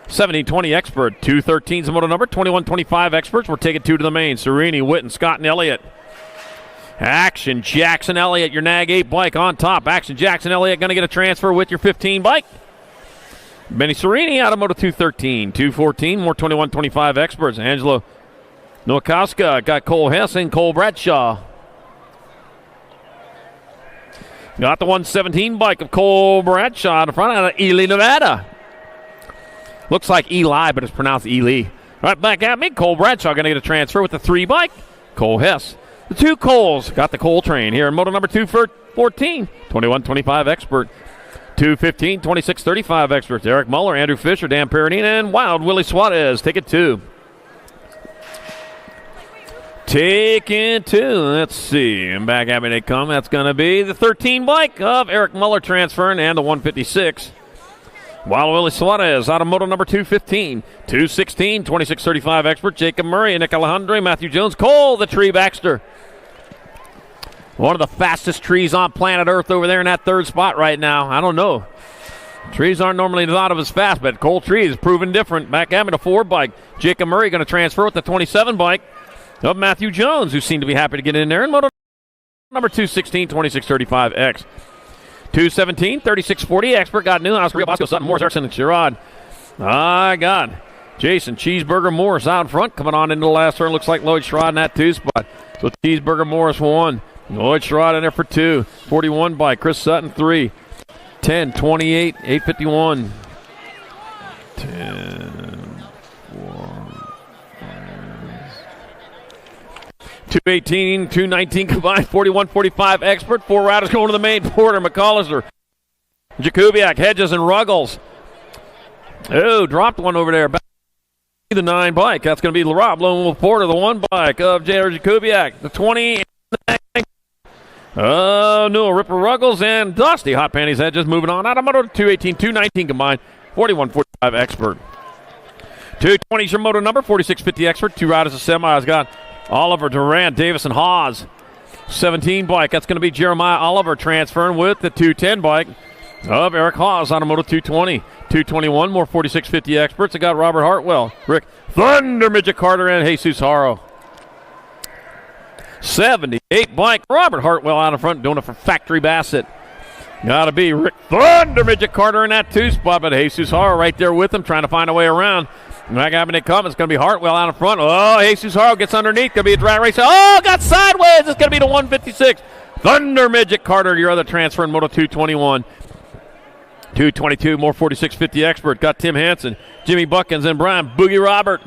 1720 expert. 213's the moto number. 2125 experts. We're taking 2 to the main. Serini, Witten, Scott, and Elliott. Action Jackson Elliott, your NAG 8 bike on top. Action Jackson Elliott going to get a transfer with your 15 bike. Benny Serini, Automoto 213. 214, more 2125 experts. Angelo Nowakowska got Cole Hess and Cole Bradshaw. Got the 117 bike of Cole Bradshaw in front out of Ely, Nevada. Looks like Eli, but it's pronounced Ely. Right back at me, Cole Bradshaw going to get a transfer with the 3 bike. Cole Hess. The 2 Coles got the Cole train here in moto number 214. 2125 expert. 215, 2635 experts. Eric Muller, Andrew Fisher, Dan Peronine, and Wild Willie Suarez. Take it 2. Taking 2. Let's see. And back at me they come. That's going to be the 13 bike of Eric Muller transferring and the 156. While Willie Suarez out of moto number 215. 216, 2635 expert. Jacob Murray, Nick Alejandre, Matthew Jones, Cole the Tree Baxter. One of the fastest trees on planet Earth over there in that third spot right now. I don't know. Trees aren't normally thought of as fast, but Cole Tree is proven different. Back at me, the 4 bike. Jacob Murray going to transfer with the 27 bike of Matthew Jones, who seemed to be happy to get in there. And moto number 216, 2635X. 217, 3640 expert got Newhouse, Rio Bosco, Sutton, Morris, Erickson, and Sherrod. I got Jason Cheeseburger Morris out in front, coming on into the last turn. Looks like Lloyd Sherrod in that 2 spot. So Cheeseburger Morris 1. Lloyd Sherrod in there for 2. 41 by Chris Sutton 3. 10, 28, 851. 10, 218, 219 combined, 41, 45 expert. 4 riders going to the main. Porter, McAllister, Jakubiak, Hedges, and Ruggles. Oh, dropped one over there. Back to the 9 bike. That's going to be Rob Lone Wolf Porter, the 1 bike of J.R. Jakubiak. The 20. Oh, no, Ripper Ruggles and Dusty Hot Panties Hedges moving on. Out of moto 218, 219 combined, 41, 45 expert. 220 is your moto number, 4650 expert. 2 riders of semis got Oliver, Durant, Davis, and Hawes. 17 bike, that's going to be Jeremiah Oliver transferring with the 210 bike of Eric Hawes on a moto 220. 221, more 4650 experts. I got Robert Hartwell, Rick Thunder Midget Carter, and Jesus Haro. 78 bike, Robert Hartwell out in front, doing it for Factory Bassett. Got to be Rick Thunder Midget Carter in that 2 spot, but Jesus Haro right there with him, trying to find a way around. Back up and they come. It's going to be Hartwell out in front. Oh, Jesus Haro gets underneath. Going to be a drag race. Oh, got sideways. It's going to be the 156. Thunder Midget Carter, your other transfer in moto 221. 222, more 4650 expert. Got Tim Hansen, Jimmy Buckins, and Brian Boogie Robert.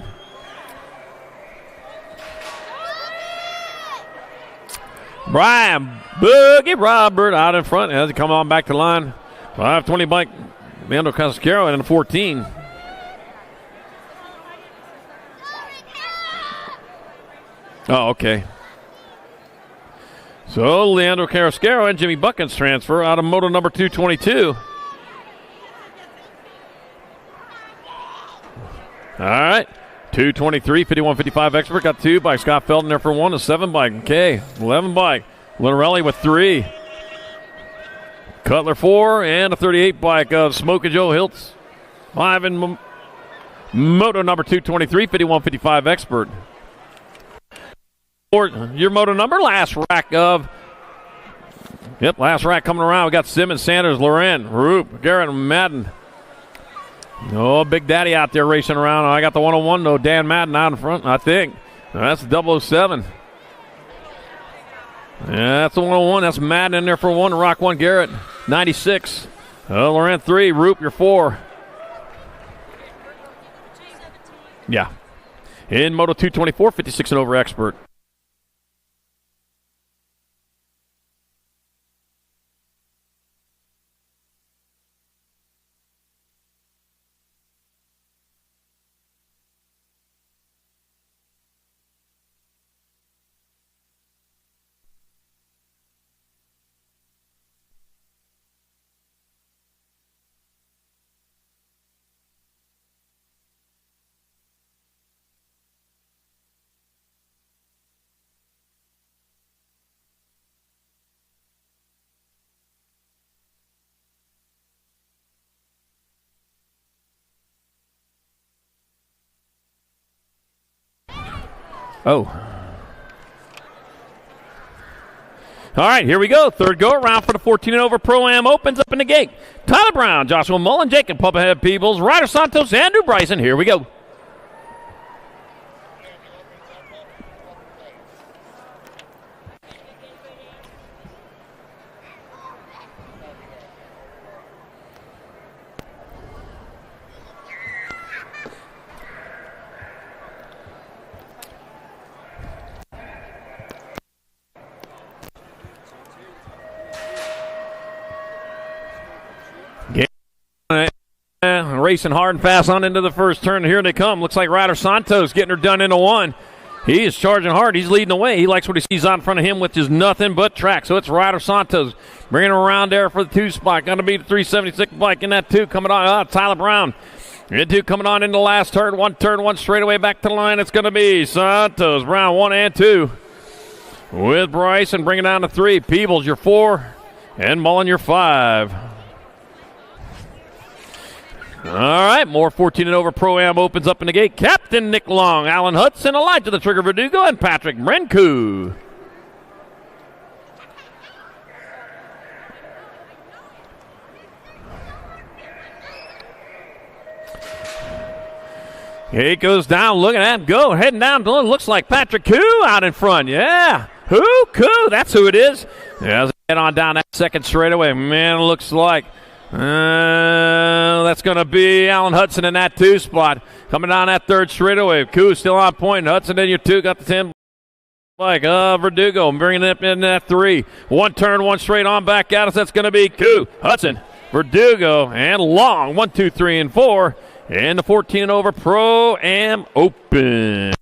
Brian Boogie Robert out in front as he come on back to line. 520 bike, Mando Cascaro and a 14. Oh, okay. So Leandro Carrasquero and Jimmy Buckins transfer out of moto number 222. All right. 223, 51, 55 expert. Got 2 by Scott Felton there for 1. A 7 bike. Okay. 11 bike. Linarelli with 3. Cutler 4. And a 38 bike of Smoky Joe Hiltz. 5 in moto number 223, 51, 55 expert. Your moto number, last rack of. Yep, last rack coming around. We got Simmons, Sanders, Loren, Roop, Garrett, and Madden. Oh, Big Daddy out there racing around. I got the 101, though. Dan Madden out in front, I think. That's the 007. Yeah, that's the 101. That's Madden in there for 1. Rock 1, Garrett. 96. Loren 3. Roop, you're 4. Yeah. In moto 224, 56 and over expert. Oh. All right, here we go. Third go around for the 14 and over Pro-Am opens up in the gate. Tyler Brown, Joshua Mullen, Jacob Pumpahead Peebles, Ryder Santos, Andrew Bryson. Here we go. Racing hard and fast on into the first turn. Here they come. Looks like Ryder Santos getting her done into 1. He is charging hard. He's leading the way. He likes what he sees out in front of him, which is nothing but track. So it's Ryder Santos bringing him around there for the 2 spot. Going to be the 376 bike in that 2 coming on. Tyler Brown. In 2 coming on in the last turn. One straightaway back to the line. It's going to be Santos, Brown 1 and 2. With Bryson bringing down to 3. Peebles your 4. And Mullen your 5. All right, more 14 and over Pro-Am opens up in the gate. Captain Nick Long, Alan Hudson, Elijah the Trigger Verdugo, and Patrick Mrenku. Here he goes down, looking at him go, heading down. Looks like Patrick Koo out in front. Yeah, Koo, that's who it is. Yeah, as head on down that second straightaway. Man, it looks like that's going to be Alan Hudson in that 2 spot. Coming down that 3rd straightaway. Koo still on point. Hudson in your 2, got the 10 bike. Verdugo bringing it up in that 3. 1 turn, 1 straight on back at us. That's going to be Koo, Hudson, Verdugo, and Long. 1, 2, 3, and 4. And the 14 and over Pro-Am Open.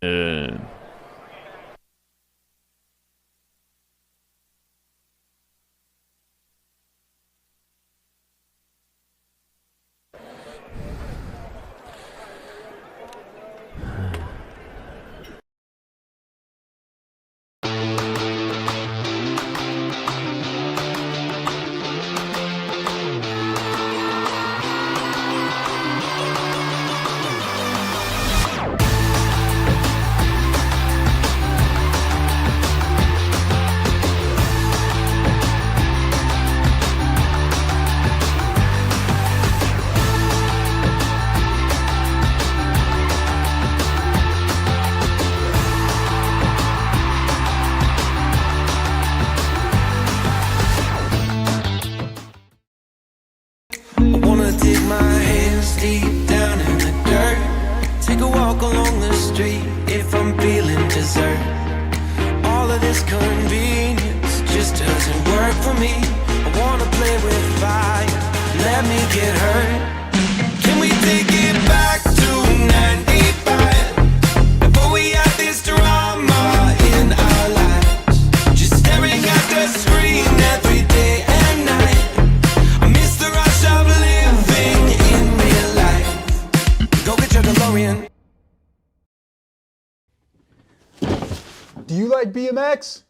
Do you like BMX?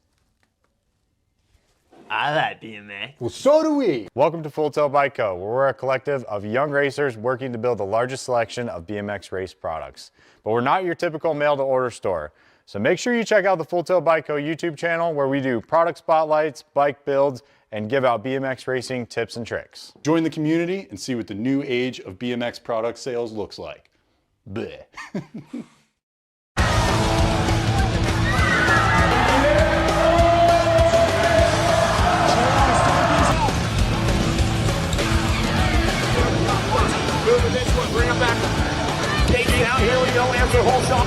I like BMX. Well, so do we. Welcome to Full Tilt Bike Co., where we're a collective of young racers working to build the largest selection of BMX race products. But we're not your typical mail-to-order store. So make sure you check out the Full Tilt Bike Co. YouTube channel, where we do product spotlights, bike builds, and give out BMX racing tips and tricks. Join the community and see what the new age of BMX product sales looks like. Bleh. Bring him back. KG out. Here we go. Answer whole shot.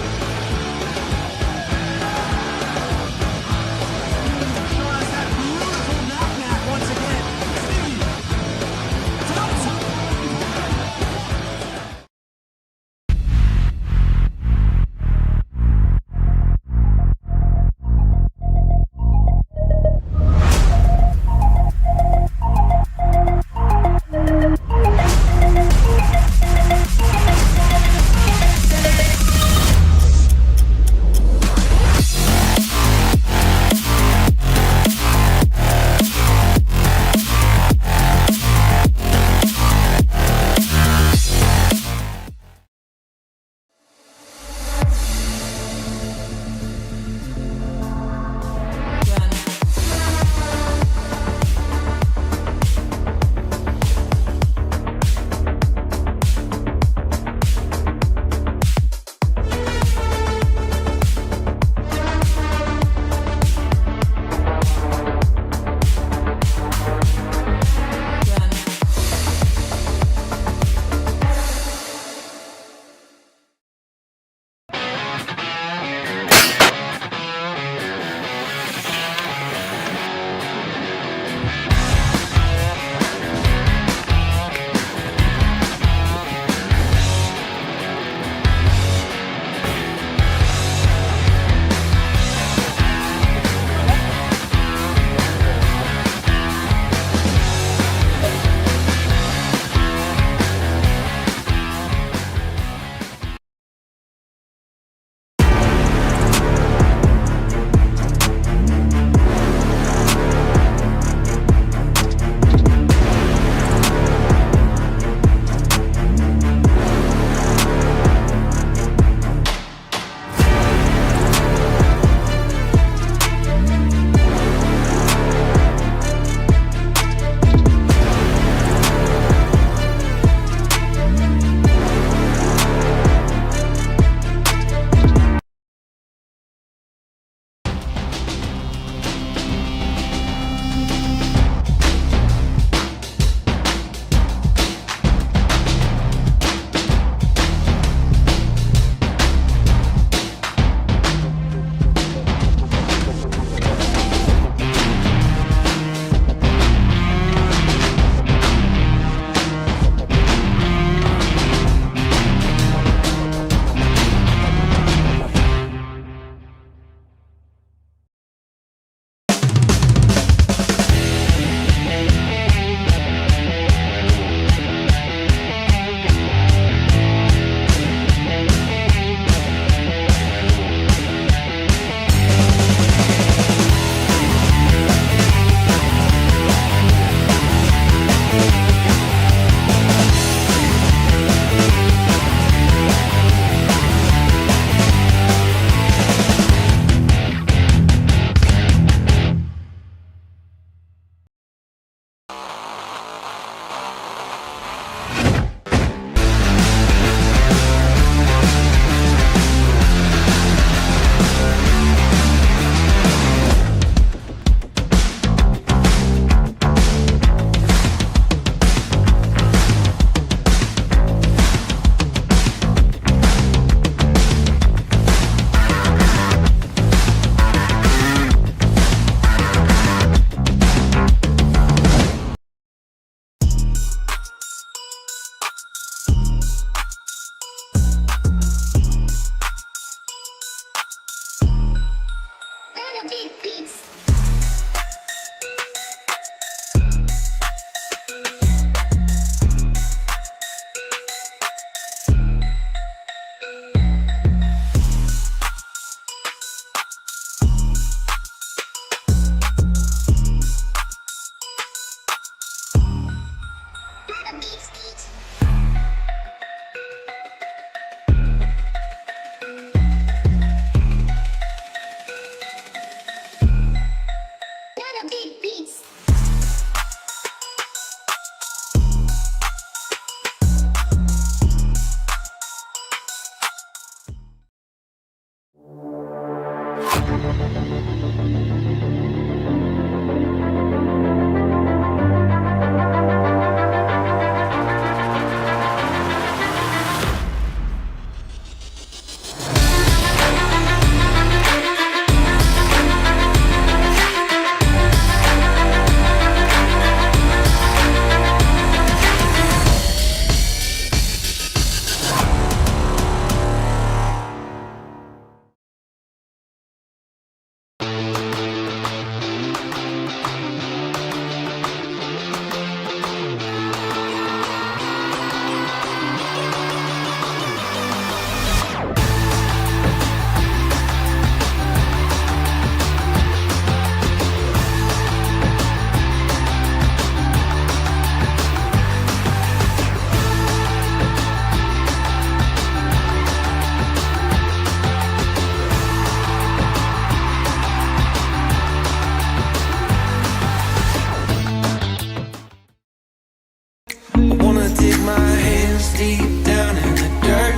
Dig my hands deep down in the dirt.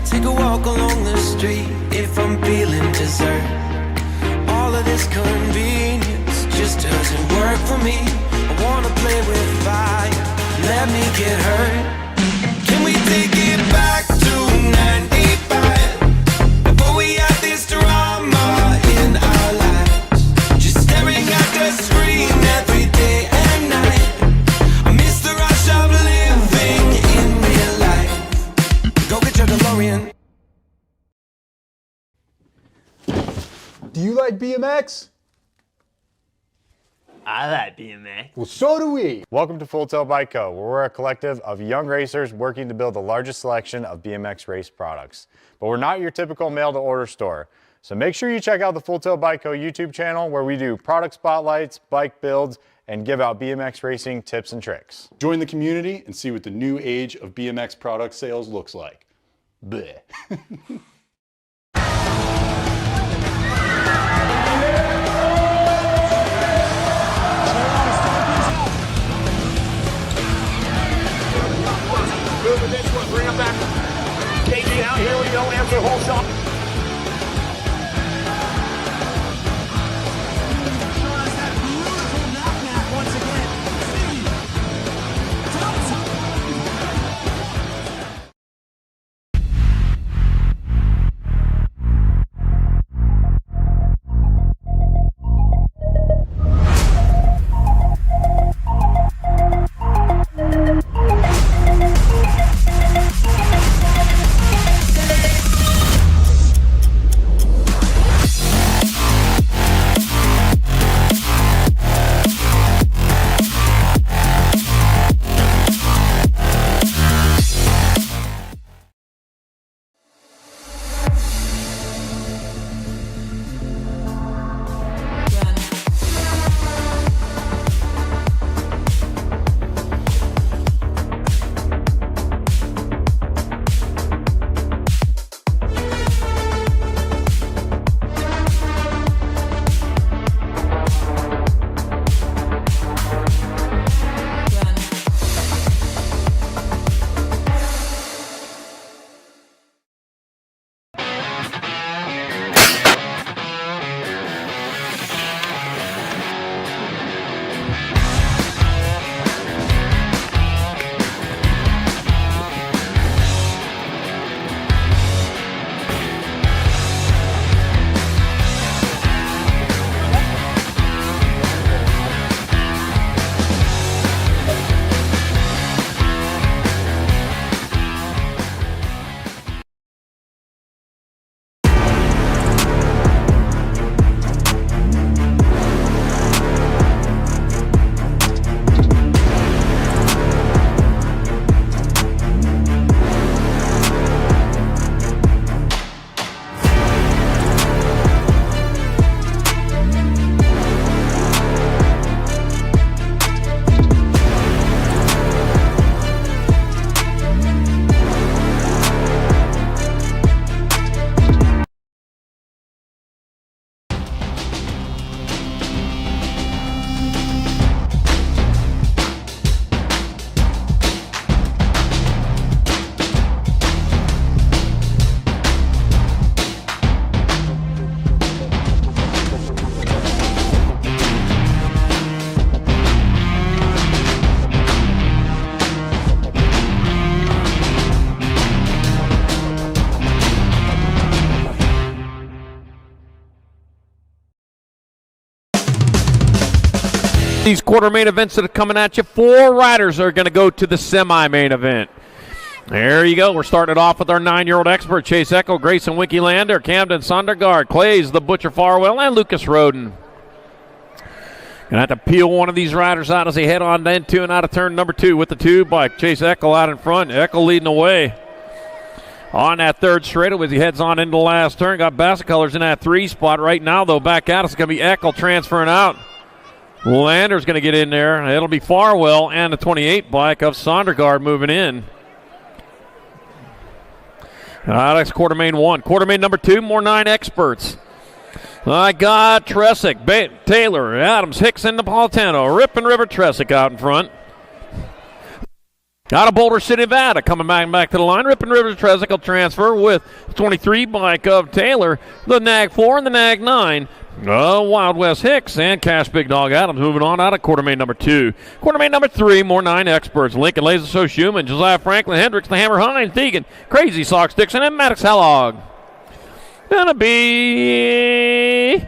Take a walk along the street if I'm feeling dessert. All of this convenience just doesn't work for me. I wanna play with fire, let me get hurt. Can we take it back to 95? Before we had this drama in our lives, just staring at the screen every day and night. I miss the rush of living in real life. Go get your DeLorean. Do you like BMX? I like BMX. Well, so do we. Welcome to Full Tilt Bike Co., where we're a collective of young racers working to build the largest selection of BMX race products. But we're not your typical mail-to-order store. So make sure you check out the Full Tilt Bike Co. YouTube channel, where we do product spotlights, bike builds, and give out BMX racing tips and tricks. Join the community and see what the new age of BMX product sales looks like. Bleh. Moving this one, bring him back. KG out, here we go, answer whole shot. These quarter main events that are coming at you, 4 riders are going to go to the semi-main event. There you go. We're starting off with our 9-year-old expert, Chase Echo, Grayson Winky Lander, Camden Sondergaard, Clays, the Butcher Farwell, and Lucas Roden. Gonna have to peel one of these riders out as they head on into and out of turn number 2 with the 2 bike. Chase Echo out in front. Echo leading the way. On that third straightaway as he heads on into the last turn. Got Bassett Colors in that 3 spot. Right now, though, back out. It's going to be Echo transferring out. Lander's going to get in there. It'll be Farwell and the 28 bike of Sondergaard moving in. That's quarter main 1. Quarter main number 2, more 9 experts. I got Tresick, Taylor, Adams, Hicks, and Napolitano. Rip and River Tresick out in front. Out of Boulder City, Nevada, coming back to the line. Rip and River Tresick will transfer with 23 bike of Taylor, the Nag 4 and the Nag 9. Wild West Hicks and Cash Big Dog Adams moving on out of quarter main number 2. Quarter main number 3, more 9 experts. Lincoln Laser So Schumann, Josiah Franklin, Hendricks, the Hammer Hines, Deegan, Crazy Sox Dixon, and Maddox Hellog. Gonna be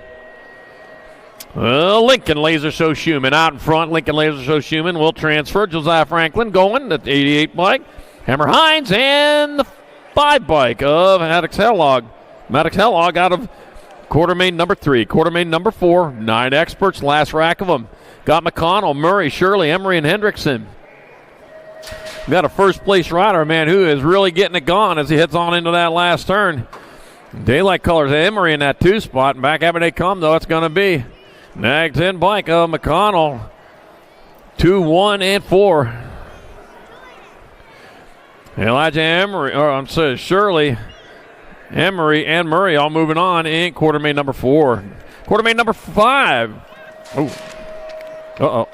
Lincoln Laser Show Schumann out in front. Lincoln Laser Show Schumann will transfer. Josiah Franklin going, the 88 bike. Hammer Hines and the 5 bike of Maddox Hellog. Maddox Hellog out of quarter main number 3. Quarter main number 4. 9 experts, last rack of them. Got McConnell, Murray, Shirley, Emery, and Hendrickson. We got a first place rider, man, who is really getting it gone as he heads on into that last turn. Daylight Colors Emery in that 2 spot. And back after they come, though, it's going to be Nag 10 bike of McConnell. 2, 1, and 4. Elijah Emery, or I'm sorry, Shirley, Emery, and Murray all moving on in quarter main number 4. Quarter main number 5. Oh. Uh-oh.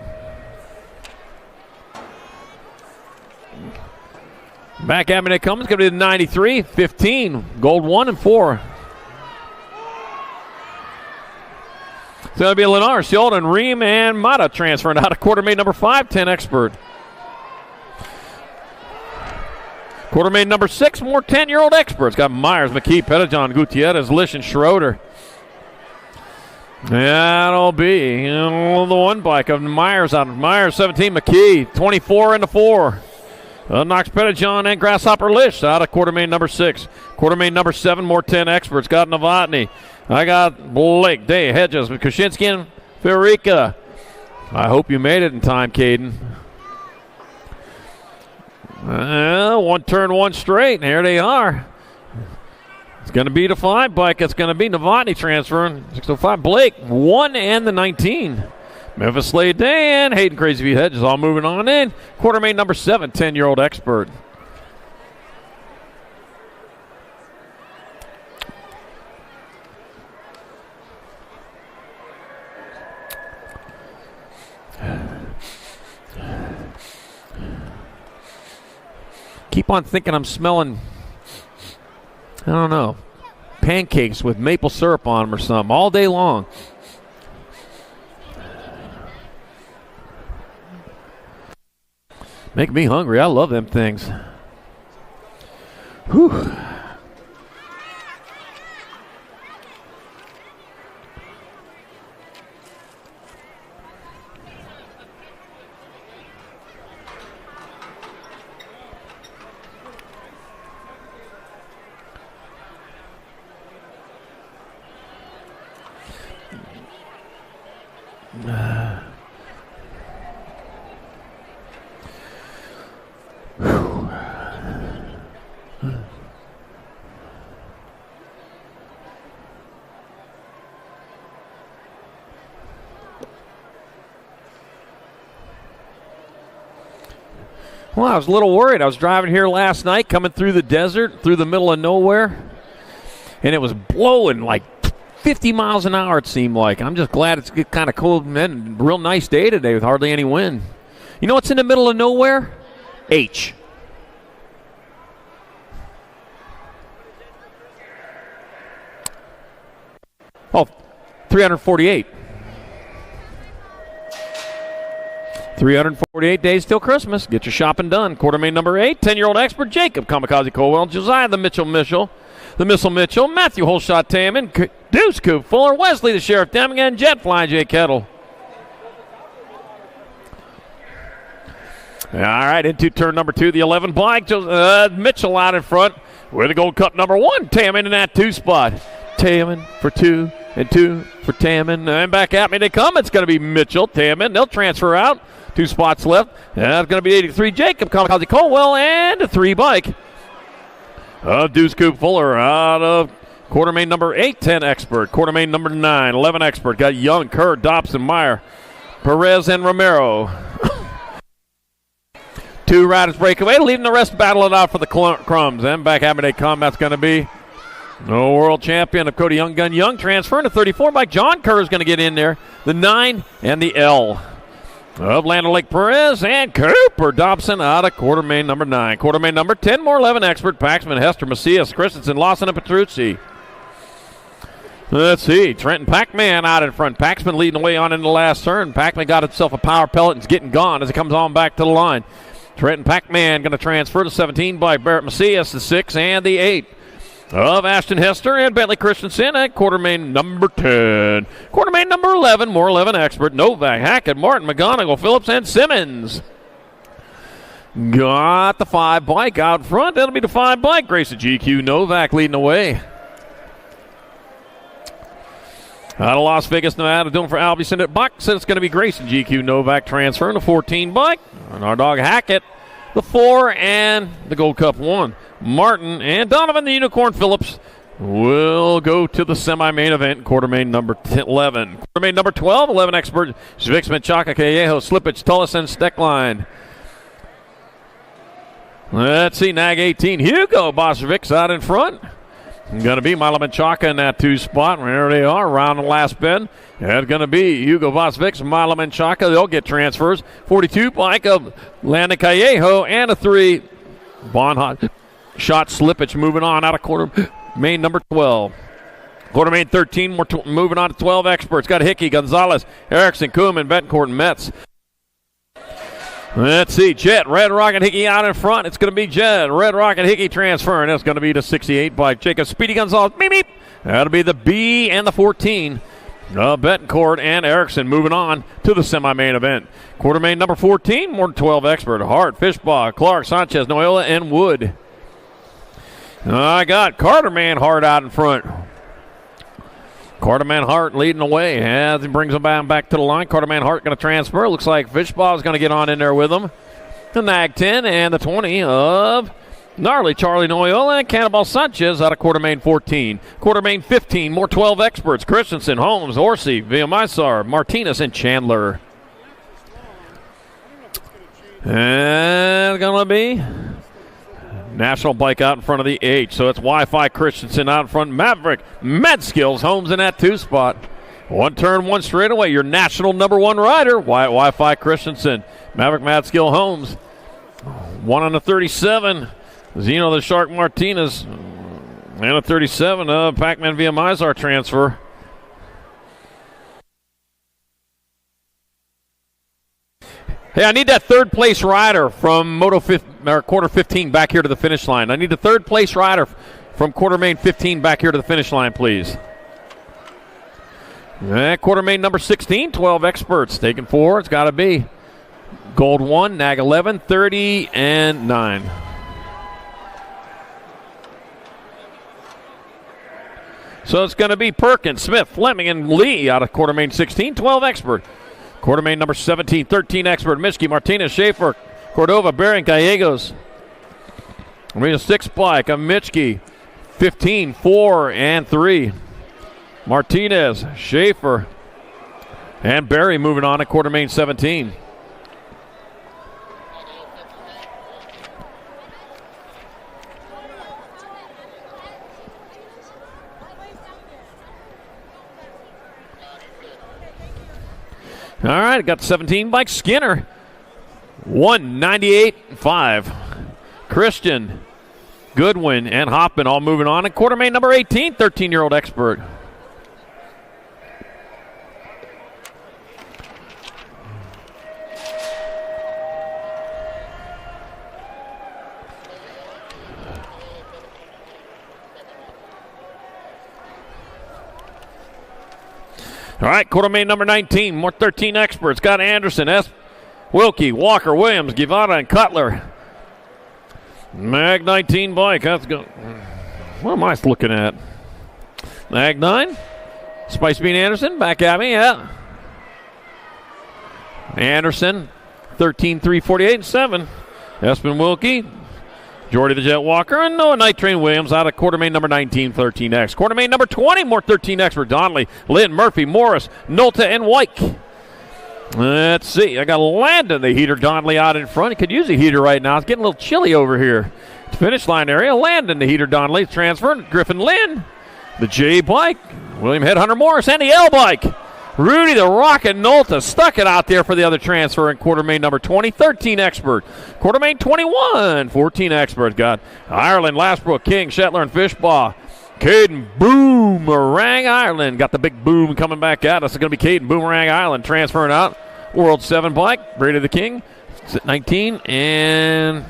Back at me they come. It's going to be the 93, 15, gold 1 and 4. It's going to be Lennar, Sheldon, Ream, and Mata transferring out of quarter main number 5, 10 expert. Quarter main number 6, more 10-year-old experts. Got Myers, McKee, Pettijohn, Gutierrez, Lish, and Schroeder. That'll be the 1 bike of Myers out of Myers, 17, McKee, 24 and the 4. Knox Pettijohn and Grasshopper Lish out of quarter main number 6. Quarter main number 7, more 10 experts. Got Novotny. I got Blake, Day, Hedges, Kaczynski, and Firica. I hope you made it in time, Caden. 1 turn, 1 straight, and here they are. It's going to be the 5 bike. It's going to be Novotny transferring. 605 Blake, 1 and the 19. Memphis Slade Day and Hayden Crazy V Hedges all moving on in. Quarter main number 7, 10-year-old expert. Keep on thinking I'm smelling, I don't know, pancakes with maple syrup on them or something all day long. Make me hungry. I love them things. Whew. Well, I was a little worried. I was driving here last night, coming through the desert, through the middle of nowhere, and it was blowing like 50 miles an hour, it seemed like. I'm just glad it's kind of cool and real nice day today with hardly any wind. You know what's in the middle of nowhere? H. Oh, 348. 348 days till Christmas. Get your shopping done. Quarter main number 8, 10-year-old expert Jacob Kamikaze Colwell, Josiah the Mitchell, Matthew Holshot Taman, Deuce Coop Fuller, Wesley the Sheriff Deming, and Jet Flying Jay Kettle. All right, into turn number 2, the 11 bike. Mitchell out in front with the Gold Cup number 1. Taman in that 2 spot. Taman for 2 and 2 for Taman. And back at me they come. It's going to be Mitchell, Taman. They'll transfer out. 2 spots left. That's going to be 83 Jacob, Kamikaze Colwell, and a 3 bike of Deuce Coop Fuller out of Quartermain number 8, 10 Expert. Quartermain number 9, 11 Expert. Got Young, Kerr, Dobson, Meyer, Perez, and Romero. 2 riders break away, leaving the rest battling out for the crumbs. And back at me they come. That's going to be the world champion of Cody Young Gun Young, transferring to 34 bike. John Kerr is going to get in there. The 9 and the L of Land O'Lake Perez and Cooper Dobson out of Quartermain number 9. Quartermain number 10, more 11 Expert. Paxman, Hester, Macias, Christensen, Lawson, and Petrucci. Let's see. Trenton Pac-Man out in front. Paxman leading the way on in the last turn. Pac-Man got himself a power pellet and is getting gone as it comes on back to the line. Trenton Pac-Man going to transfer to 17 by Barrett Macias, the 6 and the 8 of Ashton Hester and Bentley Christensen at Quartermain number 10. Quartermain number 11, more 11 Expert. Novak, Hackett, Martin, McGonigal, Phillips, and Simmons. Got the 5 bike out front. That'll be the 5 bike. Grayson GQ Novak leading the way. Out of Las Vegas, Nevada, doing for Albie at Buck. Said it's going to be Grayson GQ Novak transferring to 14 bike. And our dog Hackett, the 4 and the Gold Cup 1. Martin and Donovan, the Unicorn Phillips, will go to the semi-main event. Quartermain number 11. Quartermain number 12, 11 Expert. Zvix, Menchaca, Callejo, Slippage, Tullis, and Steckline. Let's see, Nag 18. Hugo Bosvix out in front. Going to be Milo Menchaca in that 2 spot. There they are, around the last bend. That's going to be Hugo Vosvix and Milo Menchaca. They'll get transfers. 42 bike of Landon Callejo and a 3. Bonhot shot Slippage moving on out of Quartermain number 12. Quartermain 13, moving on to 12 Experts. Got Hickey, Gonzalez, Erickson, Kuhlman, Betancourt, and Metz. Let's see, Jet, Red Rocket Hickey out in front. It's going to be Jet, Red Rocket Hickey transferring. It's going to be the 68 bike. Jacob Speedy Gonzalez, beep, beep. That'll be the B and the 14. Betancourt and Erickson moving on to the semi-main event. Quartermain number 14, more than 12 Expert. Hart, Fishbaugh, Clark, Sanchez, Noyola, and Wood. I got Carterman Hart out in front. Carterman Hart leading the way as he brings him back to the line. Carterman Hart going to transfer. Looks like Fishbaugh is going to get on in there with him. The Nag 10 and the 20 of Gnarly Charlie Noyola and Cannibal Sanchez out of Quartermain 14. Quartermain 15, more 12 Experts. Christensen, Holmes, Orsi, Villamizar, Martinez, and Chandler. And going to be National Bike out in front of the 8. So it's Wi-Fi Christensen out in front. Maverick, Med Skills, Holmes in that 2 spot. 1 turn, 1 straightaway. Your national number 1 rider, Wi-Fi Christensen. Maverick, Mad Skill, Holmes. 1 on the 37. Zeno the Shark Martinez. And a 37 of Pac-Man via Mizar transfer. Hey, I need that 3rd place rider from quarter 15 back here to the finish line. I need the 3rd place rider from Quartermain 15 back here to the finish line, please. Quartermain number 16, 12 Experts. Taking 4, it's got to be Gold 1, Nag 11, 30, and 9. So it's going to be Perkins, Smith, Fleming, and Lee out of Quartermain 16, 12 Expert. Quartermain number 17, 13 Expert. Mischke, Martinez, Schaefer, Cordova, Bering, Gallegos. We have 6 bike of Mischke, 15, 4, and 3. Martinez, Schaefer, and Barry moving on at Quartermain 17. All right, got the 17 bike. Skinner, 198.5. Christian, Goodwin, and Hoffman all moving on. And Quartermain number 18, 13-year-old Expert. All right, Quartermain number 19, more 13 Experts. Got Anderson, Wilkie, Walker, Williams, Guevara, and Cutler. Mag 19 bike. That's good. What am I looking at? Mag 9. Spice Bean Anderson back at me, yeah. Anderson, 13, 3, 48, and 7. Espen Wilkie, Jordy the Jet Walker, and Noah Night Train Williams out of Quartermain number 19, 13X. Quartermain number 20, more 13X for Donnelly, Lynn, Murphy, Morris, Nolta, and Wyke. Let's see. I got Landon, the heater, Donnelly out in front. He could use a heater right now. It's getting a little chilly over here. Finish line area. Landon, the heater, Donnelly, transfer. Griffin Lynn, the J bike. William Headhunter Morris, and the L bike. Rudy the Rocket Nolta stuck it out there for the other transfer in Quartermain number 20, 13 Expert. Quartermain 21, 14 Expert. Got Ireland, Lastbrook, King, Shetler, and Fishbaugh. Caden Boomerang Ireland got the big boom coming back at us. It's going to be Caden Boomerang Ireland transferring out. World 7 bike, Brady the King, 19, and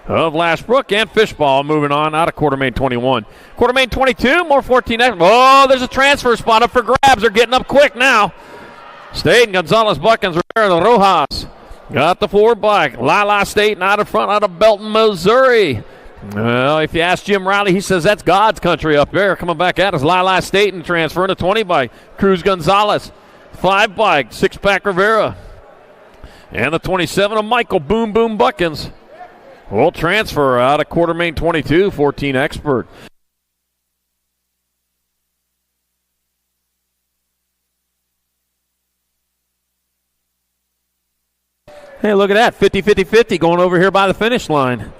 of Lashbrook and Fishbaugh moving on out of Quartermain 21. Quartermain 22, more 14. Oh, there's a transfer spot up for grabs. They're getting up quick now. Staten, Gonzalez, Buckins, Rivera, Rojas. Got the forward bike. Lala Staten out in front out of Belton, Missouri. Well, if you ask Jim Riley, he says that's God's country up there. Coming back at us, Lala Staten transferring to 20 bike. Cruz Gonzalez, 5 bike, 6-pack Rivera. And the 27 of Michael Boom Boom Buckins. Will transfer out of Quartermain 22, 14 Expert. Hey, look at that, 50-50-50 going over here by the finish line.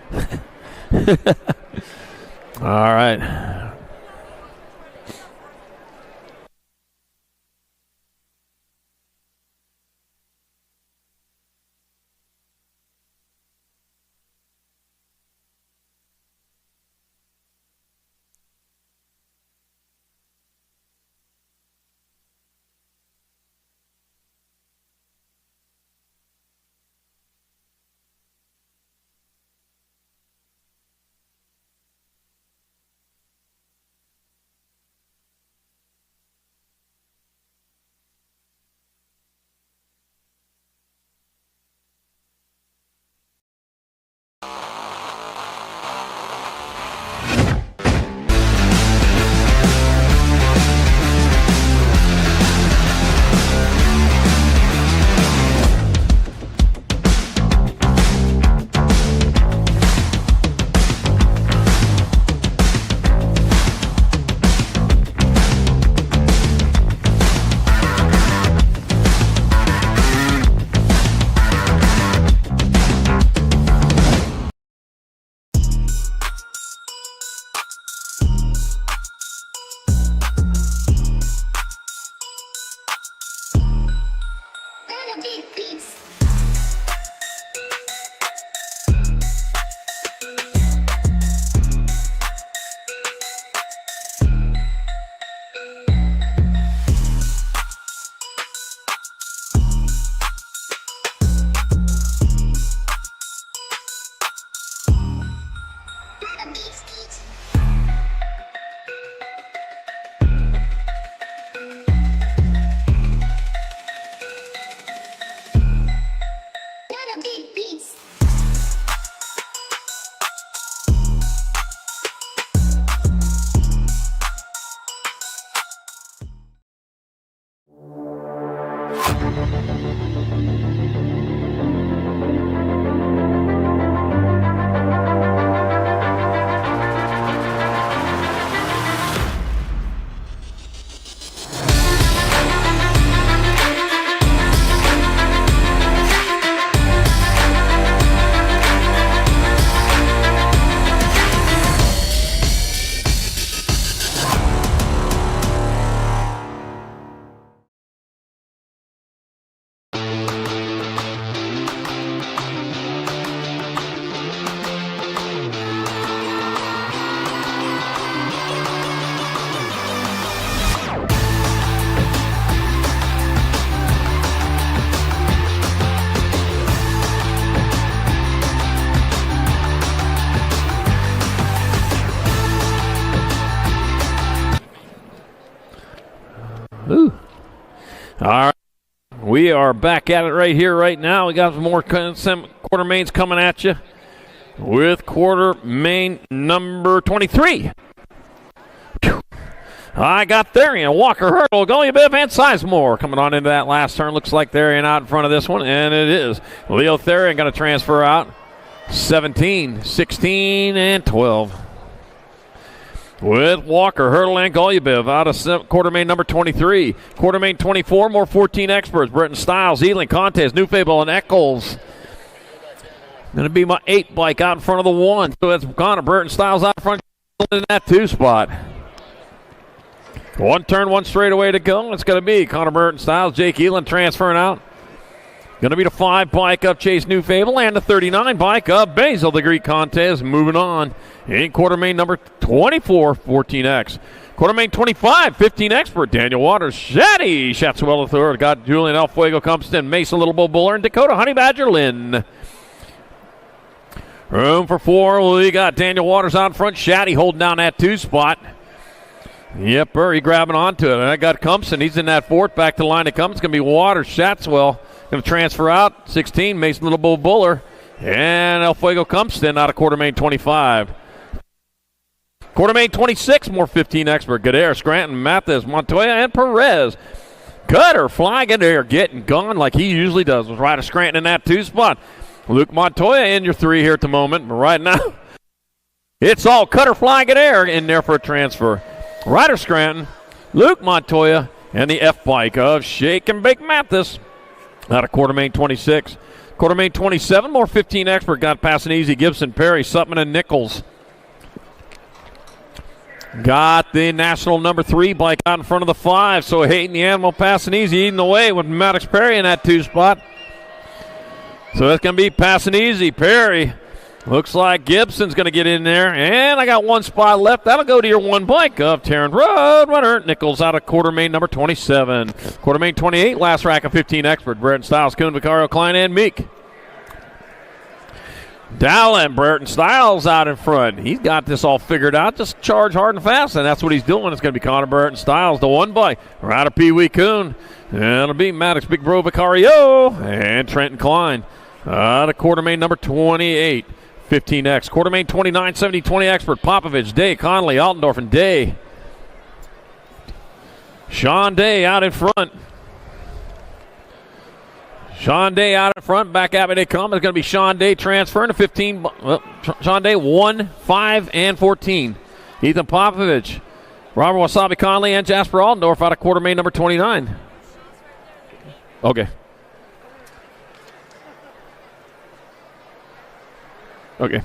All right. We are back at it right here, right now. We got some more quarter mains coming at you with quarter main number 23. I got Therian, Walker, Hurdle, Goliath, and Sizemore coming on into that last turn. Looks like Therian out in front of this one, and it is. Leo Therian going to transfer out. 17, 16, and 12. With Walker, Hurdle, and Golubev out of quarter main number 23. Quarter main 24, more 14 experts. Burton Styles, Ealing, Contest, New Fable, and Eccles. Going to be my 8 bike out in front of the 1. So that's Connor Burton Styles out in front in that 2 spot. 1 turn, 1 straightaway to go. It's going to be Connor Burton Styles, Jake Ealing transferring out. Going to be the 5 bike of Chase New Fable and the 39 bike of Basil, the Greek Contest. Moving on in quarter main number 24, 14X. Quarter main 25, 15 expert. Daniel Waters, Shatty, Shatswell III. Got Julian El Fuego, Compton, Mason Little Bull Buller, and Dakota Honey Badger Lynn. Room for 4. We got Daniel Waters out in front. Shatty holding down that 2 spot. Yep, Burry grabbing onto it. And I got Compton. He's in that 4th. Back to the line it comes. It's going to be Waters, Shatswell. Going to transfer out. 16, Mason Little Bull Buller. And El Fuego Compton out of quarter main 25. Quarter main 26, more 15 expert. Godair, Scranton, Mathis, Montoya, and Perez. Cutter, flying in there, getting gone like he usually does. Was Ryder Scranton in that 2 spot. Luke Montoya in your 3 here at the moment. But right now, it's all Cutter, flying in air in there for a transfer. Ryder Scranton, Luke Montoya, and the F bike of Shake and Bake Mathis out of quarter main 26. Quarter main 27, more 15 expert. Got passing easy. Gibson, Perry, Sutman, and Nichols. Got the national number 3 bike out in front of the 5. So Hayden the Animal passing easy, eating away with Maddox Perry in that 2 spot. So that's going to be passing easy. Perry. Looks like Gibson's going to get in there. And I got 1 spot left. That'll go to your 1 bike of Tarrant Road Runner. Nichols out of quarter main number 27. Quarter main 28, last rack of 15 expert. Brereton Styles, Kuhn, Vicario, Klein, and Meek. Dallin, Brereton Styles out in front. He's got this all figured out. Just charge hard and fast, and that's what he's doing. It's going to be Connor Brereton Styles, the 1 bike. Right of Pee Wee Kuhn. And it'll be Maddox, Big Bro, Vicario, and Trenton Klein. Out of quarter main number 28. 15X. Quarter main 29, 70, 20 expert. Popovich, Day, Connolly, Altendorf, and Day. Sean Day out in front. Sean Day out in front. Back at me they come. It's going to be Sean Day transferring to 15. Well, Sean Day 1, 5, and 14. Ethan Popovich, Robert Wasabi Connolly, and Jasper Altendorf out of quarter main number 29. Okay. Okay.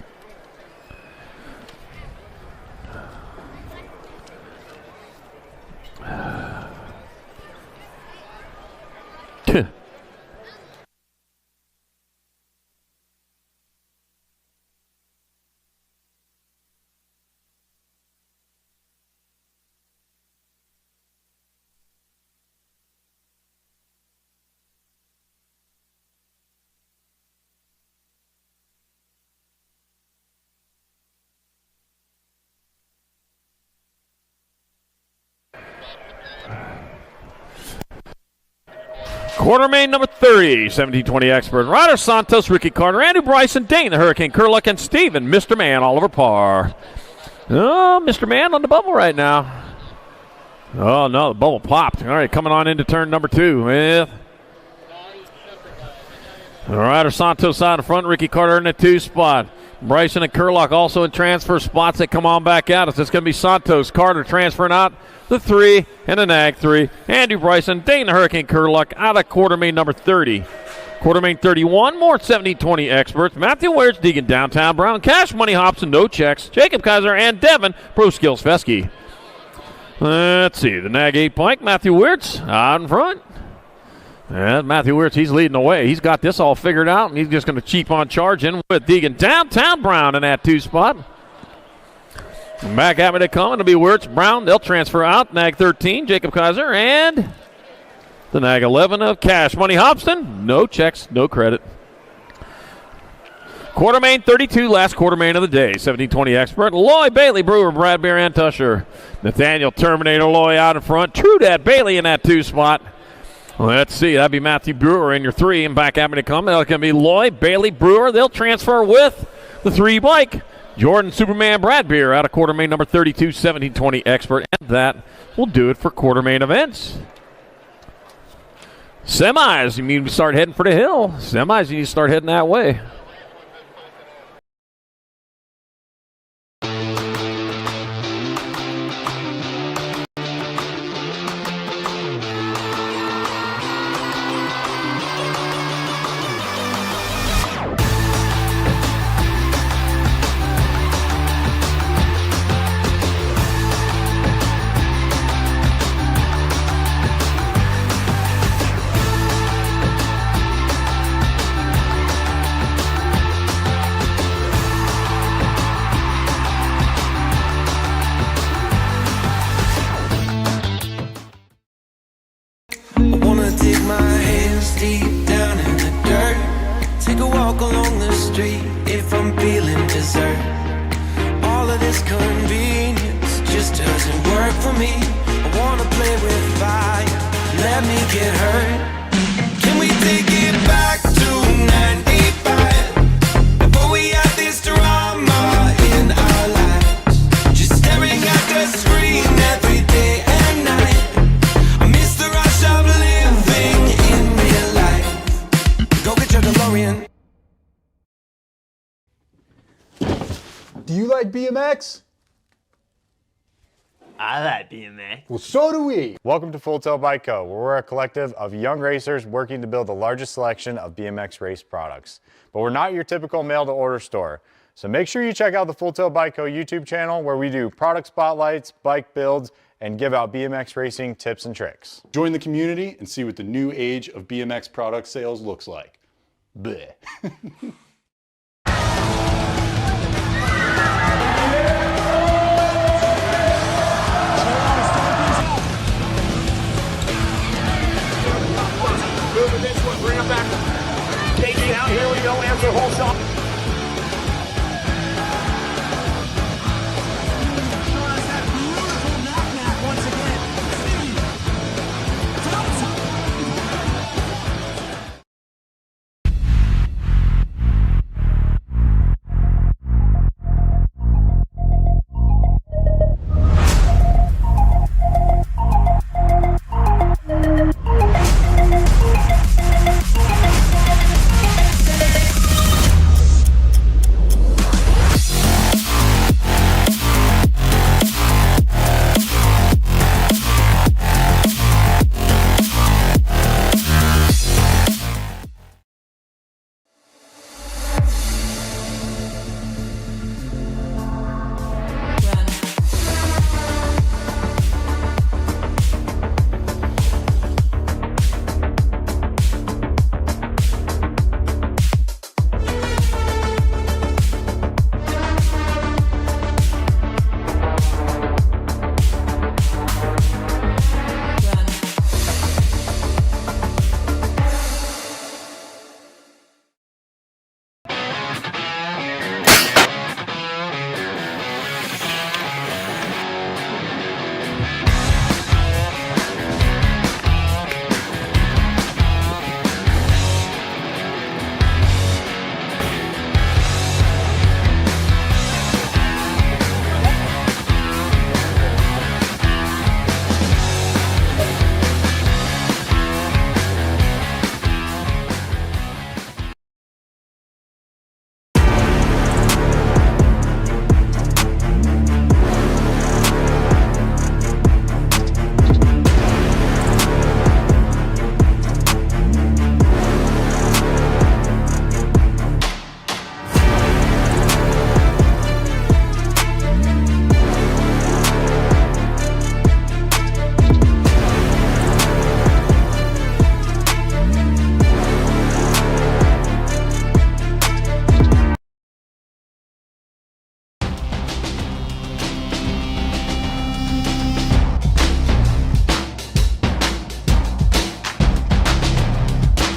Quarter main number 30, 1720 expert. Ryder Santos, Ricky Carter, Andrew Bryson, Dane, the Hurricane, Kerluck, and Steven, Mr. Man, Oliver Parr. Oh, Mr. Man on the bubble right now. Oh, no, the bubble popped. All right, coming on into turn number 2 with Ryder Santos out in front, Ricky Carter in the 2 spot. Bryson and Kerluck also in transfer spots that come on back out. It's going to be Santos, Carter transferring out the 3 and the nag 3. Andrew Bryson, Dane the Hurricane, Kerluck out of quarter main number 30. Quarter main 31, more 70-20 experts. Matthew Wares, Deegan, Downtown Brown, Cash Money Hobson, No Checks, Jacob Kaiser, and Devin, Pro Skills Fesky. Let's see, the nag 8 pike, Matthew Wirtz out in front. And Matthew Wirtz, he's leading the way. He's got this all figured out, and he's just going to keep on charging with Deegan Downtown Brown in that 2 spot. Back at me they come. It'll be Wirtz, Brown. They'll transfer out. Nag 13, Jacob Kaiser, and the nag 11 of Cash Money Hobson. No checks, no credit. Quarter main 32, last quarter main of the day. 1720 expert. Loy, Bailey, Brewer, Bradbury, and Tusher. Nathaniel Terminator Loy out in front. True Dad Bailey in that 2 spot. Let's see. That'd be Matthew Brewer in your 3, and back having to come. That's going to be Lloyd, Bailey, Brewer. They'll transfer with the 3 bike. Jordan Superman Bradbeer out of quarter main number 32, 1720 expert. And that will do it for quarter main events. Semis, you need to start heading for the hill. Semis, you need to start heading that way. I wanna dig my hands deep down in the dirt. Take a walk along the street if I'm feeling dessert. All of this convenience just doesn't work for me. I wanna play with fire, let me get hurt. Can we take it back to 95? Before we had this drama in our lives, just staring at the screen every day and night. I miss the rush of living in real life. Go get your DeLorean. Do you like BMX? I like BMX. Well, so do we. Welcome to Full Tilt Bike Co., where we're a collective of young racers working to build the largest selection of BMX race products. But we're not your typical mail-to-order store. So make sure you check out the Full Tilt Bike Co. YouTube channel, where we do product spotlights, bike builds, and give out BMX racing tips and tricks. Join the community and see what the new age of BMX product sales looks like. Bleh. Moving this one, bring him back. KG out, here we go, answer whole shot.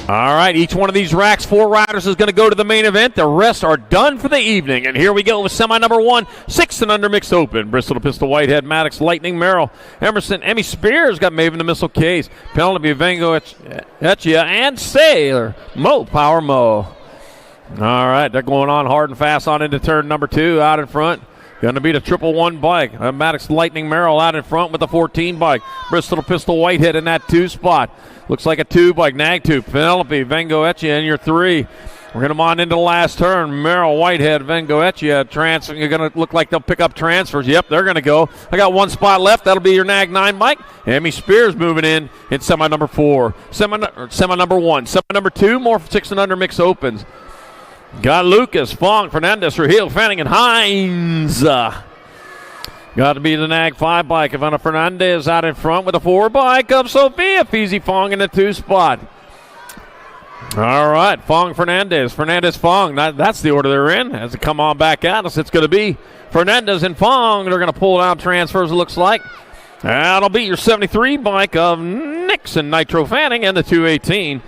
All right, each one of these racks, 4 riders, is going to go to the main event. The rest are done for the evening. And here we go with semi number 1, 6 and under mixed open. Bristol to Pistol Whitehead, Maddox, Lightning, Merrill, Emerson, Emmy Spears got Maven the Missile Case, Penalty, Vengo, Etchia, and Sailor, Mo, Power Mo. All right, they're going on hard and fast on into turn number 2 out in front. Going to be the 111 bike. Maddox Lightning Merrill out in front with the 14 bike. Bristol Pistol Whitehead in that 2 spot. Looks like a 2 bike. Nag 2. Penelope, Vengo Etchia in your 3. We're going to on into the last turn. Merrill, Whitehead, Vengo Etchia. You're going to look like they'll pick up transfers. Yep, they're going to go. I got 1 spot left. That'll be your Nag 9 bike. Emmy Spears moving in semi number 4. Semi number 1. Semi number 2, more 6 and under mix opens. Got Lucas, Fong, Fernandez, Raheel, Fanning, and Hines. Got to be the Nag 5 bike of Ana Fernandez out in front with a 4 bike of Sophia Feezy Fong in the 2 spot. All right, Fong, Fernandez, Fong. That's the order they're in. As they come on back at us, it's going to be Fernandez and Fong. They're going to pull out transfers, it looks like. That'll be your 73 bike of Nixon, Nitro Fanning, and the 218.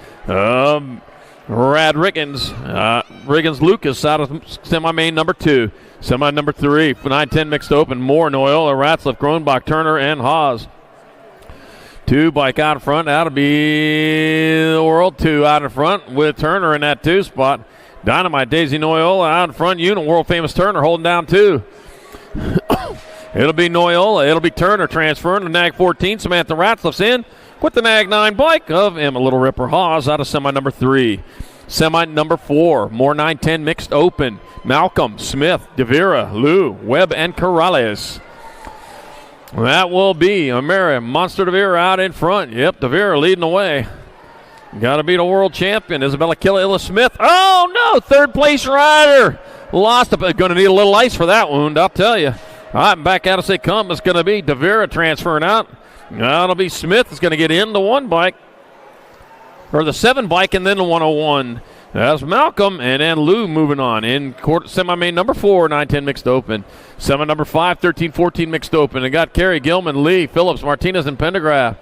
Rad Riggins, Lucas out of semi-main number 2. Semi number 3, 9-10 mixed open. Moore, Noyola, Ratzliff, Kronbach, Turner, and Haas. 2 bike out in front. That'll be the World 2 out in front with Turner in that 2 spot. Dynamite, Daisy Noyola out in front. Unit, world famous Turner holding down 2. It'll be Noyola. It'll be Turner transferring to Nag 14. Samantha Ratzliff's in with the Nag 9 bike of Emma Little Ripper Haas out of semi number 3. Semi number 4, more 9-10 mixed open. Malcolm, Smith, Devera, Lou, Webb, and Corrales. That will be Ameri, Monster Devera out in front. Yep, Devera leading the way. Got to be the world champion, Isabella Killa Smith. Oh, no, 3rd place rider. Lost it, going to need a little ice for that wound, I'll tell you. All right, back out as they come. It's going to be Devera transferring out. That'll be Smith is going to get in the 1 bike. Or the 7 bike and then the 101. That's Malcolm and then Lou moving on. In semi-main number 4, 9-10 mixed open. Semi number 5, 13-14 mixed open. And got Kerry, Gilman, Lee, Phillips, Martinez, and Pendergraph.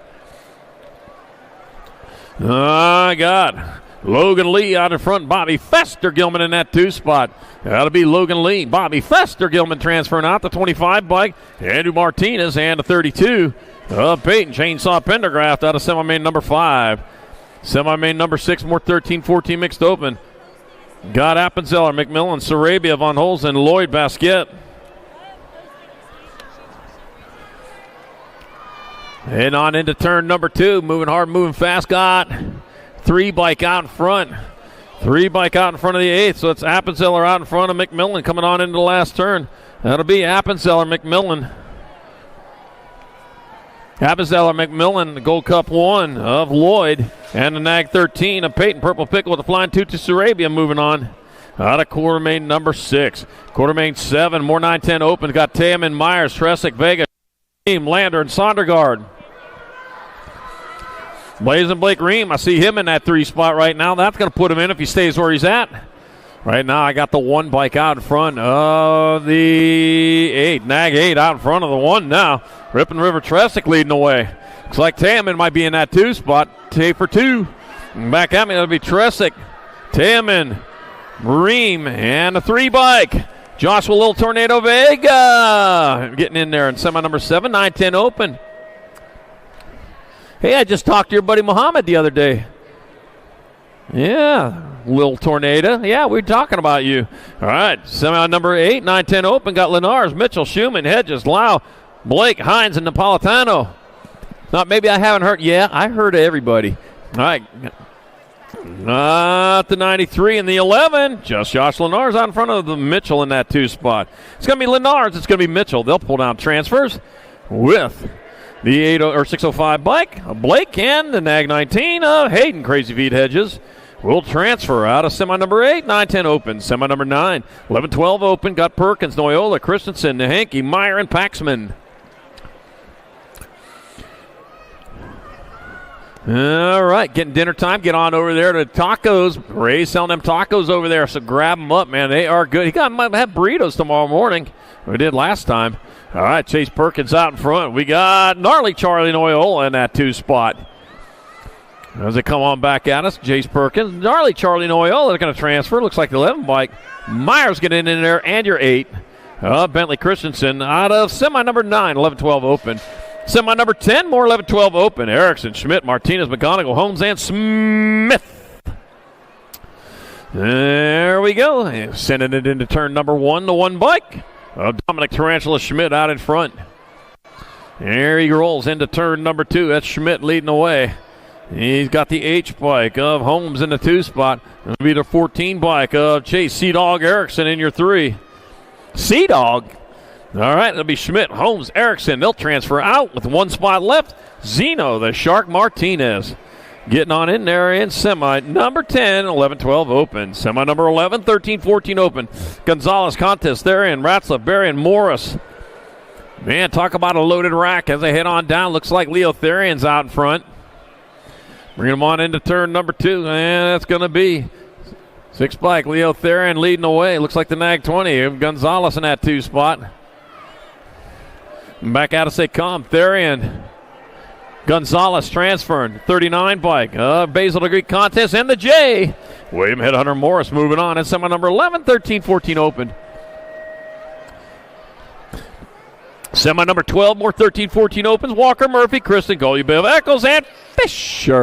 I got Logan Lee out in front. Bobby Fester Gilman in that 2 spot. That'll be Logan Lee. Bobby Fester Gilman transferring out the 25 bike. Andrew Martinez and the 32. Peyton Chainsaw Pendergraft out of semi-main number 5. Semi-main number 6, more 13-14 mixed open. Got Appenzeller, McMillan, Sarabia, Von Holzen, Lloyd, Basquette. And on into turn number 2, moving hard, moving fast. Got 3 bike out in front. 3 bike out in front of the 8th, so it's Appenzeller out in front of McMillan coming on into the last turn. That'll be Appenzeller, McMillan. Appenzeller, McMillan, the Gold Cup 1 of Lloyd, and the Nag 13 of Peyton. Purple Pickle with the flying 2 to Sarabia moving on. Out of quarter main number 6. Quarter main 7, more 9-10 open. Got Taman, Myers, Tresick, Vega, Lander, and Sondergaard. Blazing Blake Ream, I see him in that 3 spot right now. That's going to put him in if he stays where he's at. Right now, I got the 1 bike out in front of the 8. Nag 8 out in front of the 1 now. Ripon River Tresick leading the way. Looks like Taman might be in that 2 spot. T for 2. Back at me, that'll be Tresick, Taman, Ream, and the 3 bike. Joshua Little Tornado Vega getting in there in semi number 7, 9-10 open. Hey, I just talked to your buddy Muhammad the other day. Yeah, Little Tornado. Yeah, we were talking about you. All right, semi number 8, 9-10 open. Got Lenars, Mitchell, Schumann, Hedges, Lau, Blake, Hines, and Napolitano. Not maybe I haven't heard. Yeah, I heard of everybody. All right. The 93 and the 11. Just Josh Lenars out in front of the Mitchell in that 2 spot. It's going to be Lenars. It's going to be Mitchell. They'll pull down transfers with the 80 or 605 bike. Blake and the Nag 19 of Hayden Crazy Feet Hedges will transfer out of semi number 8, 9-10 open. Semi number 9, 11-12 open. Got Perkins, Noyola, Christensen, Nahanke, Meyer, and Paxman. All right, getting dinner time. Get on over there to tacos. Ray's selling them tacos over there, so grab them up, man. They are good. He might have burritos tomorrow morning. We did last time. All right, Chase Perkins out in front. We got gnarly Charlie Noyola in that 2 spot. As they come on back at us, Jace Perkins, Charlie Noyle, they're going to transfer. Looks like the 11 bike. Myers getting in there, and your 8. Bentley Christensen out of semi number 9, 11-12 open. Semi number 10, more 11-12 open. Erickson, Schmidt, Martinez, McGonigal, Holmes, and Smith. There we go. Sending it into turn number 1, the 1 bike. Dominic Tarantula Schmidt out in front. There he rolls into turn number 2. That's Schmidt leading the way. He's got the H bike of Holmes in the 2 spot. It'll be the 14 bike of Chase Sea-Dog Erickson in your 3. Sea-Dog? All right, it'll be Schmidt, Holmes, Erickson. They'll transfer out with 1 spot left. Zeno, the Shark Martinez, getting on in there in semi number 10, 11-12 open. Semi number 11, 13-14 open. Gonzalez contest there in Ratzlaff, Berry, and Morris. Man, talk about a loaded rack as they head on down. Looks like Leo Therian's out in front. Bring them on into turn number 2, and that's going to be 6 bike. Leo Therian leading the way. Looks like the Nag 20. Gonzalez in that 2 spot. Back out as they come. Therian. Gonzalez transferring. 39 bike. Basil Degree contest and the J. William Headhunter Morris moving on. And semi number 11, 13-14 open. Semi number 12, more 13-14 opens. Walker, Murphy, Kristen, Golubev, Eccles, and Fisher.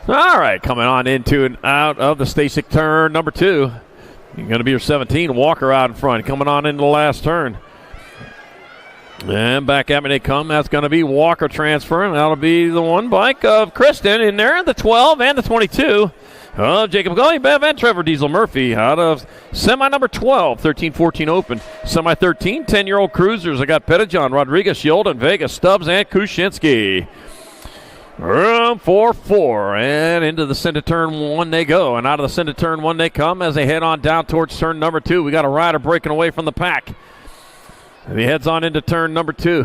All right, coming on into and out of the Stasic turn number 2. You're going to be your 17, Walker out in front. Coming on into the last turn. And back at me they come. That's going to be Walker transferring. That'll be the 1 bike of Kristen in there, the 12 and the 22. Jacob Golubev and Trevor Diesel Murphy out of semi number 12, 13-14 open. Semi 13, 10-year-old cruisers. I got Pettijohn, Rodriguez, Yolden, Vega, Stubbs, and Kuczynski. Room for 4, and into the center turn 1 they go, and out of the center turn 1 they come as they head on down towards turn number 2. We got a rider breaking away from the pack. And he heads on into turn number 2.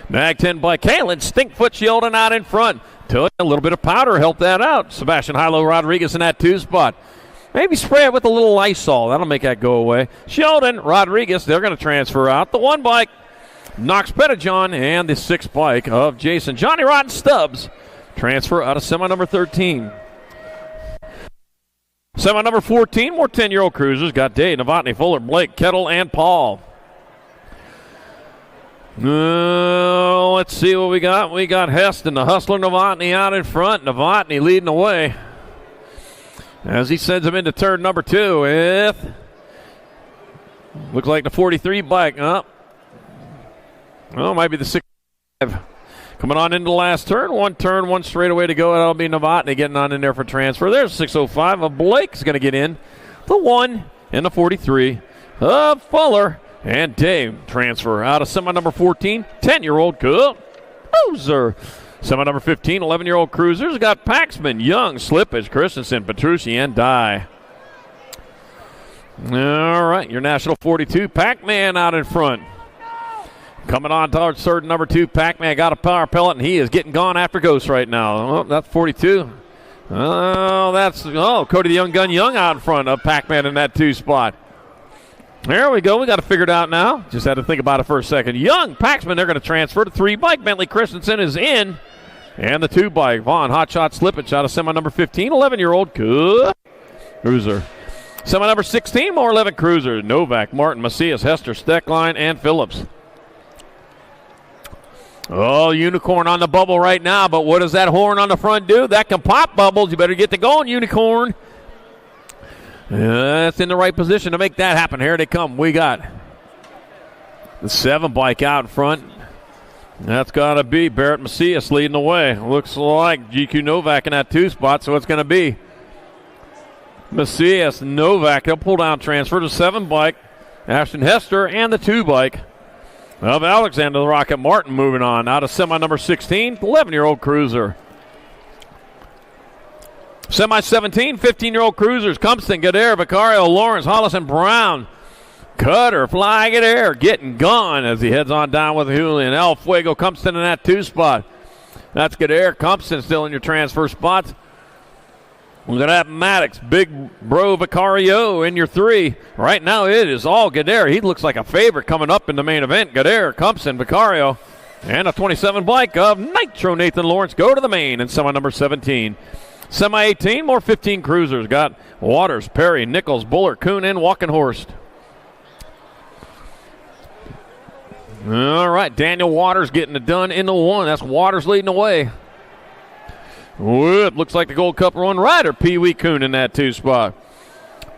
Nag 10 by Kalen, Stinkfoot Sheldon out in front. To it, a little bit of powder helped that out. Sebastian Hilo Rodriguez in that 2 spot. Maybe spray it with a little Lysol. That'll make that go away. Sheldon, Rodriguez, they're going to transfer out. The 1 bike, Knox Pettijohn, and the 6 bike of Jason Johnny Rotten Stubbs. Transfer out of semi number 13. Semi number 14, more 10-year-old cruisers. Got Dave, Novotny, Fuller, Blake, Kettle, and Paul. Let's see what we got. We got Heston, the Hustler, Novotny out in front. Novotny leading the way as he sends him into turn number 2 with, looks like the 43 bike. Might be the 65. Coming on into the last turn. 1 straightaway to go. That'll be Novotny getting on in there for transfer. There's 605. Blake's going to get in. The 1 and the 43. Fuller and Dave transfer out of semi number 14. 10-year-old cruiser. Semi number 15. 11-year-old cruisers. Got Paxman, Young, Slippage, Christensen, Petrucci, and Dye. All right. Your national 42. Pac-Man out in front. Coming on towards third number 2, Pac-Man got a power pellet, and he is getting gone after Ghost right now. Oh, that's 42. Cody the Young Gun Young out in front of Pac-Man in that 2 spot. There we go. We got it figured out now. Just had to think about it for a second. Young, Paxman, they're going to transfer to 3 bike. Bentley Christensen is in. And the 2 bike. Vaughn, Hotshot Slippage out of semi number 15. 11-year-old cruiser. Semi number 16, more 11 cruisers. Novak, Martin, Macias, Hester, Steckline, and Phillips. Oh, Unicorn on the bubble right now, but what does that horn on the front do? That can pop bubbles. You better get to going, Unicorn. That's in the right position to make that happen. Here they come. We got the 7 bike out in front. That's got to be Barrett Macias leading the way. Looks like GQ Novak in that 2 spot, so it's going to be Macias, Novak. They'll pull down transfer to 7 bike. Ashton Hester and the 2 bike of Alexander the Rocket Martin moving on out of semi number 16, 11-year-old cruiser. Semi 17, 15-year-old cruisers, Compston, Gadare, Vicario, Lawrence, Hollis, and Brown. Cutter, flying in air, getting gone as he heads on down with Julian. El Fuego, Compston in that 2 spot. That's Gadare, Compston still in your transfer spots. Look at that Maddox, Big Bro Vicario in your 3. Right now it is all Gader. He looks like a favorite coming up in the main event. Gader, Cumpson, Vicario, and a 27 bike of Nitro Nathan Lawrence go to the main in semi number 17. Semi 18, more 15 cruisers. Got Waters, Perry, Nichols, Buller, Kuhn, and Walkenhorst. All right, Daniel Waters getting it done in the 1. That's Waters leading the way. It looks like the Gold Cup run rider, Pee Wee Kuhn in that 2 spot.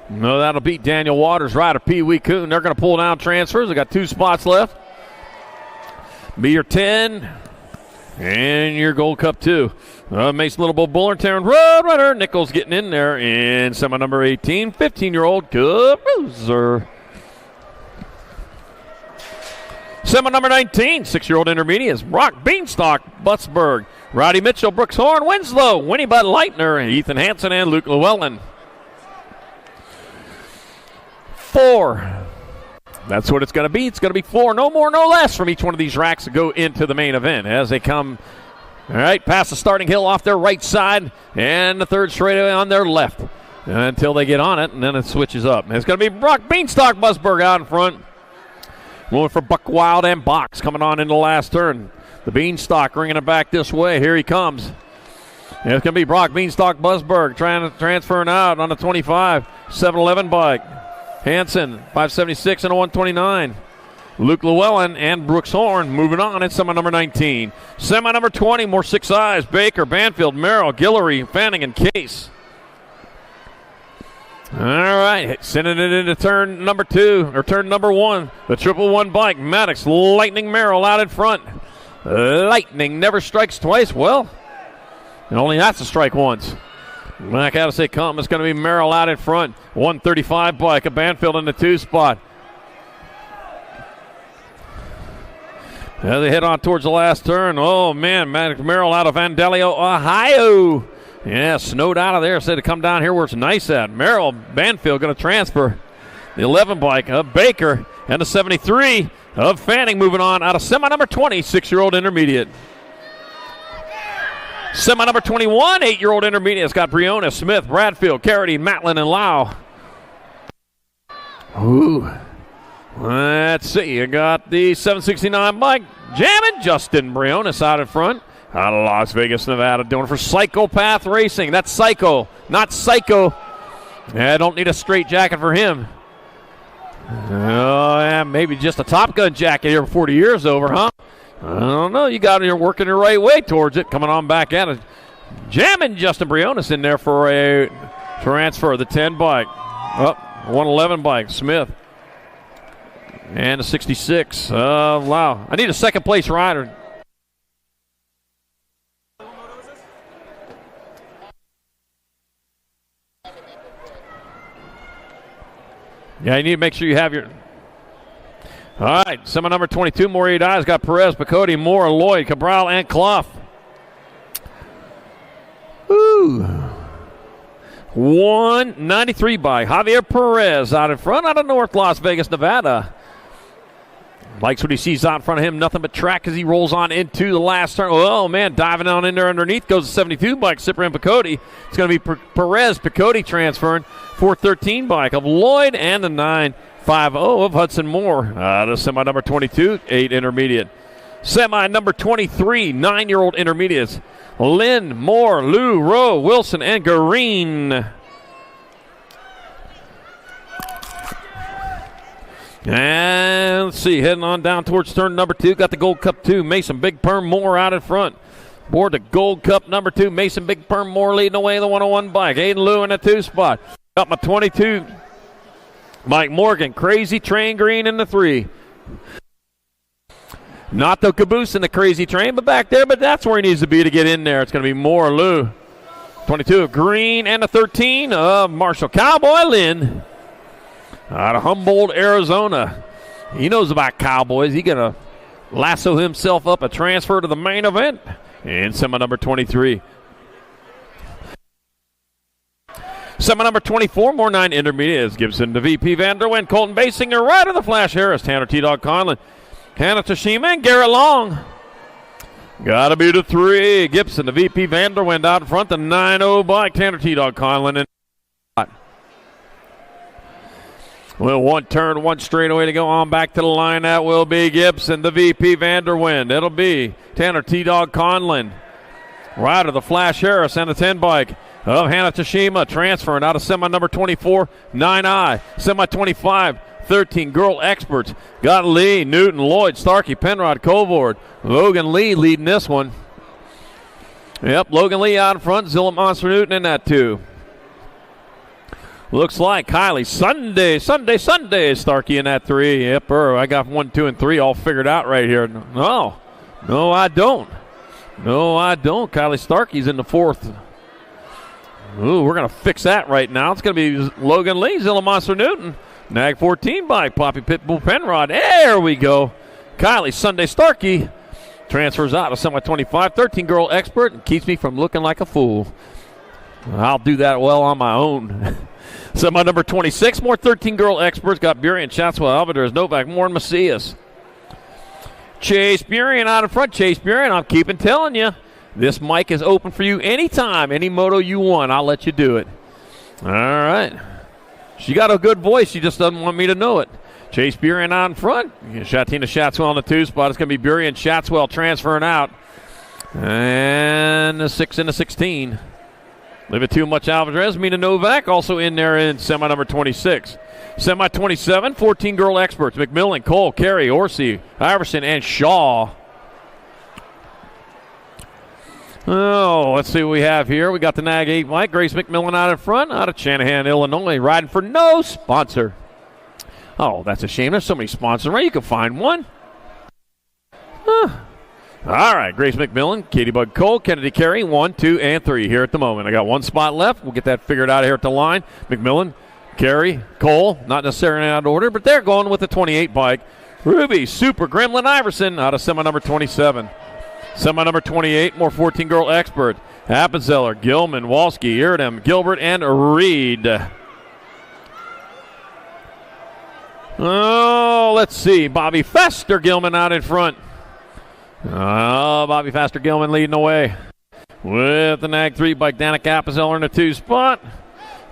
No, that'll beat Daniel Waters, rider Pee Wee Kuhn. They're going to pull down transfers. They got 2 spots left. Be your 10 and your Gold Cup 2. Mason Little Buller, Terran Road Rider. Nichols getting in there in semi number 18. 15-year-old Cruiser. Semi number 19, 6-year-old intermediates. Brock Beanstalk, Buttsburg. Roddy Mitchell, Brooks Horn, Winslow, Winnie Bud Leitner, Ethan Hansen, and Luke Llewellyn. 4. That's what it's going to be. It's going to be 4, no more, no less from each one of these racks to go into the main event as they come, all right, past the starting hill off their right side and the 3rd straightaway on their left until they get on it, and then it switches up. And it's going to be Brock Beanstalk, Buttsburg out in front. Going for Buck Wild and Box coming on in the last turn. The Beanstalk bringing it back this way. Here he comes. And it's going to be Brock Beanstalk Busberg transferring out on the 25. 7-11 bike. Hansen, 576 and a 129. Luke Llewellyn and Brooks Horn moving on in semi number 19. Semi number 20, more 6 eyes. Baker, Banfield, Merrill, Guillory, Fanning, and Case. All right, sending it into turn number 2, or turn number 1. The 111 bike, Maddox, Lightning Merrill out in front. Lightning never strikes twice. Well, it only has to strike once. Back out to say come. It's going to be Merrill out in front. 135 bike, a Banfield in the 2 spot. As they head on towards the last turn. Oh, man, Maddox Merrill out of Vandalia, Ohio. Yeah, snowed out of there. Said to come down here where it's nice at. Merrill, Banfield going to transfer. The 11 bike of Baker and the 73 of Fanning moving on out of semi number 20, 6-year-old intermediate. Semi number 21, 8-year-old intermediate. It's got Briona, Smith, Bradfield, Carradine, Matlin, and Lau. Ooh. Let's see. You got the 769 bike. Jamming Justin Briones out in front. Out of Las Vegas, Nevada, doing it for Psychopath Racing. That's Psycho, not Psycho. I don't need a straight jacket for him. Oh, yeah, maybe just a Top Gun jacket here before the year's over, huh? I don't know. You got it working the right way towards it. Coming on back at it. Jamming Justin Briones in there for a transfer. The 10 bike. 111 bike. Smith. And a 66. Wow. I need a second place rider. Yeah, you need to make sure you have your... All right, semi number 22, more 8 eyes. Got Perez, Picotti, Moore, Lloyd, Cabral, and Clough. Ooh. 193 by Javier Perez out in front out of North Las Vegas, Nevada. Likes what he sees out in front of him. Nothing but track as he rolls on into the last turn. Oh, man, diving on in there underneath goes the 72 bike, Cyprian Picotti. It's going to be Perez, Picotti transferring. 413 bike of Lloyd and the 950 of Hudson Moore. The semi number 22, 8 intermediate. Semi number 23, 9-year-old intermediates. Lynn, Moore, Lou, Rowe, Wilson, and Green. And let's see, heading on down towards turn number 2. Got the Gold Cup 2, Mason Big Perm Moore out in front. Board the Gold Cup number 2, Mason Big Perm Moore leading away the 101 bike. Aiden Lou in the 2 spot. Got my 22, Mike Morgan, Crazy Train Green in the 3. Not the caboose in the Crazy Train, but back there, but that's where he needs to be to get in there. It's going to be Moore, Lou. 22 of Green and the 13 of Marshall Cowboy Lynn. Out of Humboldt, Arizona. He knows about Cowboys. He's going to lasso himself up a transfer to the main event in semi number 23. Semi number 24, more 9 intermediates. Gibson to VP Vanderwen, Colton Basinger, Ryder the Flash Harris, Tanner T-Dog Conlon, Hannah Toshima, and Garrett Long. Got to be the 3. Gibson, the VP Vanderwind out in front. The 9-0 bike. Tanner T-Dog Conlon in. Well, one turn, one straightaway to go on back to the line. That will be Gibson, the VP Vanderwind. It'll be Tanner T-Dog Conlon. Rider, the Flash Harris, and the 10 bike of Hannah Tashima, transferring out of semi number 24, 9I, semi 25, 13 Girl Experts. Got Lee, Newton, Lloyd, Starkey, Penrod, Covord. Logan Lee leading this one. Yep, Logan Lee out in front, Zilla Monster Newton in that 2. Looks like Kylie Sunday, Starkey in that 3. Yep, I got 1, 2, and 3 all figured out right here. No, I don't. Kylie Starkey's in the 4th. Ooh, we're going to fix that right now. It's going to be Logan Lee, Zilla Monster Newton. Nag 14 bike, Poppy Pitbull Penrod. There we go. Kylie Sunday Starkey transfers out of semi 25, 13 Girl Expert, and keeps me from looking like a fool. I'll do that well on my own. Semi number 26, more 13 Girl Experts. Got Burien, Chatswell, Alvarez, Novak, Moore, and Macias. Chase Burien out in front. Chase Burien, I'm keeping telling you. This mic is open for you anytime, any moto you want. I'll let you do it. All right. She got a good voice. She just doesn't want me to know it. Chase Burien out in front. Shatina Shatswell on the 2 spot. It's going to be Burien, Shatswell transferring out. And the 6 and the 16. Leave it too much Alvarez. Mina Novak also in there in semi number 26. Semi 27, 14 Girl Experts. McMillan, Cole, Carey, Orsi, Iverson, and Shaw. Oh, let's see what we have here. We got the Nag 8 Mike. Grace McMillan out in front, out of Chanahan, Illinois, riding for no sponsor. Oh, that's a shame. There's so many sponsors, right? You can find one. Huh. All right, Grace McMillan, Katie Bug Cole, Kennedy Carey, 1, 2, and 3 here at the moment. I got 1 spot left. We'll get that figured out here at the line. McMillan, Carey, Cole, not necessarily out of order, but they're going with the 28 bike. Ruby, Super, Gremlin, Iverson out of semi number 27. Semi number 28, more 14 Girl Expert. Appenzeller, Gilman, Walski, Irdem, Gilbert, and Reed. Oh, let's see. Bobby Fester Gilman out in front. Oh, Bobby Fester Gilman leading the way. With the Nag 3 bike, Danica Appenzeller in the 2 spot.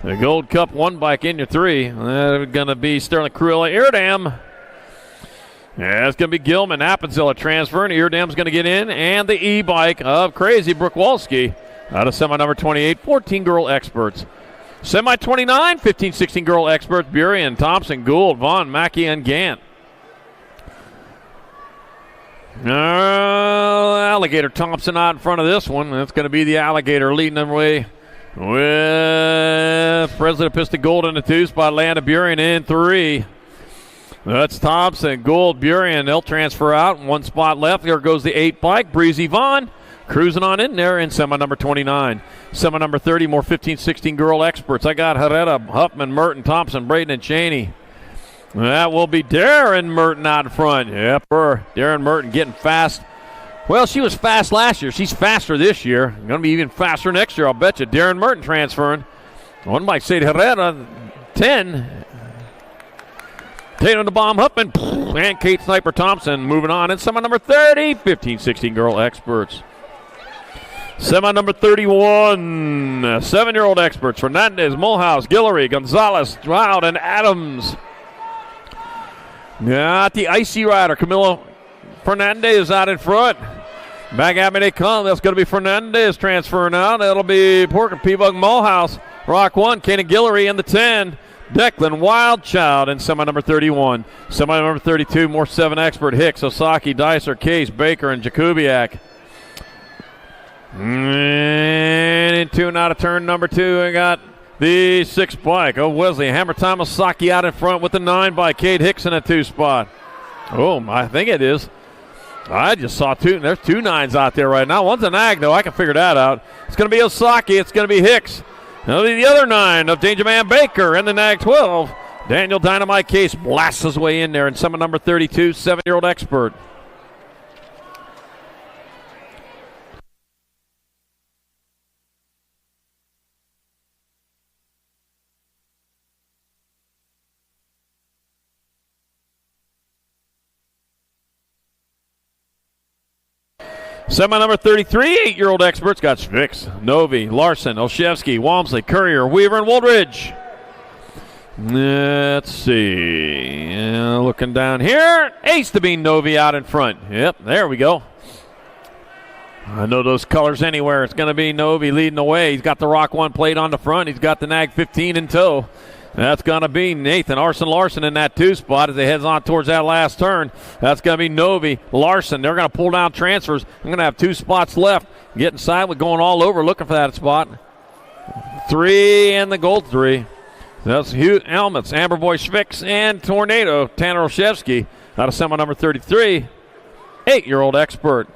The Gold Cup 1 bike in your 3. That's going to be Sterling Cruella Irdam. Yeah, it's going to be Gilman, Appenzeller transferring. Irdam's going to get in. And the E-bike of Crazy Brooke Walski out of semi number 28, 14 Girl Experts. Semi 29, 15, 16 Girl Experts. Burien, Thompson, Gould, Vaughn, Mackey, and Gant. Alligator Thompson out in front of this one. That's going to be the Alligator leading the way with President Pista Gold in the 2 spot. Landa Burien in 3. That's Thompson, Gould, Burien. They'll transfer out. 1 spot left. There goes the 8 bike. Breezy Vaughn cruising on in there in semi number 29. Semi number 30, more 15, 16 Girl Experts. I got Herrera, Huffman, Merton, Thompson, Braden, and Cheney. That will be Darren Merton out in front. Yep, Darren Merton getting fast. Well, she was fast last year. She's faster this year. Going to be even faster next year, I'll bet you. Darren Merton transferring. One might say Herrera, 10. Tatum the Bomb Huffman, and Kate Sniper Thompson moving on. And semi number 30, 15, 16 Girl Experts. Semi number 31, 7-year-old Experts. Fernandez, Mulhouse, Guillory, Gonzalez, Stroud, and Adams. Got the Icy Rider, Camilo Fernandez out in front. Back at me they come. That's going to be Fernandez transferring out. That'll be Porker, P-Bug, Mulhouse. Rock 1, Kanan Guillory in the 10. Declan Wildchild in semi number 31. Semi number 32, more 7 Expert. Hicks, Osaki, Dicer, Case, Baker, and Jakubiak. And in 2 out of turn number 2, I got the 6 bike. Oh, Wesley, Hammer Time Osaki out in front with the 9 bike. Cade Hicks in a 2 spot. Oh, I think it is. I just saw 2. There's 2 9s out there right now. One's a Nag, though. I can figure that out. It's going to be Osaki. It's going to be Hicks. That'll be the other 9 of Danger Man Baker and the Nag 12. Daniel Dynamite Case blasts his way in there in semi number 32, 7-year-old Expert. Semi number 33, 8-year-old experts got Svix, Novi, Larson, Olszewski, Walmsley, Courier, Weaver, and Woldridge. Let's see. Looking down here. Ace to be Novi out in front. Yep, there we go. I know those colors anywhere. It's going to be Novi leading the way. He's got the Rock 1 plate on the front. He's got the Nag 15 in tow. That's going to be Nathan Larson in that 2 spot as he heads on towards that last turn. That's going to be Novi, Larson. They're going to pull down transfers. I'm going to have 2 spots left. Getting silent, going all over, looking for that spot. 3 and the gold 3. That's Hugh Helmets, Amberboy Schvicks, and Tornado, Tanner Olszewski out of semi number 33. 8-year-old expert.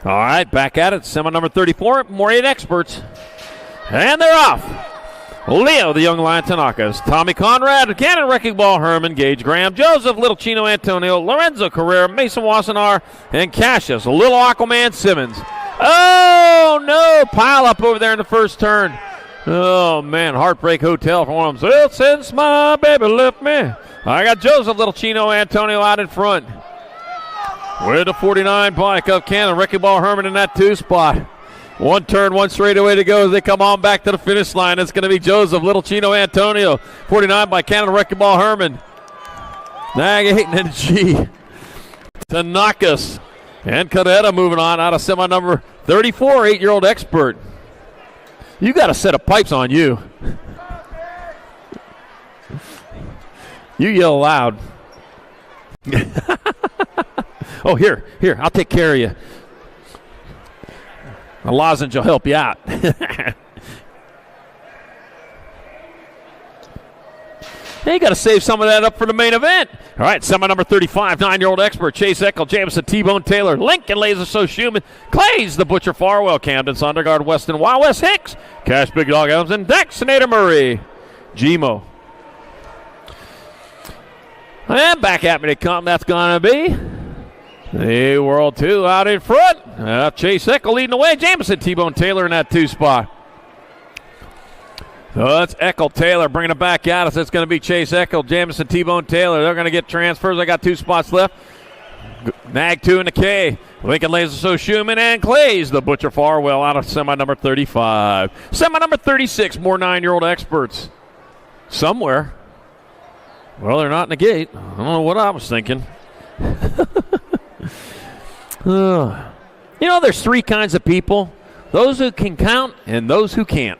All right, back at it. Semi number 34, more 8 experts. And they're off. Leo, the young lion Tanakas, Tommy Conrad, Cannon Wrecking Ball, Herman, Gage Graham, Joseph, Little Chino Antonio, Lorenzo Carrera, Mason Wassenaar, and Cassius, Little Aquaman Simmons. Oh, no, pile up over there in the first turn. Oh, man, Heartbreak Hotel for one of them. Well, since my baby left me. I got Joseph, Little Chino Antonio out in front. With the 49 bike of Cannon, Wrecking Ball Herman in that 2 spot. 1 turn, 1 straightaway to go as they come on back to the finish line. It's going to be Joseph, Little Chino Antonio. 49 by Cannon, Wrecking Ball Herman. Nag 8 and then G. Tanakas and Cadetta moving on out of semi number 34, 8-year-old expert. You got a set of pipes on you. You yell loud. Oh, here, I'll take care of you. A lozenge will help you out. Hey, you got to save some of that up for the main event. All right, semi number 35, 9-year-old expert, Chase Eckel, Jameson, T-Bone Taylor, Lincoln, Laser So Schumann, Clays, the Butcher Farwell, Camden, Sondergaard, Weston, Wild West Hicks, Cash Big Dog Adams, and Daxinator Murray. Gmo. And back at me to come, that's going to be the World 2 out in front. Chase Eckel leading the way. Jameson, T-Bone Taylor in that 2 spot. So that's Eckel Taylor bringing it back at us. It's going to be Chase Eckel, Jameson, T-Bone Taylor. They're going to get transfers. I got 2 spots left. Nag 2 in the K. Lincoln Laser So Schumann and Clays, the Butcher Farwell out of semi number 35. Semi number 36, more 9-year-old experts. Somewhere. Well, they're not in the gate. I don't know what I was thinking. You know, there's 3 kinds of people. Those who can count and those who can't.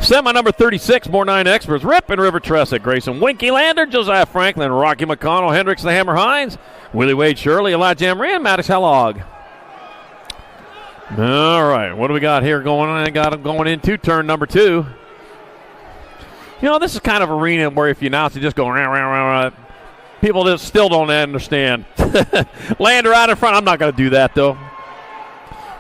Semi number 36, more 9 experts. Rip and River Tressick, Grayson Winky Lander, Josiah Franklin, Rocky McConnell, Hendricks the Hammer Hines, Willie Wade Shirley, Elijah Emery, and Maddox Kellogg. All right, what do we got here going on? I got him going into turn number 2. You know, this is kind of arena where if you announce it, just go rah, rah, rah, rah. People just still don't understand. Lander out in front. I'm not going to do that, though.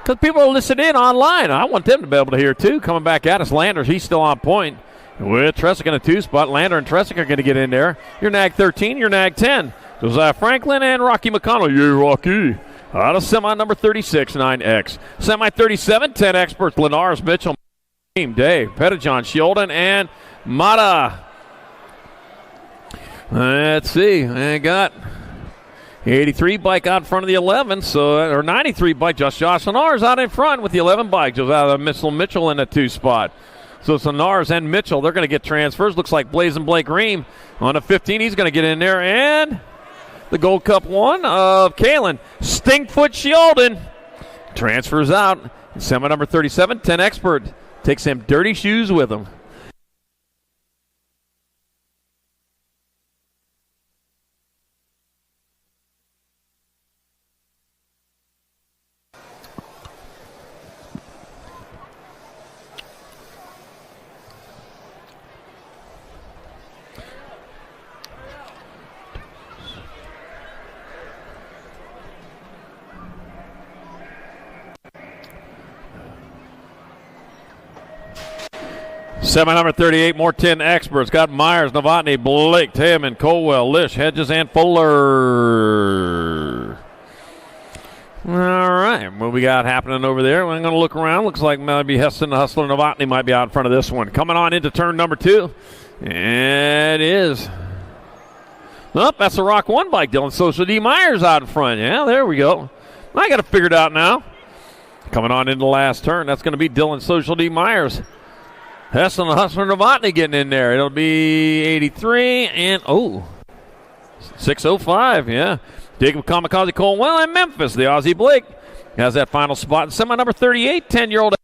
Because people are listening in online. I want them to be able to hear, too. Coming back at us, Landers, he's still on point. With Tressick in a 2 spot. Lander and Tressick are going to get in there. You're Nag 13, you're Nag 10. Josiah Franklin and Rocky McConnell. Yeah, Rocky. Out of semi number 36, 9X. Semi 37, 10 experts. Lenars Mitchell, Dave, Pettijohn, Sheldon, and Mata. Let's see. I got 83 bike out in front of the 11, or 93 bike. Josh Lenars out in front with the 11 bike. Josiah Mitchell in the 2 spot. So it's Lenars and Mitchell. They're going to get transfers. Looks like Blazing Blake Ream on a 15. He's going to get in there. And the Gold Cup 1 of Kalen Stinkfoot Sheldon transfers out. Semi number 37, 10 expert. Takes them dirty shoes with him. Semi number 38, more 10 experts. Got Myers, Novotny, Blake, Taman, Colwell, Lish, Hedges, and Fuller. All right, what we got happening over there? I'm going to look around. Looks like maybe Heston, Hustler, Novotny might be out in front of this one. Coming on into turn number 2. And it is. Nope, that's the Rock 1 bike, Dylan. Social D. Myers out in front. Yeah, there we go. I got it figured out now. Coming on into the last turn, that's going to be Dylan Social D. Myers. Heston and Hustler Novotny getting in there. It'll be 83 and 605, yeah. Jacob Kamikaze Colwell and Memphis. The Aussie Blake has that final spot. And semi number 38, 10-year-old.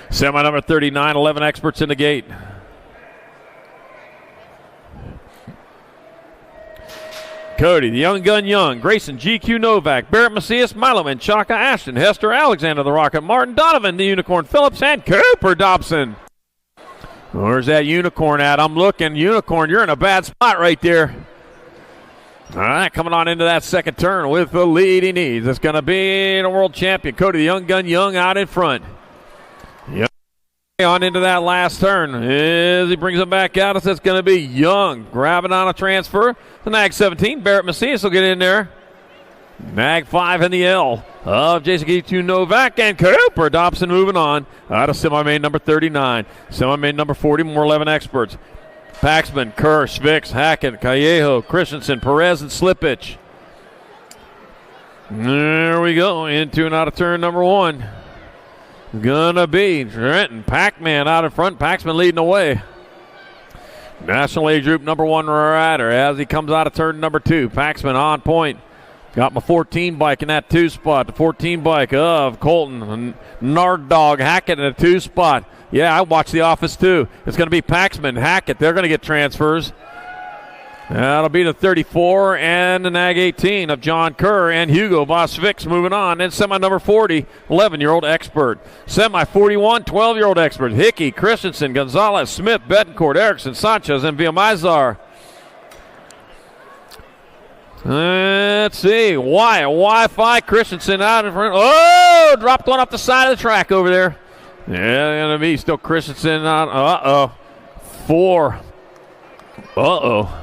Semi number 39, 11 experts in the gate. Cody, the Young Gun Young, Grayson, GQ Novak, Barrett Macias, Milo, and Chaka Ashton, Hester Alexander, the Rocket, Martin Donovan, the Unicorn Phillips, and Cooper Dobson. Where's that Unicorn at? I'm looking. Unicorn, you're in a bad spot right there. All right, coming on into that second turn with the lead he needs. It's going to be the world champion, Cody, the Young Gun Young, out in front. Yep. On into that last turn. As he brings him back out, it's going to be Young. Grabbing on a transfer. The Nag 17, Barrett Macias will get in there. Nag 5 in the L of Jason G2 Novak and Cooper Dobson moving on. Out of semi-main number 39. Semi-main number 40, more 11 experts. Paxman, Kerr, Svix, Hackett, Callejo, Christensen, Perez, and Slipich. There we go. Into and out of turn number 1. Gonna be Trenton Pac-Man out in front. Paxman leading the way. National age group number 1 rider as he comes out of turn number 2. Paxman on point. Got my 14 bike in that 2 spot. The 14 bike of Colton Nard Dog Hackett in a 2 spot. Yeah, I watched The Office too. It's going to be Paxman, Hackett. They're going to get transfers. That'll be the 34 and the Nag 18 of John Kerr and Hugo Bosvix moving on. And semi number 40, 11-year-old expert. Semi 41, 12-year-old expert. Hickey, Christensen, Gonzalez, Smith, Betancourt, Erickson, Sanchez, and Villamizar. Let's see. Wi-Fi Christensen out in front. Oh, dropped one up the side of the track over there. Yeah, going to be still Christensen on. Uh-oh. 4. Uh-oh.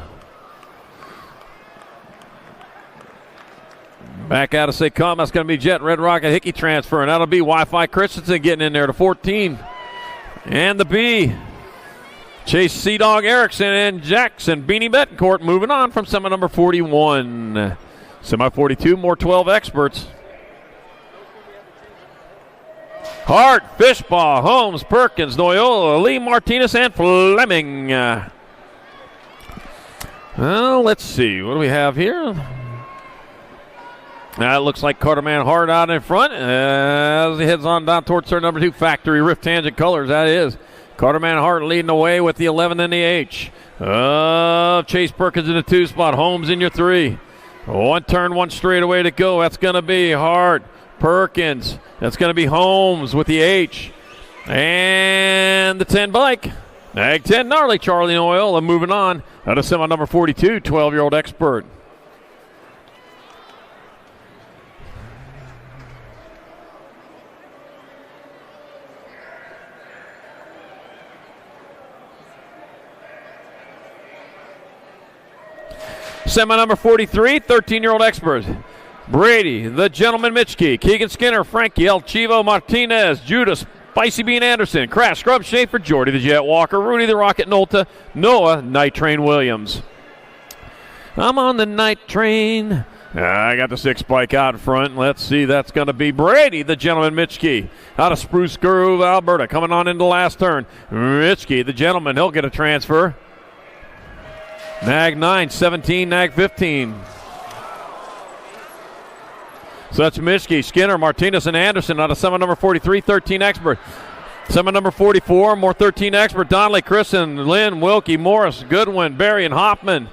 Back out of say come. That's going to be Jet Red Rocket Hickey transfer, and that'll be Wi-Fi Christensen getting in there to 14. And the B. Chase Sea-Dog Erickson and Jackson Beanie Betancourt moving on from semi number 41. Semi 42, more 12 experts. Hart, Fishbaugh, Holmes, Perkins, Noyola, Lee, Martinez, and Fleming. Well, let's see. What do we have here? It looks like Carterman Hart out in front as he heads on down towards turn number 2. Factory Rift Tangent Colors, that is. Carterman Hart leading the way with the 11 and the H. Chase Perkins in the 2 spot. Holmes in your 3. 1 turn, 1 straightaway to go. That's going to be Hart, Perkins. That's going to be Holmes with the H. And the 10 bike. Nag 10, Gnarly Charlie Oil. And moving on, out of semi number 42, 12-year-old Expert. Semi number 43, 13-year-old Expert. Brady, the Gentleman Mitchkey, Keegan Skinner, Frankie El Chivo Martinez, Judas, Spicy Bean Anderson, Crash Scrub Schaefer, Jordy the Jet Walker, Rudy the Rocket Nolta, Noah Night Train Williams. I'm on the night train. I got the 6 bike out in front. Let's see, that's going to be Brady, the Gentleman Mitchkey, out of Spruce Grove, Alberta, coming on into the last turn. Mitchkey, the Gentleman, he'll get a transfer. Nag 9, 17, Nag 15. So that's Mitchkey, Skinner, Martinez, and Anderson out of semi number 43, 13 Expert. Semi number 44, more 13 Expert. Donnelly, Christen, Lynn, Wilkie, Morris, Goodwin, Barry, and Hoffman.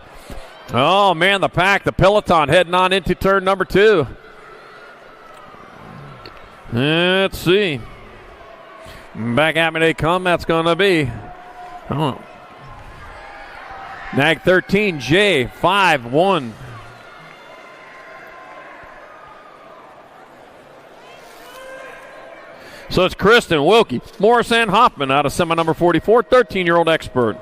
Oh, man, the pack, the peloton heading on into turn number 2. Let's see. Back at me they come. That's going to be Nag 13, J, 5, 1. So it's Kristen, Wilkie, Morris, and Hoffman out of semi number 44, 13-year-old Expert.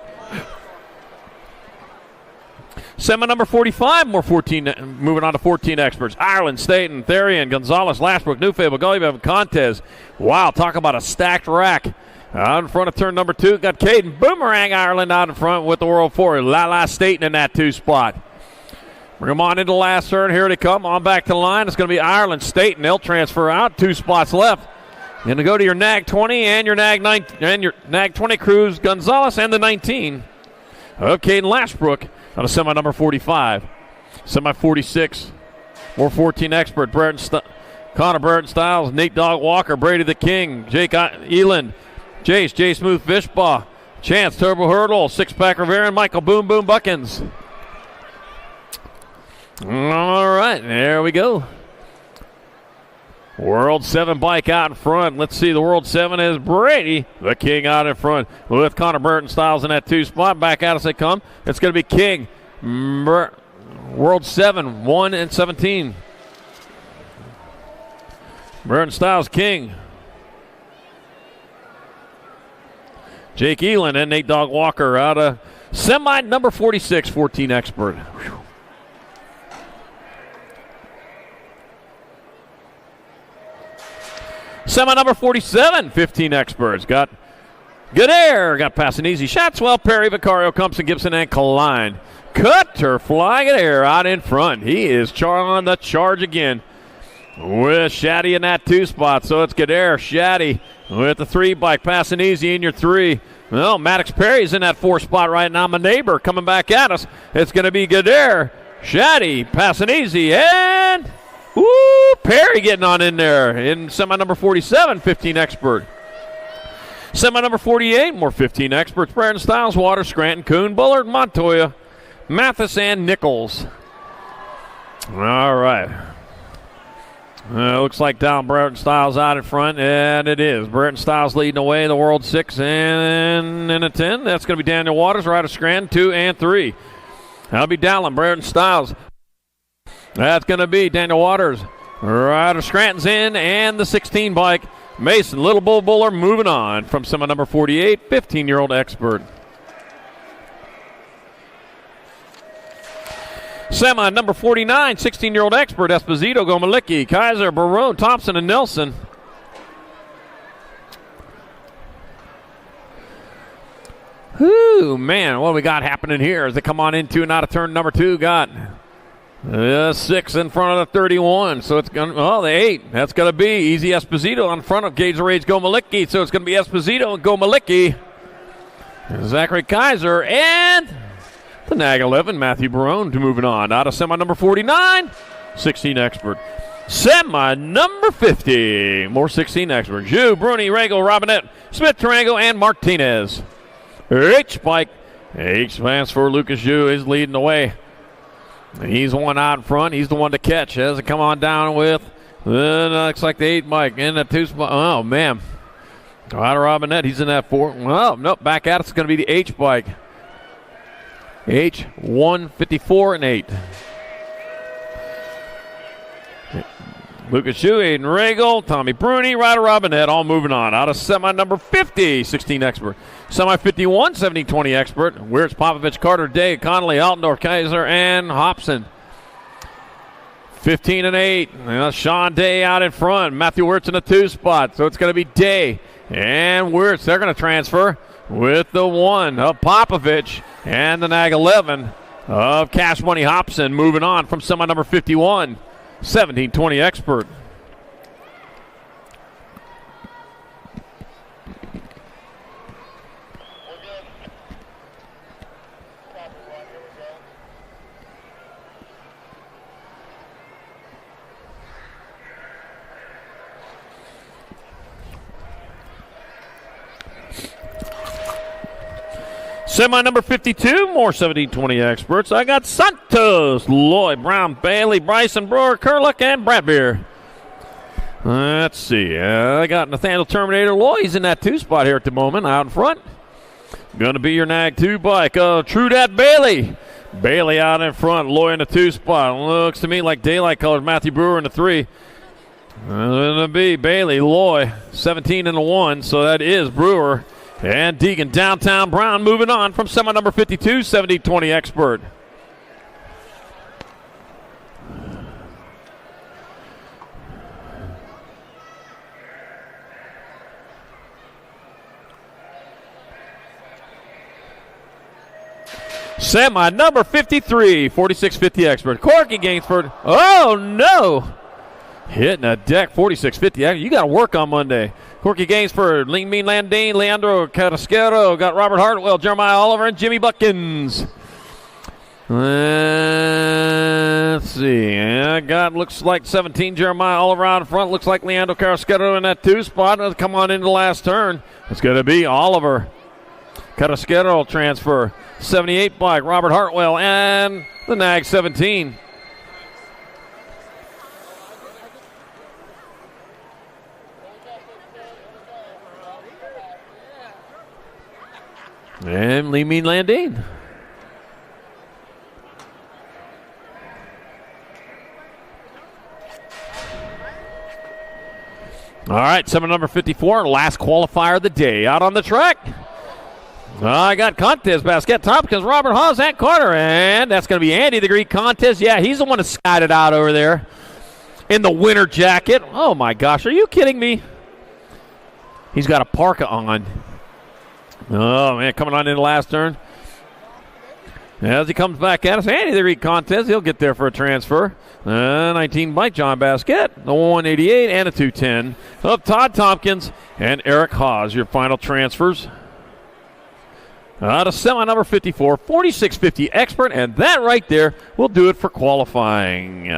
Semi number 45, more 14, moving on to 14 Experts. Ireland, Staten, Therian, Gonzalez, Lashbrook, Newfable, Gulliver, Contez. Wow, talk about a stacked rack. Out in front of turn number 2, got Caden Boomerang Ireland out in front with the World 4. Lala Staten in that 2 spot. Bring them on into the last turn. Here they come. On back to the line. It's going to be Ireland, Staten. They'll transfer out. 2 spots left. You're going to go to your Nag 20 and your Nag 9 and your Nag 20 Cruz Gonzalez and the 19 of Caden Lashbrook out of semi number 45. Semi 46. More 14 Expert. Connor Burton Styles, Nate Dog Walker, Brady the King, Jake Eland, Jace, J Smooth Fishbaugh, Chance Turbo Hurdle, 6-pack Rivera, and Michael Boom Boom Buckins. All right, there we go. World 7 bike out in front. Let's see, the World 7 is Brady, the King, out in front with Connor Burton Styles in that 2 spot. Back out as they come. It's going to be King. World 7, 1 and 17. Burton Styles, King. Jake Eland and Nate Dog Walker out of semi number 46, 14 Expert. Whew. Semi number 47, 15 Experts. Got Good Air, got passing easy. Shatswell, Perry, Vicario, Compson, Gibson, and Klein. Cutter flying Good Air out in front. He is on the charge again with Shaddy in that 2 spot. So it's Good Air, Shaddy with the 3 bike, passing easy in your 3. Well, Maddox Perry's in that 4 spot right now. My neighbor coming back at us. It's going to be Good Air, Shaddy, passing easy, and Perry getting on in there in semi number 47, 15 Expert. Semi number 48, more 15 Experts. Brandon Styles, Water, Scranton, Kuhn, Bullard, Montoya, Mathis, and Nichols. All right. Looks like down Brereton Styles out in front, and it is. Brereton Styles leading away, the World 6 and in a 10. That's going to be Daniel Waters, Ryder Scranton, 2 and 3. That'll be Dallin, Brereton Styles. That's going to be Daniel Waters, Ryder Scranton's in, and the 16 bike. Mason, Little Bull Buller moving on from semi number 48, 15-year-old Expert. Semi number 49, 16-year-old Expert, Esposito, Gomalicki, Kaiser, Barone, Thompson, and Nelson. Whoo, man, what do we got happening here as they come on into and out of turn number 2? Got 6 in front of the 31, so it's going to, the 8. That's going to be Easy Esposito on front of Gage Rage Gomalicki, so it's going to be Esposito and Gomalicki. Zachary Kaiser and the Nag 11, Matthew Barone, moving on. Out of semi number 49, 16 Expert. Semi number 50, more 16 Expert. Jew, Bruni, Regal, Robinette, Smith, Tarango, and Martinez. H-Bike. H-Pass for Lucas Jew is leading the way. He's the one out in front. He's the one to catch as it come on down with. Looks like the 8 bike in the 2 spot. Oh, man. Ryder Robinette, he's in that 4. Well, nope, back at it's going to be the H bike. H 154 and 8. Lucas Shu, Aiden Regal, Tommy Bruni, Ryder Robinette, all moving on. Out of semi number 50, 16 expert. Semi 51, 17-20 expert. Where's Popovich, Carter, Day, Connolly, Altendorf, Kaiser, and Hobson. 15 and 8. Sean Day out in front. Matthew Wirtz in the 2 spot. So it's going to be Day and Wirtz. They're going to transfer with the 1 of Popovich and the Nag 11 of Cash Money Hobson. Moving on from semi number 51. 17-20 expert. Semi number 52, more 17-20 experts. I got Santos, Lloyd, Brown, Bailey, Bryson, Brewer, Kerlick, and Bradbeer. Let's see. I got Nathaniel Terminator Lloyd. He's in that 2 spot here at the moment, out in front. Going to be your Nag 2 bike. True Dat Bailey. Bailey out in front, Lloyd in the 2 spot. Looks to me like daylight colors. Matthew Brewer in the 3. Going to be Bailey, Lloyd, 17 and a 1. So that is Brewer. And Deegan, Downtown Brown moving on from semi number 52, 70-20 expert. Semi number 53, 46-50 expert. Corky Gainsford. Oh, no. Hitting a deck, 46-50. You got to work on Monday. Corky Gainsford, Lean Mean Landine, Leandro Carrasquero, got Robert Hartwell, Jeremiah Oliver, and Jimmy Buckins. Let's see. Looks like 17, Jeremiah Oliver out in front. Looks like Leandro Carrasquero in that 2 spot. Let's come on into the last turn. It's going to be Oliver. Carrasquero transfer. 78 bike, Robert Hartwell, and the Nag 17. And Lee Mean Landine. All right, semi number 54, last qualifier of the day. Out on the track. I got Contest, Basket, Tompkins, Robert Haas, and Carter. And that's going to be Andy the Greek Contest. Yeah, he's the one that skied out over there in the winter jacket. Oh, my gosh. Are you kidding me? He's got a parka on. Oh, man, coming on in the last turn. As he comes back at us, Andy the Greek Contest, he'll get there for a transfer. 19 bike, John Basket, the 188 and a 210 of Todd Tompkins and Eric Haas, your final transfers. To semi number 54, 46-50 expert, and that right there will do it for qualifying.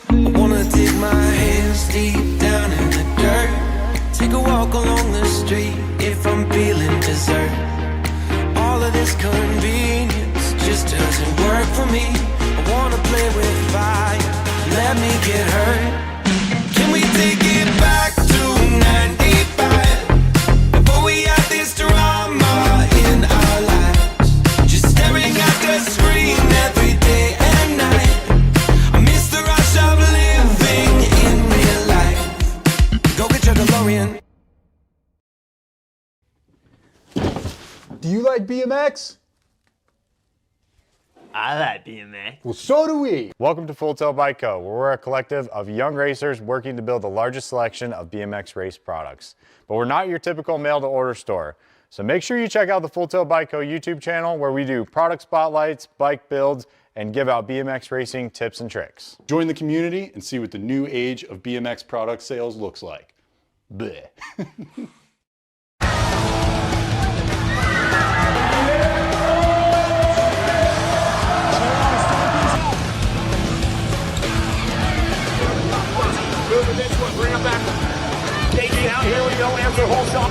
I wanna dig my hands deep down in the dirt. Take a walk along the street if I'm feeling dessert. All of this convenience just doesn't work for me. I wanna play with fire, let me get hurt. Can we take it back to 95? Before we had this drama in our lives, just staring at the screen every day and night. I miss the rush of living in real life. Go get your DeLorean. Do you like BMX? I like BMX. Well, so do we. Welcome to Full Tilt Bike Co., where we're a collective of young racers working to build the largest selection of BMX race products. But we're not your typical mail-to-order store. So make sure you check out the Full Tilt Bike Co. YouTube channel, where we do product spotlights, bike builds, and give out BMX racing tips and tricks. Join the community and see what the new age of BMX product sales looks like. Bleh. Moving this one, bring him back. KG out, here we go, answer whole shot.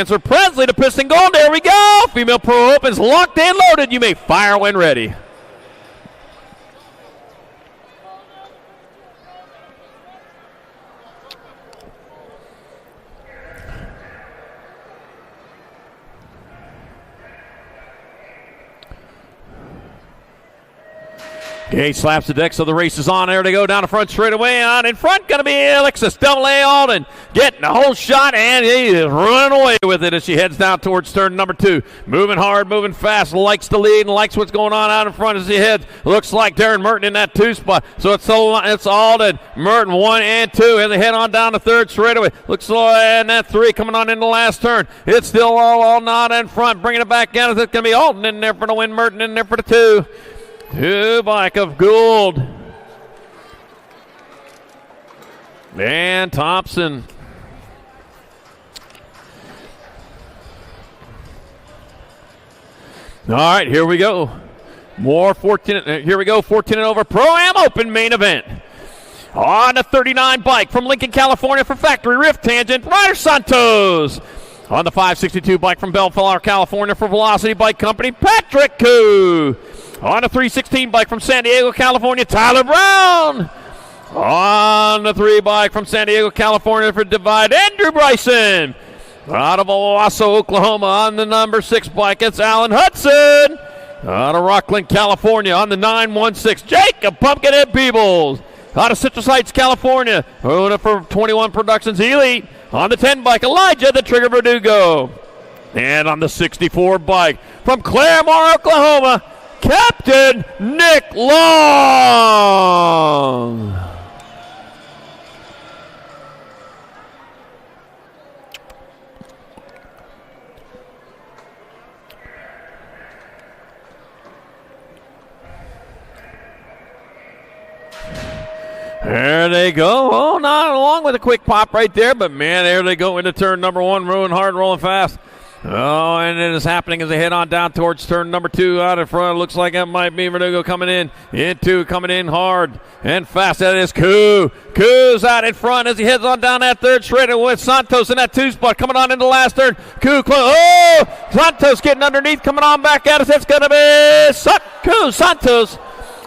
Spencer Presley to piston gold. There we go. Female Pro Open's locked and loaded. You may fire when ready. Gage slaps the deck, so the race is on. There they go down the front straightaway. On in front, going to be Alexis Double-A Alden getting the whole shot, and he is running away with it as she heads down towards turn number 2. Moving hard, moving fast, likes the lead and likes what's going on out in front as he heads. Looks like Darren Merton in that 2 spot. So it's Alden, Merton 1 and 2, and they head on down the third straightaway. Looks like and that 3 coming on in the last turn. It's still all not in front, bringing it back down. It's going to be Alden in there for the win, Merton in there for the 2. 2 bike of Gould. And Thompson. All right, here we go. More 14. Here we go, 14 and over Pro-Am Open main event. On the 39 bike from Lincoln, California for Factory Rift Tangent, Ryder Santos. On the 562 bike from Bellflower, California for Velocity Bike Company, Patrick Koo. On the 316 bike from San Diego, California, Tyler Brown. On the 3 bike from San Diego, California for Divide, Andrew Bryson. Out of Owasso, Oklahoma, on the number 6 bike, it's Alan Hudson. Out of Rockland, California, on the 916, Jacob Pumpkinhead Peebles. Out of Citrus Heights, California, owner for 21 Productions Elite. On the 10 bike, Elijah the Trigger Verdugo. And on the 64 bike from Claremore, Oklahoma, Captain Nick Long. There they go. Oh, not along with a quick pop right there, but man, there they go into turn number 1, rolling hard, rolling fast. Oh, and it is happening as they head on down towards turn number 2 out in front. Looks like that might be Verdugo coming in. Coming in hard and fast. That is Koo. Koo's out in front as he heads on down that third straightaway with Santos in that 2 spot. Coming on into the last third. Koo, oh! Santos getting underneath, coming on back at us. It's going to be Koo, Santos.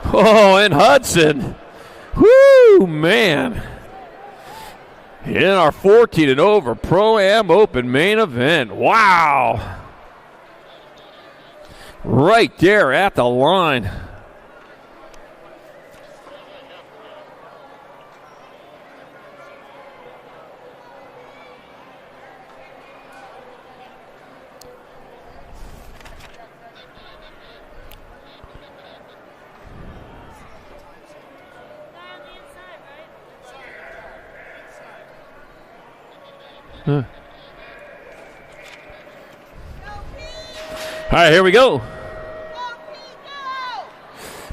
Oh, and Hudson. Whoo, man. In our 14 and over Pro-Am Open main event. Wow. Right there at the line. All right, here we go.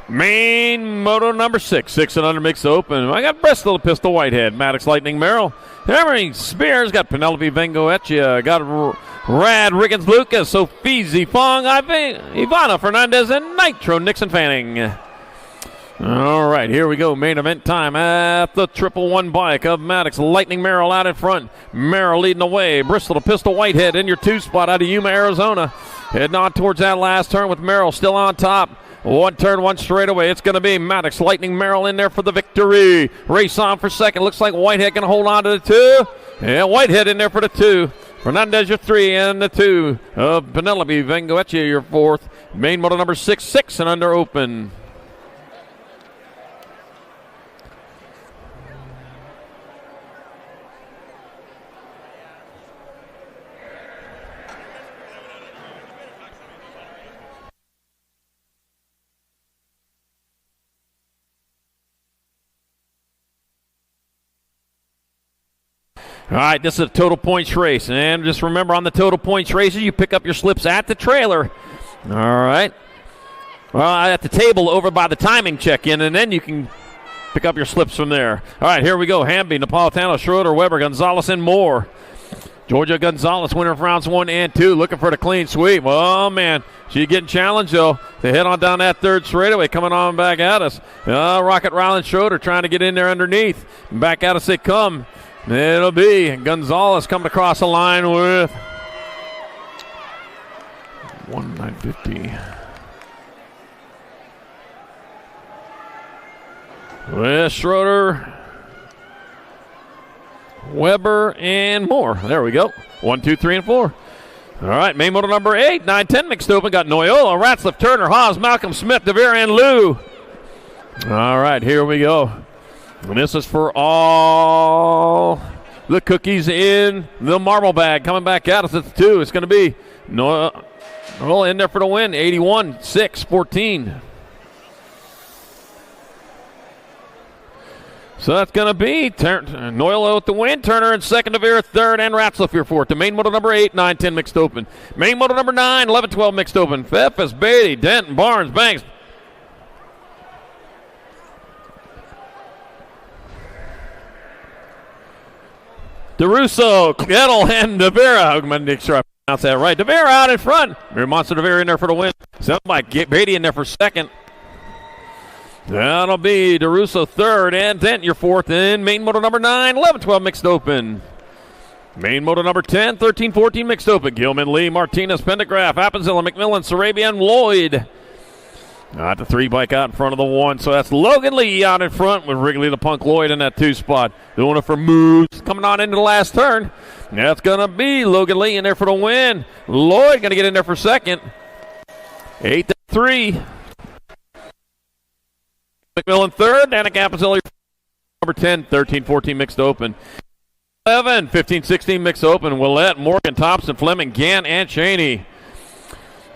Main moto number 6, 6 and under mixed open. I got Bristol, Pistol Whitehead, Maddox Lightning Merrill, Emery Spears, got Penelope Vengoetia, got Rad Riggins Lucas, Sophie Fong, Ivana Fernandez, and Nitro Nixon Fanning. All right, here we go. Main event time at the 111 bike of Maddox Lightning Merrill out in front. Merrill leading the way. Bristol to Pistol Whitehead in your 2 spot out of Yuma, Arizona. Heading on towards that last turn with Merrill still on top. 1 turn, 1 straightaway. It's going to be Maddox Lightning Merrill in there for the victory. Race on for second. Looks like Whitehead going to hold on to the 2. Yeah, Whitehead in there for the 2. Fernandez your 3 and the 2 of Penelope Vengoetia your 4th. Main moto number 6, 6 and under open. All right, this is a total points race. And just remember, on the total points races, you pick up your slips at the trailer. All right. Well, at the table over by the timing check-in, and then you can pick up your slips from there. All right, here we go. Hamby, Napolitano, Schroeder, Weber, Gonzalez, and Moore. Georgia Gonzalez, winner of rounds 1 and 2, looking for the clean sweep. Oh, man, she's getting challenged, though. They head on down that third straightaway, coming on back at us. Rocket Ryland Schroeder trying to get in there underneath. Back at us they come. It'll be Gonzalez coming across the line with 950. With Schroeder, Weber, and Moore. There we go. 1, 2, 3, and 4. All right, main motor number 8, 9, 10 mixed open. Got Noyola, Ratzliff, Turner, Haas, Malcolm, Smith, DeVere, and Lou. All right, here we go. And this is for all the cookies in the marble bag. Coming back at us at the 2. It's going to be Noyola in there for the win. 81, 6, 14. So that's going to be Noyola with the win, Turner in second, DeVere third, and Ratzliff here fourth. The main motor number 8, 9, 10 mixed open. Main motor number 9, 11, 12 mixed open. Pfeffes, Beatty, Denton, Barnes, Banks. DeRusso, Kettle, and DeVere. I'm going to make sure I pronounce that right. DeVere out in front. Monster DeVere in there for the win. Somebody get Beatty in there for second. That'll be DeRusso third, and Dent your fourth in main motor number 9, 11, 12 mixed open. Main motor number 10, 13, 14 mixed open. Gilman, Lee, Martinez, Pendergraph, Appenzilla, McMillan, Sarabia, and Lloyd. Not the 3 bike out in front of the 1, so that's Logan Lee out in front with Wrigley the Punk Lloyd in that 2 spot. Doing it for moves, coming on into the last turn. That's going to be Logan Lee in there for the win. Lloyd going to get in there for second. 8-3. McMillan third, Danica Appenzilla number 10, 13, 14 mixed open. 11, 15, 16 mixed open. Willette, Morgan, Thompson, Fleming, Gant, and Cheney.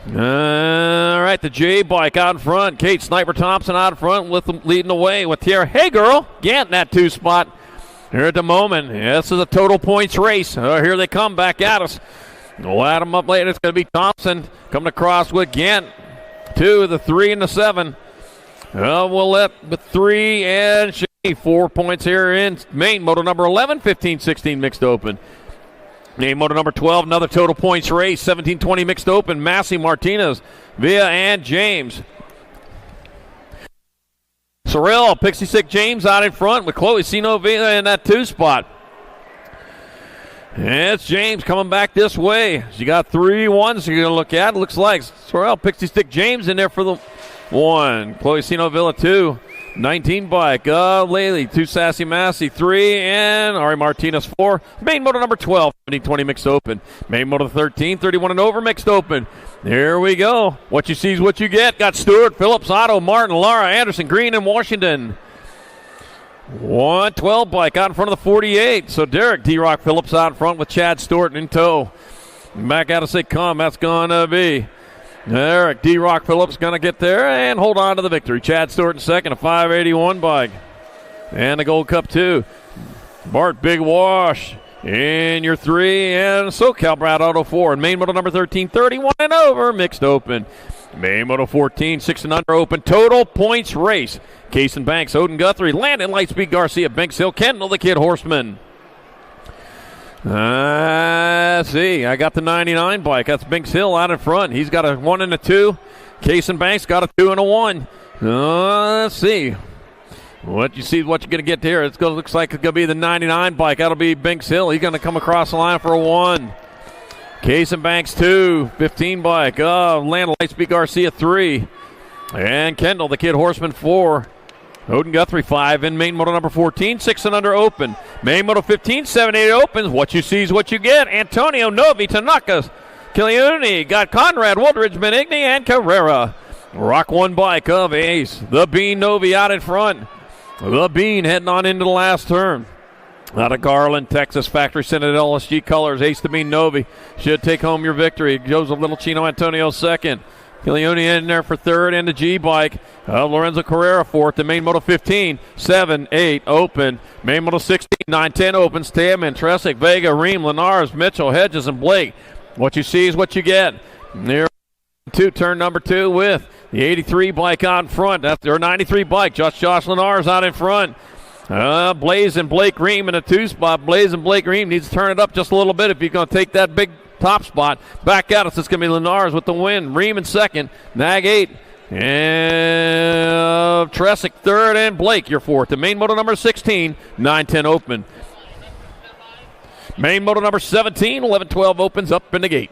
All right, the J bike out in front. Kate Sniper Thompson out in front with them leading the way with Tierra. Hey, girl, Gant in that 2 spot. Here at the moment, this is a total points race. Here they come back at us. We'll add them up later. It's going to be Thompson coming across with Gant. 2, the 3, and the 7. Willette with 3 and Shea 4 points here in main motor number 11, 15, 16 mixed open. Main motor number 12, another total points race, 17, 20 mixed open. Massey, Martinez, Villa, and James. Sorrell, Pixie Stick James out in front with Chloe Sino Villa in that 2 spot. And it's James coming back this way. She got 3 ones you're going to look at. It looks like Sorrell, Pixie Stick James in there for the 1. Chloe Sino Villa 2. 19 bike. Laley 2. Sassy Massey 3. And Ari Martinez 4. Main motor number 12. 17, 20 mixed open. Main motor 13. 31 and over mixed open. Here we go. What you see is what you get. Got Stewart, Phillips, Otto, Martin, Lara, Anderson, Green, and Washington. 112 bike out in front of the 48. So Derek D-Rock Phillips out in front with Chad Stewart in tow. Back out as they come. That's going to be Eric D-Rock Phillips going to get there and hold on to the victory. Chad Stewart in second, a 581 bike. And the Gold Cup 2. Bart Big Wash in your 3, and SoCal Brad Auto 4. And main motor number 13, 31 and over, mixed open. Main motor 14, 6 and under open. Total points race. Case and Banks, Odin Guthrie, Landon Lightspeed Garcia, Banks Hill, Kendall the Kid Horseman. See, I got the 99 bike. That's Binks Hill out in front. He's got a 1 and a 2. Case and Banks got a 2 and a 1. Let's see. What you're going to get here. Looks like it's going to be the 99 bike. That'll be Binks Hill. He's going to come across the line for a 1. Case and Banks 2. 15 bike. Landon Lightspeed Garcia 3. And Kendall, the Kid Horseman 4. Odin Guthrie 5 in main motor number 14, 6 and under open. Main motor 15, 7, 8 opens. What you see is what you get. Antonio Novi, Tanaka, Kiliuni, got Conrad, Woodridge, Benigni, and Carrera. Rock 1 bike of Ace. The Bean Novi out in front. The Bean heading on into the last turn. Out of Garland, Texas, factory scented LSG colors. Ace the Bean Novi should take home your victory. Joseph Little Chino Antonio second. Kiliuni in there for third, and the G bike. Lorenzo Carrera fourth. The main moto 15, 7, 8 open. Main moto 16, 9, 10 open. Stamman, Tresick, Vega, Ream, Lenars, Mitchell, Hedges, and Blake. What you see is what you get. Near 2, turn number 2 with the 83 bike out in front. That's their 93 bike. Josh Lenars out in front. Blaze and Blake Ream in a 2 spot. Blaze and Blake Ream needs to turn it up just a little bit if you're going to take that big top spot. Back at us, it's going to be Lenars with the win. Ream in second. Nag 8. And Tresick third, and Blake your fourth. The main moto number 16, 9, 10 open. Main moto number 17, 11, 12 opens up in the gate.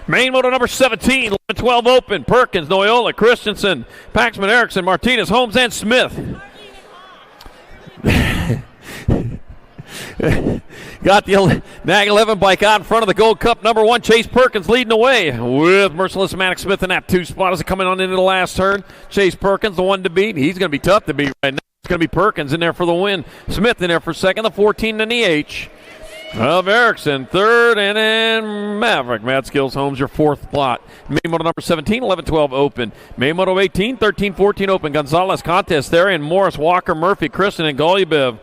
Main moto number 17, 11-12 open. Perkins, Noyola, Christensen, Paxman, Erickson, Martinez, Holmes, and Smith. Got the Nag 11 bike out in front of the Gold Cup number 1. Chase Perkins leading the way with Merciless Maddox Smith in that 2 spot as it coming on into the last turn. Chase Perkins, the one to beat. He's going to be tough to beat right now. It's going to be Perkins in there for the win. Smith in there for second. The 14 in the H of Erickson, third, and then Maverick. Mad Skills Holmes, your 4th spot. Main moto number 17, 11-12 open. Main moto 18, 13-14 open. Gonzalez, Contest, Therian, Morris, Walker, Murphy, Kristen, and Golubev.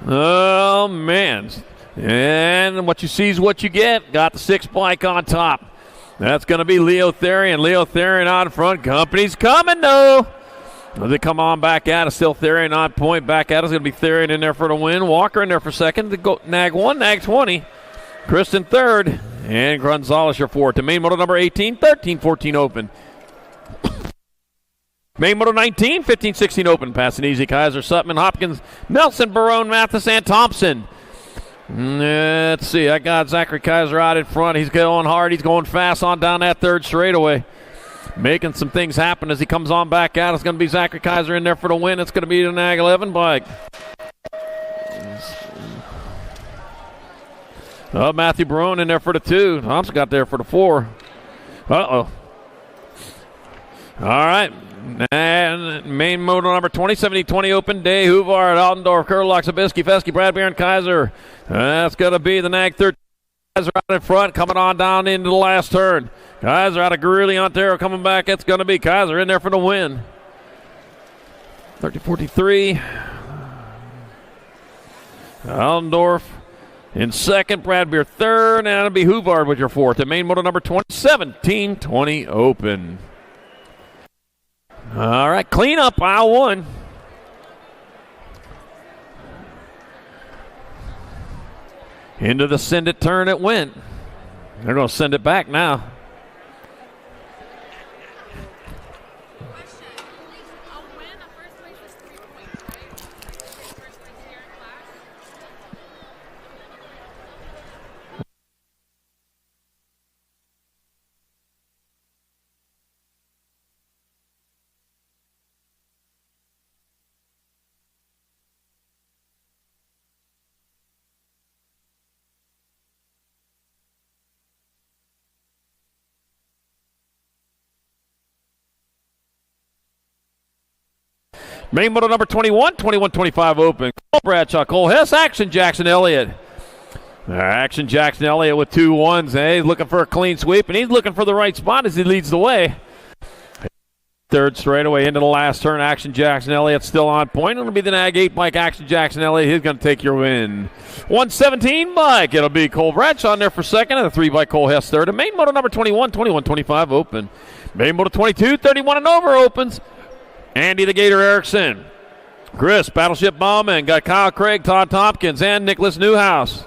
Oh, man. And what you see is what you get. Got the 6 bike on top. That's going to be Leo Therian. Leo Therian out in front. Company's coming, though. As they come on back at us, still Therian on point. Back at us, going to be Therian in there for the win. Walker in there for second. Nag 1, Nag 20. Kristen third. And Gonzalez your 4th. To main moto number 18, 13-14 open. Main moto 19, 15-16 open. Passing easy. Kaiser, Sutman, Hopkins, Nelson, Barone, Mathis, and Thompson. Let's see. I got Zachary Kaiser out in front. He's going hard. He's going fast on down that 3rd straightaway. Making some things happen as he comes on back out. It's going to be Zachary Kaiser in there for the win. It's going to be the Nag 11 bike. Oh, Matthew Barone in there for the 2. Thompson got there for the 4. Uh-oh. All right. And main moto number 20, 70-20 open. Day, Huvard, Aldendorf, Kurlock, Zabisky, Fesky, Bradbury, and Kaiser. That's going to be the Nag 13. Kaiser out in front, coming on down into the last turn. Kaiser out of Greeley, Ontario, coming back. It's going to be Kaiser in there for the win. 30-43. Allendorf in second. Bradbeer third. And it'll be Huvard with your 4th. And main moto number 20, 17-20 open. All right, clean up aisle 1. Into the send it turn it went. They're going to send it back now. Main moto number 21, 21-25 open. Cole Bradshaw, Cole Hess, Action Jackson Elliott. Action Jackson Elliott with 2 1s. He's looking for a clean sweep, and he's looking for the right spot as he leads the way. 3rd straightaway into the last turn. Action Jackson Elliott still on point. It'll be the Nag 8 bike, Action Jackson Elliott. He's going to take your win. 117 bike. It'll be Cole Bradshaw on there for second, and a 3 bike Cole Hess third. And main moto number 21, 21-25 open. Main moto 22, 31 and over opens. Andy the Gator Erickson. Chris, Battleship Bauman. Got Kyle Craig, Todd Tompkins, and Nicholas Newhouse.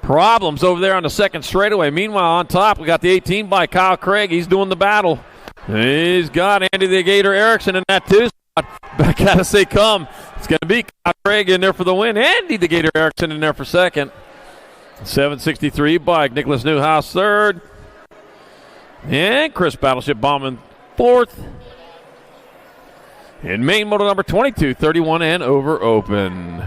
Problems over there on the 2nd straightaway. Meanwhile, on top, we got the 18 by Kyle Craig. He's doing the battle. He's got Andy the Gator Erickson in that 2 spot. Back at us they come. It's going to be Kyle Craig in there for the win. Andy the Gator Erickson in there for second. 763 bike. Nicholas Newhouse third. And Chris Battleship Bauman 4th. And main moto number 22, 31 and over open.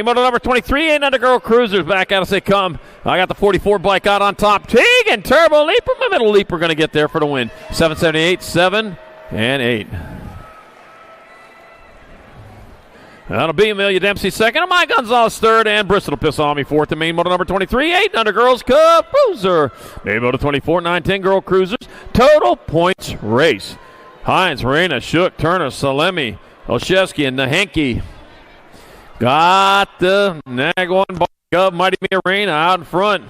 Moto number 23, 800 Girl Cruisers back out as they come. I got the 44 bike out on top. Teagan, Turbo Leaper, my middle leaper going to get there for the win. 778, 7, and 8. That'll be Amelia Dempsey second, and Mike Gonzalez third, and Bristol will piss on me 4th. The main moto number 23, 800 Girls Cup Cruiser. Main moto 24, 910 Girl Cruisers. Total points race. Hines, Reyna, Shook, Turner, Salemi, Olszewski, and Nahenki. Got the nag one bike up. Mighty Me Arena out in front.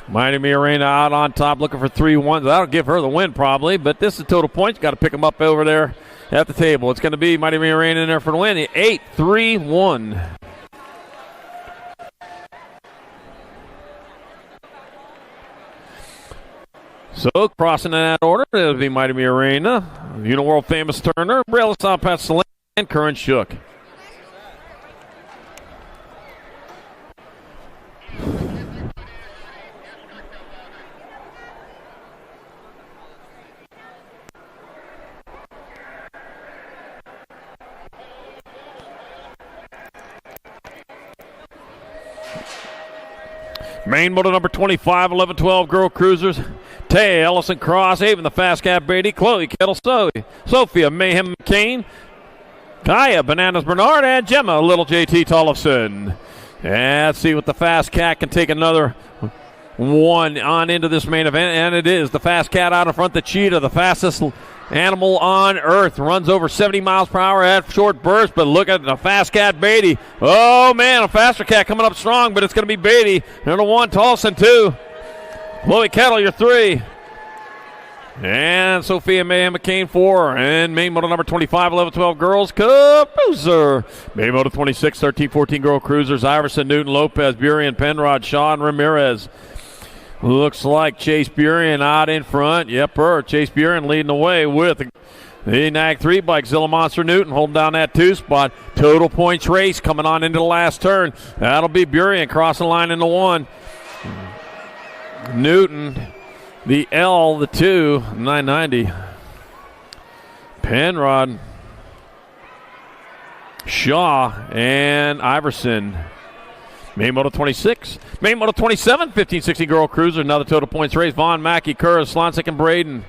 Mighty Me Arena out on top looking for 3-1. That'll give her the win probably, but this is total points. Got to pick them up over there at the table. It's going to be Mighty Me Arena in there for the win. 8-3-1. So crossing in that order, it'll be Mighty Me Arena, Uniworld Famous Turner, Braille South Pass and Current Shook. Main motor number 25, 11-12 Girl Cruisers. Tay, Ellison Cross, Avon, the Fast Cat Brady, Chloe, Kettle, Sophia, Mayhem McCain, Kaya, Bananas Bernard, and Gemma, Little JT Tollefson. And let's see what the Fast Cat can take another one on into this main event, and it is the Fast Cat out in front, the Cheetah, the fastest animal on earth, runs over 70 miles per hour at short bursts, but look at the Fast Cat Beatty. Oh man, a faster cat coming up strong, but it's going to be Beatty. Number 1, Tolson 2. Chloe Kettle, your 3. And Sophia Mayhem McCain 4. And main motor number 25, 11-12 Girls Cruiser. Main motor 26, 13-14 Girl Cruisers. Iverson, Newton, Lopez, Burien, Penrod, Shaw, and Ramirez. Looks like Chase Burien out in front. Yep, Chase Burien leading the way with the Nag 3 bike. Zilla Monster Newton holding down that 2 spot. Total points race coming on into the last turn. That'll be Burien crossing the line into 1. Newton, the L, the 2, 990. Penrod, Shaw, and Iverson. Main moto 26. Main moto 27, 15-16 Girl Cruiser. Another total points race. Vaughn, Mackey, Kerr, Slonsick, and Braden.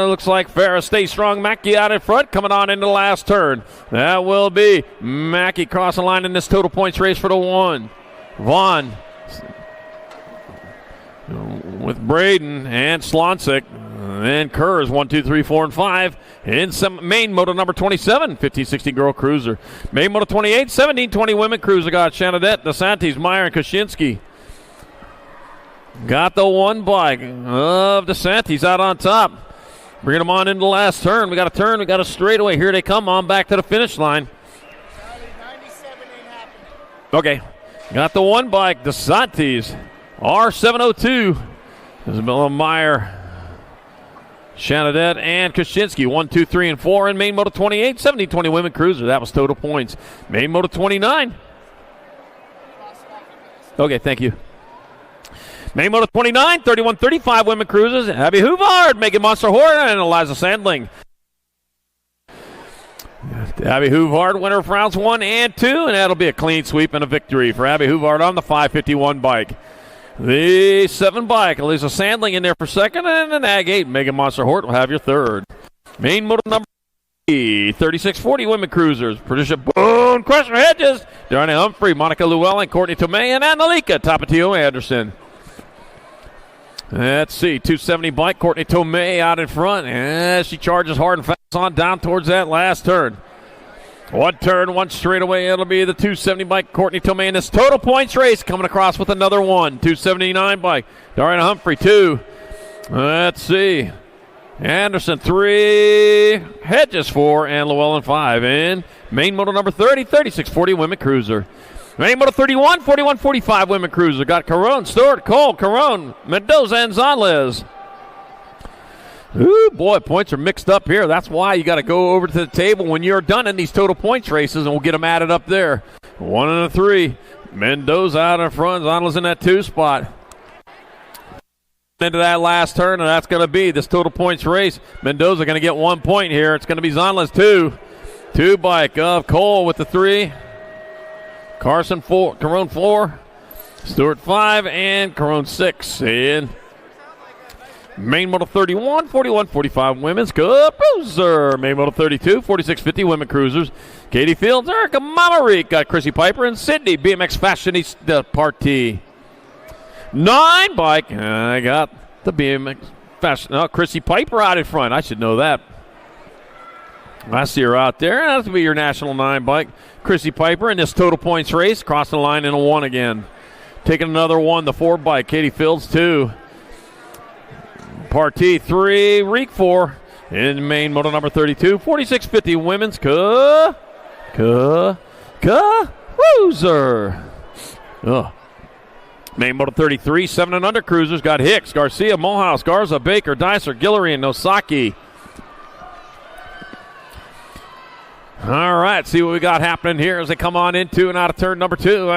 Looks like Farrah stays strong. Mackey out in front, coming on into the last turn. That will be Mackey crossing the line in this total points race for the 1. Vaughn with Braden and Slonsick. And Kerr is 1, 2, 3, 4, and 5. In some main moto number 27, 15-16 Girl Cruiser. Main moto 28, 17-20 Women Cruiser. Got Shanadette, DeSantis, Meyer, and Kaczynski. Got the 1 bike of DeSantis out on top. Bringing them on into the last turn. We got a turn, we got a straightaway. Here they come on back to the finish line. 97 ain't happening. Okay. Got the 1 bike, DeSantis. R702. Isabella Meyer, Shanadette, and Kaczynski. 1, 2, 3, and 4 in main moto 28, 17-20 Women Cruiser. That was total points. Main moto 29. Okay, thank you. Main moto 29, 31-35 Women Cruisers. Abby Hoovard, Megan Monster Horton, and Eliza Sandling. Abby Hoovard, winner of rounds 1 and 2, and that'll be a clean sweep and a victory for Abby Hoovard on the 551 bike. The 7 bike, Eliza Sandling in there for second, and the Nag 8, Megan Monster Hort will have your third. Main motor number 36-40 Women Cruisers. Patricia Boone, Crusher Hedges, Darnay Humphrey, Monica Llewellyn, Courtney Tomei, and Annalika Tapatio Anderson. Let's see, 270 bike, Courtney Tomei out in front, and she charges hard and fast on down towards that last turn. 1 turn, 1 straightaway. It'll be the 270 bike, Courtney Tomei in this total points race. Coming across with another 1. 279 bike, Darian Humphrey, 2. Let's see. Anderson, 3. Hedges, 4. And Llewellyn, 5. And main moto number 30, 36-40 Women Cruiser. Main moto 31, 41-45 Women Cruiser. Got Caron, Stewart, Cole, Caron, Mendoza, and Zonlez. Ooh, boy, points are mixed up here. That's why you got to go over to the table when you're done in these total points races, and we'll get them added up there. 1 and a 3. Mendoza out in front. Zonlez in that 2 spot. Into that last turn, and that's going to be this total points race. Mendoza going to get 1 point here. It's going to be Zonlez 2. 2 bike of Cole with the 3. Carson 4. Caron 4. Stewart 5. And Caron 6. And main moto 31, 41-45 Women's Cruiser. Main moto 32, 46-50 Women Cruisers. Katie Fields, Erica Mamarik, got Chrissy Piper and Sydney, BMX Fashionista Party. 9 bike, I got the BMX Fashion. Oh, Chrissy Piper out in front. I should know that. I see her out there. That'll be your National 9 bike. Chrissy Piper in this total points race. Crossing the line in a 1 again. Taking another 1, the 4 bike. Katie Fields 2. Partee 3. Reek 4. In main moto number 32. 4650 women's. Cruiser. Main moto 33. 7 and under cruisers. Got Hicks, Garcia, Mulhouse, Garza, Baker, Dicer, Guillory, and Nosaki. All right, see what we got happening here as they come on into and out of turn number 2.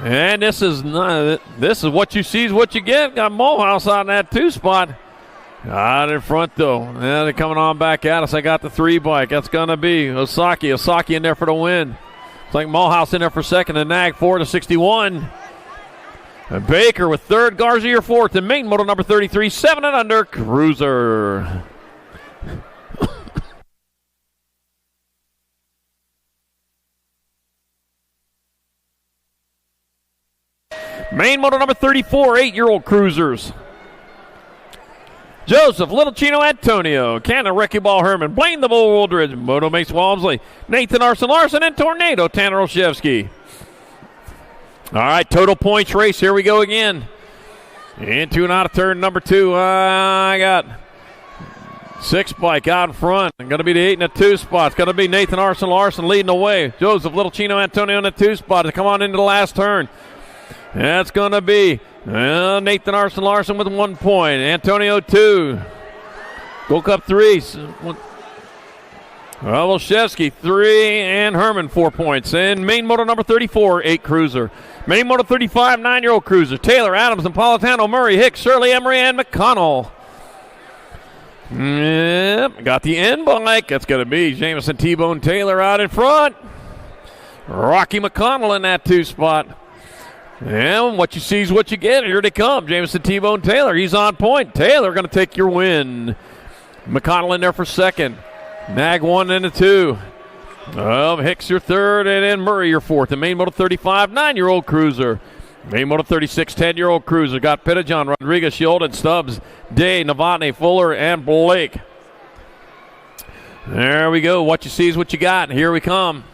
And this is what you see is what you get. Got Mulhouse on that 2 spot. Out in front, though. And they're coming on back at us. I got the 3 bike. That's going to be Osaki. Osaki in there for the win. It's like Mulhouse in there for second. And Nag 4 to 61. And Baker with third. Garza 4th. And main moto number 33. 7 and under cruiser. Main moto number 34, 8-year-old cruisers. Joseph, Little Chino Antonio, Canada Wrecking Ball Herman, Blaine the Bull Woldridge, Moto Mace Walmsley, Nathan Arson Larson, and Tornado Tanner Olszewski. All right, total points race. Here we go again. Into and out of turn number 2. I got 6 bike out in front. Going to be the 8 and the 2 spots. Going to be Nathan Arson Larson leading the way. Joseph, Little Chino Antonio in the 2 spot to come on into the last turn. That's going to be Nathan Arson Larson with 1 point. Antonio 2. Gold Cup 3. Olszewski 3 and Herman 4 points. And main moto number 34, 8 cruiser. Main moto 35, 9-year-old cruiser. Taylor, Adams, Napolitano, Murray, Hicks, Shirley, Emery, and McConnell. Yep, got the end bike. That's going to be Jameson T-Bone Taylor out in front. Rocky McConnell in that 2 spot. And what you see is what you get. Here they come. Jameson T-Bone Taylor. He's on point. Taylor going to take your win. McConnell in there for second. Nag 1 and a 2. Hicks your third, and then Murray your 4th. The main moto 35, 9-year-old cruiser. Main moto 36, 10-year-old cruiser. Got Pettijohn, Rodriguez, Shielded, Stubbs, Day, Novotny, Fuller, and Blake. There we go. What you see is what you got. Here we come.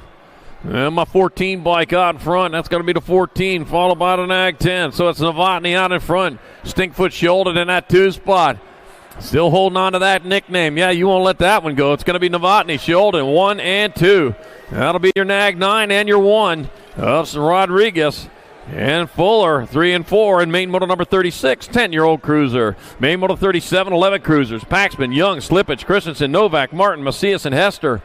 And my 14 bike out in front. That's going to be the 14, followed by the Nag 10. So it's Novotny out in front. Stinkfoot shouldered in that 2 spot. Still holding on to that nickname. Yeah, you won't let that one go. It's going to be Novotny, shouldered 1 and 2. That'll be your Nag 9 and your 1. Rodriguez and Fuller, 3 and 4. And main moto number 36, 10-year-old cruiser. Main moto 37, 11 cruisers. Paxman, Young, Slippage, Christensen, Novak, Martin, Macias, and Hester.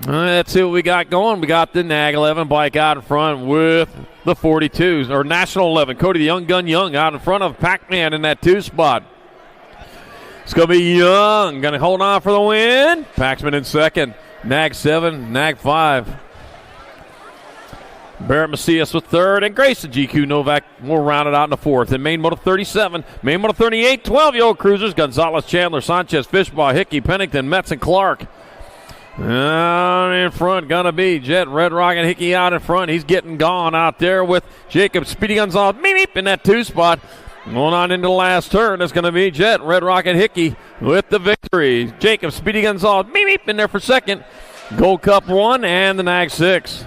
Let's see what we got going. We got the Nag 11 bike out in front with the 42s, or National 11. Cody the Young Gun Young out in front of Pac-Man in that 2 spot. It's going to be Young. Going to hold on for the win. Paxman in second. Nag 7, Nag 5. Barrett Macias with third, and Grayson GQ Novak will round it out in the 4th. And main moto 37, main moto 38, 12-year-old cruisers. Gonzalez, Chandler, Sanchez, Fishbaugh, Hickey, Pennington, Metz, and Clark. In front, gonna be Jet, Red Rock, and Hickey out in front. He's getting gone out there with Jacob, Speedy Gonzalez, meep in that 2 spot. Going on into the last turn, it's gonna be Jet, Red Rock, and Hickey with the victory. Jacob, Speedy Gonzalez, meep in there for second. Gold Cup 1 and the Nag 6.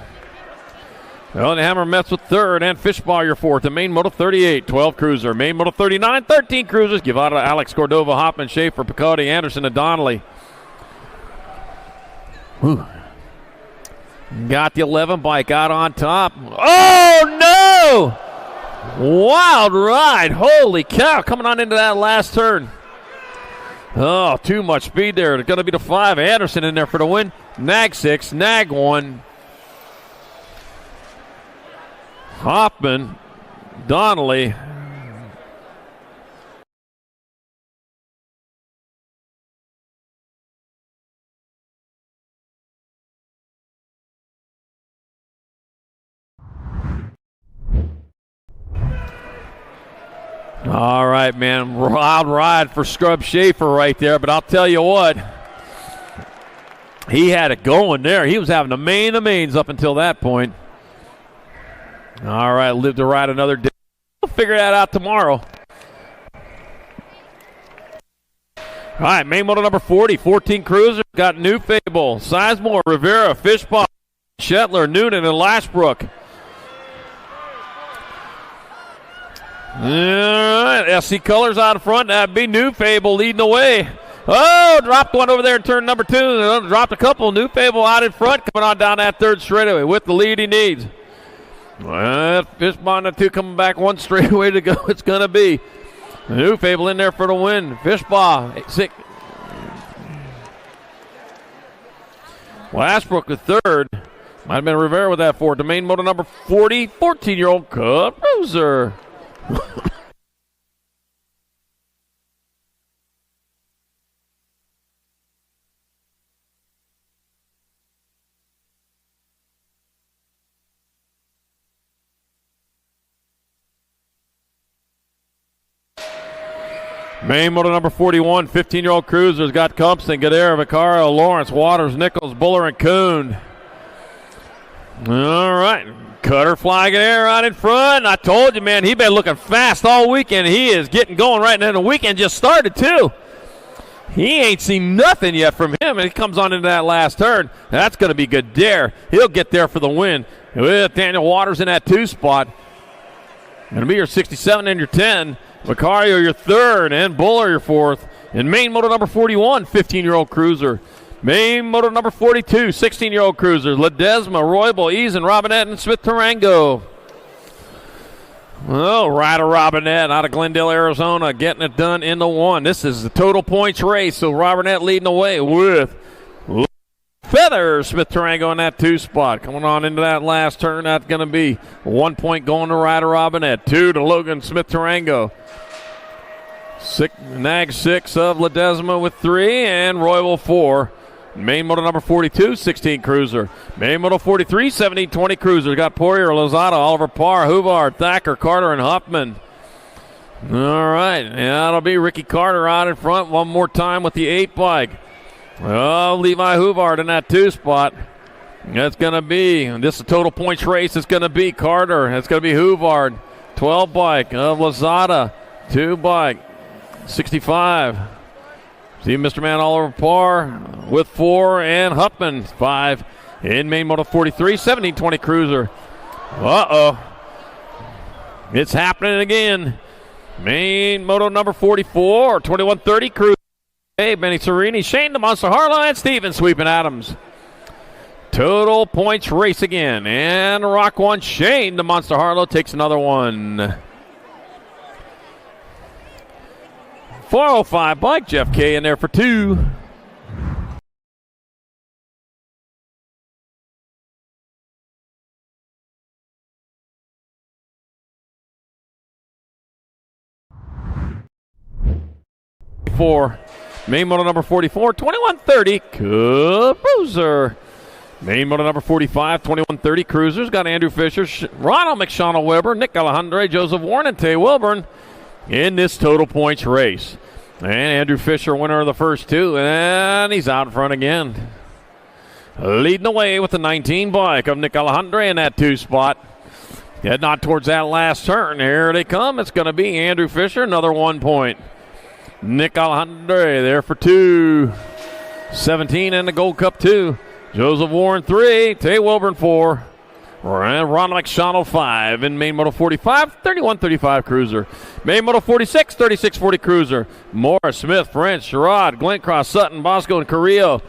Well, the Hammer Metz with third, and Fishbaugh your 4th. The main moto 38, 12 cruiser. Main moto 39, 13 cruisers. Give out to Alex Cordova, Hoffman, Schaefer, Picotti, Anderson, and Donnelly. Whew. Got the 11 bike out on top. Oh, no! Wild ride. Holy cow. Coming on into that last turn. Oh, too much speed there. It's going to be the 5. Anderson in there for the win. Nag 6, Nag 1. Hoffman, Donnelly. All right, man. Wild ride for Scrub Schaefer right there, but I'll tell you what. He had it going there. He was having the main of mains up until that point. All right, live to ride another day. We'll figure that out tomorrow. All right, main moto number 40, 14 cruisers. Got New Fable, Sizemore, Rivera, Fishball, Shetler, Noonan, and Lashbrook. All right, SC Colors out front. That'd be New Fable leading the way. Oh, dropped one over there in turn number 2. Dropped a couple. New Fable out in front, coming on down that third straightaway with the lead he needs. Fishball and 2 coming back one straightaway to go. It's going to be New Fable in there for the win. Fishball, 6. Lashbrook the third. Might have been Rivera with that 4. Domain moto number 40, 14-year-old Cup Cruiser. Main moto number 41, 15-year-old Cruisers. Got Compson, Gadara, Vaccaro, Lawrence, Waters, Nichols, Buller, and Kuhn. All right. Cutter flying air out in front. I told you, man, he's been looking fast all weekend. He is getting going right now. The weekend just started, too. He ain't seen nothing yet from him, and he comes on into that last turn. That's going to be good dare. He'll get there for the win. With Daniel Waters in that 2 spot. Going to be your 67 and your 10. Vicario your 3rd, and Buller your 4th. And main moto number 41, 15-year-old Cruiser. Main moto number 42, 16-year-old Cruiser. Ledesma, Roybal, Eason, Robinette, and Smith Tarango. Oh, Ryder Robinette out of Glendale, Arizona, getting it done in the 1. This is the total points race, so Robinette leading the way with Feather Smith Tarango in that 2 spot. Coming on into that last turn, that's going to be 1 point going to Ryder Robinette. 2 to Logan Smith Tarango. Nag 6 of Ledesma with 3, and Royal 4. Main moto number 42, 16 Cruiser. Main moto 43, 17-20 Cruiser. Got Poirier, Lozada, Oliver Parr, Huvard, Thacker, Carter, and Huffman. All right, and that'll be Ricky Carter out in front one more time with the 8 bike. Oh, Levi Huvard in that 2 spot. That's going to be, this is a total points race. It's going to be Carter. It's going to be Huvard. 12 bike of Lozada. 2 bike. 65. See Mr. Man Oliver Parr with 4, and Huffman 5 in main moto 43, 17-20 Cruiser. Uh-oh. It's happening again. Main moto number 44, 21-30 Cruiser. Hey, Benny Serini, Shane the Monster Harlow, and Steven Sweeping Adams. Total points race again. And Rock 1, Shane the Monster Harlow takes another one. 405 bike, Jeff K in there for 2. Main moto number 44, 21-30 Cruiser. Main moto number 45, 21-30 Cruisers. Got Andrew Fisher, Ronald McShawnell Weber, Nick Alejandre, Joseph Warren, and Tay Wilburn in this total points race. And Andrew Fisher, winner of the first 2, and he's out in front again. Leading the way with the 19 bike of Nick Alejandre in that 2 spot. Heading on towards that last turn. Here they come. It's going to be Andrew Fisher, another 1 point. Nick Alejandre there for 2. 17 in the Gold Cup 2. Joseph Warren 3. Tay Wilburn 4. And Ronald McShawnell 5 in main moto 45, 31-35 Cruiser. Main moto 46, 36-40 Cruiser. Morris, Smith, French, Sherrod, Glencross, Sutton, Bosco, and Carrillo.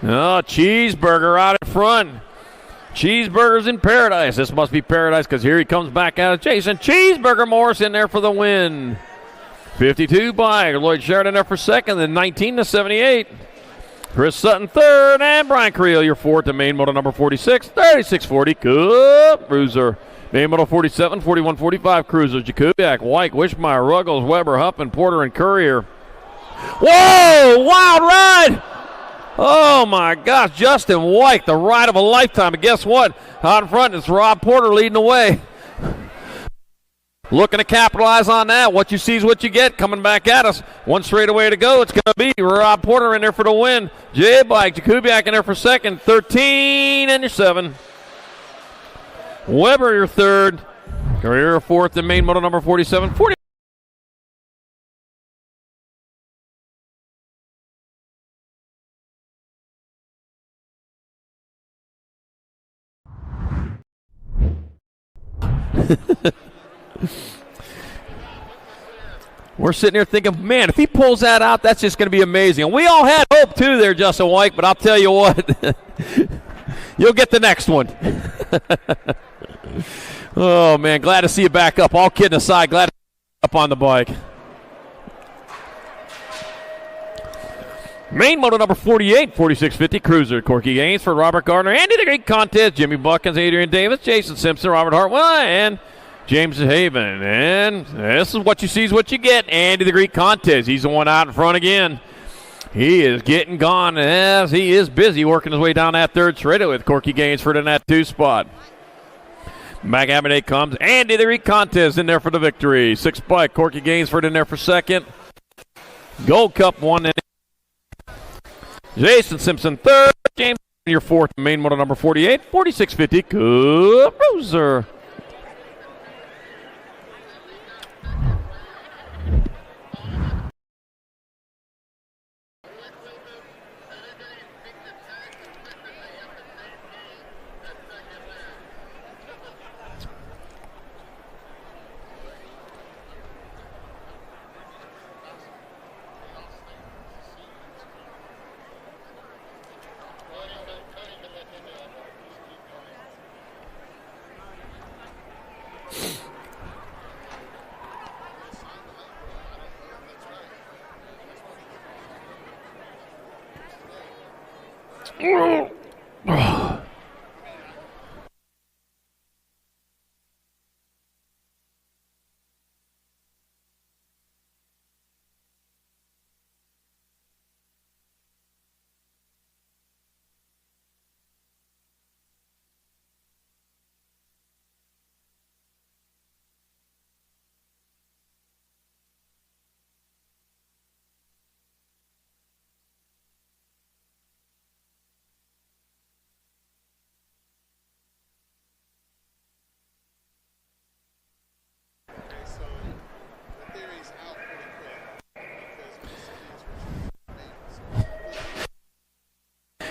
Oh, Cheeseburger out in front. Cheeseburger's in paradise. This must be paradise because here he comes back out of Jason. Cheeseburger Morris in there for the win. 52 bike. Lloyd Sheridan there for 2nd, then 19-78. Chris Sutton 3rd, and Brian Carrillo your 4th, and main moto number 46, 36-40 Cup Cruiser. Main moto 47, 41-45 Cruiser. Jakubiak, White, Wishmeyer, Ruggles, Weber, Huffman, Porter, and Courier. Whoa! Wild ride! Oh my gosh, Justin White, the ride of a lifetime. And guess what? Out in front, it's Rob Porter leading the way. Looking to capitalize on that. What you see is what you get. Coming back at us. 1 straightaway to go. It's going to be Rob Porter in there for the win. J-Bike, Jakubiak in there for 2nd. 13 and your 7. Weber your 3rd. Carrier 4th in main moto number 47. 40 We're sitting here thinking, man, if he pulls that out, that's just going to be amazing. And we all had hope, too, there, Justin White, but I'll tell you what, you'll get the next one. Oh, man, glad to see you back up. All kidding aside, glad to see you up on the bike. Main moto number 48, 4650 Cruiser. Corky Gaines for Robert Gardner. Andy the Great Contest. Jimmy Buckins, Adrian Davis, Jason Simpson, Robert Hartwell, and James Haven. And this is what you see is what you get. Andy the Greek Contest. He's the one out in front again. He is getting gone as he is busy working his way down that third straightaway with Corky Gainsford in that 2 spot. Back Abernay comes. Andy the Greek Contest in there for the victory. 6 bike. Corky Gainsford in there for second. Gold Cup 1. Jason Simpson third. James your fourth. Main moto number 48. 4650 Cruiser.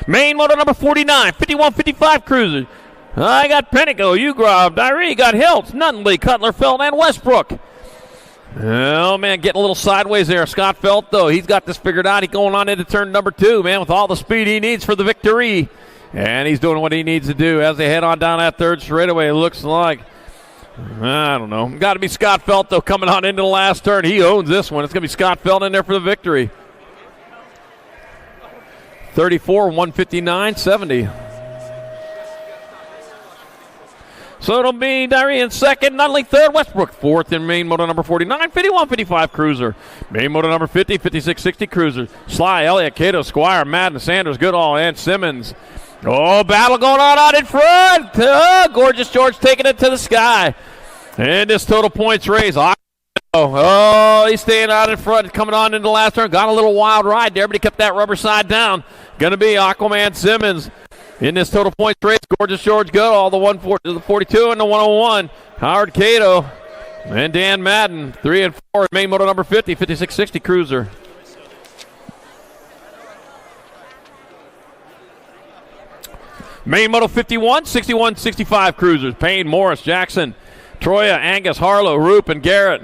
Main moto number 49, 5155 Cruiser. I got Penico, Ugrove, Dyree, got Hiltz, Nutley, Cutler, Felt, and Westbrook. Oh, man, getting a little sideways there. Scott Felt, though, he's got this figured out. He's going on into turn number 2, man, with all the speed he needs for the victory. And he's doing what he needs to do as they head on down that third straightaway. It looks like, I don't know. Got to be Scott Felt, though, coming on into the last turn. He owns this one. It's going to be Scott Felt in there for the victory. 34, 159, 70. So it'll be Dyree in second, Nutley third, Westbrook fourth in main moto number 49, 51-55 Cruiser. Main moto number 50, 56-60 Cruiser. Sly, Elliott, Cato, Squire, Madden, Sanders, Goodall, and Simmons. Oh, battle going on out in front. Oh, Gorgeous George taking it to the sky. And this total points race. Oh, he's staying out in front, coming on into the last turn. Got a little wild ride there, but he kept that rubber side down. Going to be Aquaman Simmons in this total points race. Gorgeous George Goodall, the 42 and the 101. Howard Cato and Dan Madden, 3 and 4 in main moto number 50, 56-60 Cruiser. Main moto 51, 61-65 Cruisers. Payne, Morris, Jackson, Troya, Angus, Harlow, Roop, and Garrett.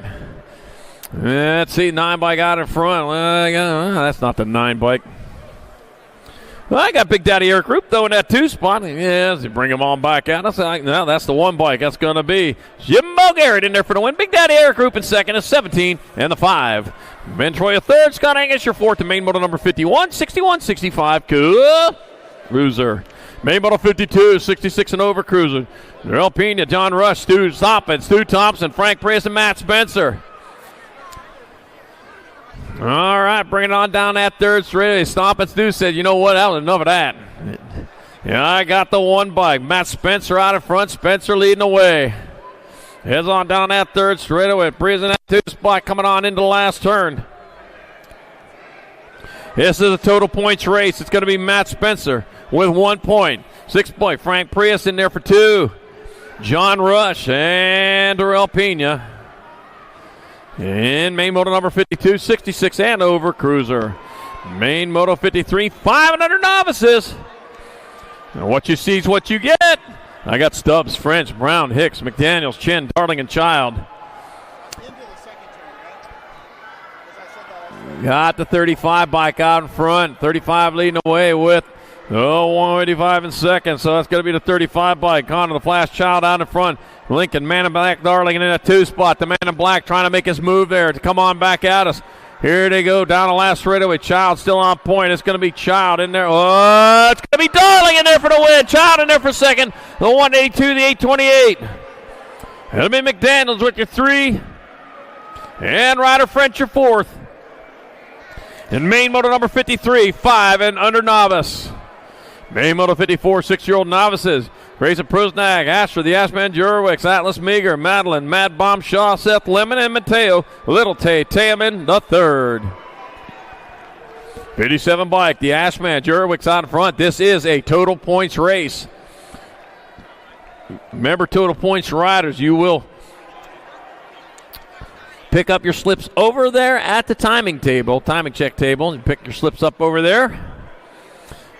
Let's see, 9 bike out in front. That's not the 9 bike. Well, I got Big Daddy Eric Roop, though, in that 2 spot. Yes, you bring him on back out. No, that's the 1 bike. That's going to be Jimbo Garrett in there for the win. Big Daddy Eric Roop in second is 17 and the 5. Ben Troya third. Scott Angus, your fourth, to main moto number 51, 61-65 Cruiser. Main moto 52, 66 and over Cruiser. Darrell Pena, John Rush, Stu Stoppin, Stu Thompson, Frank Prius, and Matt Spencer. All right, bring it on down that third straightaway. Stompin' Stu said, you know what, that was enough of that. Yeah, I got the 1 bike. Matt Spencer out in front. Spencer leading the way. Heads on down that third straightaway. Prius in that 2 spot coming on into the last turn. This is a total points race. It's going to be Matt Spencer with 1 point. 6 point. Frank Prius in there for 2. John Rush and Darrell Pena. In main moto number 52, 66 and over Cruiser. Main moto 53, 500 novices. And what you see is what you get. I got Stubbs, French, Brown, Hicks, McDaniels, Chin, Darling, and Child. Got the 35 bike out in front. 35 leading away with 185 in second. So that's going to be the 35 bike. Connor, the Flash Child out in front. Lincoln, Man in Black, Darling, and in a 2 spot. The Man in Black trying to make his move there to come on back at us. Here they go down the last straightaway. Child still on point. It's going to be Child in there. Oh, it's going to be Darling in there for the win. Child in there for second. The 182, the 828. It'll be McDaniels with your 3. And Ryder French your 4th. In main moto number 53, 5 and under novice. Main moto 54, 6-year-old novices. Grayson Prusnak, Asher, the Ashman Jurwicks, Atlas Meager, Madeline, Mad Bomb Shaw, Seth Lemon, and Mateo Little Tayaman the 3rd. 57 bike, the Ashman Jurwicks out in front. This is a total points race. Remember, total points riders, you will pick up your slips over there at the timing check table. You pick your slips up over there.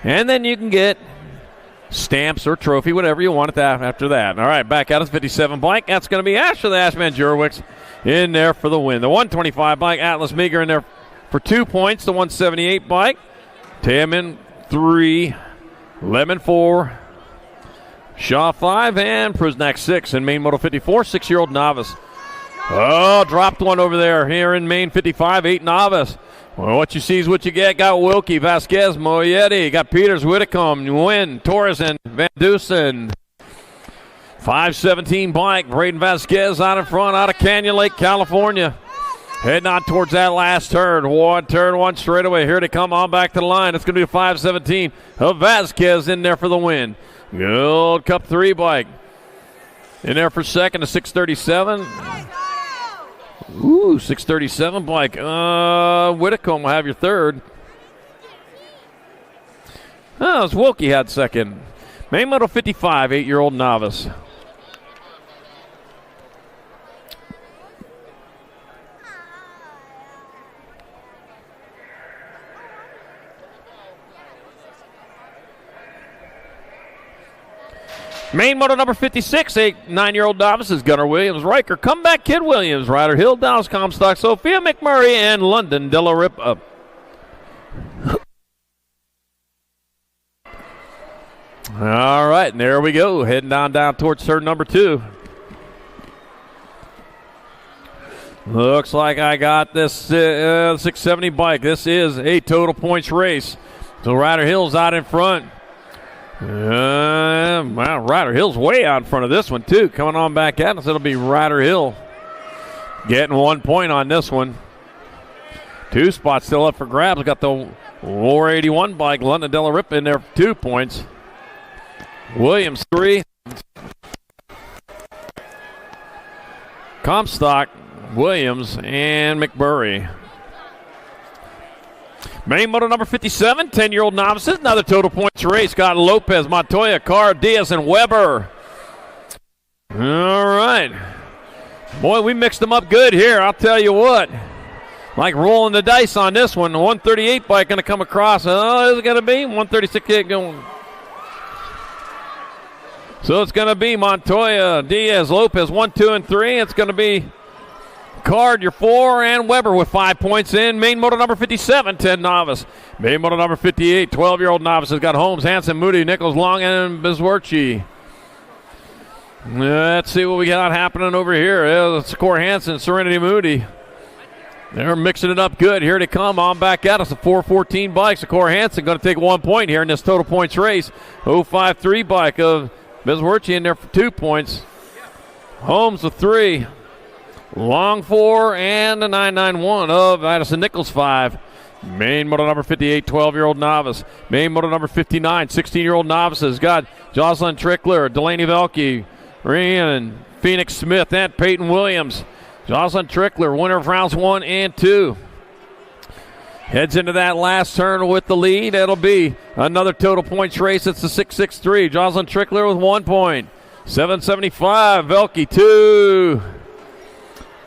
And then you can get stamps or trophy, whatever you want after that. All right, back out of 57 bike. That's going to be Asher, the Ashman Jurwicks, in there for the win. The 125 bike, Atlas Meager in there for 2 points. The 178 bike, Tayaman 3, Lemon 4, Shaw 5, and Prusnak 6 in main moto 54, 6-year-old novice. Oh, dropped one over there here in main 55, 8 novice. Well, what you see is what you get. Got Wilkie, Vasquez, Moyetti. Got Peters, Whitcomb, Nguyen, Torres, and Van Dusen. 517 bike. Braden Vasquez out in front, out of Canyon Lake, California. Heading on towards that last turn. Turn one straightaway. Here they come on back to the line. It's going to be a 517 of Vasquez in there for the win. Gold Cup 3 bike. In there for second, a 637. Ooh, 637 bike. Whitcomb will have your 3rd. Oh, it's Wilkie had 2nd. Main moto 55, 8-year-old novice. Main moto number 56, 9-year-old novices, Gunnar Williams, Riker, Comeback Kid Williams, Ryder Hill, Dallas Comstock, Sophia McMurray, and London Della Ripa. All right, and there we go, heading down towards turn number 2. Looks like I got this 670 bike. This is a total points race. So Ryder Hill's out in front. Wow, Ryder Hill's way out in front of this one, too. Coming on back at us, it'll be Ryder Hill getting 1 point on this one. 2 spots still up for grabs. We got the 481 bike, London Della Ripa, in there for 2 points. Williams 3. Comstock, Williams, and McMurray. Main moto number 57, 10-year-old novices. Another total points race. Got Lopez, Montoya, Carr, Diaz, and Weber. All right. Boy, we mixed them up good here. I'll tell you what. Like rolling the dice on this one. The 138 bike going to come across. Oh, is it going to be? 136 going. So it's going to be Montoya, Diaz, Lopez, 1, 2, and 3. It's going to be Card, your 4, and Weber with 5 points in. Main moto number 57, 10 novice. Main moto number 58, 12-year-old novice has got Holmes, Hanson, Moody, Nichols, Long, and Bizwerchi. Let's see what we got happening over here. It's Core Hanson, Serenity Moody. They're mixing it up good. Here they come on back at us. The 414 bikes. Core Hanson going to take 1 point here in this total points race. 053 bike of Bizwerchi in there for 2 points. Holmes with 3. Long 4 and the 991 of Addison Nichols 5. Main moto number 58, 12-year-old novice. Main moto number 59, 16-year-old novices. Got Jocelyn Trickler, Delaney Velke, Rhiannon, Phoenix Smith, and Peyton Williams. Jocelyn Trickler, winner of rounds 1 and 2. Heads into that last turn with the lead. It'll be another total points race. It's the 663. Jocelyn Trickler with 1 point. 775, Velke 2.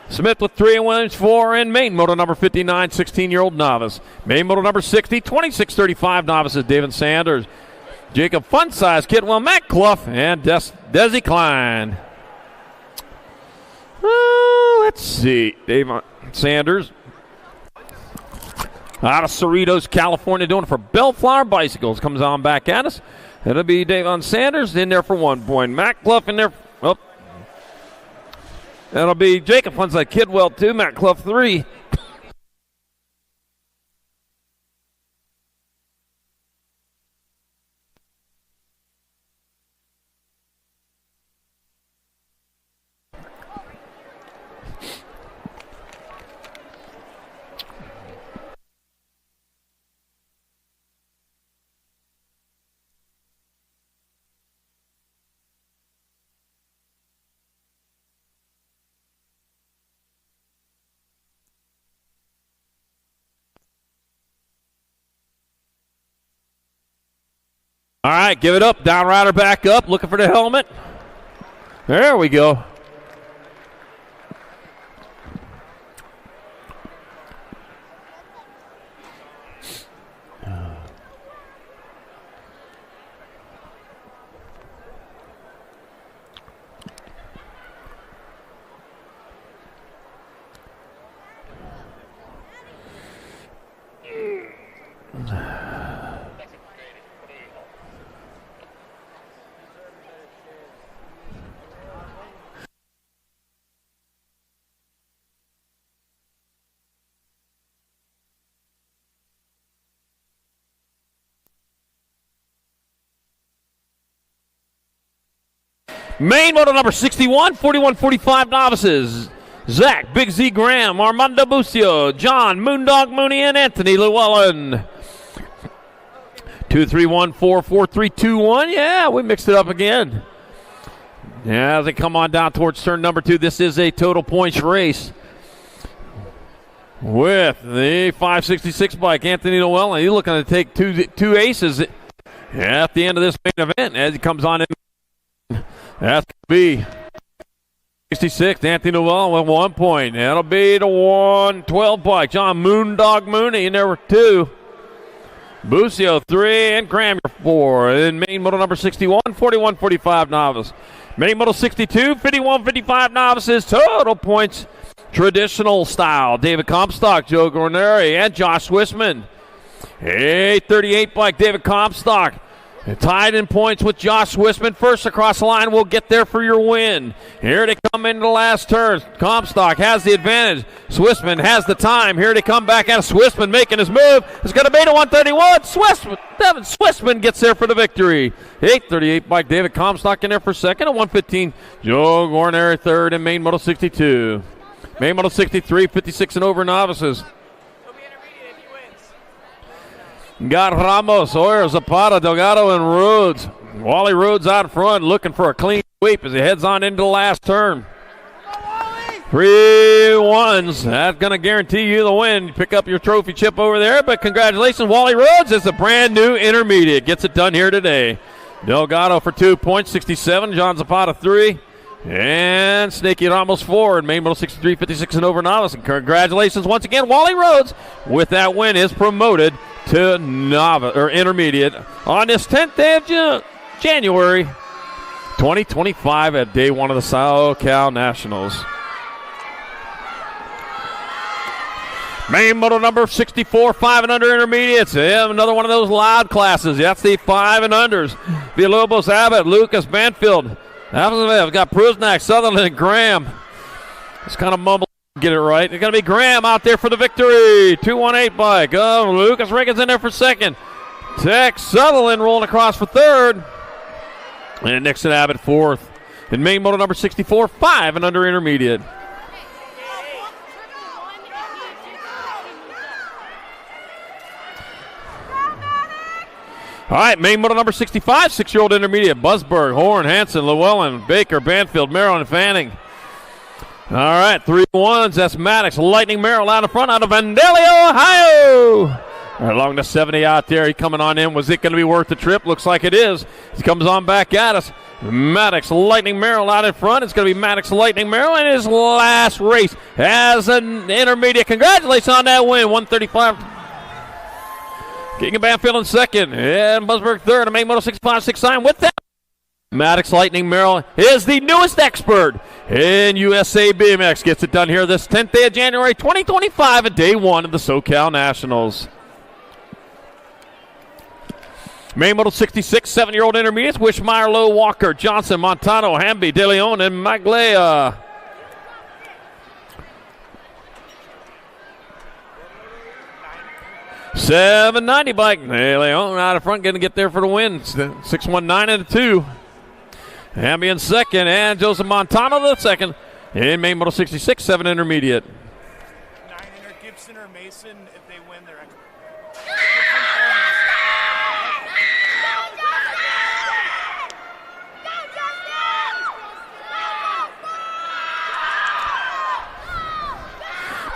Smith with 3 and Williams 4, and main moto number 59, 16-year-old novice. Main moto number 60, 2635 novices, David Sanders. Jacob Funsize, Kidwell, Matt Clough, and Desi Klein. Let's see. Dave Sanders out of Cerritos, California, doing it for Bellflower Bicycles. Comes on back at us. It'll be Davon Sanders in there for 1 point. Matt Clough in there. Oh. That'll be Jacob Funsize, Kidwell 2, Matt Clough 3. All right, give it up. Down rider back up, looking for the helmet. There we go. Main moto number 61, 41-45 novices. Zach, Big Z Graham, Armando Bucio, John, Moondog Mooney, and Anthony Llewellyn. 2-3-1-4-4-3-2-1. Yeah, we mixed it up again. Yeah, as they come on down towards turn number 2, this is a total points race. With the 566 bike, Anthony Llewellyn. He's looking to take two aces at the end of this main event as he comes on in. That's going to be 66, Anthony Llewellyn with 1 point. That'll be the 112 bike. John Moondog Mooney in there with 2. Bucio 3 and Graham 4. And main moto number 61, 41-45 novice. Main moto 62, 51-55 novices. Total points, traditional style. David Comstock, Joe Gorneri, and Josh Swissman. 838 bike, David Comstock. Tied in points with Josh Swissman. First across the line will get there for your win. Here they come into the last turn. Comstock has the advantage. Swissman has the time. Here they come back at Swissman making his move. It's going to be to 131. Devin Swissman gets there for the victory. 838 bike David Comstock in there for second. At 115, Joe Gorneri third in main moto 62. Main moto 63, 56 and over novices. Got Ramos, Oyer, Zapata, Delgado, and Rhodes. Wally Rhodes out front looking for a clean sweep as he heads on into the last turn. 3 ones. That's going to guarantee you the win. You pick up your trophy chip over there, but congratulations, Wally Rhodes is a brand new intermediate. Gets it done here today. Delgado for 2 points, 67. John Zapata 3. And Snaky Ramos 4 in main moto 63, 56 and over novice. And congratulations once again, Wally Rhodes with that win is promoted to novice or intermediate on this 10th day of January 2025 at day 1 of the SoCal Nationals. Main moto number 64, 5 and under intermediates. Yeah, another one of those loud classes. That's the 5 and unders. Villalobos, Abbott, Lucas, Banfield. We've got Prusnak, Sutherland, and Graham. It's kind of mumble. Get it right. It's going to be Graham out there for the victory. 218 bike. Oh, Lucas Reagan's in there for second. Tex Sutherland rolling across for third. And Nixon Abbott fourth. In main moto number 64, 5 and under intermediate. All right, main moto number 65, 6-year-old intermediate. Busberg, Horn, Hanson, Llewellyn, Baker, Banfield, Merrill, and Fanning. All right, 3 ones. That's Maddox, Lightning Merrill out in front out of Vandalia, Ohio. Along the 70 out there, he coming on in. Was it going to be worth the trip? Looks like it is. He comes on back at us. Maddox, Lightning Merrill out in front. It's going to be Maddox, Lightning Merrill in his last race as an intermediate. Congratulations on that win, 135. Keegan Banfield in second, and Busberg third, and Maine Moto 6569 with that. Maddox Lightning Merrill is the newest expert in USA BMX. Gets it done here this 10th day of January 2025 at day one of the SoCal Nationals. Maine Moto 66, 7-year-old intermediates, Wishmeyer, Lowe, Walker, Johnson, Montano, Hamby, De Leon, and Maglea. $790 bike. De Leon out of front, going to get there for the win. 619 and a 2. Hamby in second, and Joseph Montano the second. In Maine Moto 66, 7 intermediate. 9 enter Gibson or Mason if they win their expert.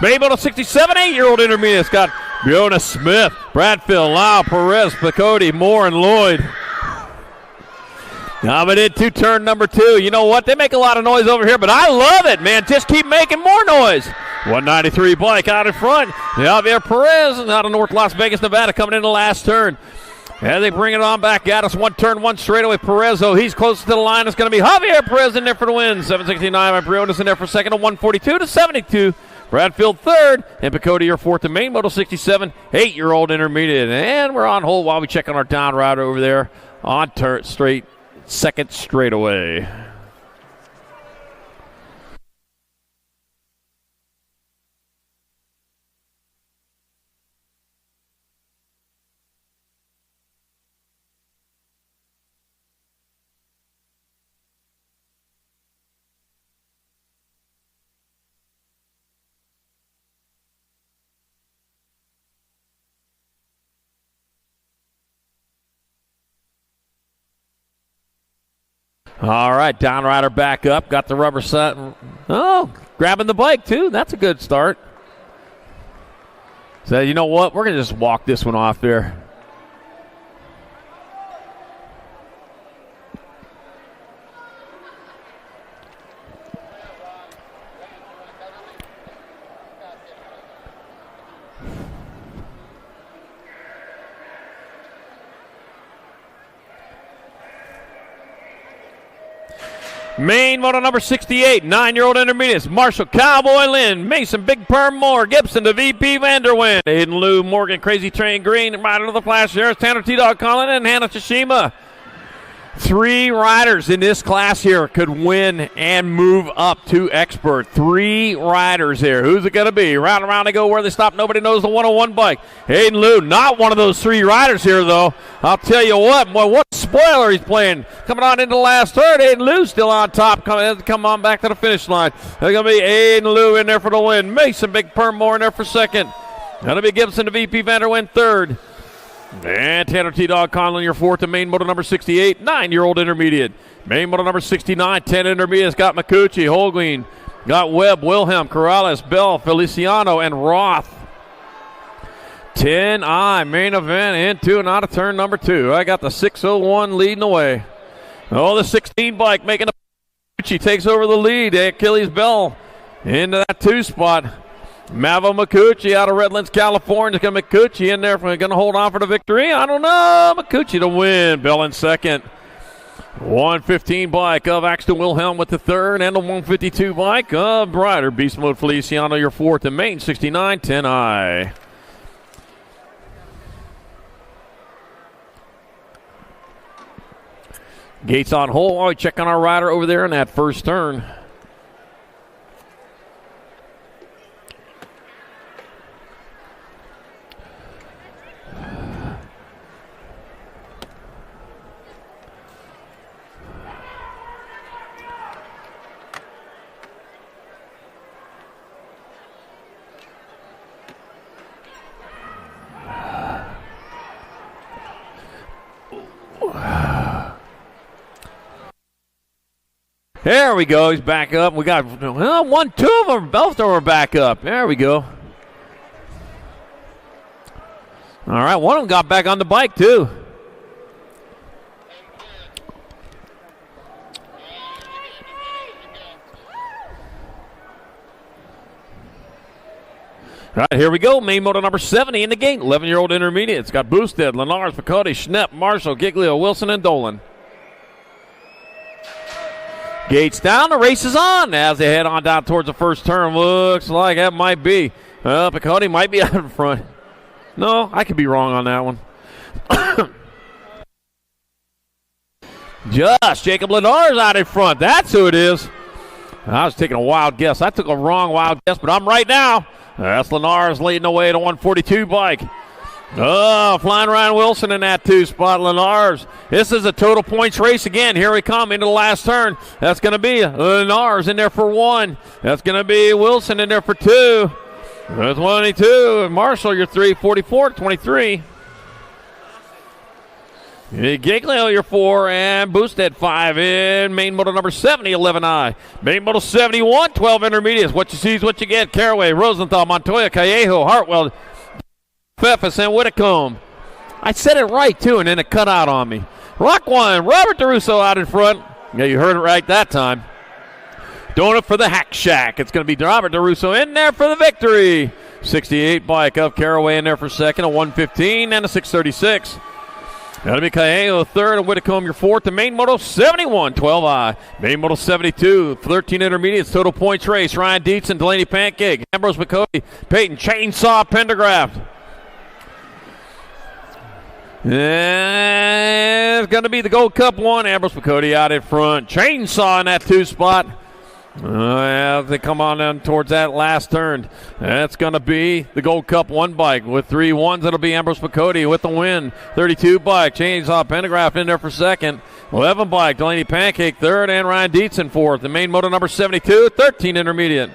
Maine Moto 67, 8-year-old intermediates got Fiona Smith, Bradfield, Lau, Perez, Picotti, Moore, and Lloyd. Coming into turn number 2. You know what? They make a lot of noise over here, but I love it, man. Just keep making more noise. 193 bike out in front. Javier Perez out of North Las Vegas, Nevada, coming in the last turn. And they bring it on back at us. 1 turn, 1 straightaway. Perez, he's closest to the line. It's going to be Javier Perez in there for the win. 769 by Briones in there for second. 142 to 72. Bradfield third, and Picotti your fourth. The Maine Moto 67, 8-year-old intermediate. And we're on hold while we check on our down route over there on straight second straightaway. All right, down rider back up. Got the rubber set. Oh, grabbing the bike, too. That's a good start. So, you know what? We're going to just walk this one off there. Maine Moto number 68, 9-year-old intermediates. Marshall, Cowboy Lynn, Mason, Big Perm Moore, Gibson to VP Vanderwind. Aiden Lou, Morgan, Crazy Train Green, Rider to the Flash, there's Tanner T-Dog Collin, and Hannah Tashima. 3 riders in this class here could win and move up to expert. 3 riders here. Who's it going to be? Round and round they go. Where they stop, nobody knows the 101 bike. Aiden Lou, not one of those 3 riders here, though. I'll tell you what, boy, what spoiler he's playing. Coming on into the last third. Aiden Lou still on top. Come on back to the finish line. There's going to be Aiden Lou in there for the win. Mason, Big Perm Moore in there for second. Going to be Gibson to VP Vanderwind third. And Tanner T-Dog Conlon, your fourth, and Maine Moto number 68, 9-year-old intermediate. Maine Moto number 69, 10 intermediates. Got McCucci, Holguin, got Webb, Wilhelm, Corrales, Bell, Feliciano, and Roth. 10I, main event, into and out of turn number 2. I got the 601 leading the way. Oh, the 16 bike making the McCucci takes over the lead. Achilles Bell into that 2 spot. Mavo McCucci out of Redlands, California. Going to McCucci in there. Going to hold on for the victory. I don't know. McCucci to win. Bell in second. 115 bike of Axton Wilhelm with the third. And the 152 bike of Ryder Beast Mode Feliciano, your fourth. And Maine 69, 10I. Gates on hold while we check on our rider over there in that first turn. There we go. He's back up. We got 2 of them. Both of them are back up. There we go. All right. One of them got back on the bike, too. All right, here we go. Main motor number 70 in the gate. 11-year-old intermediate. It's got Boosted, Lenars, Picotti, Schnepp, Marshall, Giglio, Wilson, and Dolan. Gates down. The race is on as they head on down towards the first turn. Looks like that might be. Picotti might be out in front. No, I could be wrong on that one. Just Jacob Lenars out in front. That's who it is. I was taking a wild guess. I took a wrong wild guess, but I'm right now. That's Lenars leading the way to 142 bike. Oh, flying Ryan Wilson in that 2 spot. Lenars. This is a total points race again. Here we come into the last turn. That's going to be Lenars in there for 1. That's going to be Wilson in there for 2. That's 22. Marshall, your 3, 44, 23. Giglio, your 4, and Boosted 5 in main motor number 70, 11I. Main motor 71, 12 intermediates. What you see is what you get. Caraway, Rosenthal, Montoya, Callejo, Hartwell, Pfeffes, and Whitcomb. I said it right, too, and then it cut out on me. Rock 1, Robert DeRusso out in front. Yeah, you heard it right that time. Doing it for the Hack Shack. It's going to be Robert DeRusso in there for the victory. 68 bike of Caraway in there for second, a 115 and a 636. That'll be Callejo, 3rd, and Whitcomb, your 4th. The main moto, 71, 12I. Main moto, 72, 13 intermediates, total points race. Ryan Dietz and Delaney Pancake. Ambrose McCody, Peyton, Chainsaw, Pendergraft. And it's going to be the Gold Cup 1. Ambrose McCody out in front. Chainsaw in that 2 spot. As they come on down towards that last turn. That's going to be the Gold Cup 1 bike. With 3 1s, it'll be Ambrose McCody with the win. 32 bike, Chainsaw Pendergraft in there for second. 11 bike, Delaney Pancake 3rd, and Ryan Dietz in 4th. The main motor number 72, 13 intermediate.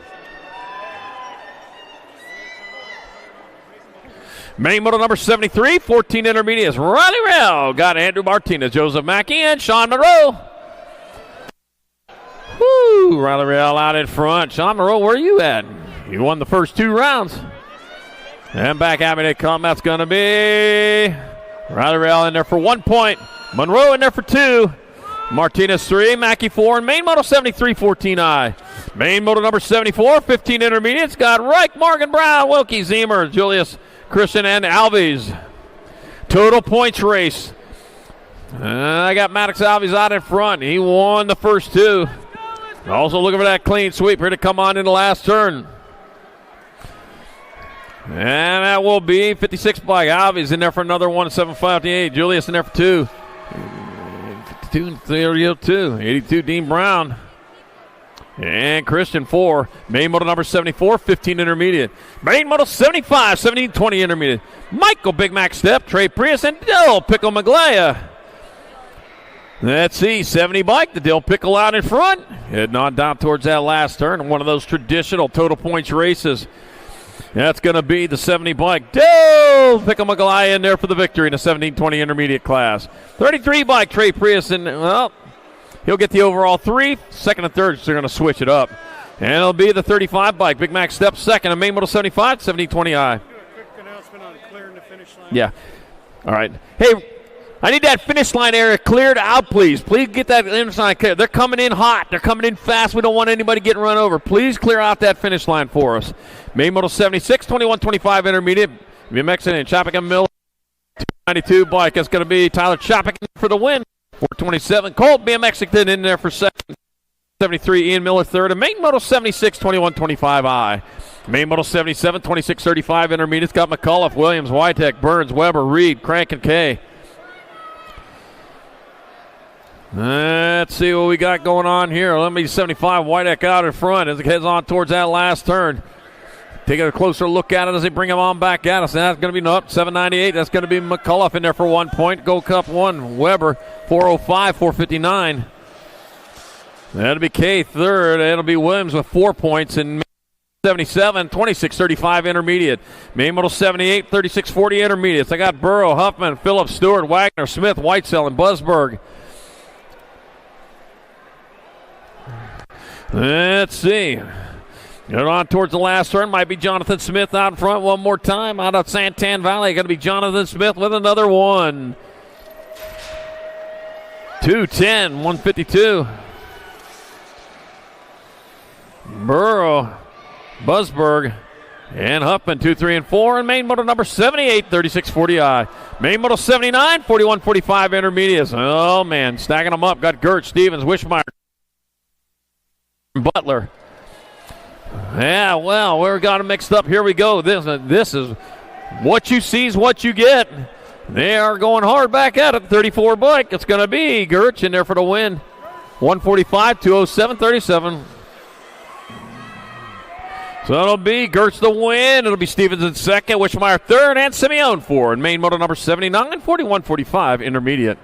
Main motor number 73, 14 intermediates. Riley Rail got Andrew Martinez, Joseph Mackey, and Sean Monroe. Woo! Riley Rail out in front. Sean Monroe, where are you at? You won the first 2 rounds. And back at me they come. That's going to be Riley Rail in there for 1 point. Monroe in there for 2. Martinez 3, Mackey 4, and main moto 73, 14I. Main moto number 74, 15 intermediates. Got Reich, Morgan Brown, Wilkie, Zemer, Julius, Christian, and Alves. Total points race. I got Maddox Alves out in front. He won the first 2. Also looking for that clean sweep here to come on in the last turn. And that will be 56 bike. Alves in there for another 1, 758. Julius in there for 2. 52, 302. 82, Dean Brown. And Christian 4. Main moto number 74, 15 intermediate. Main moto 75, 17, 20 intermediate. Michael Big Mac Step, Trey Prius, and Dill Pickle Maglaya. Let's see, 70 bike, the Dill Pickle out in front. Heading on down towards that last turn. One of those traditional total points races. That's going to be the 70 bike. Dill Pickle Maglaya in there for the victory in the 17-20 intermediate class. 33 bike, Trey Prius, and well, he'll get the overall 3. Second and third, so they're going to switch it up. And it'll be the 35 bike. Big Mac Step second, and main moto 75, 17-20I. Do a quick announcement on clearing the finish line. Yeah. All right. Hey, I need that finish line area cleared out, please. Please get that finish line cleared. They're coming in hot. They're coming in fast. We don't want anybody getting run over. Please clear out that finish line for us. Main moto 76, 21-25 intermediate. BMX and Chappican Miller. 292 bike. That's going to be Tyler Chappican for the win. 427. Colt BMX in there for second. 73. Ian Miller third. And main moto 76, 21-25I. Main moto 77, 26-35 intermediate. It's got McCullough, Williams, Wytek, Burns, Weber, Reed, Crank, and Kay. Let's see what we got going on here. Let me 75 Wydeck out in front as it heads on towards that last turn. Taking a closer look at it as they bring him on back at us. And that's going to be 798. That's going to be McCullough in there for 1 point. Gold Cup 1. Weber 405, 459. That'll be Kay third. It'll be Williams with 4 points. And 77, 26-35 intermediate. Main moto 78, 36-40 intermediates. I got Burrow, Huffman, Phillips, Stewart, Wagner, Smith, Whitesell, and Busberg. Let's see. Get on towards the last turn. Might be Jonathan Smith out in front one more time. Out of Santan Valley. Going to be Jonathan Smith with another one. 210, 152. Burrow, Busberg, And Huffman, 2, 3, and 4. And main moto number 78, 3640I. Main moto 79, 4145 intermediates. Oh, man, stacking them up. Got Gertz, Stevens, Wishmeyer, Butler. Yeah, well, we're got them mixed up. Here we go. This is what you see is what you get. They are going hard back at it. 34 bike. It's going to be Gertz in there for the win. 145, 207, 37. So it'll be Gertz the win. It'll be Stevens in second, Wishmeyer third, and Simeone fourth. And main moto number 79, 4145 intermediate.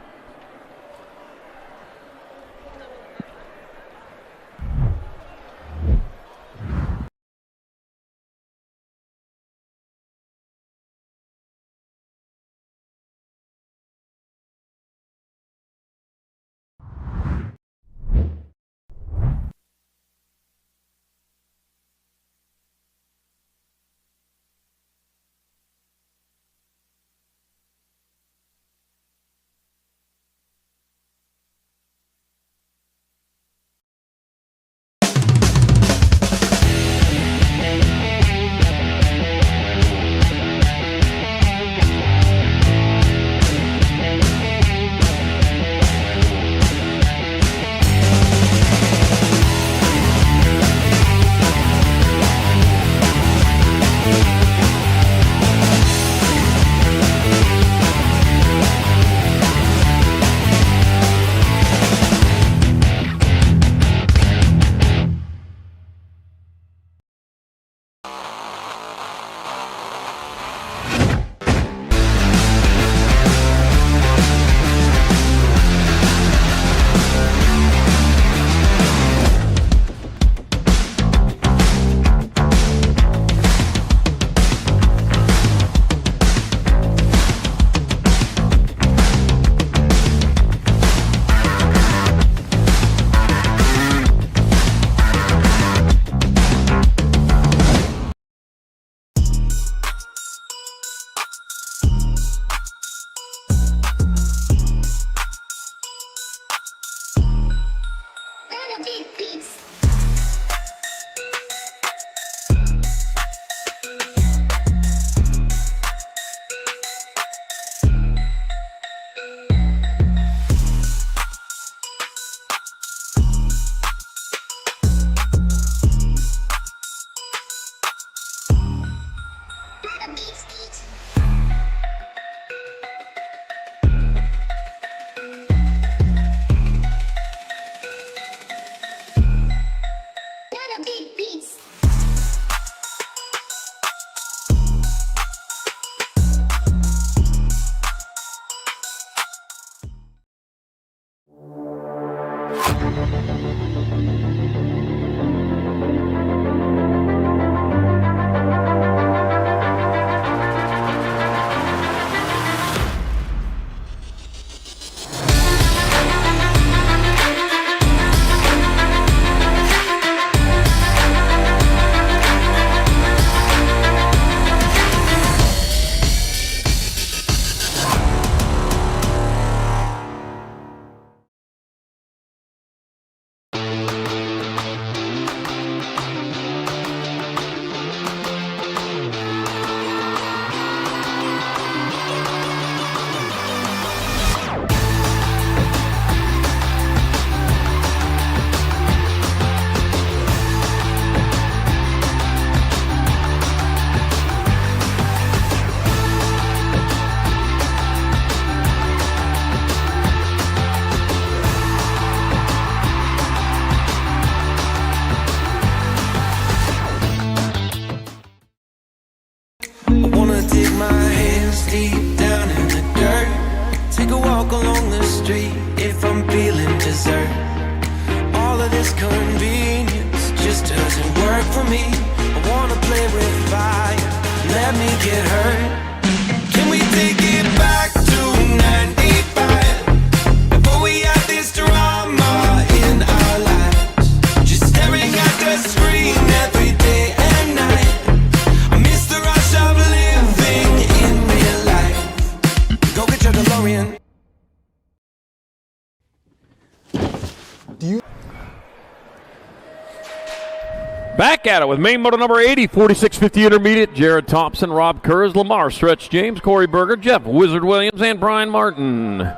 Back at it with main moto number 80, 4650 intermediate. Jared Thompson, Rob Kurz, Lamar Stretch James, Corey Berger, Jeff Wizard Williams, and Brian Martin. All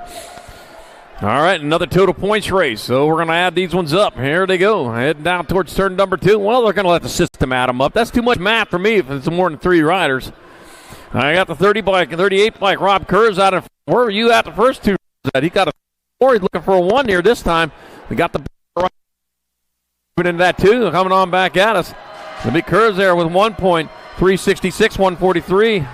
right, another total points race. So we're going to add these ones up. Here they go. Heading down towards turn number 2. Well, they're going to let the system add them up. That's too much math for me if it's more than 3 riders. I got the 30 bike and 38 bike. Rob Kurz out of. Where were you at the first 2? He got a 4. He's looking for a 1 here this time. We got the put into that 2. Coming on back at us. The big Kurz there with 1 point. 366, 143.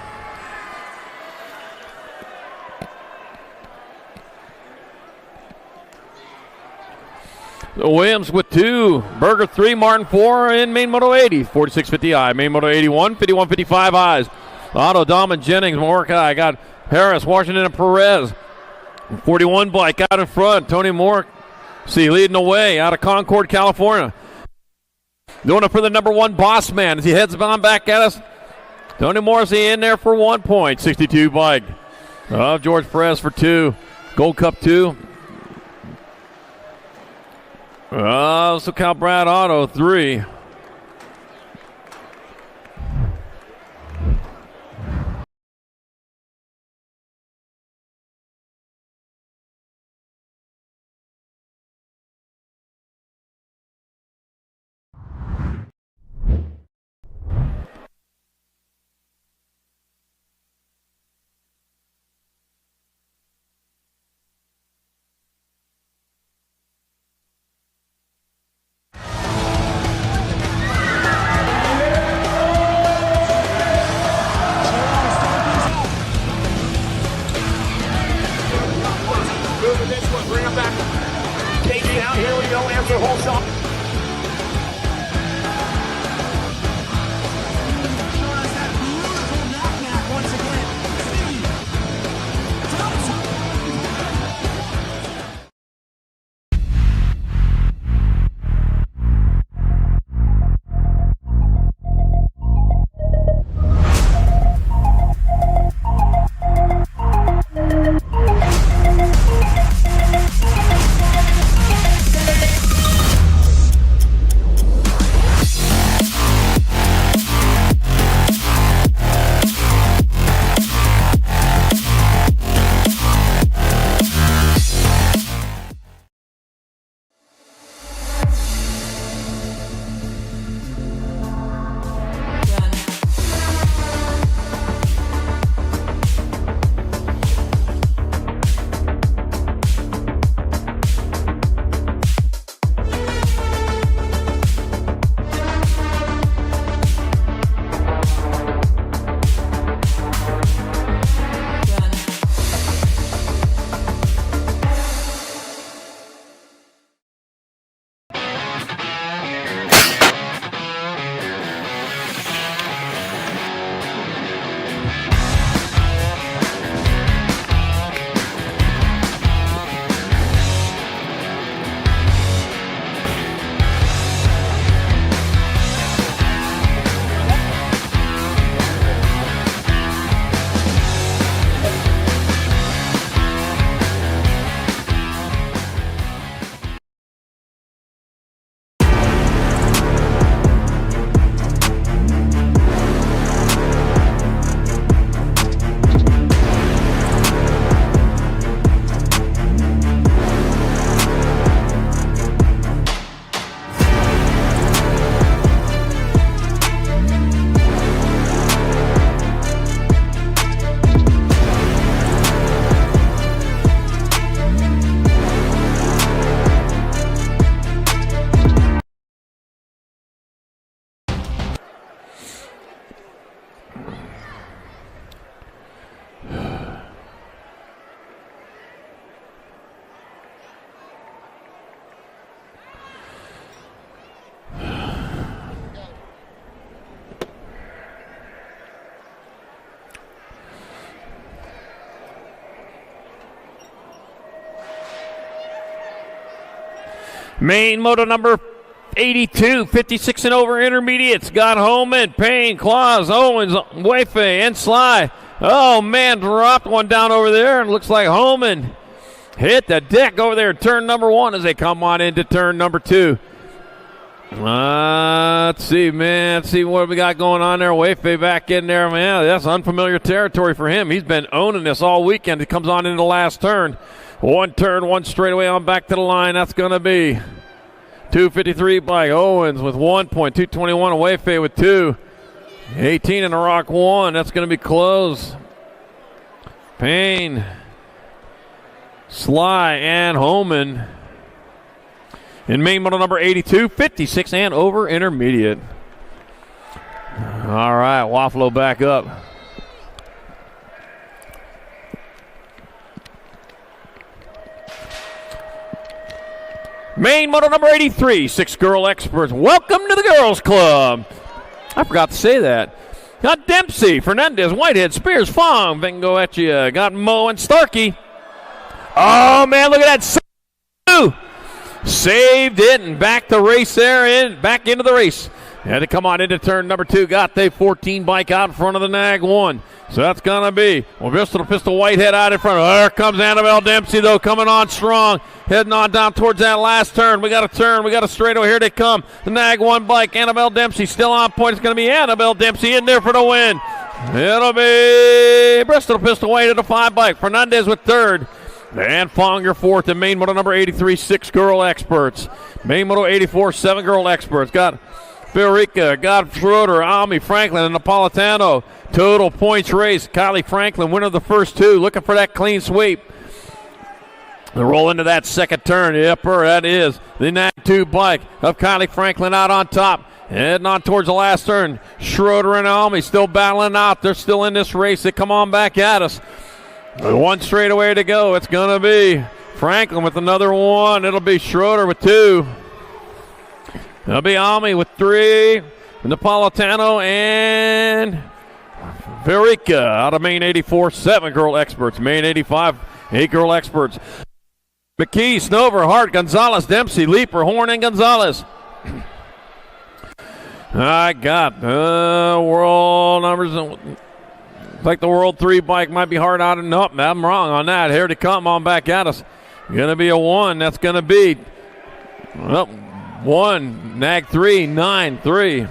Williams with 2, Berger 3, Martin 4 in main moto 80, 4650I, main moto 81, 5155 eyes. Otto, Dom, and Jennings, Morkai. Got Harris, Washington, and Perez. 41 bike out in front. Tony Moore, leading the way out of Concord, California. Doing it for the number 1 boss man as he heads on back at us. Tony Morrissey in there for 1 point. 62 bike. George Perez for 2. Gold Cup 2. So Cal Brad Auto 3. Bring him back. KG out. Here we go. Answer whole shot. Main moto number 82, 56 and over intermediates. Got Holman, Payne, Claus, Owens, Wayfay, and Sly. Oh, man, dropped one down over there, and looks like Holman hit the deck over there, turn number 1 as they come on into turn number 2. Let's see, man. Let's see what we got going on there. Wayfair back in there, man. That's unfamiliar territory for him. He's been owning this all weekend. He comes on into the last turn. One turn, one straightaway on back to the line. That's going to be 253 by Owens with 1 point. 221 Wayfair with 2. 18 in the Rock 1. That's going to be close. Payne, Sly, and Holman. In main model number 82, 56 and over intermediate. All right, Waffalo back up. Main model number 83, 6 girl experts. Welcome to the girls club. I forgot to say that. Got Dempsey, Fernandez, Whitehead, Spears, Fong, Vengo at you. Got Mo and Starkey. Oh, man, look at that. Saved it and back the race there, back into the race. Had to come on into turn number 2. Got the 14 bike out in front of the Nag 1. So that's going to be, well, Pistol Whitehead out in front. There comes Annabelle Dempsey, though, coming on strong. Heading on down towards that last turn. We got a turn. We got a straightaway. Here they come. The Nag 1 bike. Annabelle Dempsey still on point. It's going to be Annabelle Dempsey in there for the win. It'll be Pistol Whitehead the 5 bike. Fernandez with 3rd. And Fonger 4th in main model number 83, 6 girl experts. Main model 84, 7 girl experts. Got Firica, got Schroeder, Ami, Franklin, and Napolitano. Total points race. Kylie Franklin, winner of the first 2. Looking for that clean sweep. They roll into that second turn. Yep, that is the Nag 2 bike of Kylie Franklin out on top. Heading on towards the last turn. Schroeder and Ami still battling out. They're still in this race. They come on back at us. 1 straightaway to go. It's going to be Franklin with another 1. It'll be Schroeder with 2. It'll be Ami with 3. Napolitano and Verica out of main 84, 7 girl experts. Main 85, 8 girl experts. McKee, Snover, Hart, Gonzalez, Dempsey, Leaper, Horn, and Gonzalez. I got world numbers. Like the World 3 bike might be hard out and up. I'm wrong on that. Here to come on back at us. Going to be a 1. That's going to be 1. Nag 3, 9, 3.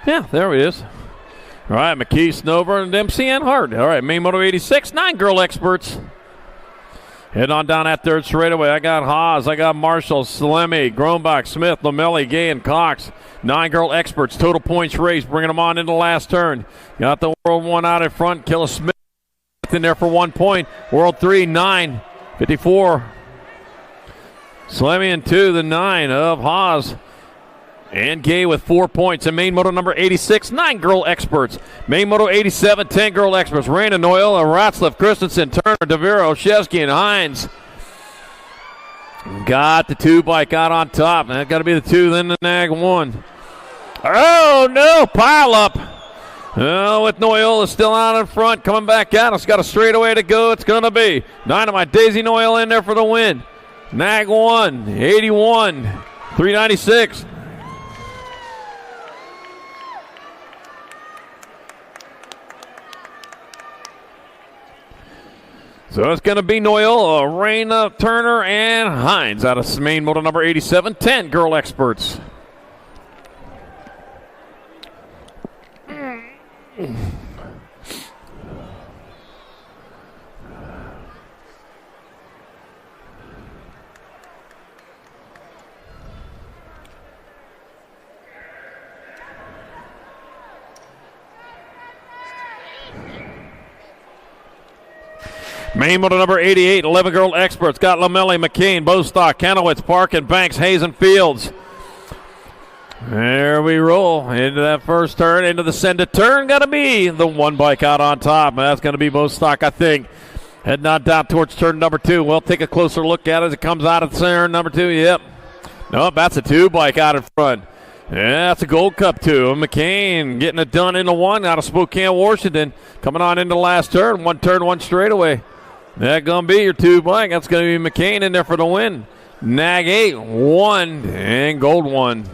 Yeah, there it is. All right, McKee, Snover, and Dempsey, and Hart. All right, main moto 86, 9 girl experts. Head on down that 3rd straightaway. I got Haas, I got Marshall, Slemmy, Grombach, Smith, Lamelli, Gay, and Cox. 9 girl experts, total points race, bringing them on into the last turn. Got the World 1 out in front, Killa Smith in there for 1 point. World 3, 9, 54. Slemmy and 2, the 9 of Haas. And Gay with 4 points. And main moto number 86, 9 girl experts. Main moto 87, 10 girl experts. Raina Noyle, Ratzliff, Christensen, Turner, DeVero, Shevsky, and Hines. Got the 2 bike out on top. That's got to be the 2, then the Nag 1. Oh, no, pile up. Oh, with Noyle still out in front, coming back at us. Got a straightaway to go. It's going to be Dynamite Daisy Noyle in there for the win. Nag 1, 81, 396. So it's going to be Noyle, Raina, Turner, and Hines out of main moto number 87, 10 girl experts. Main moto number 88, 11 girl experts. Got Lamelli, McCain, Bostock, Kanowitz, Park, and Banks, Hayes, and Fields. There we roll into that first turn, into the send to turn. Got to be the 1 bike out on top. That's going to be Bostock, I think. Heading on down towards turn number 2. We'll take a closer look at it as it comes out of turn number 2. Yep. Nope, that's a 2 bike out in front. Yeah, that's a Gold Cup 2. McCain getting it done into 1 out of Spokane, Washington. Coming on into the last turn. 1 turn, 1 straightaway. That's going to be your 2 bike. That's going to be McCain in there for the win. Nag 8, 1, and Gold 1.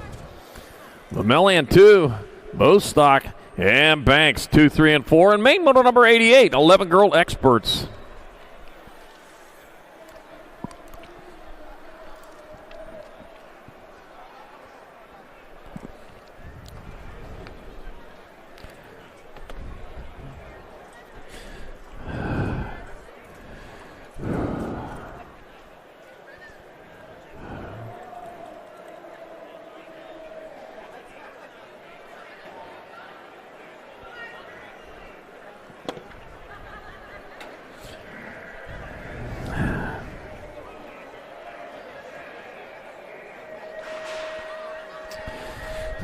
Lamelli and 2. Bostock, and Banks, 2, 3, and 4. And main moto number 88, 11 girl experts.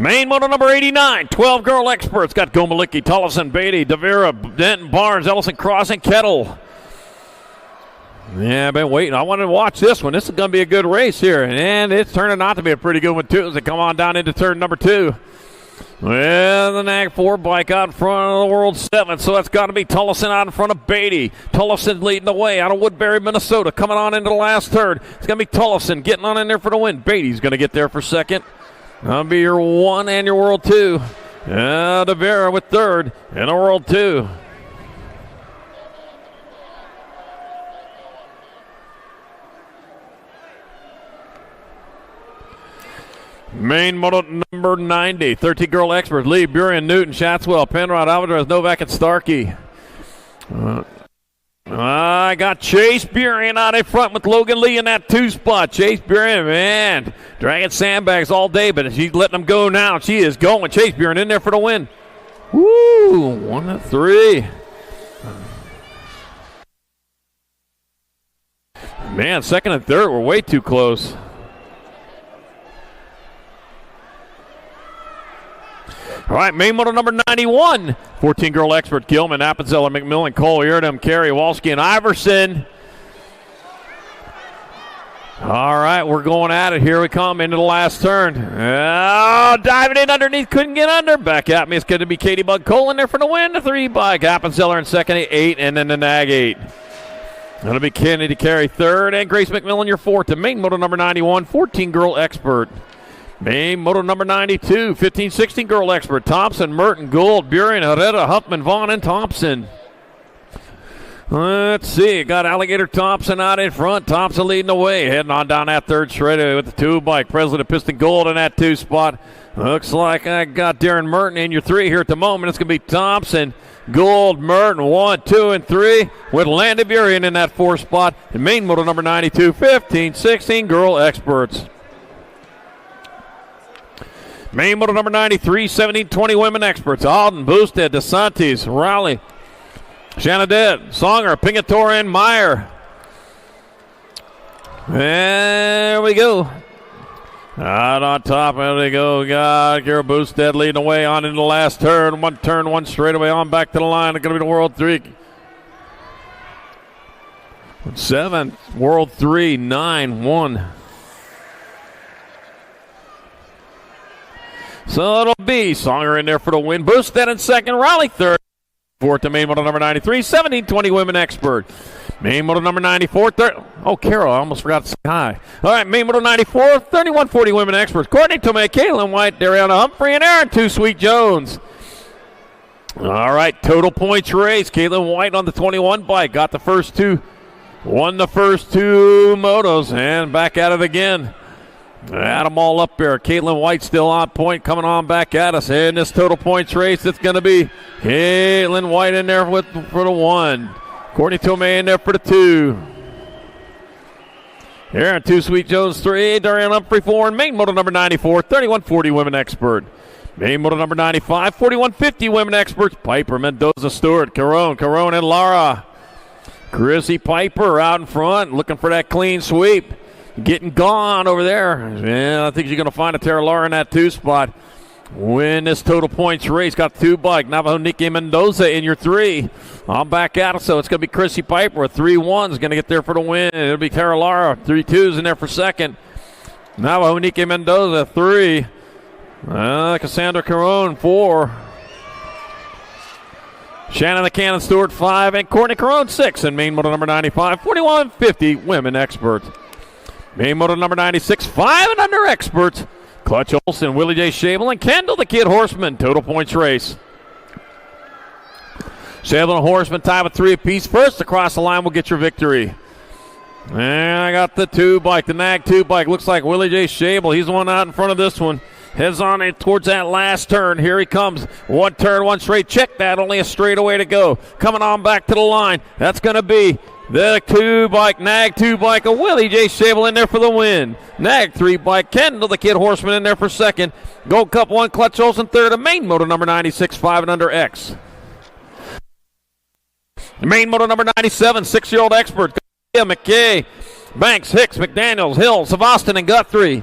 Main moto number 89, 12 girl experts. Got Gomalicki, Tullison, Beatty, Davira, Denton, Barnes, Ellison, Cross, and Kettle. Yeah, I've been waiting. I wanted to watch this one. This is going to be a good race here. And it's turning out to be a pretty good one, too, as they come on down into turn number 2. Well, the NAG 4 bike out in front of the World 7, so that's got to be Tullison out in front of Beatty. Tullison leading the way out of Woodbury, Minnesota, coming on into the last third. It's going to be Tullison getting on in there for the win. Beatty's going to get there for second. That'll be your 1 and your World 2. DeVera with third and a World 2. Main moto number 90, 13 girl experts. Lee, Burien, Newton, Shatswell, Penrod, Alvarez, Novak, and Starkey. I got Chase Burien out in front with Logan Lee in that 2 spot. Chase Burien, man, dragging sandbags all day, but she's letting them go now. She is going. Chase Burien in there for the win. Woo, 1 and 3. Man, second and third were way too close. All right, main moto number 91. 14 girl expert, Gilman, Appenzeller, McMillan, Cole, Iredem, Carey, Walski, and Iverson. All right, we're going at it. Here we come into the last turn. Oh, diving in underneath, couldn't get under. Back at me, it's going to be Katie Bug Cole in there for the win. The 3 bike, Appenzeller in second, 8, and then the NAG 8. That'll be Kennedy Carey third, and Grace McMillan your 4th. The main moto number 91, 14 girl expert. Main moto number 92, 15-16 girl expert. Thompson, Merton, Gould, Burien, Herrera, Huffman, Vaughn, and Thompson. Let's see. Got Alligator Thompson out in front. Thompson leading the way. Heading on down that third straightaway with the 2 bike. President Piston Gold in that 2 spot. Looks like I got Darren Merton in your 3 here at the moment. It's going to be Thompson, Gould, Merton, 1, 2, and 3 with Landon Burien in that 4 spot. And main moto number 92, 15-16 girl experts. Main moto number 93, 17-20 women experts. Alden, Boosted, DeSantis, Rowley, Shanadet, Songer, Pingatore, and Meyer. There we go. Out on top, there they go. Got Garrett Boosted leading the way on into the last turn. One straightaway on back to the line. It's going to be the World 3. 7, World 3, 9, 1. So it'll be Songer in there for the win. Boosted in second. Raleigh third. 4th to main moto number 93. 17-20 women expert. Main moto number 94. Oh, Carol, I almost forgot to say hi. All right, main moto 94. 31-40 women experts. Courtney Tomei, Caitlin White, Dariana Humphrey, and Aaron Two Sweet Jones. All right, total points race. Caitlin White on the 21 bike. Got the first 2. Won the first 2 motos. And back at it again. Add them all up there. Caitlin White still on point, coming on back at us. In this total points race, it's going to be Caitlin White in there for the 1. Courtney Tomei in there for the 2. Aaron Two Sweet Jones 3. Darian Humphrey 4. And main moto number 94, 31-40 women expert. Main moto number 95, 41-50 women experts. Piper, Mendoza, Stewart, Carone, and Lara. Chrissy Piper out in front, looking for that clean sweep. Getting gone over there. Yeah, I think you're going to find a Tara Lara in that 2 spot. Win this total points race. Got the 2 bike. Navajo Nikki Mendoza in your 3. I'm back at it, so it's going to be Chrissy Piper. A 3-1's going to get there for the win. It'll be Tara Lara. 3-2's in there for second. Navajo Nikki Mendoza, 3. Cassandra Carone, 4. Shannon the Cannon Stewart, 5. And Courtney Carone, 6. And main moto number 95, 41-50 women experts. Main moto number 96, 5 and under experts. Clutch Olson, Willie J. Shable, and Kendall the Kid Horseman. Total points race. Shable and Horseman tie with 3 apiece. First across the line will get your victory. And I got the 2 bike, the Nag 2 bike. Looks like Willie J. Shable. He's the one out in front of this one. Heads on it towards that last turn. Here he comes. 1 turn, 1 straight. Check that. Only a straightaway to go. Coming on back to the line. That's going to be the 2 bike, Nag 2 bike of Willie J. Shable in there for the win. Nag 3 bike, Kendall the Kid Horseman in there for second. Gold Cup 1, Clutch Olson third. A main motor number 96, 5 and under X. The main motor number 97, 6-year-old expert. McKay, Banks, Hicks, McDaniels, Hill, Savastin, and Guthrie.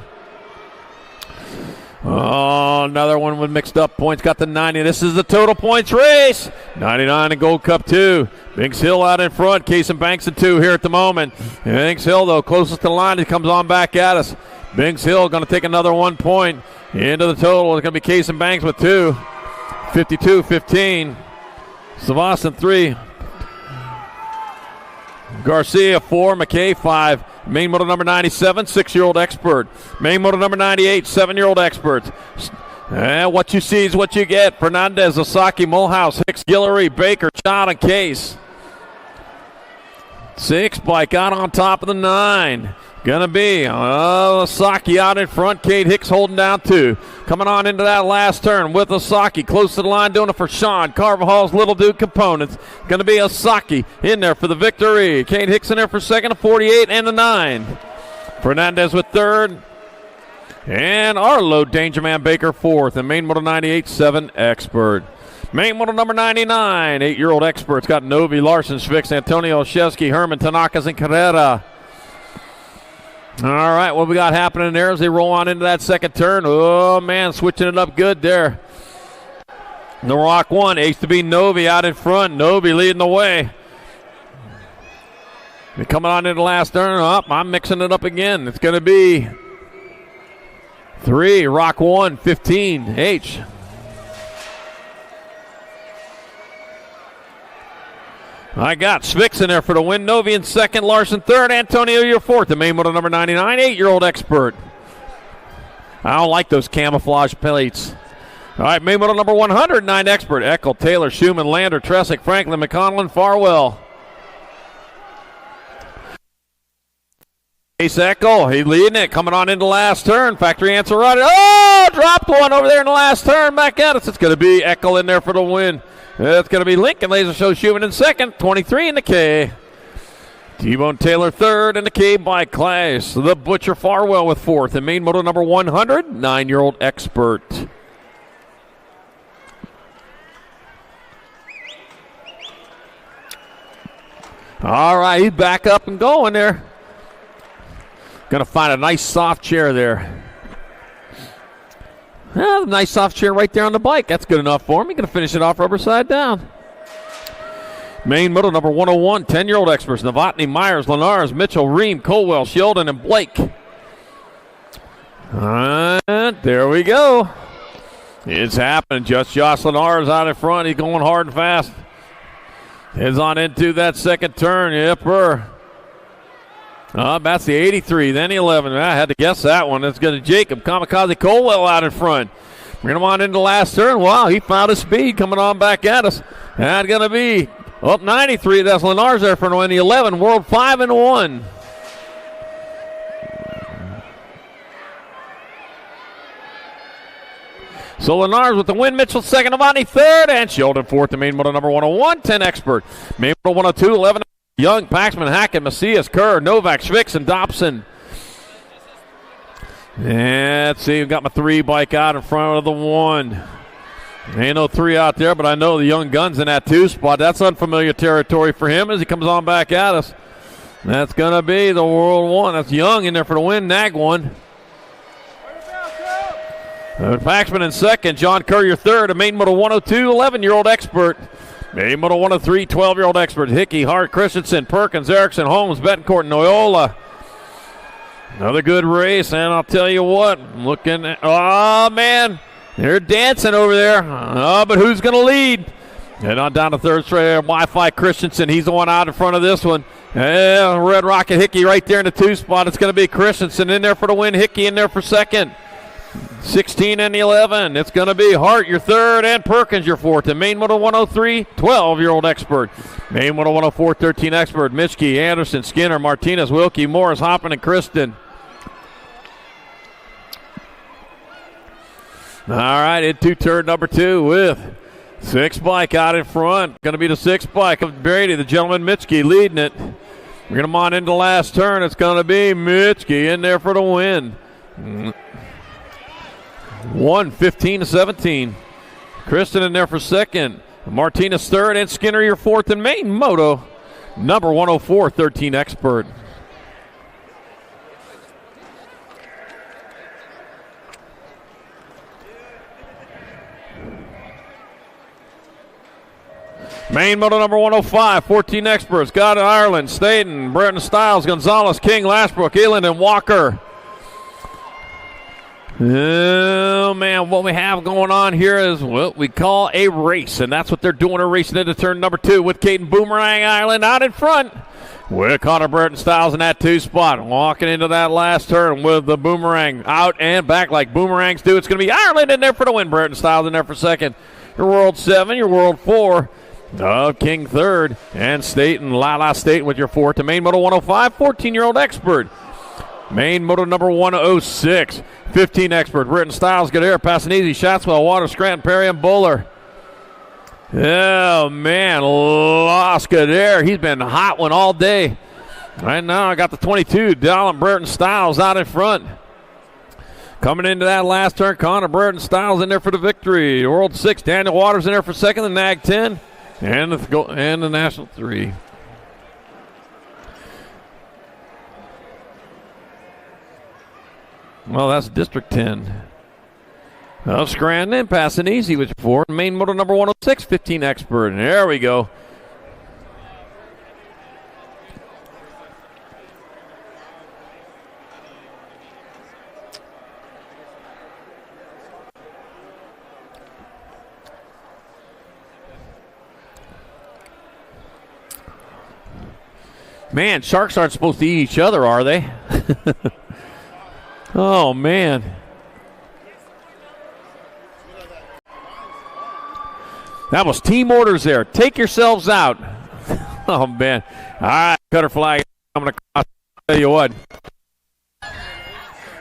Oh, another one with mixed up points. Got the 90. This is the total points race. 99 in Gold Cup 2. Binks Hill out in front. Case and Banks at 2 here at the moment. Binks Hill, though, closest to the line. He comes on back at us. Binks Hill going to take another 1 point into the total. It's going to be Case and Banks with 2. 52-15. Savastin 3. Garcia 4, McKay 5. Main motor number 97, 6-year-old expert. Main motor number 98, 7-year-old expert. And what you see is what you get. Fernandez, Osaki, Mulhouse, Hicks, Guillory, Baker, John, and Case. 6 bike out on top of the 9. Gonna be Osaki out in front. Cade Hicks holding down 2. Coming on into that last turn with Osaki. Close to the line, doing it for Sean Carvajal's Little Dude Components. Gonna be Osaki in there for the victory. Cade Hicks in there for second, a 48 and a 9. Fernandez with third. And Arlo Danger Man Baker fourth. And main motor 98, 7 expert. Main motor number 99, 8-year-old expert. It's got Novi, Larson, Svix, Antonio Olszewski, Herman, Tanakas, and Carrera. All right, what we got happening there as they roll on into that second turn. Oh, man, switching it up good there. The Rock 1, Ace to be Novi out in front. Novi leading the way. They're coming on into the last turn. I'm mixing it up again. It's going to be 3, Rock 1, 15, H. I got Svix in there for the win. Novi in second, Larson third, Antonio your fourth. The main motor number 99, 8-year-old expert. I don't like those camouflage plates. All right, main motor number 109 expert. Eckel, Taylor, Schumann, Lander, Tresick, Franklin, McConnell, Farwell. Ace Eckel, he leading it, coming on into the last turn. Factory answer right. Oh, dropped one over there in the last turn. Back at us. It's going to be Eckel in there for the win. It's going to be Lincoln Laser Show Schumann in second, 23 in the K. T-Bone Taylor third in the K by class. The Butcher Farwell with fourth. And main motor number 100, 9-year-old expert. All right, he's back up and going there. Going to find a nice soft chair there. Well, nice soft chair right there on the bike. That's good enough for him. He's going to finish it off rubber side down. Main motor number 101, 10-year-old experts. Novotny, Myers, Lenars, Mitchell, Ream, Colwell, Sheldon, and Blake. And there we go. It's happening. Just Josh Lenars out in front. He's going hard and fast. Heads on into that second turn. Yepper. That's the 83, then the 11. I had to guess that one. It's going to Jacob Kamikaze Colwell out in front. Bring him on into the last turn. Wow, he found his speed coming on back at us. That's going to be up 93. That's Lenars there for the 11. World 5 and 1. So Lenars with the win. Mitchell second, Avani third, and Sheldon fourth. The main motor number 101, 10 expert. Main motor 102, 11. Young, Paxman, Hackett, Macias, Kerr, Novak, Schvix, and Dobson. And let's see, we've got my 3 bike out in front of the 1. Ain't no 3 out there, but I know the young gun's in that 2 spot. That's unfamiliar territory for him as he comes on back at us. That's going to be the World 1. That's Young in there for the win, Nag 1. Paxman in second, John Currier third, a main motor 102, 11-year-old expert. Main motor 103, 12-year-old expert. Hickey, Hart, Christensen, Perkins, Erickson, Holmes, Betancourt, Noyola. Another good race, and I'll tell you what, I'm looking at, oh man, they're dancing over there. But who's going to lead? And on down to third straight there, Wi-Fi Christensen, he's the one out in front of this one. Yeah, Red Rocket Hickey right there in the 2 spot. It's going to be Christensen in there for the win, Hickey in there for second. 16 and 11. It's going to be Hart, your third, and Perkins, your fourth. And Main Moto 103, 12-year-old Expert. Main Moto 104, 13 Expert. Mitchke, Anderson, Skinner, Martinez, Wilkie, Morris, Hoppin, and Kristen. All right, into turn number 2 with 6 bike out in front. Going to be the 6 bike of Brady, the gentleman Mitchke leading it. We're going to come on into the last turn. It's going to be Mitchke in there for the win. 15-17. Kristen in there for second. Martinez third, and Skinner your fourth. And Main Moto number 104, 13 Expert. Main Moto number 105, 14 Experts. Got Ireland, Staten, Breton Stiles, Gonzalez, King, Lashbrook, Eland, and Walker. Oh, man, what we have going on here is what we call a race, and that's what they're doing. They're racing into turn number 2 with Caden Boomerang Ireland out in front. With Connor Burton Stiles in that 2 spot. Walking into that last turn with the Boomerang out and back like Boomerangs do. It's going to be Ireland in there for the win. Burton Stiles in there for second. Your World 7, your World 4. King third. And Staten, Lala Staten with your fourth. To Main Moto 105, 14-year-old Expert. Main Moto number 106, 15 Expert. Britton Stiles, good air, passing easy. Shatswell, Water, Scranton, Perry, and Bowler. Oh, man, lost good air. He's been a hot one all day. Right now, I got the 22, Dallin Burton Stiles out in front. Coming into that last turn, Connor Burton Stiles in there for the victory. World 6, Daniel Waters in there for second, the NAG 10, and the National 3. Well, that's District 10. Scranton passing easy with 4. Main Moto number 106, 15 Expert. And there we go. Man, sharks aren't supposed to eat each other, are they? Oh, man. That was team orders there. Take yourselves out. Oh, man. All right, cutter flag coming across. Tell you what.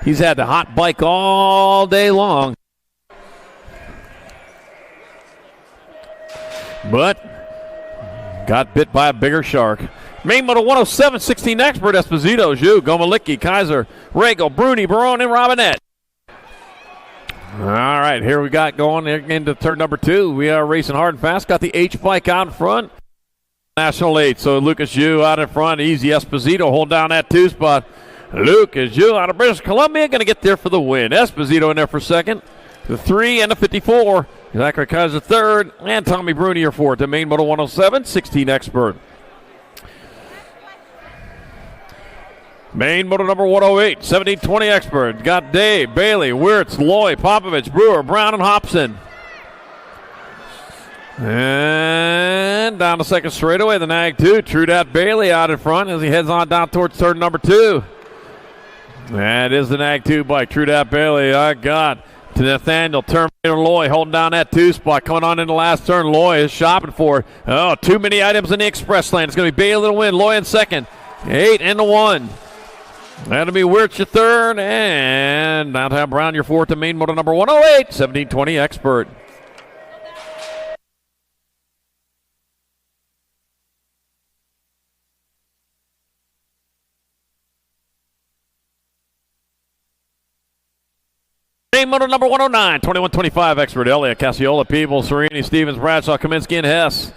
He's had the hot bike all day long. But got bit by a bigger shark. Main Moto 107, 16 Expert, Esposito, Zhu, Gomalicki, Kaiser, Regal, Bruni, Barone, and Robinette. All right, here we got going into turn number 2. We are racing hard and fast. Got the H bike out in front. National 8, so Lucas Zhu out in front. Easy Esposito hold down that 2 spot. Lucas Zhu out of British Columbia going to get there for the win. Esposito in there for second. The 3 and the 54. Zachary Kaiser third, and Tommy Bruni your fourth. The Main Moto 107, 16 Expert. Main Moto number 108, 17-20 Expert. Got Dave, Bailey, Wirtz, Loy, Popovich, Brewer, Brown, and Hobson. And down the second straightaway, the NAG 2. Trudat Bailey out in front as he heads on down towards turn number 2. That is the NAG 2 bike. Trudat Bailey, I got to Nathaniel, Terminator Loy holding down that 2 spot. Coming on in the last turn, Loy is shopping for it. Oh, too many items in the express lane. It's going to be Bailey to win, Loy in second. 8 and the 1. That'll be Wirtz your third, and Downtown Brown your fourth. To Main Moto number 108, 17-20 Expert. Main Moto number 109, 21-25 Expert. Elliott, Casiola, Peebles, Serini, Stevens, Bradshaw, Kaminsky, and Hess.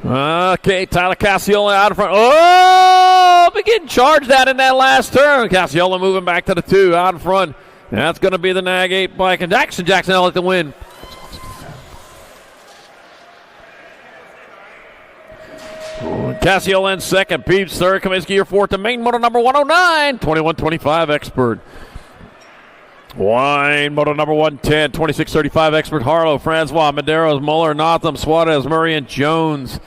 Okay, Tyler Casiola out in front. Oh, be getting charged out in that last turn. Casiola moving back to the 2 out in front. That's going to be the NAG 8 bike. And Jackson Elliott to win. Casiola in second. Peeps third. Kaminsky your fourth. To Main Moto number 109, 21-25 Expert. Wine Moto number 110, 26-35 Expert. Harlow, Francois, Maderos, Muller, Notham, Suarez, Murray, and Jones.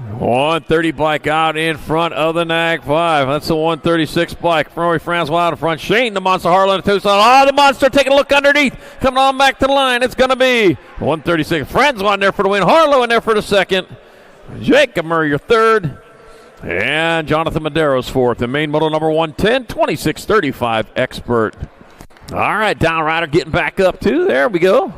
130 bike out in front of the Nag 5. That's the 136 bike. Roy Francois out in front. Shane, the Monster Harlan, and Tucson. Oh, the Monster taking a look underneath. Coming on back to the line. It's going to be 136. Francois in there for the win. Harlow in there for the second. Jacob Murray, your third. And Jonathan Madero's fourth. The main model number 110, 2635 Expert. All right, Down Rider getting back up too. There we go.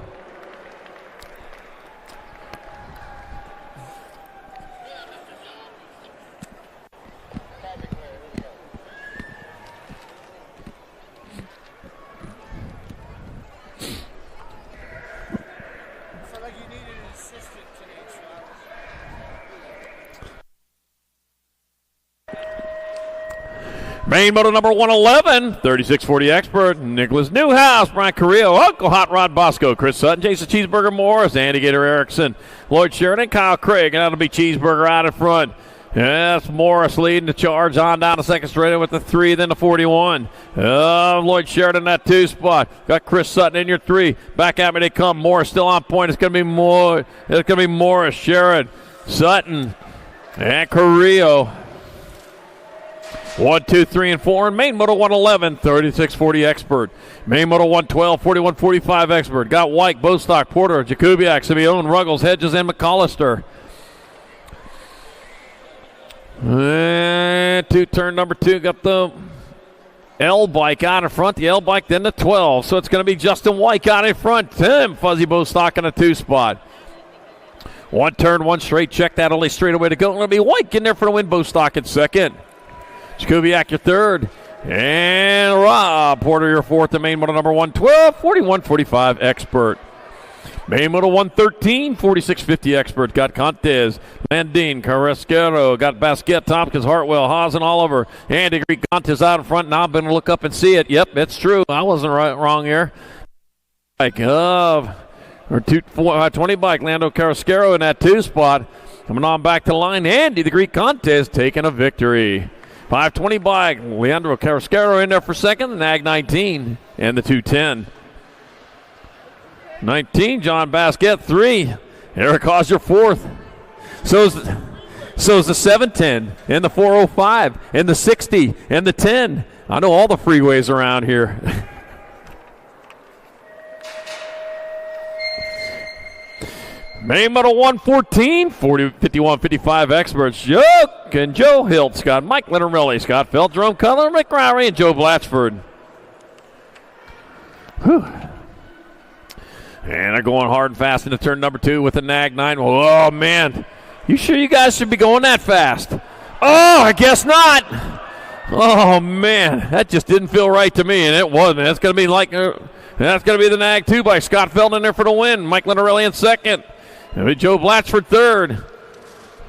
Main motor number 111, 3640 Expert, Nicholas Newhouse, Brian Carrillo, Uncle Hot Rod Bosco, Chris Sutton, Jason Cheeseburger Morris, Andy Gator Erickson, Lloyd Sheridan, Kyle Craig, and that'll be Cheeseburger out in front. Yes, Morris leading the charge on down the second straight with the 3, then the 41. Lloyd Sheridan, that 2 spot. Got Chris Sutton in your 3. Back at me they come. Morris still on point. It's going to be Morris, Sheridan, Sutton, and Carrillo. 1, 2, 3, and 4. And main motor 111, 3640 Expert. Main motor 112, 4145 Expert. Got White, Bostock, Porter, Jakubiak, Simeone, Ruggles, Hedges, and McAllister. And turn number 2. Got the L bike out in front. The L bike, then the 12. So it's going to be Justin White out in front. Tim Fuzzy Bostock in a 2 spot. 1 turn, 1 straight. Check that only straight away to go. It'll be White in there for the win. Bostock in second. Jakubiak your third. And Rob Porter your fourth. The main motor number 112, 4145 Expert. Main motor 113, 4650 Expert. Got Contes, Landine, Carrasquero. Got Basquet, Tompkins, Hartwell, Haas, and Oliver. Andy Greek Contes out in front. Now I'm going to look up and see it. Yep, it's true. I wasn't wrong here. Bike of 20 bike. Lando Carrasquero in that 2 spot. Coming on back to the line. Andy the Greek Contes taking a victory. 520 bike, Leandro Carrasquero in there for second, the Nag 19, and the 210. 19, John Basquet, 3. Eric Hauser, 4th. So is the 710, and the 405, and the 60, and the 10. I know all the freeways around here. Main motor 114, 5155 Experts. Joke and Joe Hilt, Scott Mike Lenarelli, Scott Felt, Jerome Cutler, Rick Rowry, and Joe Blatchford. Whew. And they're going hard and fast into turn number 2 with the Nag 9. Oh, man. You sure you guys should be going that fast? Oh, I guess not. Oh, man. That just didn't feel right to me, and it wasn't. That's going to be the Nag 2 by Scott Felt in there for the win. Mike Lenarelli in second. Joe Blatchford third.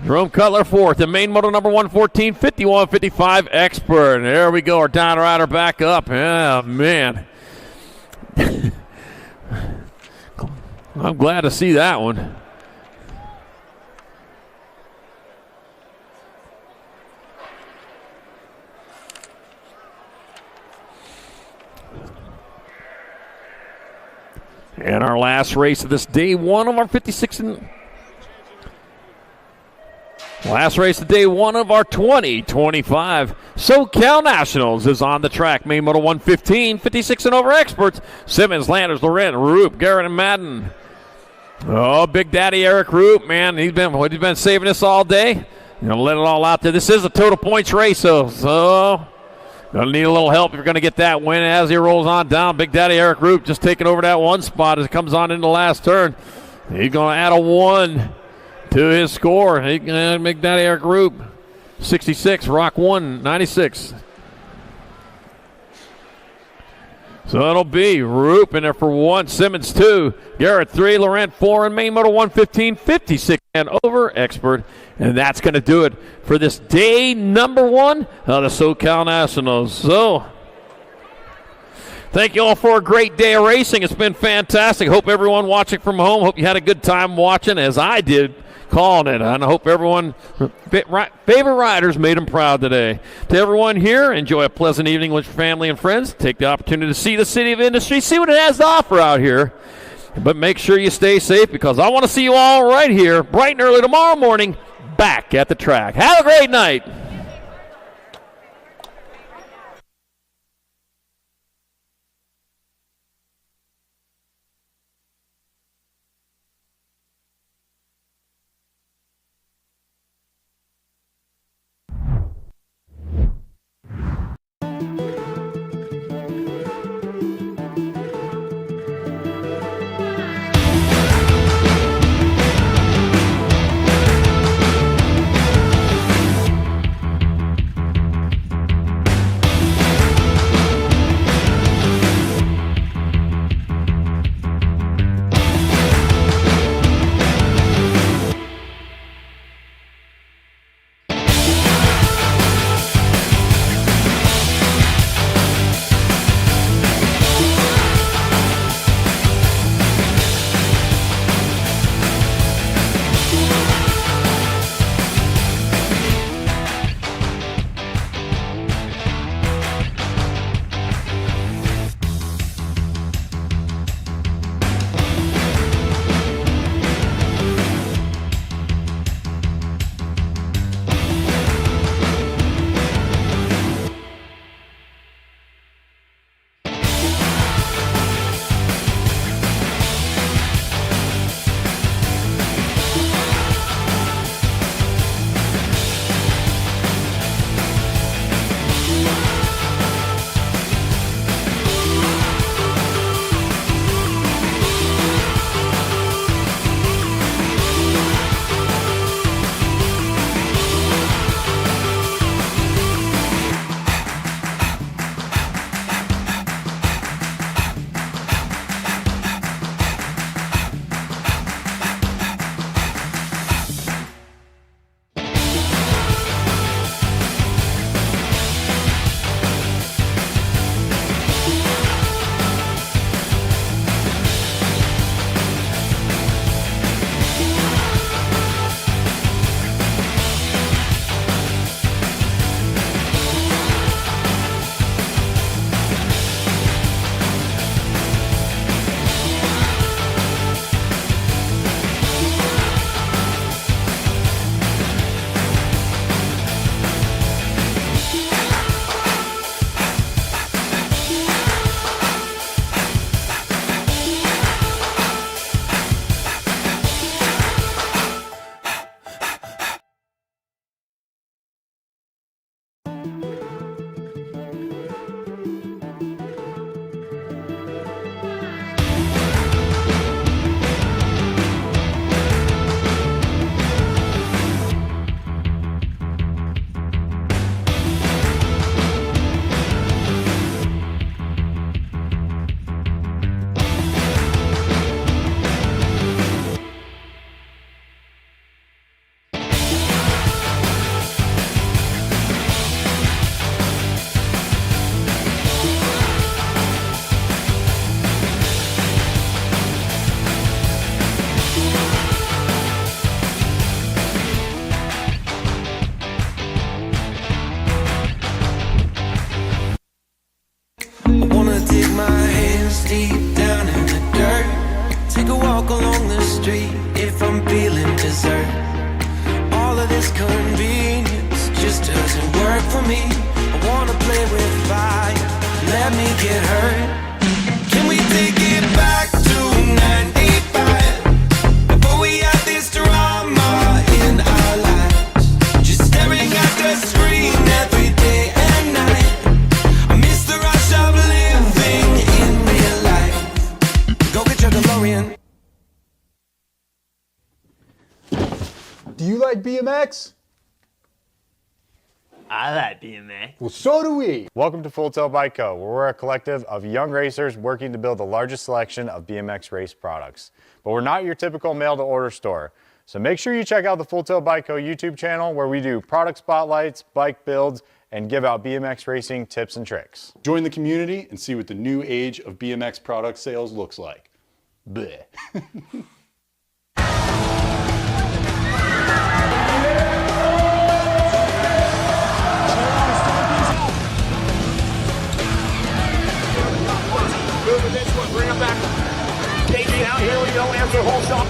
Jerome Cutler fourth. And main motor number 114, 5155 Expert. There we go. Our Down Rider back up. Yeah, man. I'm glad to see that one. And our last race of this day 1 of our 56 and last race of day 1 of our 2025 SoCal Nationals is on the track. Main motor 115, 56 and over Experts. Simmons, Landers, Loren, Roop, Garrett, and Madden. Oh, Big Daddy Eric Roop, man, he's been saving this all day. Let it all out there. This is a total points race, so gonna need a little help if you're gonna get that win as he rolls on down. Big Daddy Eric Roop just taking over that 1 spot as it comes on in the last turn. He's gonna add a 1 to his score. Big Daddy Eric Roop, 66, Rock 1, 96. So it'll be Roop in there for 1, Simmons 2, Garrett 3, Laurent 4, and main motor 115, 56 and over Expert. And that's going to do it for this day number 1 of the SoCal Nationals. So, thank you all for a great day of racing. It's been fantastic. Hope everyone watching from home, hope you had a good time watching as I did calling it. And I hope everyone, favorite riders, made them proud today. To everyone here, enjoy a pleasant evening with your family and friends. Take the opportunity to see the City of Industry, see what it has to offer out here. But make sure you stay safe because I want to see you all right here bright and early tomorrow morning back at the track. Have a great night. Do you like BMX? I like BMX. Well, so do we. Welcome to Full Tilt Bike Co., where we're a collective of young racers working to build the largest selection of BMX race products. But we're not your typical mail-to-order store. So make sure you check out the Full Tilt Bike Co. YouTube channel, where we do product spotlights, bike builds, and give out BMX racing tips and tricks. Join the community and see what the new age of BMX product sales looks like. Bleh. Moving this one, bring him back. KG out, here we go, answer whole shot.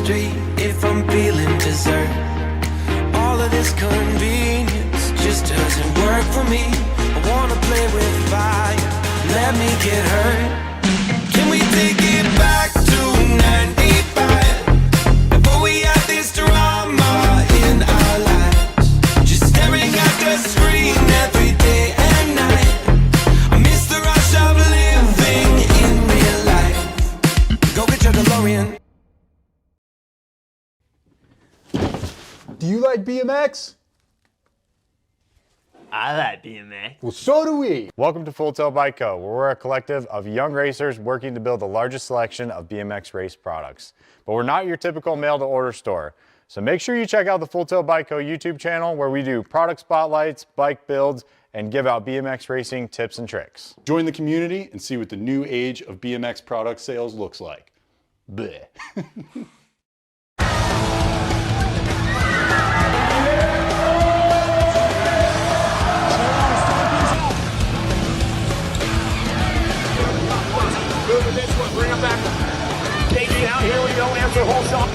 street if I'm feeling dessert. All of this convenience just doesn't work for me. I wanna play with fire, let me get hurt. Can we take it back to 95? Before we had this drama in our lives, just staring at the screen every day and night. I miss the rush of living in real life. Go get your DeLorean. Do you like BMX? I like BMX. Well, so do we. Welcome to Full Tilt Bike Co., where we're a collective of young racers working to build the largest selection of BMX race products. But we're not your typical mail-to-order store. So make sure you check out the Full Tilt Bike Co. YouTube channel, where we do product spotlights, bike builds, and give out BMX racing tips and tricks. Join the community and see what the new age of BMX product sales looks like. Bleh. Moving this one, bring him back. KG out, here we go, answer whole shot.